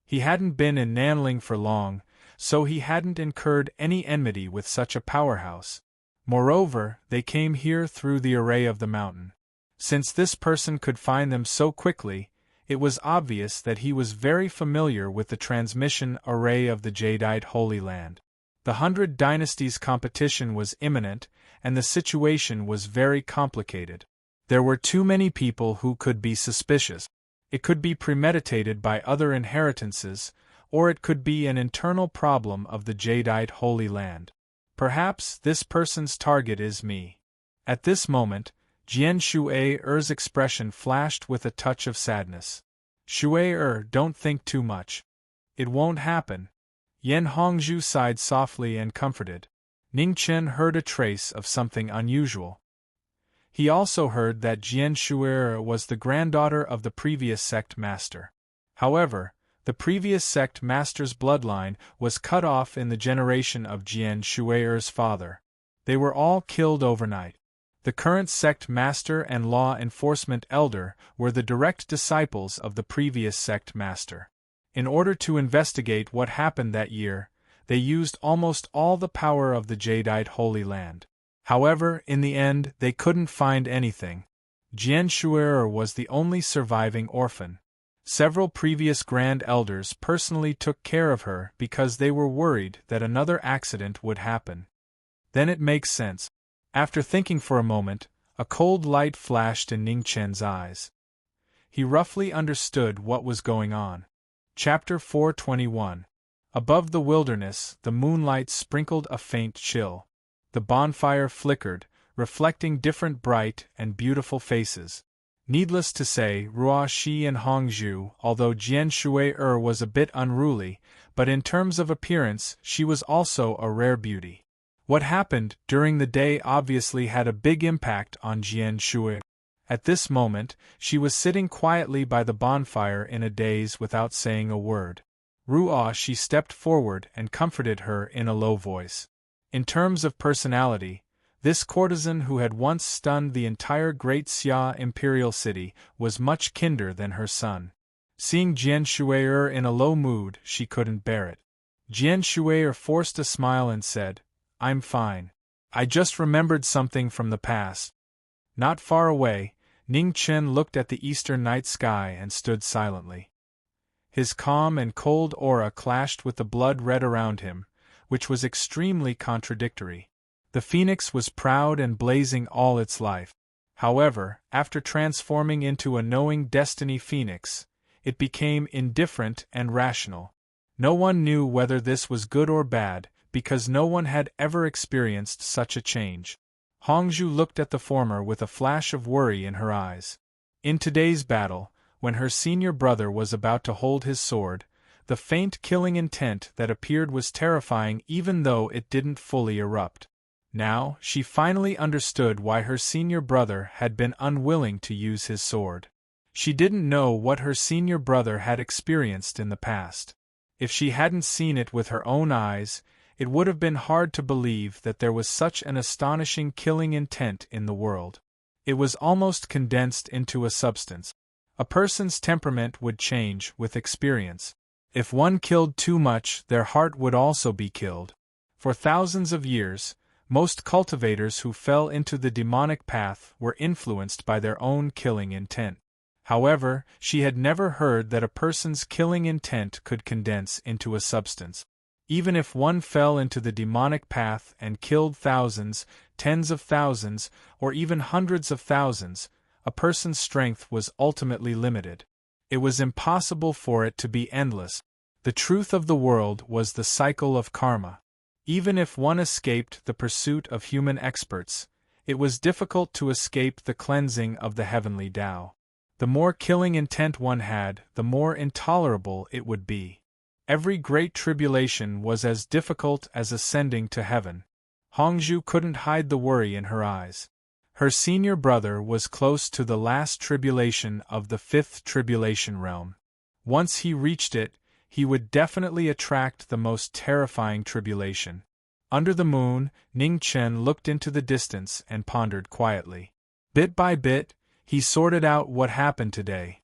He hadn't been in Nanling for long, so he hadn't incurred any enmity with such a powerhouse. Moreover, they came here through the array of the mountain. Since this person could find them so quickly, it was obvious that he was very familiar with the transmission array of the Jadeite Holy Land. The 100 Dynasties competition was imminent, and the situation was very complicated. There were too many people who could be suspicious. It could be premeditated by other inheritances, or it could be an internal problem of the Jadeite Holy Land. Perhaps this person's target is me. At this moment, Jian Shuai-er's expression flashed with a touch of sadness. Shuai-er, don't think too much. It won't happen. Yan Hongzhu sighed softly and comforted. Ning Chen heard a trace of something unusual. He also heard that Jian Shuai-er was the granddaughter of the previous sect master. However, the previous sect master's bloodline was cut off in the generation of Jian Shuai-er's father. They were all killed overnight. The current sect master and law enforcement elder were the direct disciples of the previous sect master. In order to investigate what happened that year, they used almost all the power of the Jadeite Holy Land. However, in the end, they couldn't find anything. Jian Shuai was the only surviving orphan. Several previous Grand Elders personally took care of her because they were worried that another accident would happen. Then it makes sense. After thinking for a moment, a cold light flashed in Ning Chen's eyes. He roughly understood what was going on. Chapter 421. Above the wilderness, the moonlight sprinkled a faint chill. The bonfire flickered, reflecting different bright and beautiful faces. Needless to say, Ruo Shi and Hongzhu, although Jian Shuai was a bit unruly, but in terms of appearance she was also a rare beauty. What happened during the day obviously had a big impact on Jian Shuai. At this moment, she was sitting quietly by the bonfire in a daze without saying a word. Ruo Shi stepped forward and comforted her in a low voice. In terms of personality, this courtesan who had once stunned the entire Great Xia imperial city was much kinder than her son. Seeing Jian Shuai in a low mood, she couldn't bear it. Jian Shuai forced a smile and said, I'm fine. I just remembered something from the past. Not far away, Ning Chen looked at the eastern night sky and stood silently. His calm and cold aura clashed with the blood red around him, which was extremely contradictory. The phoenix was proud and blazing all its life. However, after transforming into a knowing destiny phoenix, it became indifferent and rational. No one knew whether this was good or bad, because no one had ever experienced such a change. Hongzhu looked at the former with a flash of worry in her eyes. In today's battle, when her senior brother was about to hold his sword, the faint killing intent that appeared was terrifying even though it didn't fully erupt. Now, she finally understood why her senior brother had been unwilling to use his sword. She didn't know what her senior brother had experienced in the past. If she hadn't seen it with her own eyes, it would have been hard to believe that there was such an astonishing killing intent in the world. It was almost condensed into a substance. A person's temperament would change with experience. If one killed too much, their heart would also be killed. For thousands of years, most cultivators who fell into the demonic path were influenced by their own killing intent. However, she had never heard that a person's killing intent could condense into a substance. Even if one fell into the demonic path and killed thousands, tens of thousands, or even hundreds of thousands, a person's strength was ultimately limited. It was impossible for it to be endless. The truth of the world was the cycle of karma. Even if one escaped the pursuit of human experts, it was difficult to escape the cleansing of the heavenly Tao. The more killing intent one had, the more intolerable it would be. Every great tribulation was as difficult as ascending to heaven. Hongzhu couldn't hide the worry in her eyes. Her senior brother was close to the last tribulation of the fifth tribulation realm. Once he reached it, he would definitely attract the most terrifying tribulation. Under the moon, Ning Chen looked into the distance and pondered quietly. Bit by bit, he sorted out what happened today.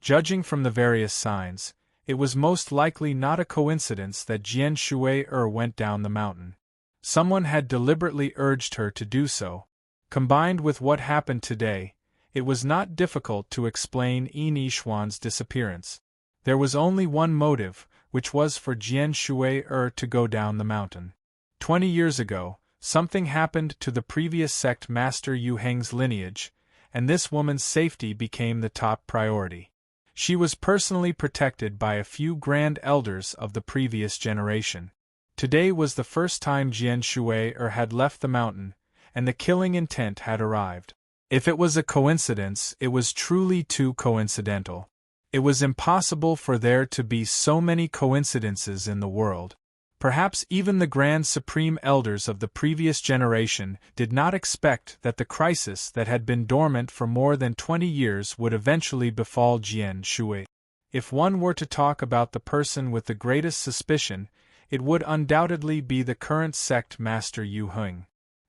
Judging from the various signs, it was most likely not a coincidence that Jian Shui went down the mountain. Someone had deliberately urged her to do so. Combined with what happened today, it was not difficult to explain Yin Yishuan's disappearance. There was only one motive, which was for Jian Shui to go down the mountain. 20 years ago, something happened to the previous sect master Yu Heng's lineage, and this woman's safety became the top priority. She was personally protected by a few grand elders of the previous generation. Today was the first time Jian Shui had left the mountain, and the killing intent had arrived. If it was a coincidence, it was truly too coincidental. It was impossible for there to be so many coincidences in the world. Perhaps even the Grand Supreme Elders of the previous generation did not expect that the crisis that had been dormant for more than 20 years would eventually befall Jian Shui. If one were to talk about the person with the greatest suspicion, it would undoubtedly be the current sect master Yu Heng.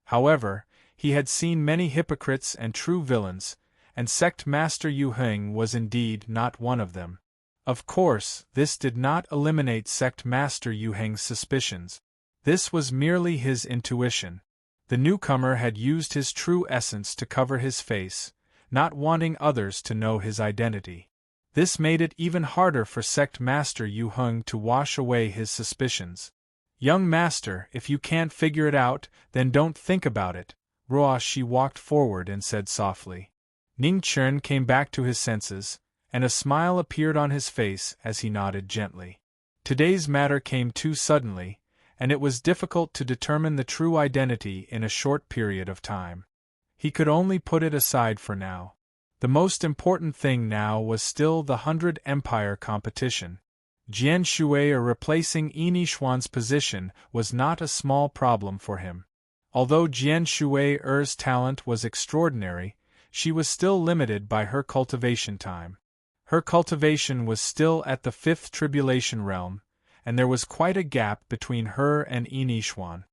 However, he had seen many hypocrites and true villains, and sect master Yu Heng was indeed not one of them. Of course, this did not eliminate sect master Yu Heng's suspicions. This was merely his intuition. The newcomer had used his true essence to cover his face, not wanting others to know his identity. This made it even harder for sect master Yu Heng to wash away his suspicions. "Young master, if you can't figure it out, then don't think about it." She walked forward and said softly. Ning Chen came back to his senses, and a smile appeared on his face as he nodded gently. Today's matter came too suddenly, and it was difficult to determine the true identity in a short period of time. He could only put it aside for now. The most important thing now was still the 100 Empire competition. Jian Shui replacing Yin Yishuan's position was not a small problem for him. Although Jian Shui's talent was extraordinary, she was still limited by her cultivation time. Her cultivation was still at the fifth tribulation realm, and there was quite a gap between her and Yin Yishuan.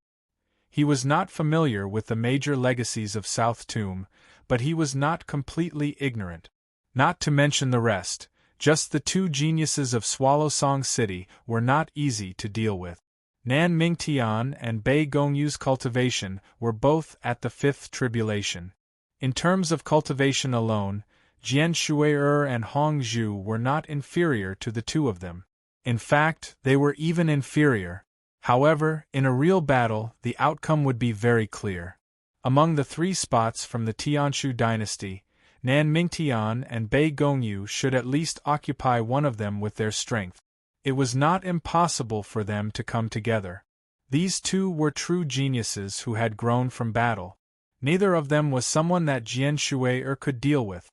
He was not familiar with the major legacies of South Tomb, but he was not completely ignorant. Not to mention the rest, just the two geniuses of Swallow Song City were not easy to deal with. Nan Mingtian and Bei Gongyu's cultivation were both at the fifth tribulation. In terms of cultivation alone, Jian Shui and Hongzhu were not inferior to the two of them. In fact, they were even inferior. However, in a real battle, the outcome would be very clear. Among the three spots from the Tianshu dynasty, Nan Mingtian and Bei Gongyu should at least occupy one of them with their strength. It was not impossible for them to come together. These two were true geniuses who had grown from battle. Neither of them was someone that Jian Shui could deal with.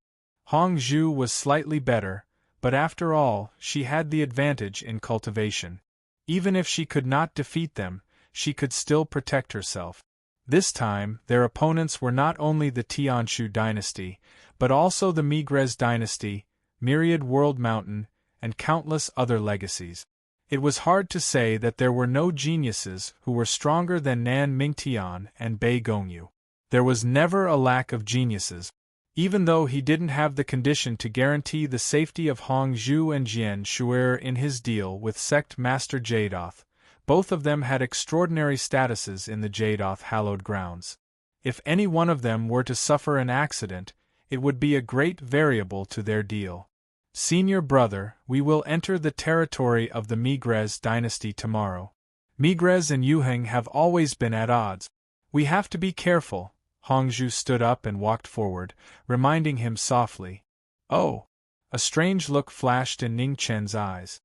Hongzhu was slightly better, but after all, she had the advantage in cultivation. Even if she could not defeat them, she could still protect herself. This time, their opponents were not only the Tianshu dynasty, but also the Migres dynasty, Myriad World Mountain, and countless other legacies. It was hard to say that there were no geniuses who were stronger than Nan Mingtian and Bei Gongyu. There was never a lack of geniuses. Even though he didn't have the condition to guarantee the safety of Hong Zhu and Jian Shuer in his deal with Sect Master Jadoth, both of them had extraordinary statuses in the Jadoth hallowed grounds. If any one of them were to suffer an accident, it would be a great variable to their deal. Senior brother, we will enter the territory of the Migres dynasty tomorrow. Migres and Yuheng have always been at odds. We have to be careful. Hongzhu stood up and walked forward, reminding him softly. Oh! A strange look flashed in Ning Chen's eyes.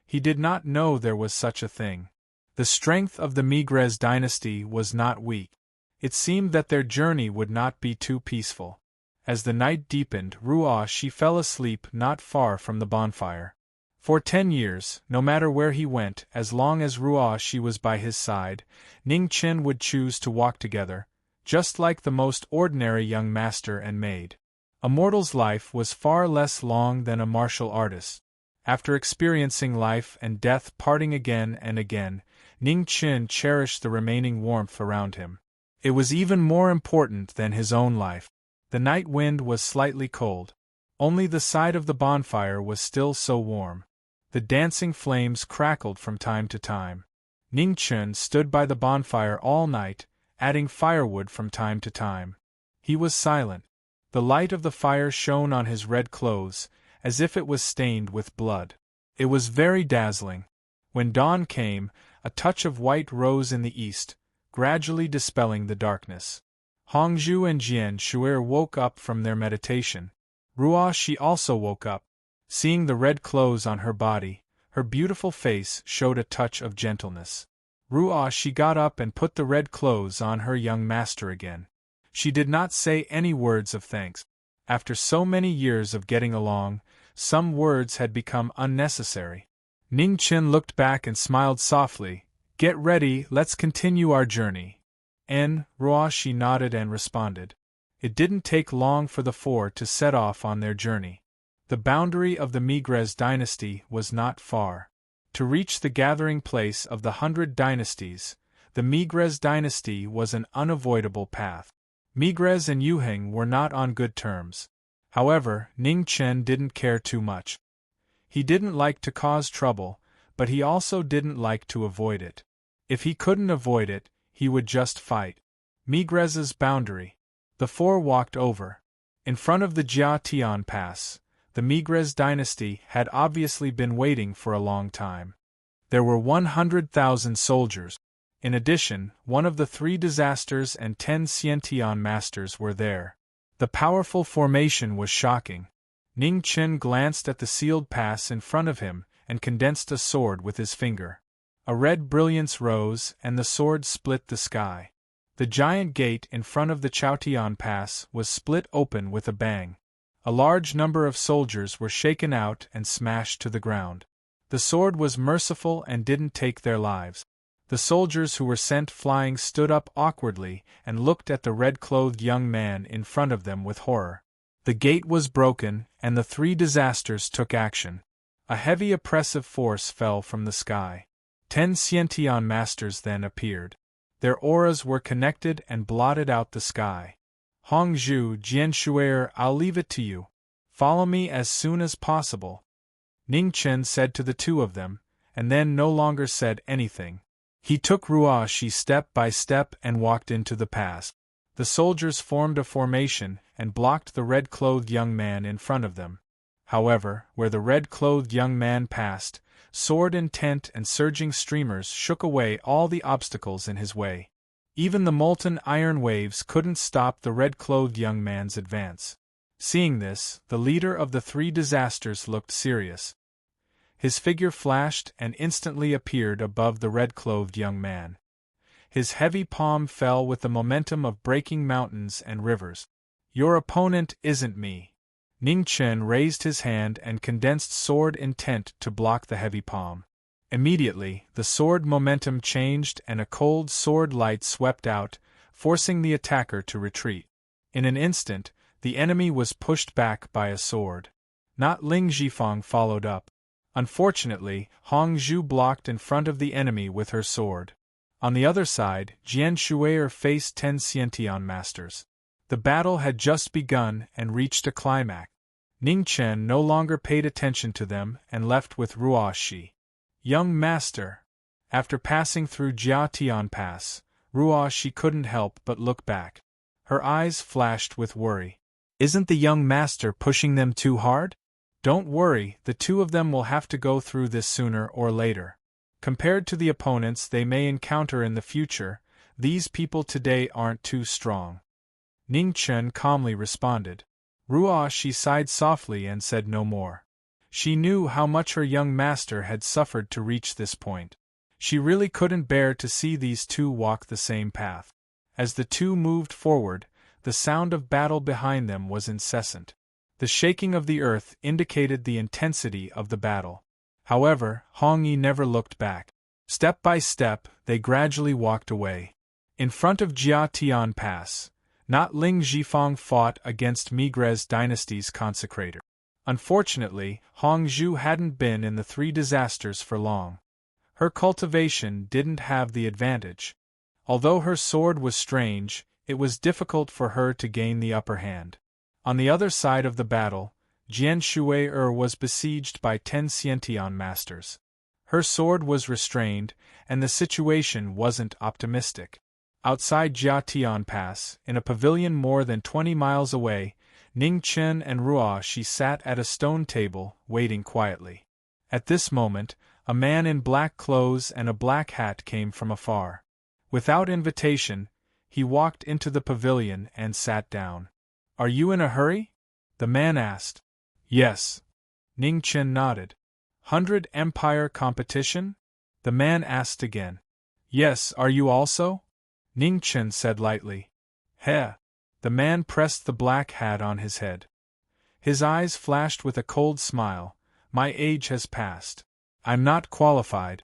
He did not know there was such a thing. The strength of the Migres dynasty was not weak. It seemed that their journey would not be too peaceful. As the night deepened, Ruoshi fell asleep not far from the bonfire. For 10 years, no matter where he went, as long as Ruoshi was by his side, Ning Chen would choose to walk together, just like the most ordinary young master and maid. A mortal's life was far less long than a martial artist's. After experiencing life and death parting again and again, Ning Chen cherished the remaining warmth around him. It was even more important than his own life. The night wind was slightly cold. Only the side of the bonfire was still so warm. The dancing flames crackled from time to time. Ning Chen stood by the bonfire all night, adding firewood from time to time. He was silent. The light of the fire shone on his red clothes, as if it was stained with blood. It was very dazzling. When dawn came, a touch of white rose in the east, gradually dispelling the darkness. Hongzhu and Jian Shuer woke up from their meditation. Ruoshi also woke up. Seeing the red clothes on her body, her beautiful face showed a touch of gentleness. Ruoshi got up and put the red clothes on her young master again. She did not say any words of thanks. After so many years of getting along, some words had become unnecessary. Ning Chen looked back and smiled softly. Get ready, let's continue our journey. Ruoshi nodded and responded. It didn't take long for the four to set off on their journey. The boundary of the Migres dynasty was not far. To reach the gathering place of the 100 dynasties, the Migres dynasty was an unavoidable path. Migres and Yuheng were not on good terms. However, Ning Chen didn't care too much. He didn't like to cause trouble, but he also didn't like to avoid it. If he couldn't avoid it, he would just fight. Migres's boundary. The four walked over. In front of the Jiatian Pass, the Migres dynasty had obviously been waiting for a long time. There were 100,000 soldiers. In addition, one of the 3 disasters and 10 Xiantian masters were there. The powerful formation was shocking. Ning Chen glanced at the sealed pass in front of him and condensed a sword with his finger. A red brilliance rose, and the sword split the sky. The giant gate in front of the Chaotian Pass was split open with a bang. A large number of soldiers were shaken out and smashed to the ground. The sword was merciful and didn't take their lives. The soldiers who were sent flying stood up awkwardly and looked at the red-clothed young man in front of them with horror. The gate was broken, and the 3 disasters took action. A heavy oppressive force fell from the sky. 10 Xiantian masters then appeared. Their auras were connected and blotted out the sky. Hongzhu, Jian Shuer, I'll leave it to you. Follow me as soon as possible. Ning Chen said to the 2 of them, and then no longer said anything. He took Ruoshi step by step and walked into the pass. The soldiers formed a formation and blocked the red-clothed young man in front of them. However, where the red-clothed young man passed, sword intent and surging streamers shook away all the obstacles in his way. Even the molten iron waves couldn't stop the red-clothed young man's advance. Seeing this, the leader of the 3 disasters looked serious. His figure flashed and instantly appeared above the red-clothed young man. His heavy palm fell with the momentum of breaking mountains and rivers. Your opponent isn't me. Ning Chen raised his hand and condensed sword intent to block the heavy palm. Immediately, the sword momentum changed and a cold sword light swept out, forcing the attacker to retreat. In an instant, the enemy was pushed back by a sword. Not Ling Zhifang followed up. Unfortunately, Hong Zhu blocked in front of the enemy with her sword. On the other side, Jian Shui'er faced 10 Xiantian masters. The battle had just begun and reached a climax. Ning Chen no longer paid attention to them and left with Ruo Shi. Young master. After passing through Jiatian Pass, Ruo Shi couldn't help but look back. Her eyes flashed with worry. Isn't the young master pushing them too hard? Don't worry, the two of them will have to go through this sooner or later. Compared to the opponents they may encounter in the future, these people today aren't too strong. Ning Chen calmly responded. Ruo Shi sighed softly and said no more. She knew how much her young master had suffered to reach this point. She really couldn't bear to see these two walk the same path. As the two moved forward, the sound of battle behind them was incessant. The shaking of the earth indicated the intensity of the battle. However, Hong Yi never looked back. Step by step, they gradually walked away. In front of Jiatian Pass, not Ling Zhifang fought against Migres dynasty's consecrator. Unfortunately, Hong Zhu hadn't been in the 3 disasters for long. Her cultivation didn't have the advantage. Although her sword was strange, it was difficult for her to gain the upper hand. On the other side of the battle, Jian Shui'er was besieged by 10 Xiantian masters. Her sword was restrained, and the situation wasn't optimistic. Outside Jiatian Pass, in a pavilion more than 20 miles away, Ning Chen and Ruo Shi sat at a stone table, waiting quietly. At this moment, a man in black clothes and a black hat came from afar. Without invitation, he walked into the pavilion and sat down. "Are you in a hurry?" the man asked. "Yes." Ning Chen nodded. "100 Empire competition?" the man asked again. "Yes, are you also?" Ning Chen said lightly. "Heh." The man pressed the black hat on his head. His eyes flashed with a cold smile. "My age has passed. I'm not qualified."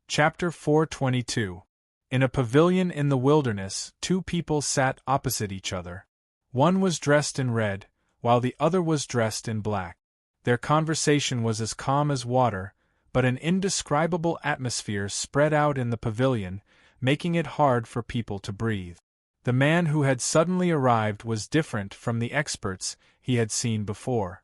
Chapter 422. In a pavilion in the wilderness, 2 people sat opposite each other. One was dressed in red, while the other was dressed in black. Their conversation was as calm as water, but an indescribable atmosphere spread out in the pavilion, making it hard for people to breathe. The man who had suddenly arrived was different from the experts he had seen before.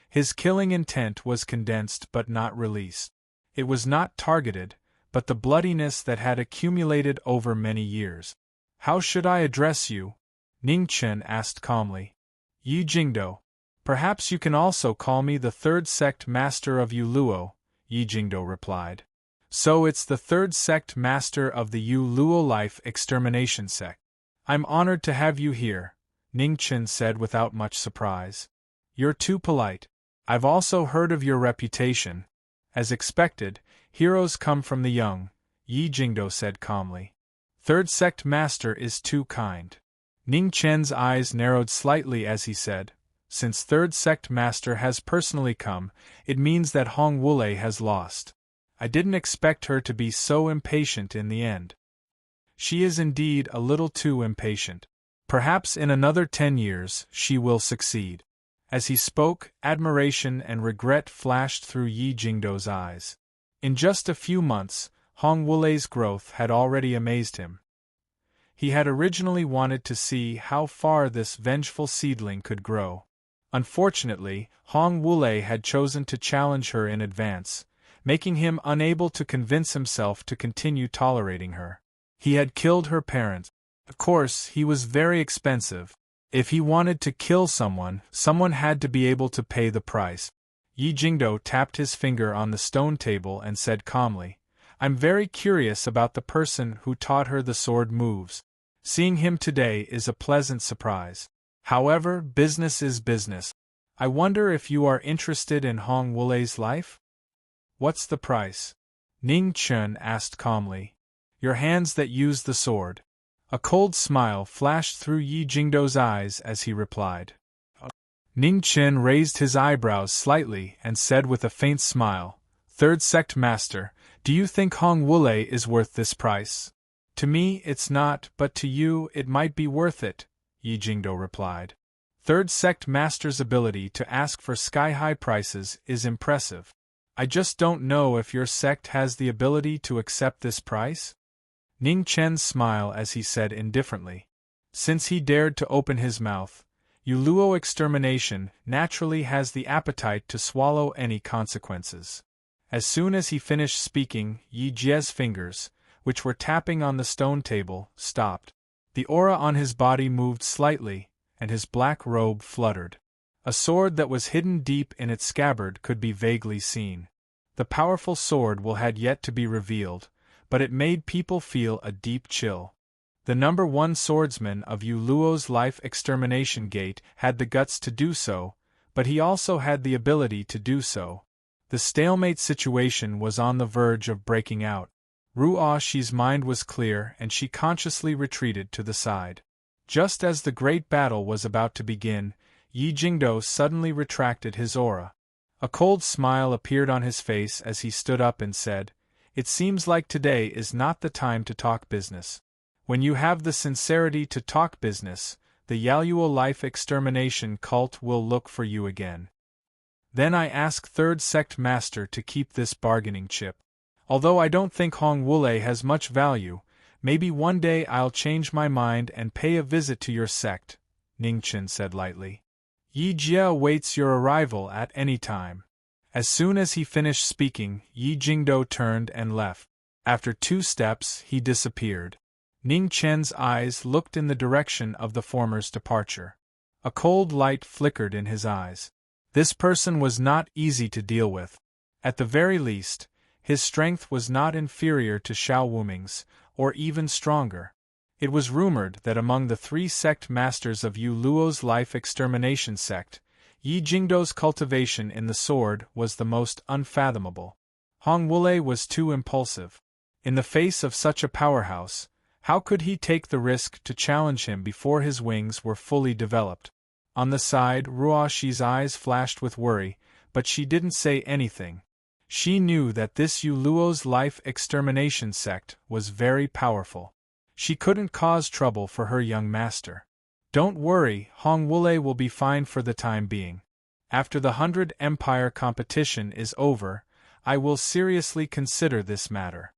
His killing intent was condensed but not released. It was not targeted, but the bloodiness that had accumulated over many years. "How should I address you?" Ning Chen asked calmly. "Yi Jingdo. Perhaps you can also call me the 3rd sect master of Yu Luo," Yi Jingdo replied. "So it's the 3rd sect master of the Yu Luo life extermination sect. I'm honored to have you here," Ning Chen said without much surprise. "You're too polite. I've also heard of your reputation." "As expected, heroes come from the young," Yi Jingdo said calmly. "3rd sect master is too kind." Ning Chen's eyes narrowed slightly as he said, "Since 3rd sect master has personally come, it means that Hong Wulei has lost. I didn't expect her to be so impatient in the end." "She is indeed a little too impatient. Perhaps in another 10 years she will succeed." As he spoke, admiration and regret flashed through Yi Jingdo's eyes. In just a few months, Hong Wulei's growth had already amazed him. He had originally wanted to see how far this vengeful seedling could grow. Unfortunately, Hong Wulei had chosen to challenge her in advance, making him unable to convince himself to continue tolerating her. He had killed her parents. Of course, he was very expensive. If he wanted to kill someone, someone had to be able to pay the price. Yi Jingdo tapped his finger on the stone table and said calmly, "I'm very curious about the person who taught her the sword moves. Seeing him today is a pleasant surprise. However, business is business. I wonder if you are interested in Hong Wulei's life?" "What's the price?" Ning Chen asked calmly. "Your hands that use the sword." A cold smile flashed through Yi Jingdo's eyes as he replied. Ning Chen raised his eyebrows slightly and said with a faint smile, "3rd sect master, do you think Hong Wulei is worth this price?" "To me it's not, but to you it might be worth it," Yi Jingdo replied. 3rd sect master's ability to ask for sky-high prices is impressive. I just don't know if your sect has the ability to accept this price? Ning Chen's smile as he said indifferently. Since he dared to open his mouth, Yuluo extermination naturally has the appetite to swallow any consequences. As soon as he finished speaking, Yi Jie's fingers, which were tapping on the stone table, stopped. The aura on his body moved slightly, and his black robe fluttered. A sword that was hidden deep in its scabbard could be vaguely seen. The powerful sword had yet to be revealed, but it made people feel a deep chill. The number 1 swordsman of Yuluo's life extermination gate had the guts to do so, but he also had the ability to do so. The stalemate situation was on the verge of breaking out. Ruoxi's mind was clear and she consciously retreated to the side. Just as the great battle was about to begin, Yi Jingdo suddenly retracted his aura. A cold smile appeared on his face as he stood up and said, "It seems like today is not the time to talk business. When you have the sincerity to talk business, the Yaluo life extermination cult will look for you again. Then I ask 3rd Sect Master to keep this bargaining chip. Although I don't think Hong Wulei has much value, maybe one day I'll change my mind and pay a visit to your sect," Ningchen said lightly. "Yi Jie awaits your arrival at any time." As soon as he finished speaking, Yi Jingdo turned and left. After 2 steps, he disappeared. Ning Chen's eyes looked in the direction of the former's departure. A cold light flickered in his eyes. This person was not easy to deal with. At the very least, his strength was not inferior to Xiao Wuming's, or even stronger. It was rumored that among the 3 sect masters of Yu Luo's life extermination sect, Yi Jingdo's cultivation in the sword was the most unfathomable. Hong Wulei was too impulsive. In the face of such a powerhouse, how could he take the risk to challenge him before his wings were fully developed? On the side, Ruoxi's eyes flashed with worry, but she didn't say anything. She knew that this Yu Luo's life extermination sect was very powerful. She couldn't cause trouble for her young master. "Don't worry, Hong Wulei will be fine for the time being. After the 100 Empire competition is over, I will seriously consider this matter."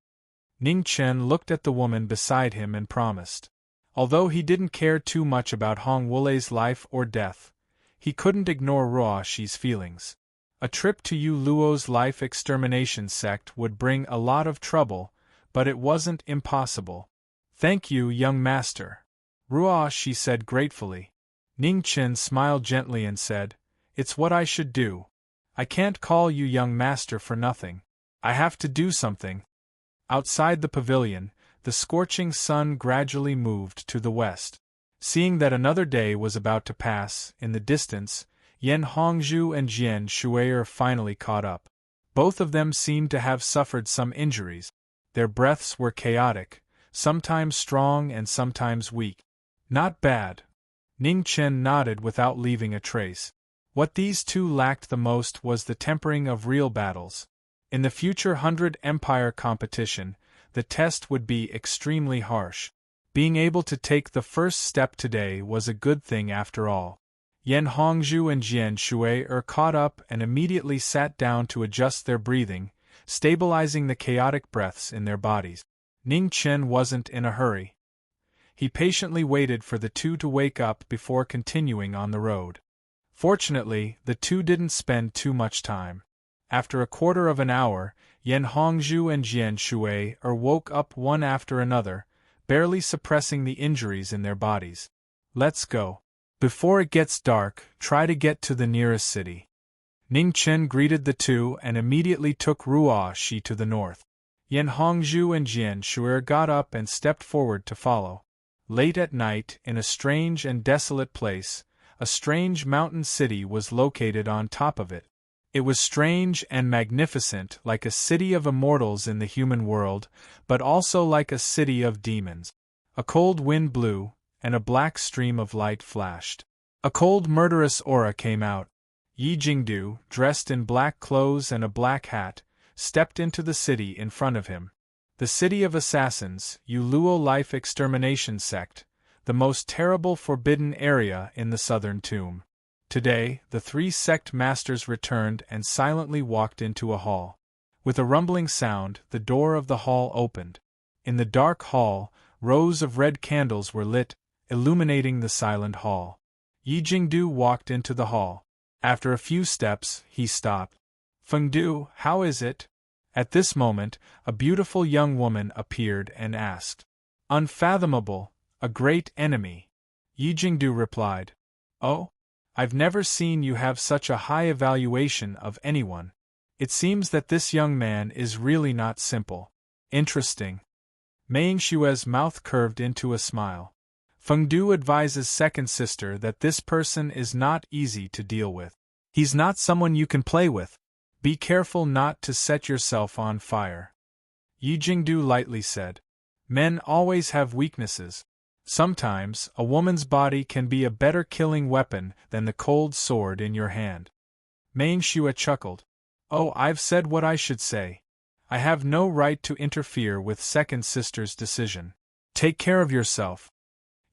Ning Chen looked at the woman beside him and promised. Although he didn't care too much about Hong Wulei's life or death, he couldn't ignore Ruoxi's feelings. A trip to Yu Luo's life extermination sect would bring a lot of trouble, but it wasn't impossible. "Thank you, young master," Ruoxi said gratefully. Ning Chen smiled gently and said, "It's what I should do. I can't call you young master for nothing. I have to do something." Outside the pavilion, the scorching sun gradually moved to the west. Seeing that another day was about to pass, in the distance, Yan Hongzhu and Jian Shui'er finally caught up. Both of them seemed to have suffered some injuries. Their breaths were chaotic, sometimes strong and sometimes weak. "Not bad." Ning Chen nodded without leaving a trace. What these 2 lacked the most was the tempering of real battles. In the future 100 Empire competition, the test would be extremely harsh. Being able to take the first step today was a good thing after all. Yan Hongzhu and Jian Shui'er caught up and immediately sat down to adjust their breathing, stabilizing the chaotic breaths in their bodies. Ning Chen wasn't in a hurry. He patiently waited for the 2 to wake up before continuing on the road. Fortunately, the 2 didn't spend too much time. After a quarter of an hour, Yan Hongzhu and Jian Shui'er woke up one after another, barely suppressing the injuries in their bodies. "Let's go. Before it gets dark, try to get to the nearest city." Ning Chen greeted the 2 and immediately took Ruoxi to the north. Yan Hongzhu and Jian Shui'er got up and stepped forward to follow. Late at night, in a strange and desolate place, a strange mountain city was located on top of it. It was strange and magnificent, like a city of immortals in the human world, but also like a city of demons. A cold wind blew, and a black stream of light flashed. A cold murderous aura came out. Yi Jingdu, dressed in black clothes and a black hat, stepped into the city in front of him. The city of assassins, Yu Luo life extermination sect, the most terrible forbidden area in the southern tomb. Today, the three sect masters returned and silently walked into a hall. With a rumbling sound, the door of the hall opened. In the dark hall, rows of red candles were lit, illuminating the silent hall. Yi Jingdu walked into the hall. After a few steps, he stopped. "Fengdu, how is it?" At this moment, a beautiful young woman appeared and asked. "Unfathomable, a great enemy," Yi Jingdu replied. "Oh? I've never seen you have such a high evaluation of anyone. It seems that this young man is really not simple. Interesting." Mei Xue's mouth curved into a smile. "Fengdu advises second sister that this person is not easy to deal with. He's not someone you can play with. Be careful not to set yourself on fire." Yi Jingdu lightly said. "Men always have weaknesses. Sometimes, a woman's body can be a better killing weapon than the cold sword in your hand." Mei Xue chuckled. "Oh, I've said what I should say. I have no right to interfere with second sister's decision. Take care of yourself."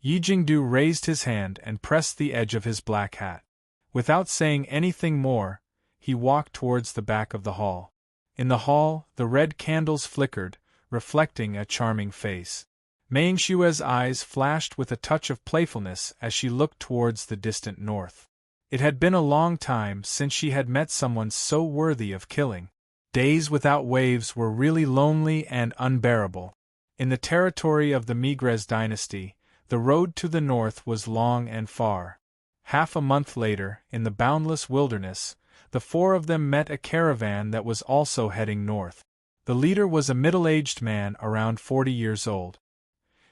Yi Jingdu raised his hand and pressed the edge of his black hat. Without saying anything more, he walked towards the back of the hall. In the hall, the red candles flickered, reflecting a charming face. Mei Xue's eyes flashed with a touch of playfulness as she looked towards the distant north. It had been a long time since she had met someone so worthy of killing. Days without waves were really lonely and unbearable. In the territory of the Migres dynasty, the road to the north was long and far. Half a month later, in the boundless wilderness, the four of them met a caravan that was also heading north. The leader was a middle-aged man around 40 years old.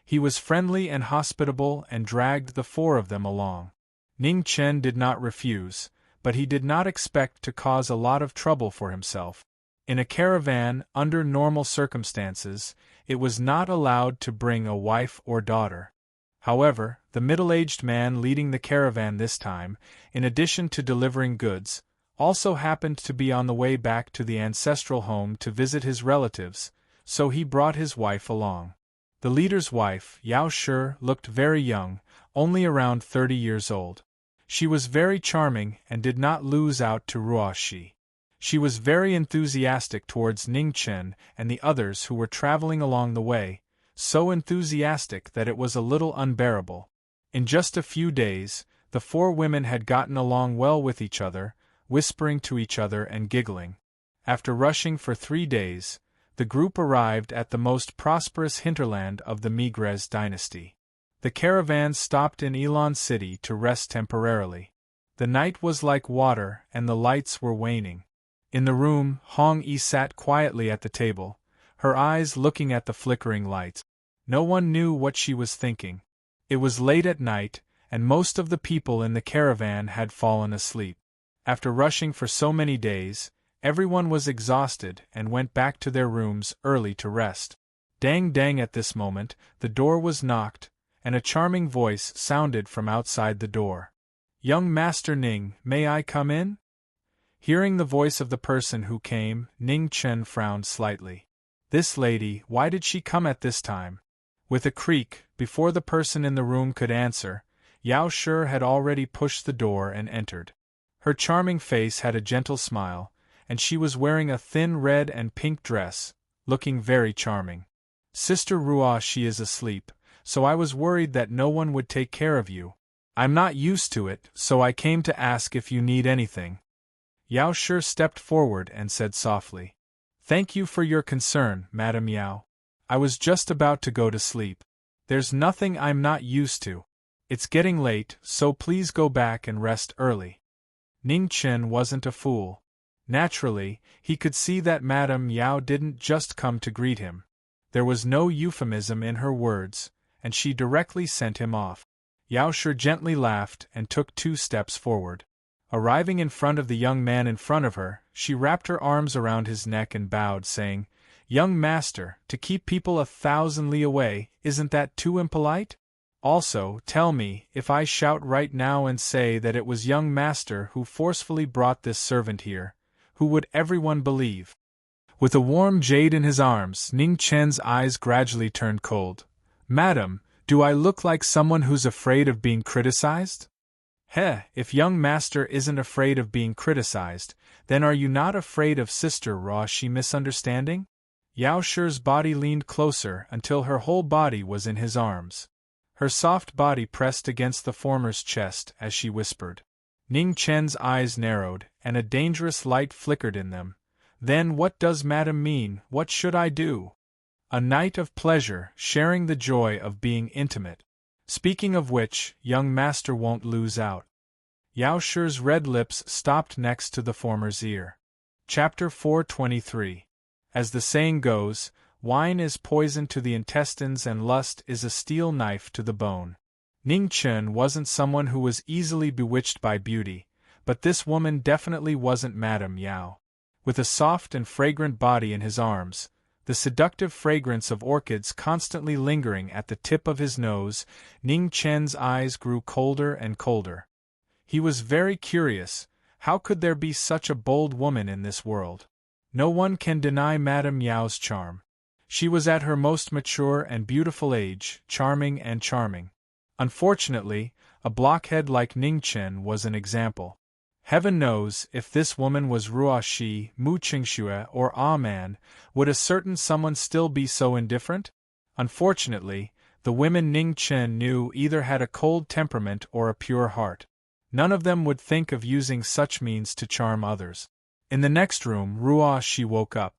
He was friendly and hospitable and dragged the four of them along. Ning Chen did not refuse, but he did not expect to cause a lot of trouble for himself. In a caravan, under normal circumstances, it was not allowed to bring a wife or daughter. However, the middle-aged man leading the caravan this time, in addition to delivering goods, also happened to be on the way back to the ancestral home to visit his relatives, so he brought his wife along. The leader's wife, Yao Shi, looked very young, only around 30 years old. She was very charming and did not lose out to Ruo Shi. She was very enthusiastic towards Ning Chen and the others who were traveling along the way, so enthusiastic that it was a little unbearable. In just a few days, the four women had gotten along well with each other, whispering to each other and giggling. After rushing for 3 days, the group arrived at the most prosperous hinterland of the Migres dynasty. The caravan stopped in Elan City to rest temporarily. The night was like water and the lights were waning. In the room, Hong Yi sat quietly at the table, her eyes looking at the flickering lights. No one knew what she was thinking. It was late at night, and most of the people in the caravan had fallen asleep. After rushing for so many days, everyone was exhausted and went back to their rooms early to rest. Dang dang, at this moment, the door was knocked, and a charming voice sounded from outside the door. "Young Master Ning, may I come in?" Hearing the voice of the person who came, Ning Chen frowned slightly. This lady, why did she come at this time? With a creak, before the person in the room could answer, Yao Shi had already pushed the door and entered. Her charming face had a gentle smile, and she was wearing a thin red and pink dress, looking very charming. "Sister Ruo Shi is asleep, so I was worried that no one would take care of you. I'm not used to it, so I came to ask if you need anything." Yao Shi stepped forward and said softly, "Thank you for your concern, Madam Yao. I was just about to go to sleep. There's nothing I'm not used to. It's getting late, so please go back and rest early." Ning Chen wasn't a fool. Naturally, he could see that Madame Yao didn't just come to greet him. There was no euphemism in her words, and she directly sent him off. Yao Shi gently laughed and took 2 steps forward. Arriving in front of the young man in front of her, she wrapped her arms around his neck and bowed, saying, "Young master, to keep people 1,000 li away, isn't that too impolite? Also, tell me, if I shout right now and say that it was young master who forcefully brought this servant here, who would everyone believe?" With a warm jade in his arms, Ning Chen's eyes gradually turned cold. "Madam, do I look like someone who's afraid of being criticized?" Heh, if young master isn't afraid of being criticized, then are you not afraid of Sister Raw? She misunderstanding? Yao Shi's body leaned closer until her whole body was in his arms. Her soft body pressed against the former's chest as she whispered. Ning Chen's eyes narrowed, and a dangerous light flickered in them. Then what does madam mean? What should I do? A night of pleasure, sharing the joy of being intimate. Speaking of which, young master won't lose out. Yao Shi's red lips stopped next to the former's ear. Chapter 423. As the saying goes, wine is poison to the intestines and lust is a steel knife to the bone. Ning Chen wasn't someone who was easily bewitched by beauty, but this woman definitely wasn't Madame Yao. With a soft and fragrant body in his arms, the seductive fragrance of orchids constantly lingering at the tip of his nose, Ning Chen's eyes grew colder and colder. He was very curious, how could there be such a bold woman in this world? No one can deny Madame Yao's charm. She was at her most mature and beautiful age, charming and charming. Unfortunately, a blockhead like Ning Chen was an example. Heaven knows, if this woman was Ruo Shi, Mu Qingxue, or Ah Man, would a certain someone still be so indifferent? Unfortunately, the women Ning Chen knew either had a cold temperament or a pure heart. None of them would think of using such means to charm others. In the next room, Ruo Shi woke up.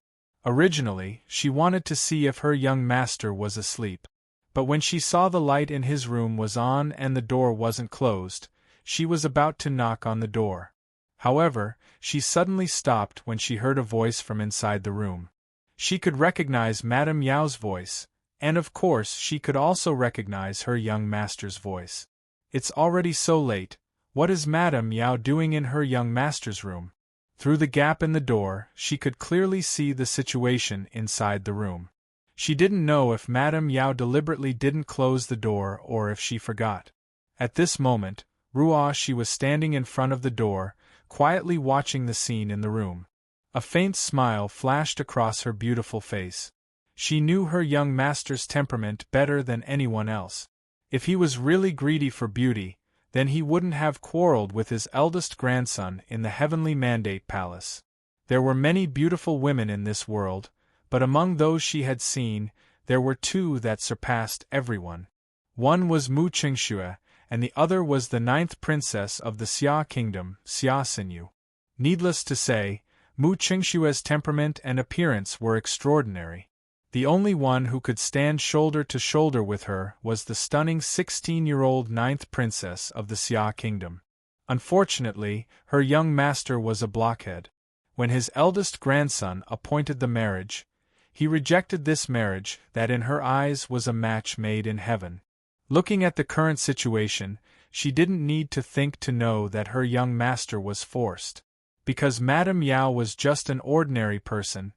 Originally, she wanted to see if her young master was asleep. But when she saw the light in his room was on and the door wasn't closed, she was about to knock on the door. However, she suddenly stopped when she heard a voice from inside the room. She could recognize Madame Yao's voice, and of course she could also recognize her young master's voice. It's already so late, what is Madame Yao doing in her young master's room? Through the gap in the door, she could clearly see the situation inside the room. She didn't know if Madame Yao deliberately didn't close the door or if she forgot. At this moment, Ruo Shi was standing in front of the door, quietly watching the scene in the room. A faint smile flashed across her beautiful face. She knew her young master's temperament better than anyone else. If he was really greedy for beauty, then he wouldn't have quarreled with his eldest grandson in the heavenly mandate palace. There were many beautiful women in this world, but among those she had seen, there were two that surpassed everyone. One was Mu Qingxue, and the other was the 9th princess of the Xia kingdom, Xia Xinyu. Needless to say, Mu Qingxue's temperament and appearance were extraordinary. The only one who could stand shoulder to shoulder with her was the stunning 16-year-old 9th princess of the Xia kingdom. Unfortunately, her young master was a blockhead. When his eldest grandson appointed the marriage, he rejected this marriage that in her eyes was a match made in heaven. Looking at the current situation, she didn't need to think to know that her young master was forced. Because Madame Yao was just an ordinary person,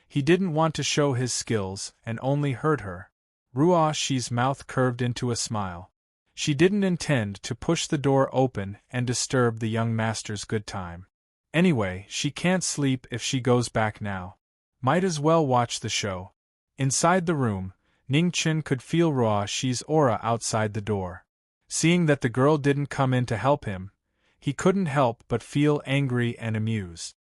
he didn't want to show his skills and only hurt her. Ruo Shi's mouth curved into a smile. She didn't intend to push the door open and disturb the young master's good time. Anyway, she can't sleep if she goes back now. Might as well watch the show. Inside the room, Ning Chen could feel Ruo Shi's aura outside the door. Seeing that the girl didn't come in to help him, he couldn't help but feel angry and amused.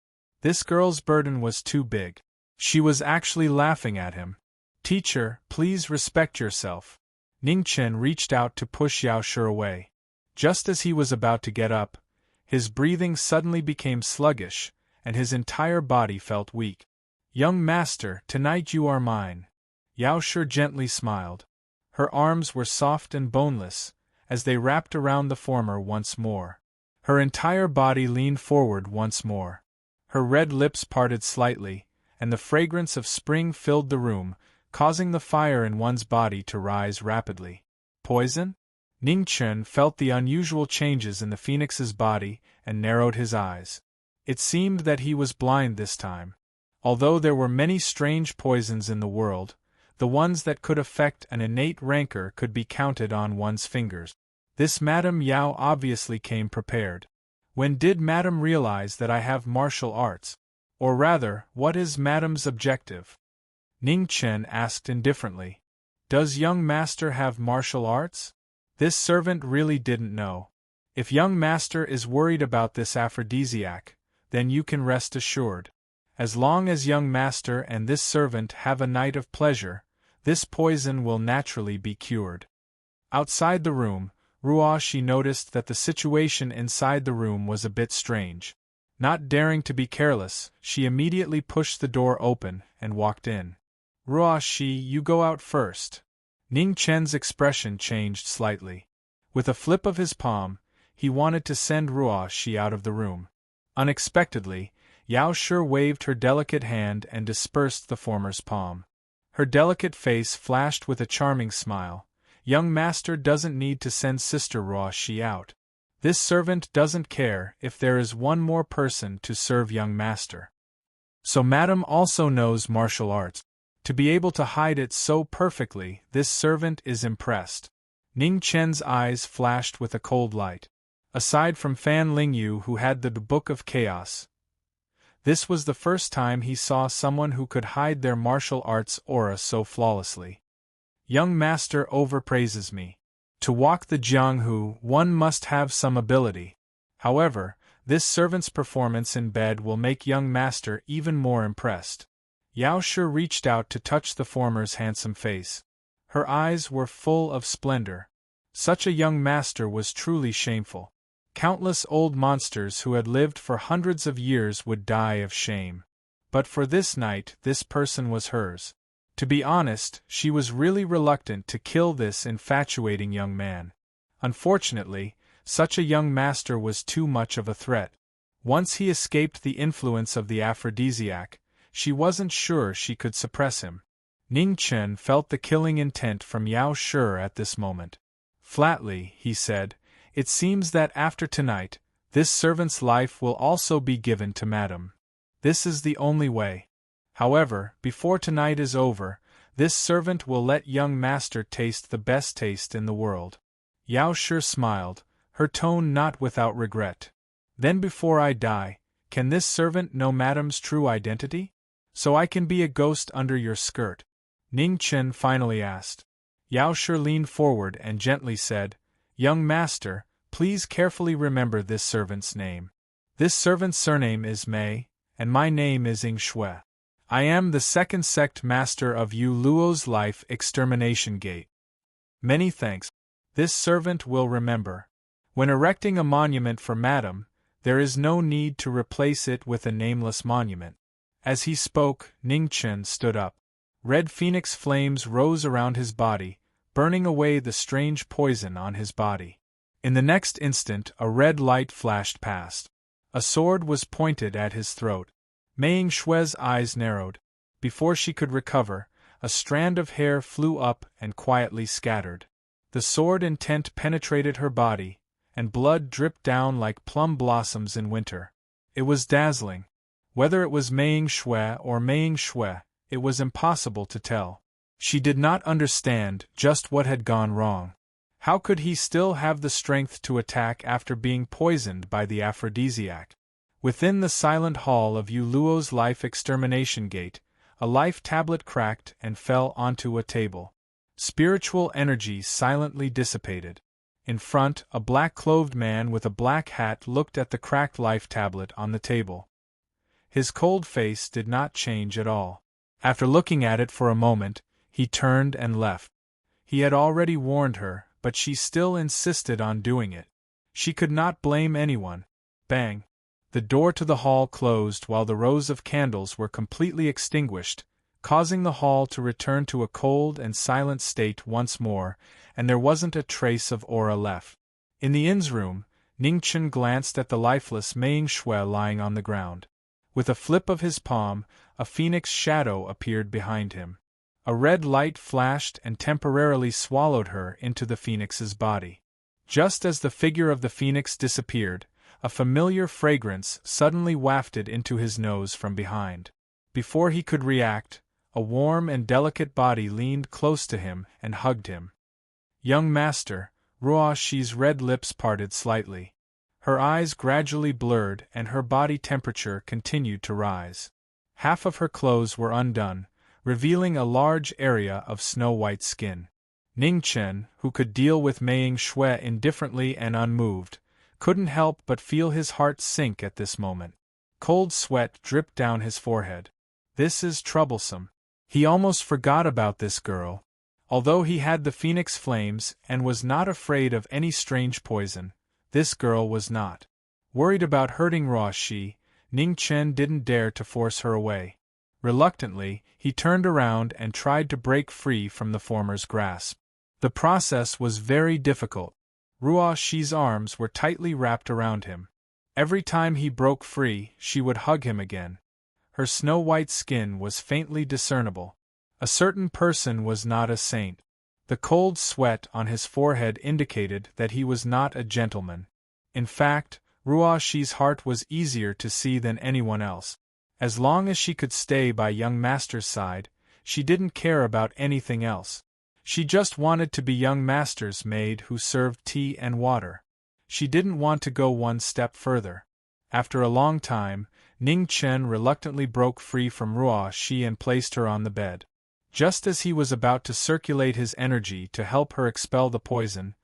This girl's burden was too big. She was actually laughing at him. "Teacher, please respect yourself." Ning Chen reached out to push Yao Shi away. Just as he was about to get up, his breathing suddenly became sluggish, and his entire body felt weak. "Young master, tonight you are mine." Yao Shi gently smiled. Her arms were soft and boneless, as they wrapped around the former once more. Her entire body leaned forward once more. Her red lips parted slightly, and the fragrance of spring filled the room, causing the fire in one's body to rise rapidly. Poison? Ning Chen felt the unusual changes in the phoenix's body and narrowed his eyes. It seemed that he was blind this time. Although there were many strange poisons in the world, the ones that could affect an innate rancor could be counted on one's fingers. This Madame Yao obviously came prepared. When did Madame realize that I have martial arts? Or rather, what is Madame's objective? Ning Chen asked indifferently. Does young master have martial arts? This servant really didn't know. If young master is worried about this aphrodisiac, then you can rest assured. As long as young master and this servant have a night of pleasure, this poison will naturally be cured. Outside the room, Ruoshi noticed that the situation inside the room was a bit strange. Not daring to be careless, she immediately pushed the door open and walked in. Ruoshi, you go out first. Ning Chen's expression changed slightly. With a flip of his palm, he wanted to send Ruoshi out of the room. Unexpectedly, Yao Shi waved her delicate hand and dispersed the former's palm. Her delicate face flashed with a charming smile. Young master doesn't need to send Sister Ruoshi out. This servant doesn't care if there is one more person to serve young master. So Madam also knows martial arts. To be able to hide it so perfectly, this servant is impressed. Ning Chen's eyes flashed with a cold light. Aside from Fan Lingyu, who had the Book of Chaos, this was the first time he saw someone who could hide their martial arts aura so flawlessly. Young master overpraises me. To walk the Jianghu, one must have some ability. However, this servant's performance in bed will make young master even more impressed. Yao Shi reached out to touch the former's handsome face. Her eyes were full of splendor. Such a young master was truly shameful. Countless old monsters who had lived for hundreds of years would die of shame. But for this night, this person was hers. To be honest, she was really reluctant to kill this infatuating young man. Unfortunately, such a young master was too much of a threat. Once he escaped the influence of the aphrodisiac, she wasn't sure she could suppress him. Ning Chen felt the killing intent from Yao Shi at this moment. Flatly, he said, "It seems that after tonight, this servant's life will also be given to Madam. This is the only way. However, before tonight is over, this servant will let young master taste the best taste in the world." Yao Shi smiled, her tone not without regret. "Then before I die, can this servant know Madam's true identity? So I can be a ghost under your skirt?" Ning Chen finally asked. Yao Shi leaned forward and gently said, "Young master, please carefully remember this servant's name. This servant's surname is Mei, and my name is Ying Shui. I am the second sect master of Yu Luo's Life Extermination Gate." "Many thanks. This servant will remember. When erecting a monument for Madam, there is no need to replace it with a nameless monument." As he spoke, Ning Chen stood up. Red phoenix flames rose around his body, burning away the strange poison on his body. In the next instant, a red light flashed past. A sword was pointed at his throat. Mei Yingshue's eyes narrowed. Before she could recover, a strand of hair flew up and quietly scattered. The sword intent penetrated her body, and blood dripped down like plum blossoms in winter. It was dazzling. Whether it was Mei Yingshue or Mei Yingshue, it was impossible to tell. She did not understand just what had gone wrong. How could he still have the strength to attack after being poisoned by the aphrodisiac? Within the silent hall of Yu Luo's Life Extermination Gate, a life tablet cracked and fell onto a table. Spiritual energy silently dissipated. In front, a black-clothed man with a black hat looked at the cracked life tablet on the table. His cold face did not change at all. After looking at it for a moment, he turned and left. He had already warned her, but she still insisted on doing it. She could not blame anyone. Bang! The door to the hall closed while the rows of candles were completely extinguished, causing the hall to return to a cold and silent state once more, and there wasn't a trace of aura left. In the inn's room, Ning Chen glanced at the lifeless Mei Yingshue lying on the ground. With a flip of his palm, a phoenix shadow appeared behind him. A red light flashed and temporarily swallowed her into the phoenix's body. Just as the figure of the phoenix disappeared, a familiar fragrance suddenly wafted into his nose from behind. Before he could react, a warm and delicate body leaned close to him and hugged him. "Young master," Ruoshi's red lips parted slightly. Her eyes gradually blurred and her body temperature continued to rise. Half of her clothes were undone, revealing a large area of snow-white skin. Ning Chen, who could deal with Mei Yingshue indifferently and unmoved, couldn't help but feel his heart sink at this moment. Cold sweat dripped down his forehead. This is troublesome. He almost forgot about this girl. Although he had the phoenix flames and was not afraid of any strange poison, this girl was not. Worried about hurting Ruoshi, Ning Chen didn't dare to force her away. Reluctantly, he turned around and tried to break free from the former's grasp. The process was very difficult. Ruoshi's arms were tightly wrapped around him. Every time he broke free, she would hug him again. Her snow-white skin was faintly discernible. A certain person was not a saint. The cold sweat on his forehead indicated that he was not a gentleman. In fact, Ruoshi's heart was easier to see than anyone else. As long as she could stay by young master's side, she didn't care about anything else. She just wanted to be young master's maid who served tea and water. She didn't want to go one step further. After a long time, Ning Chen reluctantly broke free from Ruoshi and placed her on the bed. Just as he was about to circulate his energy to help her expel the poison,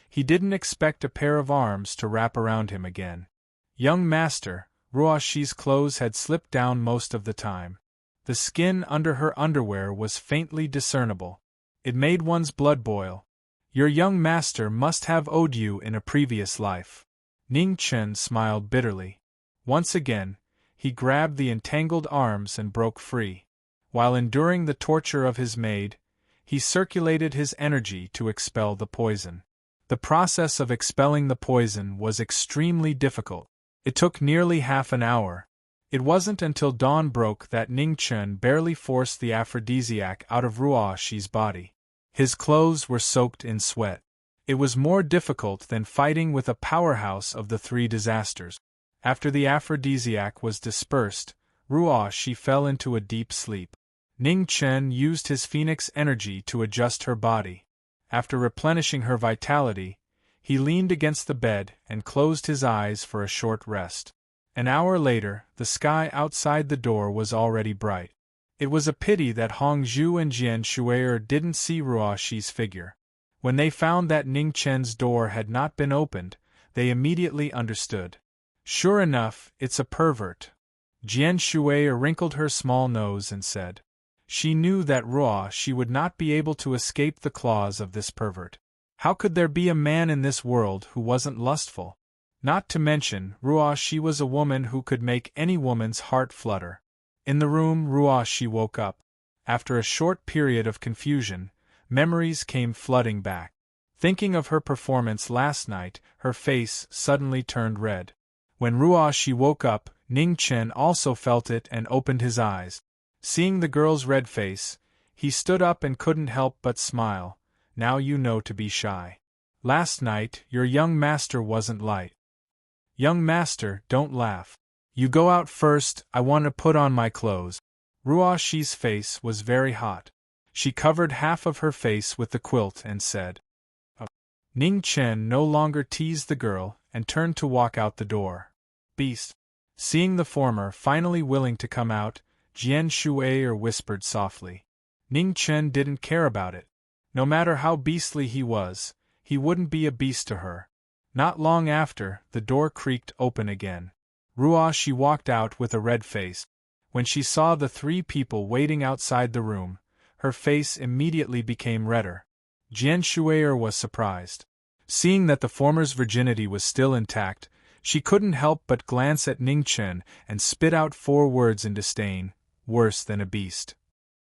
he didn't expect a pair of arms to wrap around him again. Young master, Ruoshi's clothes had slipped down most of the time. The skin under her underwear was faintly discernible. It made one's blood boil. Your young master must have owed you in a previous life. Ning Chen smiled bitterly. Once again, he grabbed the entangled arms and broke free. While enduring the torture of his maid, he circulated his energy to expel the poison. The process of expelling the poison was extremely difficult. It took nearly half an hour. It wasn't until dawn broke that Ning Chen barely forced the aphrodisiac out of Ruoshi's body. His clothes were soaked in sweat. It was more difficult than fighting with a powerhouse of the three disasters. After the aphrodisiac was dispersed, Ruoshi fell into a deep sleep. Ning Chen used his phoenix energy to adjust her body. After replenishing her vitality, he leaned against the bed and closed his eyes for a short rest. An hour later, the sky outside the door was already bright. It was a pity that Hong Zhu and Jian Shui'er didn't see Ruoshi's figure. When they found that Ning Chen's door had not been opened, they immediately understood. Sure enough, it's a pervert. Jian Shui'er wrinkled her small nose and said. She knew that Ruoshi would not be able to escape the claws of this pervert. How could there be a man in this world who wasn't lustful? Not to mention, Ruoshi was a woman who could make any woman's heart flutter. In the room, Ruoshi woke up. After a short period of confusion, memories came flooding back. Thinking of her performance last night, her face suddenly turned red. When Ruoshi woke up, Ning Chen also felt it and opened his eyes. Seeing the girl's red face, he stood up and couldn't help but smile. Now you know to be shy. Last night, your young master wasn't light. Young master, don't laugh. You go out first, I want to put on my clothes. Ruoshi's face was very hot. She covered half of her face with the quilt and said, "Oh." Ning Chen no longer teased the girl and turned to walk out the door. Beast. Seeing the former finally willing to come out, Jian Shui'er whispered softly. Ning Chen didn't care about it. No matter how beastly he was, he wouldn't be a beast to her. Not long after, the door creaked open again. Ruoshi walked out with a red face. When she saw the three people waiting outside the room, her face immediately became redder. Jian Shui'er was surprised. Seeing that the former's virginity was still intact, she couldn't help but glance at Ning Chen and spit out 4 words in disdain, worse than a beast.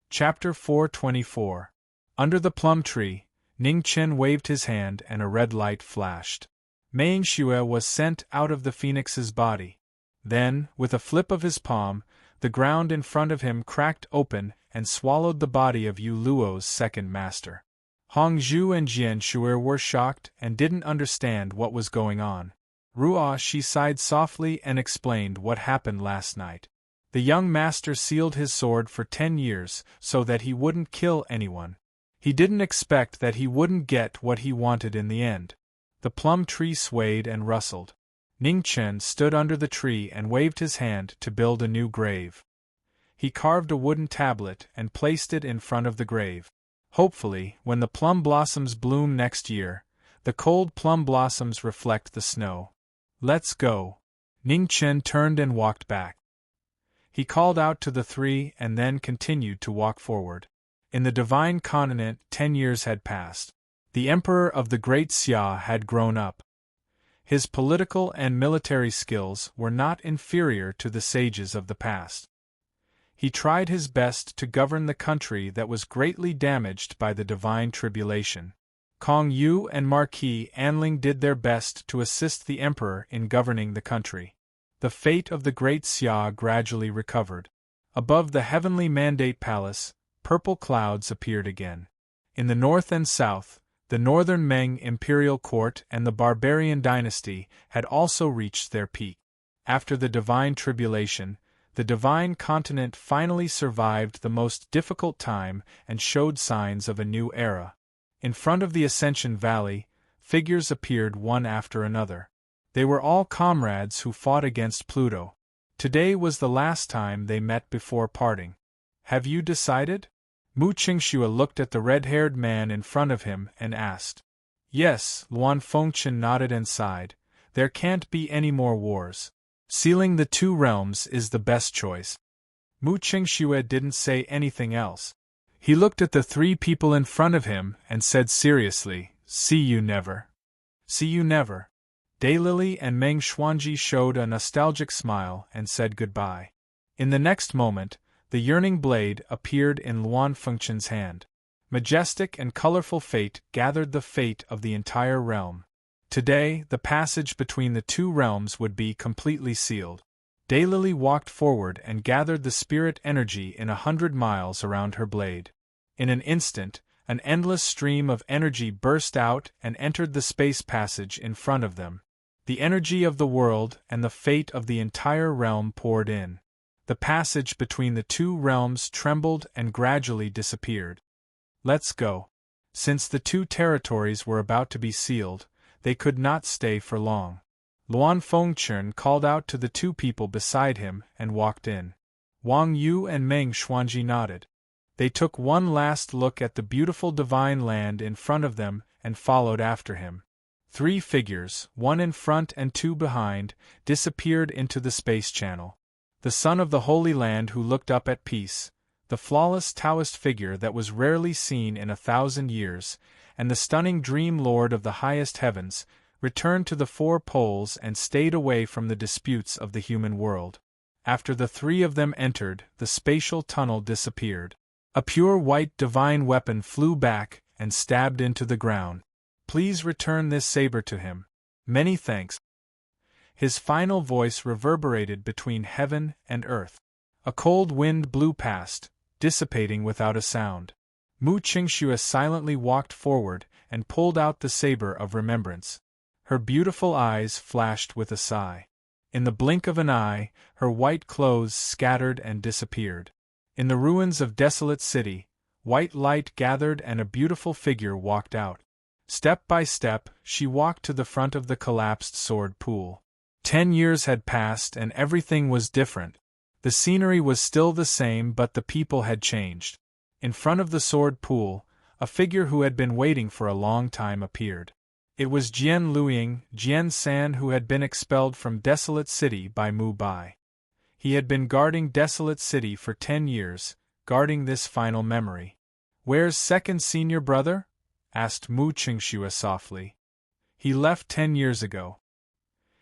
Chapter 424. Under the plum tree, Ning Chen waved his hand and a red light flashed. Meng Xue was sent out of the phoenix's body. Then, with a flip of his palm, the ground in front of him cracked open and swallowed the body of Yu Luo's second master. Hong Zhu and Jian Shui'er were shocked and didn't understand what was going on. Ruoshi sighed softly and explained what happened last night. The young master sealed his sword for 10 years so that he wouldn't kill anyone. He didn't expect that he wouldn't get what he wanted in the end. The plum tree swayed and rustled. Ning Chen stood under the tree and waved his hand to build a new grave. He carved a wooden tablet and placed it in front of the grave. Hopefully, when the plum blossoms bloom next year, the cold plum blossoms reflect the snow. Let's go. Ning Chen turned and walked back. He called out to the three and then continued to walk forward. In the divine continent, 10 years had passed. The emperor of the Great Xia had grown up. His political and military skills were not inferior to the sages of the past. He tried his best to govern the country that was greatly damaged by the divine tribulation. Kong Yu and Marquis Anling did their best to assist the emperor in governing the country. The fate of the Great Xia gradually recovered. Above the heavenly mandate palace, purple clouds appeared again. In the north and south, the northern Meng imperial court and the barbarian dynasty had also reached their peak. After the divine tribulation, the divine continent finally survived the most difficult time and showed signs of a new era. In front of the Ascension Valley, figures appeared one after another. They were all comrades who fought against Pluto. Today was the last time they met before parting. Have you decided? Mu Qingxue looked at the red-haired man in front of him and asked. Yes, Luan Fengchen nodded and sighed. There can't be any more wars. Sealing the two realms is the best choice. Mu Qingxue didn't say anything else. He looked at the three people in front of him and said seriously, See you never. See you never. Daylily and Meng Xuanji showed a nostalgic smile and said goodbye. In the next moment, the yearning blade appeared in Luan Fengchen's hand. Majestic and colorful fate gathered the fate of the entire realm. Today, the passage between the two realms would be completely sealed. Daylily walked forward and gathered the spirit energy in 100 miles around her blade. In an instant, an endless stream of energy burst out and entered the space passage in front of them. The energy of the world and the fate of the entire realm poured in. The passage between the two realms trembled and gradually disappeared. Let's go. Since the two territories were about to be sealed, they could not stay for long. Luan Fengchen called out to the two people beside him and walked in. Wang Yu and Meng Xuanji nodded. They took one last look at the beautiful divine land in front of them and followed after him. Three figures, one in front and two behind, disappeared into the space channel. The son of the Holy Land who looked up at peace, the flawless Taoist figure that was rarely seen in 1,000 years, and the stunning dream lord of the highest heavens, returned to the four poles and stayed away from the disputes of the human world. After the three of them entered, the spatial tunnel disappeared. A pure white divine weapon flew back and stabbed into the ground. Please return this saber to him. Many thanks. His final voice reverberated between heaven and earth. A cold wind blew past, dissipating without a sound. Mu Qingxue silently walked forward and pulled out the saber of remembrance. Her beautiful eyes flashed with a sigh. In the blink of an eye, her white clothes scattered and disappeared. In the ruins of desolate city, white light gathered and a beautiful figure walked out. Step by step, she walked to the front of the collapsed sword pool. 10 years had passed and everything was different. The scenery was still the same but the people had changed. In front of the sword pool, a figure who had been waiting for a long time appeared. It was Jian Luiying, Jian San, who had been expelled from Desolate City by Mu Bai. He had been guarding Desolate City for 10 years, guarding this final memory. Where's second senior brother? Asked Mu Qingxue softly. He left 10 years ago.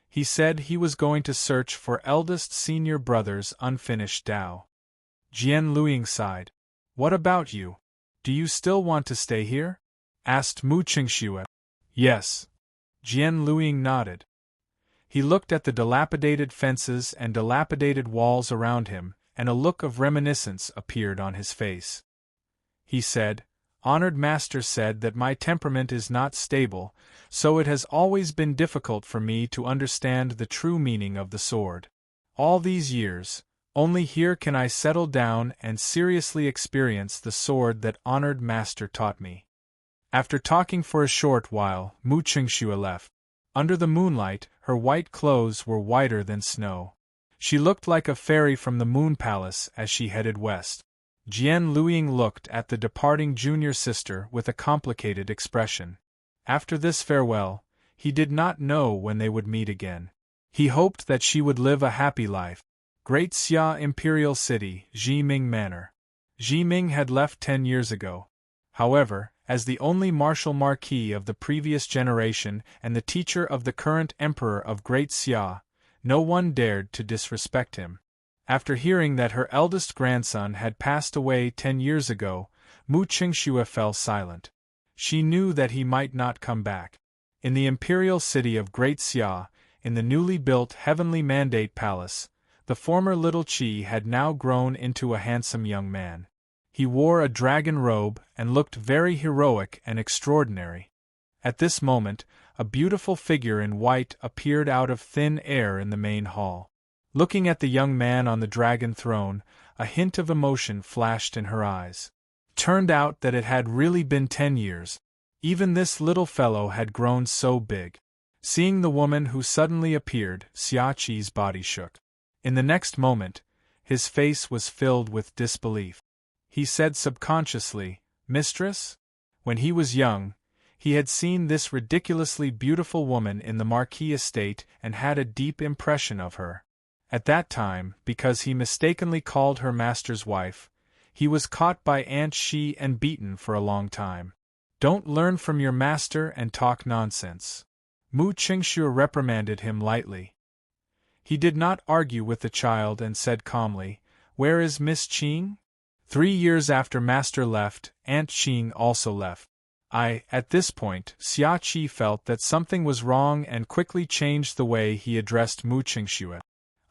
He said he was going to search for eldest senior brother's unfinished Tao. Jian Luiying sighed. What about you? Do you still want to stay here? Asked Mu Qingxue. Yes. Jian Luiying nodded. He looked at the dilapidated fences and dilapidated walls around him, and a look of reminiscence appeared on his face. He said, Honored Master said that my temperament is not stable, so it has always been difficult for me to understand the true meaning of the sword. All these years, only here can I settle down and seriously experience the sword that Honored Master taught me. After talking for a short while, Mu Qingxue left. Under the moonlight, her white clothes were whiter than snow. She looked like a fairy from the Moon Palace as she headed west. Jian Luiying looked at the departing junior sister with a complicated expression. After this farewell, he did not know when they would meet again. He hoped that she would live a happy life. Great Xia Imperial City, Jiming Manor. Jiming had left 10 years ago. However, as the only martial marquis of the previous generation and the teacher of the current emperor of Great Xia, no one dared to disrespect him. After hearing that her eldest grandson had passed away 10 years ago, Mu Qingxue fell silent. She knew that he might not come back. In the imperial city of Great Xia, in the newly built Heavenly Mandate Palace, the former little Qi had now grown into a handsome young man. He wore a dragon robe and looked very heroic and extraordinary. At this moment, a beautiful figure in white appeared out of thin air in the main hall. Looking at the young man on the dragon throne, a hint of emotion flashed in her eyes. Turned out that it had really been 10 years. Even this little fellow had grown so big. Seeing the woman who suddenly appeared, Xia Qi's body shook. In the next moment, his face was filled with disbelief. He said subconsciously, "Mistress?" When he was young, he had seen this ridiculously beautiful woman in the Marquis estate and had a deep impression of her. At that time, because he mistakenly called her master's wife, he was caught by Aunt Shi and beaten for a long time. "Don't learn from your master and talk nonsense." Mu Qingxue reprimanded him lightly. He did not argue with the child and said calmly, "Where is Miss Qing?" 3 years after Master left, Aunt Qing also left. At this point, Xia Qi felt that something was wrong and quickly changed the way he addressed Mu Qingxue.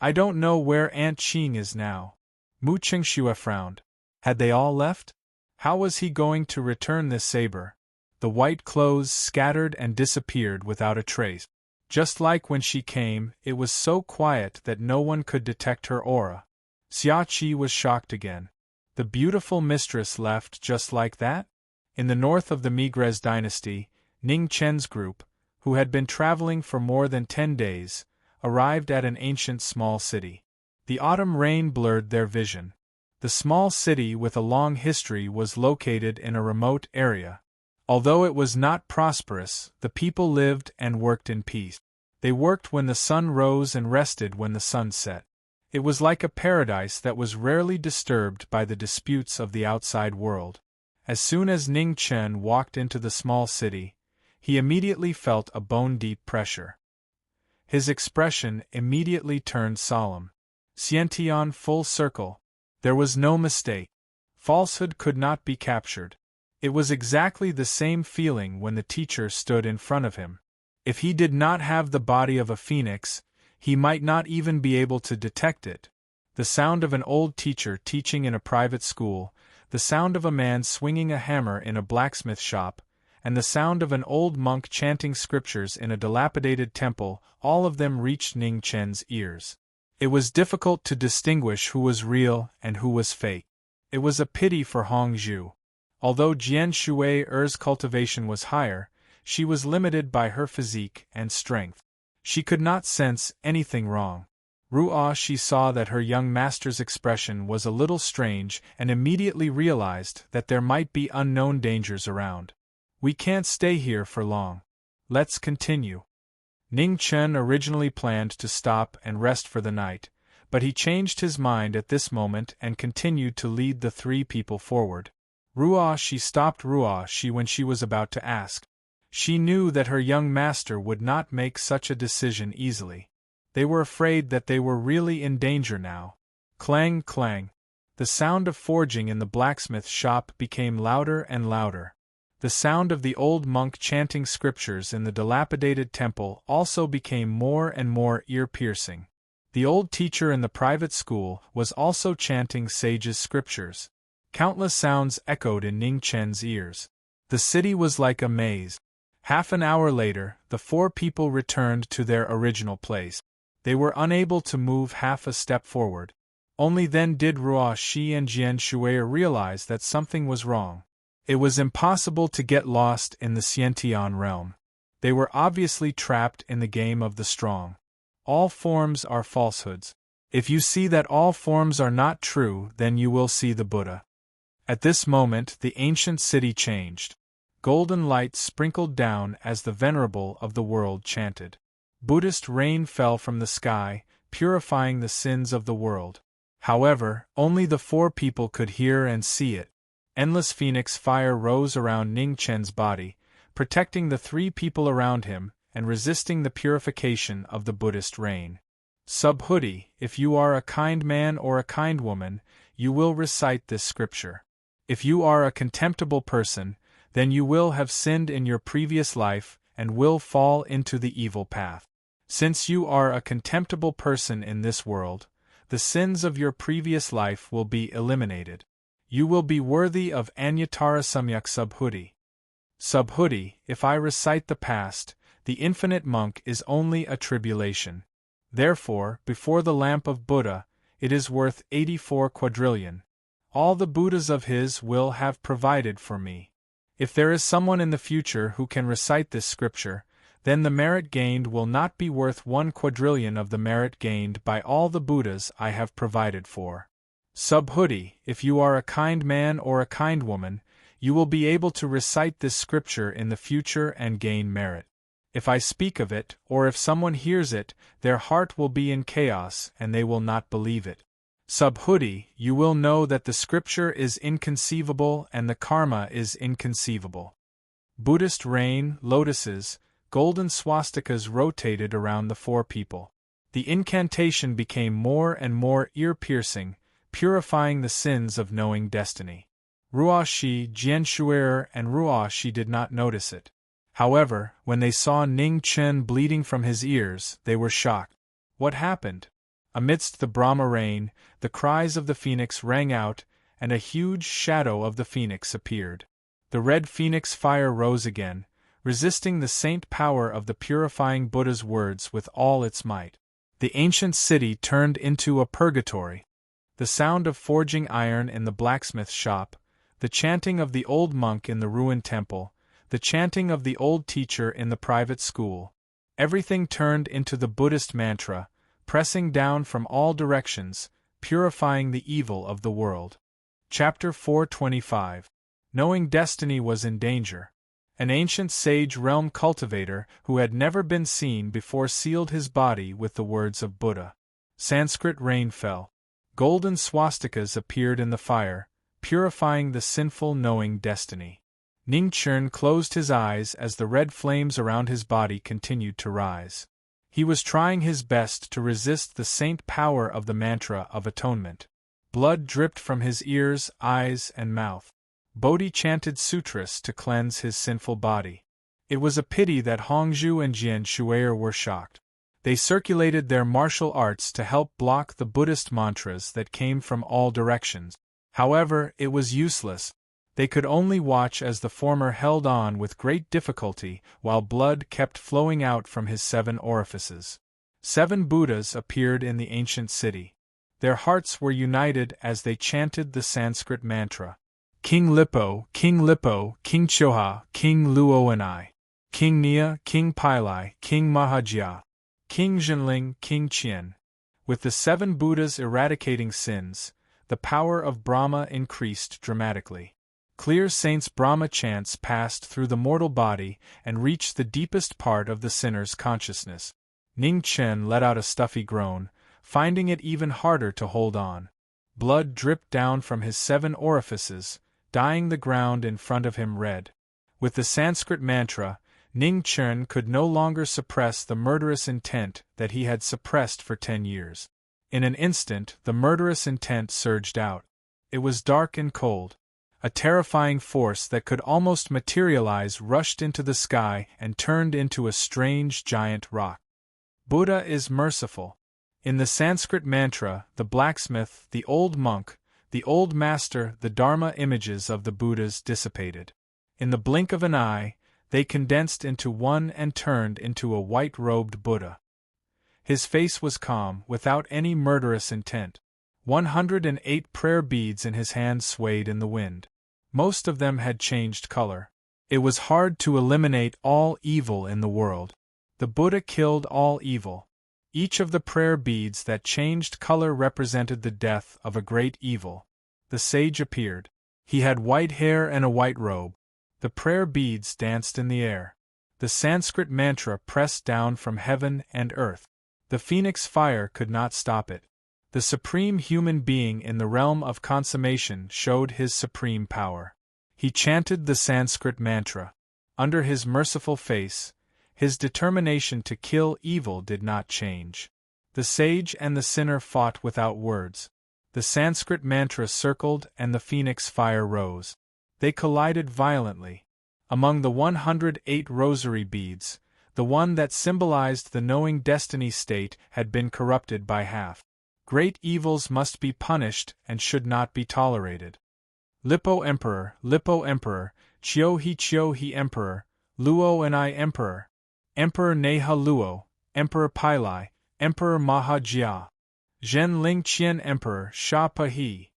"I don't know where Aunt Qing is now." Mu Qingxue frowned. Had they all left? How was he going to return this saber? The white clothes scattered and disappeared without a trace. Just like when she came, it was so quiet that no one could detect her aura. Xia Qi was shocked again. The beautiful mistress left just like that? In the north of the Migres dynasty, Ning Chen's group, who had been traveling for more than 10 days, arrived at an ancient small city. The autumn rain blurred their vision. The small city with a long history was located in a remote area. Although it was not prosperous, the people lived and worked in peace. They worked when the sun rose and rested when the sun set. It was like a paradise that was rarely disturbed by the disputes of the outside world. As soon as Ning Chen walked into the small city, he immediately felt a bone-deep pressure. His expression immediately turned solemn. Xiantian full circle. There was no mistake. Falsehood could not be captured. It was exactly the same feeling when the teacher stood in front of him. If he did not have the body of a phoenix, he might not even be able to detect it. The sound of an old teacher teaching in a private school, the sound of a man swinging a hammer in a blacksmith shop, and the sound of an old monk chanting scriptures in a dilapidated temple, all of them reached Ning Chen's ears. It was difficult to distinguish who was real and who was fake. It was a pity for Hong Zhu. Although Jian Shui-er's cultivation was higher, she was limited by her physique and strength. She could not sense anything wrong. Ruo Shi saw that her young master's expression was a little strange and immediately realized that there might be unknown dangers around. "We can't stay here for long. Let's continue." Ning Chen originally planned to stop and rest for the night, but he changed his mind at this moment and continued to lead the 3 people forward. Ruo Shi stopped Ruo Shi when she was about to ask. She knew that her young master would not make such a decision easily. They were afraid that they were really in danger now. Clang, clang. The sound of forging in the blacksmith shop became louder and louder. The sound of the old monk chanting scriptures in the dilapidated temple also became more and more ear-piercing. The old teacher in the private school was also chanting sage's scriptures. Countless sounds echoed in Ning Chen's ears. The city was like a maze. Half an hour later, the 4 people returned to their original place. They were unable to move half a step forward. Only then did Ruo Shi and Jian Shui realize that something was wrong. It was impossible to get lost in the Xiantian realm. They were obviously trapped in the game of the strong. All forms are falsehoods. If you see that all forms are not true, then you will see the Buddha. At this moment, the ancient city changed. Golden light sprinkled down as the Venerable of the world chanted. Buddhist rain fell from the sky, purifying the sins of the world. However, only the 4 people could hear and see it. Endless phoenix fire rose around Ning Chen's body, protecting the 3 people around him and resisting the purification of the Buddhist rain. Subhuti, if you are a kind man or a kind woman, you will recite this scripture. If you are a contemptible person, then you will have sinned in your previous life and will fall into the evil path. Since you are a contemptible person in this world, the sins of your previous life will be eliminated. You will be worthy of Anyatara Samyak Subhuti. Subhuti, if I recite the past, the infinite monk is only a tribulation. Therefore, before the lamp of Buddha, it is worth 84 quadrillion. All the Buddhas of his will have provided for me. If there is someone in the future who can recite this scripture, then the merit gained will not be worth 1 quadrillion of the merit gained by all the Buddhas I have provided for. Subhuti, if you are a kind man or a kind woman, you will be able to recite this scripture in the future and gain merit. If I speak of it, or if someone hears it, their heart will be in chaos and they will not believe it. Subhuti, you will know that the scripture is inconceivable and the karma is inconceivable. Buddhist rain, lotuses, golden swastikas rotated around the 4 people. The incantation became more and more ear-piercing, purifying the sins of knowing destiny. Ruoshi, Jianshuer, and Ruoshi did not notice it. However, when they saw Ning Chen bleeding from his ears, they were shocked. What happened? Amidst the Brahma rain, the cries of the phoenix rang out, and a huge shadow of the phoenix appeared. The red phoenix fire rose again, resisting the saint power of the purifying Buddha's words with all its might. The ancient city turned into a purgatory. The sound of forging iron in the blacksmith shop, the chanting of the old monk in the ruined temple, the chanting of the old teacher in the private school, everything turned into the Buddhist mantra, pressing down from all directions, purifying the evil of the world. Chapter 425. Knowing destiny was in danger. An ancient sage realm cultivator who had never been seen before sealed his body with the words of Buddha. Sanskrit rain fell. Golden swastikas appeared in the fire, purifying the sinful knowing destiny. Ning Chen closed his eyes as the red flames around his body continued to rise. He was trying his best to resist the saint power of the mantra of atonement. Blood dripped from his ears, eyes, and mouth. Bodhi chanted sutras to cleanse his sinful body. It was a pity that Hongzhu and Jian Shuer were shocked. They circulated their martial arts to help block the Buddhist mantras that came from all directions. However, it was useless. They could only watch as the former held on with great difficulty while blood kept flowing out from his 7 orifices. 7 Buddhas appeared in the ancient city. Their hearts were united as they chanted the Sanskrit mantra. King Lippo, King Lippo, King Choha, King Luo and I. King Nia, King Pailai, King Mahajia. King Zhenling, King Qian. With the 7 Buddhas eradicating sins, the power of Brahma increased dramatically. Clear saints' Brahma chants passed through the mortal body and reached the deepest part of the sinner's consciousness. Ning Chen let out a stuffy groan, finding it even harder to hold on. Blood dripped down from his 7 orifices, dyeing the ground in front of him red. With the Sanskrit mantra, Ning Chen could no longer suppress the murderous intent that he had suppressed for 10 years. In an instant, the murderous intent surged out. It was dark and cold. A terrifying force that could almost materialize rushed into the sky and turned into a strange giant rock. Buddha is merciful. In the Sanskrit mantra, the blacksmith, the old monk, the old master, the Dharma images of the Buddhas dissipated. In the blink of an eye, they condensed into one and turned into a white-robed Buddha. His face was calm, without any murderous intent. 108 prayer beads in his hand swayed in the wind. Most of them had changed color. It was hard to eliminate all evil in the world. The Buddha killed all evil. Each of the prayer beads that changed color represented the death of a great evil. The sage appeared. He had white hair and a white robe. The prayer beads danced in the air. the Sanskrit mantra pressed down from heaven and earth. The phoenix fire could not stop it. The supreme human being in the realm of consummation showed his supreme power. He chanted the Sanskrit mantra. Under his merciful face, his determination to kill evil did not change. The sage and the sinner fought without words. The Sanskrit mantra circled and the phoenix fire rose. They collided violently. Among the 108 rosary beads, the one that symbolized the knowing destiny state had been corrupted by half. Great evils must be punished and should not be tolerated. Lippo Emperor, Chio-hi Emperor, Luo and I Emperor, Emperor Neha Luo, Emperor Pailai, Emperor Maha Jia, Zhen Ling Qian Emperor Sha Pahi.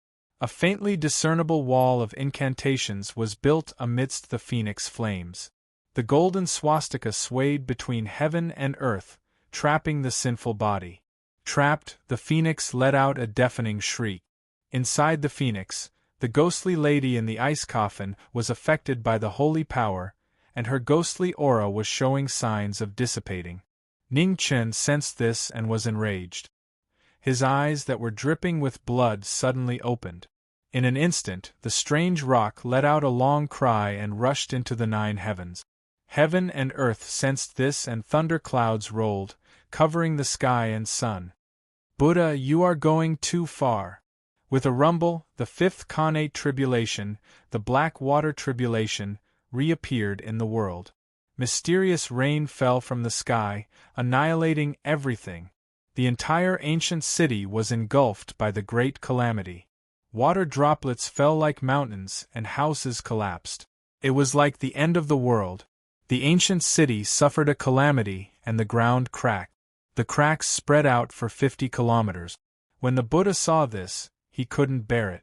A faintly discernible wall of incantations was built amidst the phoenix flames. The golden swastika swayed between heaven and earth, trapping the sinful body. Trapped, the phoenix let out a deafening shriek. Inside the phoenix, the ghostly lady in the ice coffin was affected by the holy power, and her ghostly aura was showing signs of dissipating. Ning Chen sensed this and was enraged. His eyes that were dripping with blood suddenly opened. In an instant, the strange rock let out a long cry and rushed into the 9 heavens. Heaven and earth sensed this, and thunder clouds rolled, covering the sky and sun. Buddha, you are going too far. With a rumble, the 5th Khanate tribulation, the Black Water tribulation, reappeared in the world. Mysterious rain fell from the sky, annihilating everything. The entire ancient city was engulfed by the great calamity. Water droplets fell like mountains, and houses collapsed. It was like the end of the world. The ancient city suffered a calamity, and the ground cracked. The cracks spread out for 50 kilometers. When the Buddha saw this, he couldn't bear it.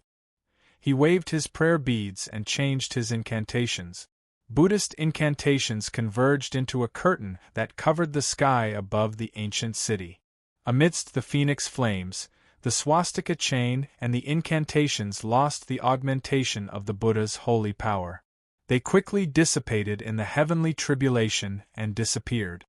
He waved his prayer beads and changed his incantations. Buddhist incantations converged into a curtain that covered the sky above the ancient city. Amidst the phoenix flames, the swastika chain and the incantations lost the augmentation of the Buddha's holy power. They quickly dissipated in the heavenly tribulation and disappeared.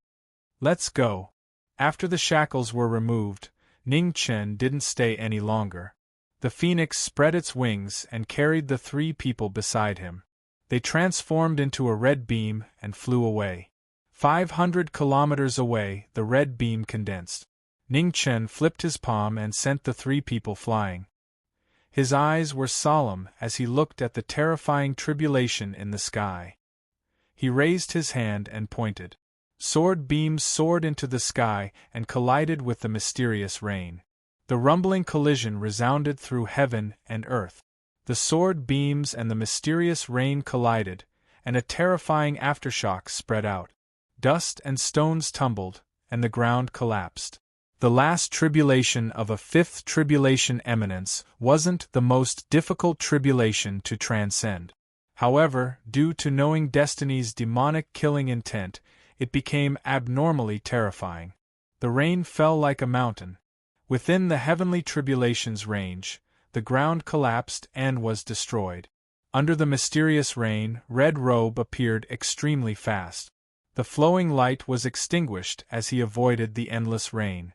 Let's go. After the shackles were removed, Ning Chen didn't stay any longer. The phoenix spread its wings and carried the 3 people beside him. They transformed into a red beam and flew away. 500 kilometers away, the red beam condensed. Ning Chen flipped his palm and sent the 3 people flying. His eyes were solemn as he looked at the terrifying tribulation in the sky. He raised his hand and pointed. Sword beams soared into the sky and collided with the mysterious rain. The rumbling collision resounded through heaven and earth. The sword beams and the mysterious rain collided, and a terrifying aftershock spread out. Dust and stones tumbled, and the ground collapsed. The last tribulation of a 5th tribulation eminence wasn't the most difficult tribulation to transcend. However, due to knowing destiny's demonic killing intent, it became abnormally terrifying. The rain fell like a mountain. Within the heavenly tribulation's range, the ground collapsed and was destroyed. Under the mysterious rain, Red Robe appeared extremely fast. The flowing light was extinguished as he avoided the endless rain.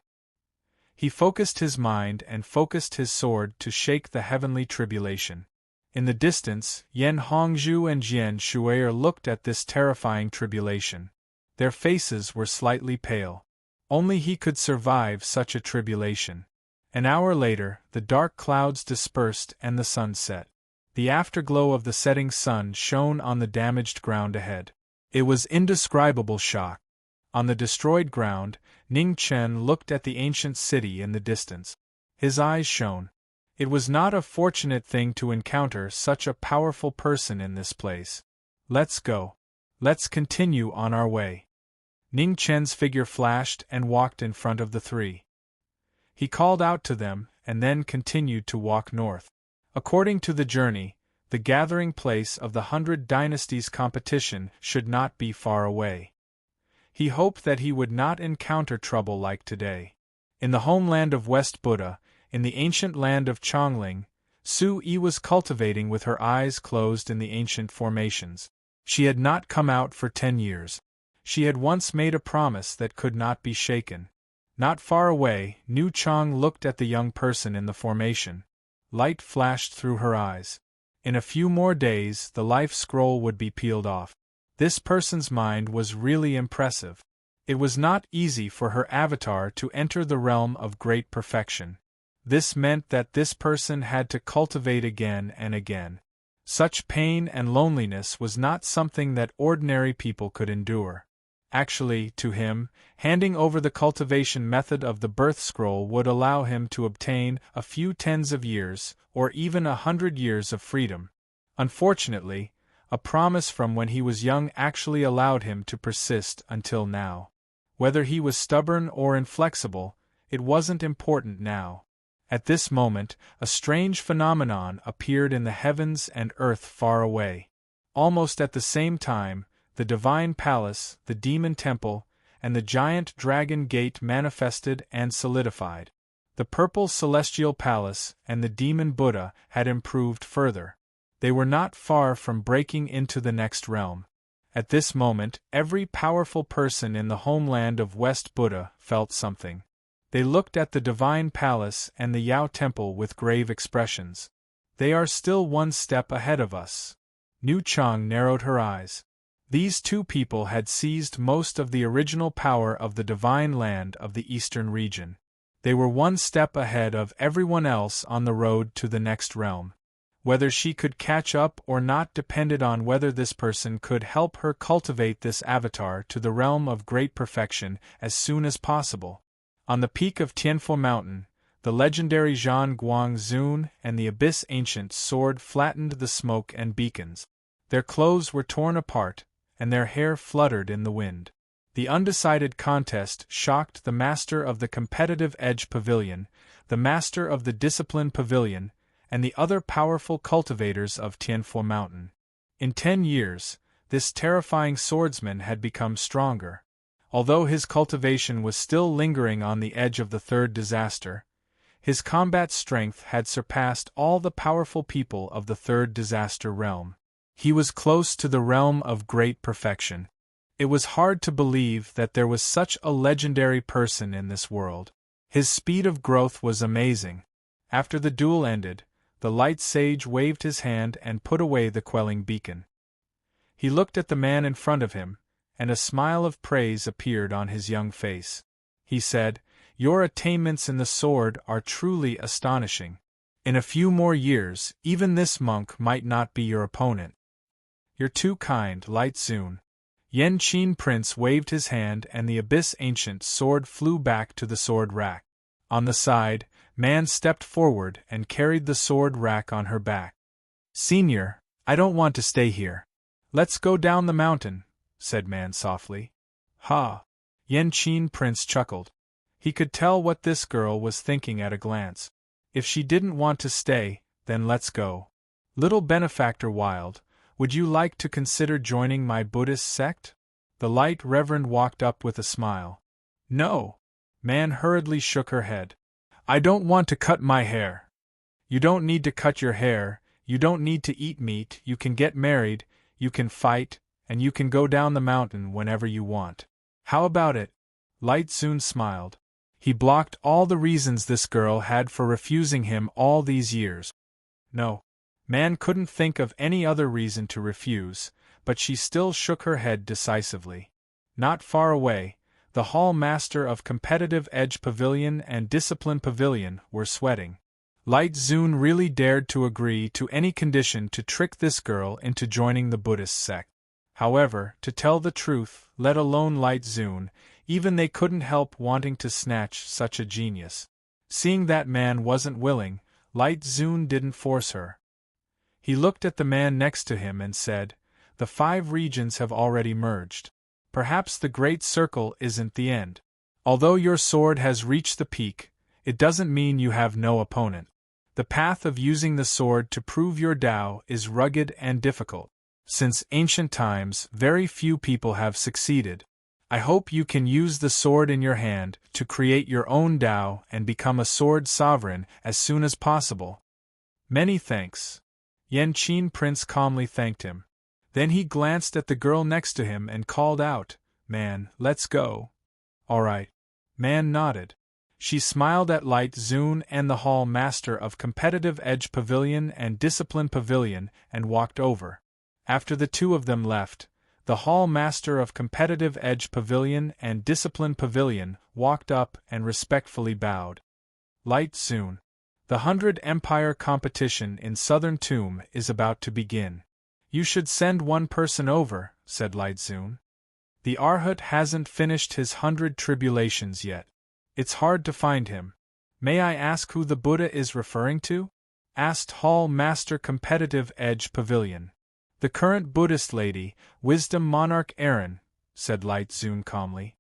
He focused his mind and focused his sword to shake the heavenly tribulation. In the distance, Yen Hongzhu and Jian Shuier looked at this terrifying tribulation. Their faces were slightly pale. Only he could survive such a tribulation. An hour later, the dark clouds dispersed and the sun set. The afterglow of the setting sun shone on the damaged ground ahead. It was indescribable shock. On the destroyed ground, Ning Chen looked at the ancient city in the distance. His eyes shone. It was not a fortunate thing to encounter such a powerful person in this place. Let's go. Let's continue on our way. Ning Chen's figure flashed and walked in front of the 3. He called out to them, and then continued to walk north. According to the journey, the gathering place of the 100 Dynasties competition should not be far away. He hoped that he would not encounter trouble like today. In the homeland of West Buddha, in the ancient land of Chongling, Su Yi was cultivating with her eyes closed in the ancient formations. She had not come out for 10 years. She had once made a promise that could not be shaken. Not far away, Nu Chang looked at the young person in the formation. Light flashed through her eyes. In a few more days, the life scroll would be peeled off. This person's mind was really impressive. It was not easy for her avatar to enter the realm of great perfection. This meant that this person had to cultivate again and again. Such pain and loneliness was not something that ordinary people could endure. Actually, to him, handing over the cultivation method of the birth scroll would allow him to obtain a few tens of years, or even 100 years of freedom. Unfortunately, a promise from when he was young actually allowed him to persist until now. Whether he was stubborn or inflexible, it wasn't important now. At this moment, a strange phenomenon appeared in the heavens and earth far away. Almost at the same time, the divine palace, the demon temple, and the giant dragon gate manifested and solidified. The purple celestial palace and the demon Buddha had improved further. They were not far from breaking into the next realm. At this moment, every powerful person in the homeland of West Buddha felt something. They looked at the divine palace and the Yao temple with grave expressions. They are still one step ahead of us. Nu Chang narrowed her eyes. These two people had seized most of the original power of the divine land of the eastern region. They were one step ahead of everyone else on the road to the next realm. Whether she could catch up or not depended on whether this person could help her cultivate this avatar to the realm of great perfection as soon as possible. On the peak of Tianfo Mountain, the legendary Zhan Guang Zun and the Abyss Ancient Sword flattened the smoke and beacons. Their clothes were torn apart, and their hair fluttered in the wind. The undecided contest shocked the master of the Competitive Edge Pavilion, the master of the Discipline Pavilion, and the other powerful cultivators of Tianfo Mountain. In 10 years, this terrifying swordsman had become stronger. Although his cultivation was still lingering on the edge of the third disaster, his combat strength had surpassed all the powerful people of the third disaster realm. He was close to the realm of great perfection. It was hard to believe that there was such a legendary person in this world. His speed of growth was amazing. After the duel ended, the light sage waved his hand and put away the quelling beacon. He looked at the man in front of him, and a smile of praise appeared on his young face. He said, "Your attainments in the sword are truly astonishing. In a few more years, even this monk might not be your opponent." "You're too kind, Light Zun." Yen Qin Prince waved his hand and the Abyss Ancient Sword flew back to the sword rack. On the side, Man stepped forward and carried the sword rack on her back. "Senior, I don't want to stay here. Let's go down the mountain," said Man softly. "Ha!" Yen Qin Prince chuckled. He could tell what this girl was thinking at a glance. If she didn't want to stay, then let's go. "Little benefactor Wild, would you like to consider joining my Buddhist sect?" The Light Reverend walked up with a smile. "No." Man hurriedly shook her head. "I don't want to cut my hair." "You don't need to cut your hair, you don't need to eat meat, you can get married, you can fight, and you can go down the mountain whenever you want. How about it?" Light Zun smiled. He blocked all the reasons this girl had for refusing him all these years. No. Man couldn't think of any other reason to refuse, but she still shook her head decisively. Not far away, the hall master of Competitive Edge Pavilion and Discipline Pavilion were sweating. Light Zun really dared to agree to any condition to trick this girl into joining the Buddhist sect. However, to tell the truth, let alone Light Zun, even they couldn't help wanting to snatch such a genius. Seeing that man wasn't willing, Light Zun didn't force her. He looked at the man next to him and said, "The 5 regions have already merged. Perhaps the Great Circle isn't the end. Although your sword has reached the peak, it doesn't mean you have no opponent. The path of using the sword to prove your Tao is rugged and difficult. Since ancient times, very few people have succeeded. I hope you can use the sword in your hand to create your own Tao and become a sword sovereign as soon as possible." "Many thanks." Yen Qin Prince calmly thanked him. Then he glanced at the girl next to him and called out, Man, let's go. All right. Man nodded. She smiled at Light Zune and the hall master of Competitive Edge Pavilion and Discipline Pavilion and walked over. After the two of them left, the hall master of Competitive Edge Pavilion and Discipline Pavilion walked up and respectfully bowed. Light Zune. The 100 Empire competition in Southern Tomb is about to begin. You should send one person over, said Light Zune. The Arhat hasn't finished his 100 tribulations yet. It's hard to find him. May I ask who the Buddha is referring to? Asked Hall Master Competitive Edge Pavilion. The current Buddhist lady, Wisdom Monarch Aaron, said Light Zune calmly.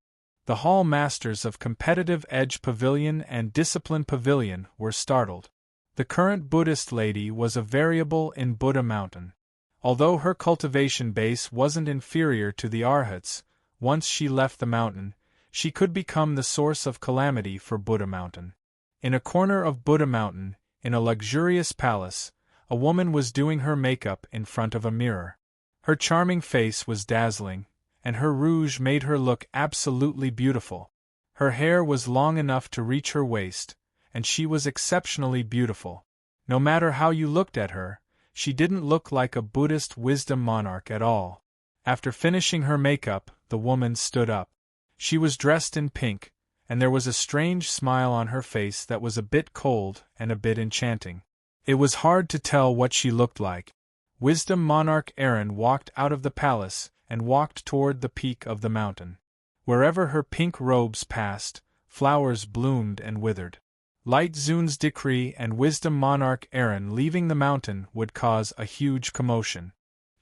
The Hall Masters of Competitive Edge Pavilion and Discipline Pavilion were startled. The current Buddhist lady was a variable in Buddha Mountain. Although her cultivation base wasn't inferior to the Arhats, once she left the mountain, she could become the source of calamity for Buddha Mountain. In a corner of Buddha Mountain, in a luxurious palace, a woman was doing her makeup in front of a mirror. Her charming face was dazzling, and her rouge made her look absolutely beautiful. Her hair was long enough to reach her waist, and she was exceptionally beautiful. No matter how you looked at her, she didn't look like a Buddhist wisdom monarch at all. After finishing her makeup, the woman stood up. She was dressed in pink, and there was a strange smile on her face that was a bit cold and a bit enchanting. It was hard to tell what she looked like. Wisdom Monarch Aaron walked out of the palace and walked toward the peak of the mountain. Wherever her pink robes passed, flowers bloomed and withered. Light Zune's decree and Wisdom Monarch Aaron leaving the mountain would cause a huge commotion.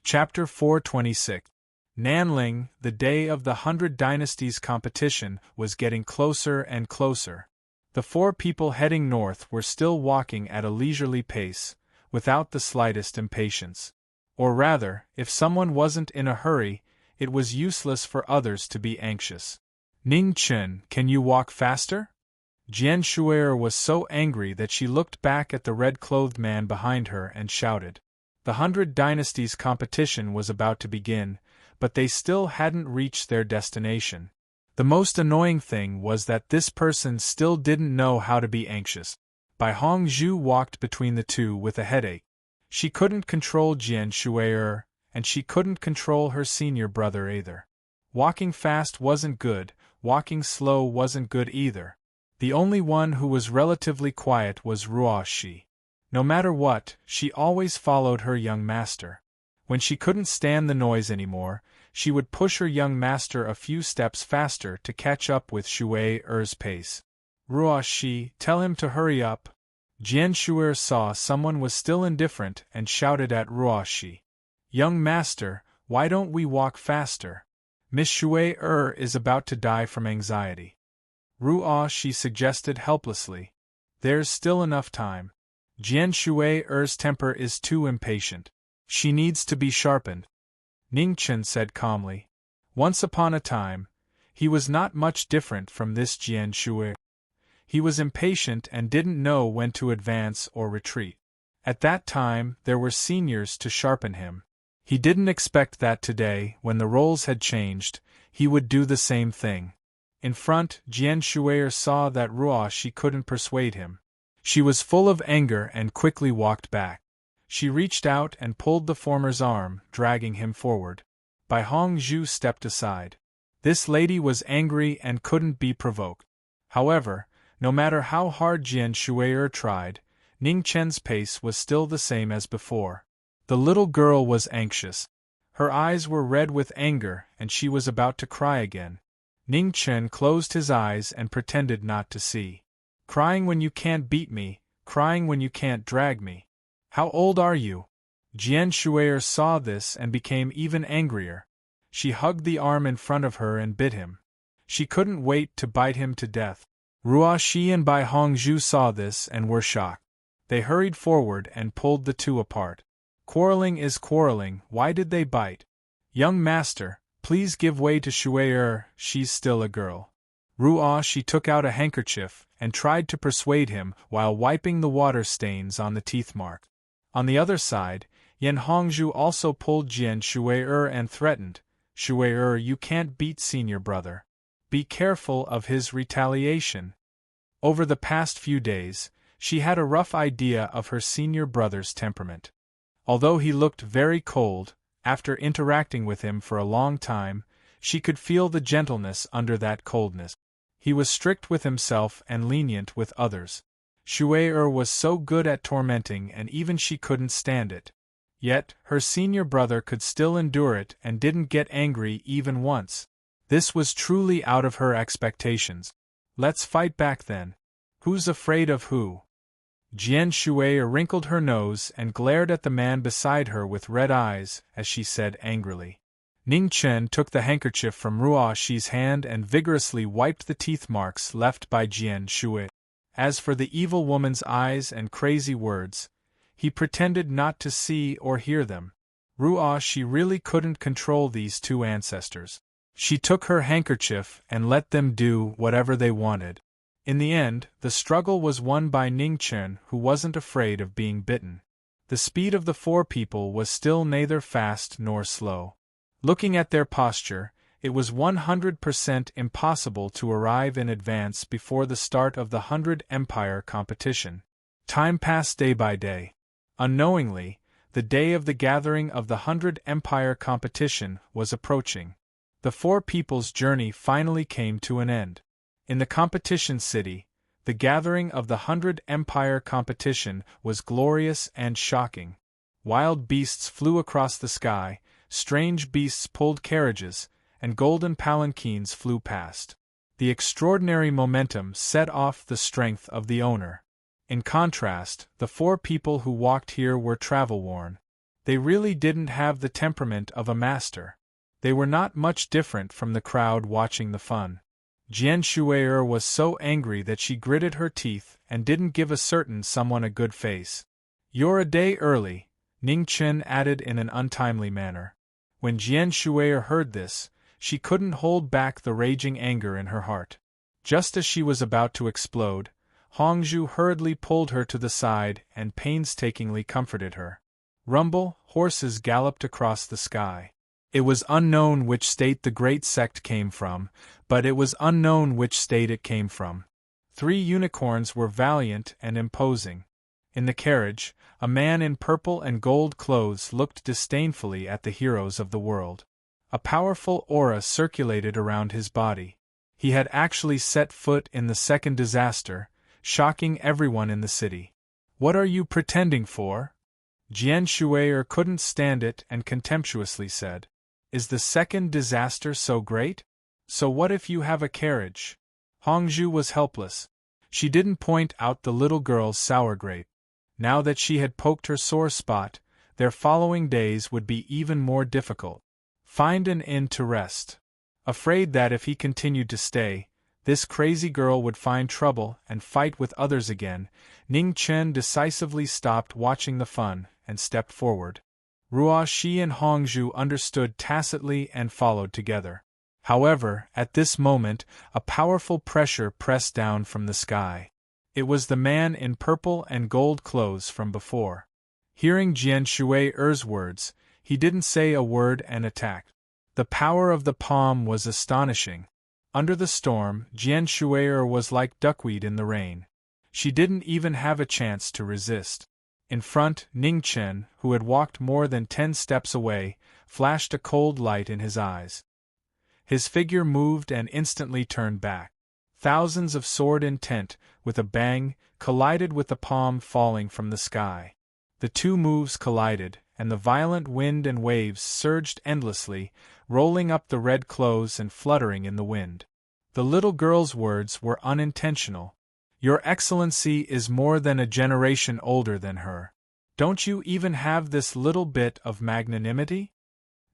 Chapter 426. Nanling, the day of the 100 Dynasties competition, was getting closer and closer. The four people heading north were still walking at a leisurely pace, without the slightest impatience. Or rather, if someone wasn't in a hurry, it was useless for others to be anxious. Ning Chen, can you walk faster? Jian Shuer was so angry that she looked back at the red-clothed man behind her and shouted. The 100 Dynasties competition was about to begin, but they still hadn't reached their destination. The most annoying thing was that this person still didn't know how to be anxious. Bai Hongzhu walked between the two with a headache. She couldn't control Jian Shuer, and she couldn't control her senior brother either. Walking fast wasn't good, walking slow wasn't good either. The only one who was relatively quiet was Ruo Shi. No matter what, she always followed her young master. When she couldn't stand the noise anymore, she would push her young master a few steps faster to catch up with Shui Er's pace. Ruo Shi, tell him to hurry up. Jian Shuer saw someone was still indifferent and shouted at Ruo Shi. Young master, why don't we walk faster? Miss Shui is about to die from anxiety. Ruo Shi suggested helplessly. There's still enough time. Jian Shui's temper is too impatient. She needs to be sharpened. Ning Chen said calmly. Once upon a time, he was not much different from this Jian Shui. He was impatient and didn't know when to advance or retreat. At that time, there were seniors to sharpen him. He didn't expect that today, when the roles had changed, he would do the same thing. In front, Jian Shuer saw that Ruo Shi couldn't persuade him. She was full of anger and quickly walked back. She reached out and pulled the former's arm, dragging him forward. Bai Hongzhu stepped aside. This lady was angry and couldn't be provoked. However, no matter how hard Jian Shuer tried, Ning Chen's pace was still the same as before. The little girl was anxious. Her eyes were red with anger and she was about to cry again. Ning Chen closed his eyes and pretended not to see. Crying when you can't beat me, crying when you can't drag me. How old are you? Jian Shuer saw this and became even angrier. She hugged the arm in front of her and bit him. She couldn't wait to bite him to death. Ruo Shi and Bai Hongzhu saw this and were shocked. They hurried forward and pulled the two apart. Quarreling is quarreling, why did they bite? Young master, please give way to Shuer, she's still a girl. Ruo Shi took out a handkerchief and tried to persuade him while wiping the water stains on the teeth mark. On the other side, Yan Hongzhu also pulled Jian Shuer and threatened, Shui, you can't beat senior brother. Be careful of his retaliation. Over the past few days, she had a rough idea of her senior brother's temperament. Although he looked very cold, after interacting with him for a long time, she could feel the gentleness under that coldness. He was strict with himself and lenient with others. Shui was so good at tormenting, and even she couldn't stand it. Yet, her senior brother could still endure it and didn't get angry even once. This was truly out of her expectations. Let's fight back then. Who's afraid of who? Jian Shui wrinkled her nose and glared at the man beside her with red eyes as she said angrily. Ning Chen took the handkerchief from Ruo Shi's hand and vigorously wiped the teeth marks left by Jian Shui. As for the evil woman's eyes and crazy words, he pretended not to see or hear them. Ruo Shi really couldn't control these two ancestors. She took her handkerchief and let them do whatever they wanted. In the end, the struggle was won by Ning Chen, who wasn't afraid of being bitten. The speed of the four people was still neither fast nor slow. Looking at their posture, it was 100% impossible to arrive in advance before the start of the 100 Empire competition. Time passed day by day. Unknowingly, the day of the gathering of the 100 Empire competition was approaching. The four people's journey finally came to an end. In the competition city, the gathering of the 100 Empire competition was glorious and shocking. Wild beasts flew across the sky, strange beasts pulled carriages, and golden palanquins flew past. The extraordinary momentum set off the strength of the owner. In contrast, the four people who walked here were travel-worn. They really didn't have the temperament of a master. They were not much different from the crowd watching the fun. Jian Shui was so angry that she gritted her teeth and didn't give a certain someone a good face. "You're a day early," Ning Chen added in an untimely manner. When Jian Shui heard this, she couldn't hold back the raging anger in her heart. Just as she was about to explode, Hongzhu hurriedly pulled her to the side and painstakingly comforted her. Rumble, horses galloped across the sky. It was unknown which state the great sect came from, but it was unknown which state it came from. 3 unicorns were valiant and imposing. In the carriage, a man in purple and gold clothes looked disdainfully at the heroes of the world. A powerful aura circulated around his body. He had actually set foot in the second disaster, shocking everyone in the city. "What are you pretending for?" Jian Shui couldn't stand it and contemptuously said. "Is the second disaster so great? So what if you have a carriage?" Hongzhu was helpless. She didn't point out the little girl's sour grape. Now that she had poked her sore spot, their following days would be even more difficult. Find an inn to rest. Afraid that if he continued to stay, this crazy girl would find trouble and fight with others again, Ning Chen decisively stopped watching the fun and stepped forward. Ruo Shi and Hongzhu understood tacitly and followed together. However, at this moment, a powerful pressure pressed down from the sky. It was the man in purple and gold clothes from before. Hearing Jian Shui's words, he didn't say a word and attacked. The power of the palm was astonishing. Under the storm, Jian Shui was like duckweed in the rain. She didn't even have a chance to resist. In front, Ning Chen, who had walked more than 10 steps away, flashed a cold light in his eyes. His figure moved and instantly turned back. Thousands of sword intent, with a bang, collided with the palm falling from the sky. The two moves collided, and the violent wind and waves surged endlessly, rolling up the red clothes and fluttering in the wind. The little girl's words were unintentional. "Your Excellency is more than a generation older than her. Don't you even have this little bit of magnanimity?"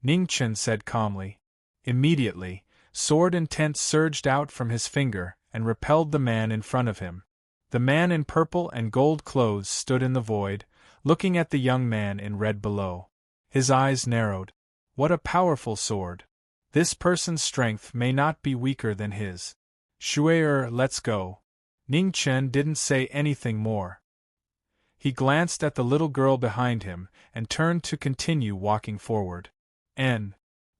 Ning Chen said calmly. Immediately, sword intent surged out from his finger and repelled the man in front of him. The man in purple and gold clothes stood in the void, looking at the young man in red below. His eyes narrowed. What a powerful sword! This person's strength may not be weaker than his. Shui, let's go. Ning Chen didn't say anything more. He glanced at the little girl behind him and turned to continue walking forward.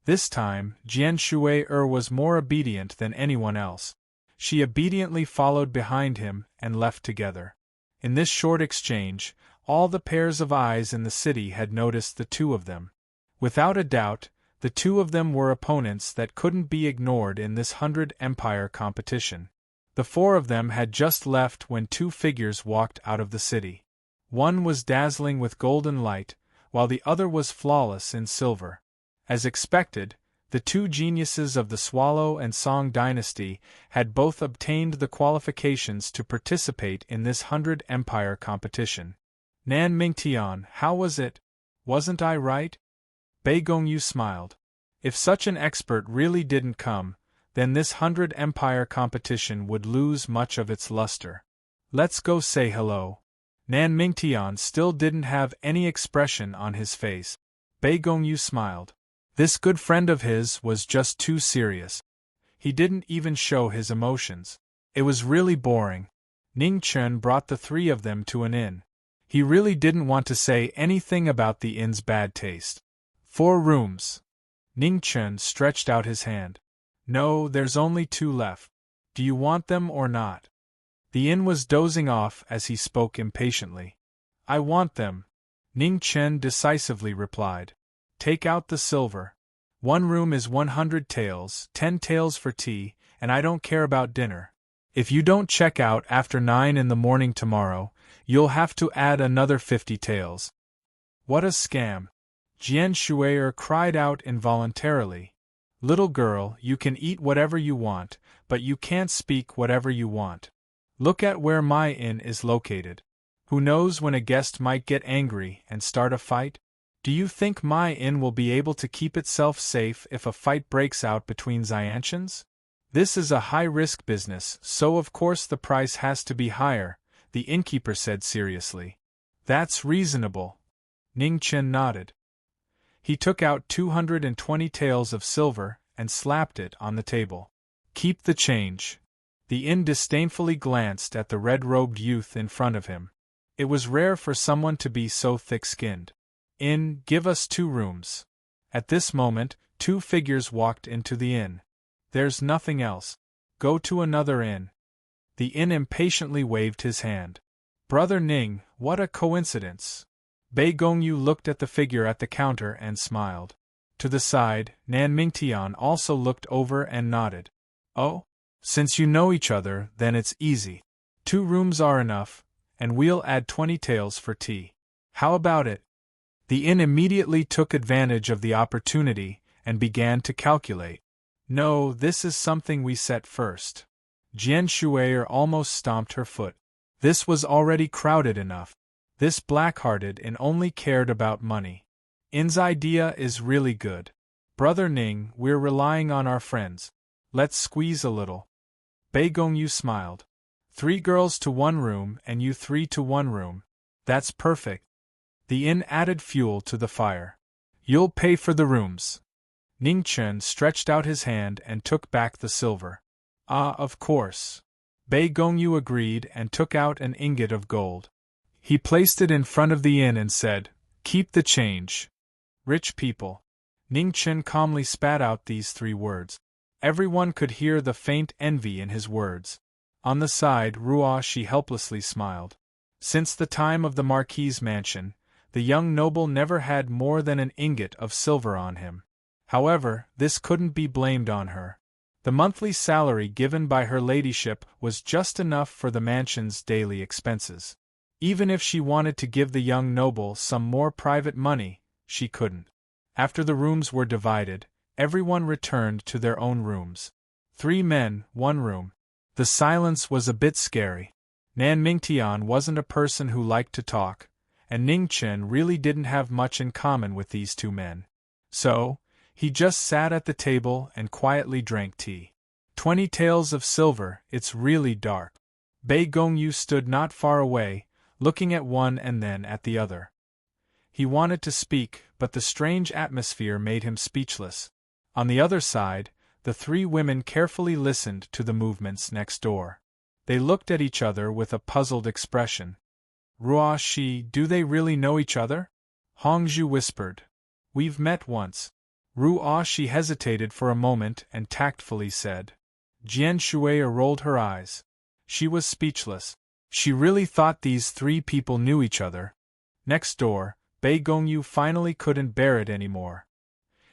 This time, Jian Shui was more obedient than anyone else. She obediently followed behind him and left together. In this short exchange, all the pairs of eyes in the city had noticed the two of them. Without a doubt, the two of them were opponents that couldn't be ignored in this 100 Empire competition. The four of them had just left when two figures walked out of the city. One was dazzling with golden light, while the other was flawless in silver. As expected, the two geniuses of the Swallow and Song dynasty had both obtained the qualifications to participate in this 100 Empire competition. Nan Mingtian, how was it? Wasn't I right? Bei Gongyu smiled. If such an expert really didn't come, then this 100 Empire competition would lose much of its luster. Let's go say hello. Nan Mingtian still didn't have any expression on his face. Bei Gongyu smiled. This good friend of his was just too serious. He didn't even show his emotions. It was really boring. Ning Chen brought the three of them to an inn. He really didn't want to say anything about the inn's bad taste. 4 rooms. Ning Chen stretched out his hand. No, there's only 2 left. Do you want them or not? The inn was dozing off as he spoke impatiently. I want them, Ning Chen decisively replied. Take out the silver. 1 room is 100 taels, 10 taels for tea, and I don't care about dinner. If you don't check out after 9 in the morning tomorrow, you'll have to add another 50 taels. What a scam! Jian Shui cried out involuntarily. Little girl, you can eat whatever you want, but you can't speak whatever you want. Look at where my inn is located. Who knows when a guest might get angry and start a fight? Do you think my inn will be able to keep itself safe if a fight breaks out between Xiantians? This is a high-risk business, so of course the price has to be higher, the innkeeper said seriously. That's reasonable. Ning Chen nodded. He took out 220 taels of silver and slapped it on the table. Keep the change. The inn disdainfully glanced at the red-robed youth in front of him. It was rare for someone to be so thick-skinned. Inn, give us 2 rooms. At this moment, 2 figures walked into the inn. There's nothing else. Go to another inn. The inn impatiently waved his hand. Brother Ning, what a coincidence. Bei Gongyu looked at the figure at the counter and smiled. To the side, Nan Mingtian also looked over and nodded. Oh? Since you know each other, then it's easy. 2 rooms are enough, and we'll add 20 taels for tea. How about it? The inn immediately took advantage of the opportunity and began to calculate. No, this is something we set first. Jian Shui almost stomped her foot. This was already crowded enough. This black-hearted inn only cared about money. Inn's idea is really good. Brother Ning, we're relying on our friends. Let's squeeze a little. Bei Gongyu smiled. 3 girls to 1 room and you 3 to 1 room. That's perfect. The inn added fuel to the fire. You'll pay for the rooms. Ning Chen stretched out his hand and took back the silver. Ah, of course. Bei Gongyu agreed and took out an ingot of gold. He placed it in front of the inn and said, Keep the change. Rich people. Ning Chen calmly spat out these 3 words. Everyone could hear the faint envy in his words. On the side, Ruoshi helplessly smiled. Since the time of the Marquis' mansion, the young noble never had more than an ingot of silver on him. However, this couldn't be blamed on her. The monthly salary given by her ladyship was just enough for the mansion's daily expenses. Even if she wanted to give the young noble some more private money, she couldn't. After the rooms were divided, everyone returned to their own rooms. 3 men, 1 room. The silence was a bit scary. Nan Mingtian wasn't a person who liked to talk, and Ning Chen really didn't have much in common with these 2 men. So, he just sat at the table and quietly drank tea. 20 taels of silver, it's really dark. Bei Gongyu stood not far away, looking at one and then at the other. He wanted to speak, but the strange atmosphere made him speechless. On the other side, the 3 women carefully listened to the movements next door. They looked at each other with a puzzled expression. Ruoshi, do they really know each other? Hongzhu whispered. We've met once. She hesitated for a moment and tactfully said. Jian Shuai rolled her eyes. She was speechless. She really thought these three people knew each other. Next door, Bei Gongyu finally couldn't bear it anymore.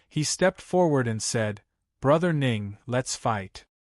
He stepped forward and said, Brother Ning, let's fight.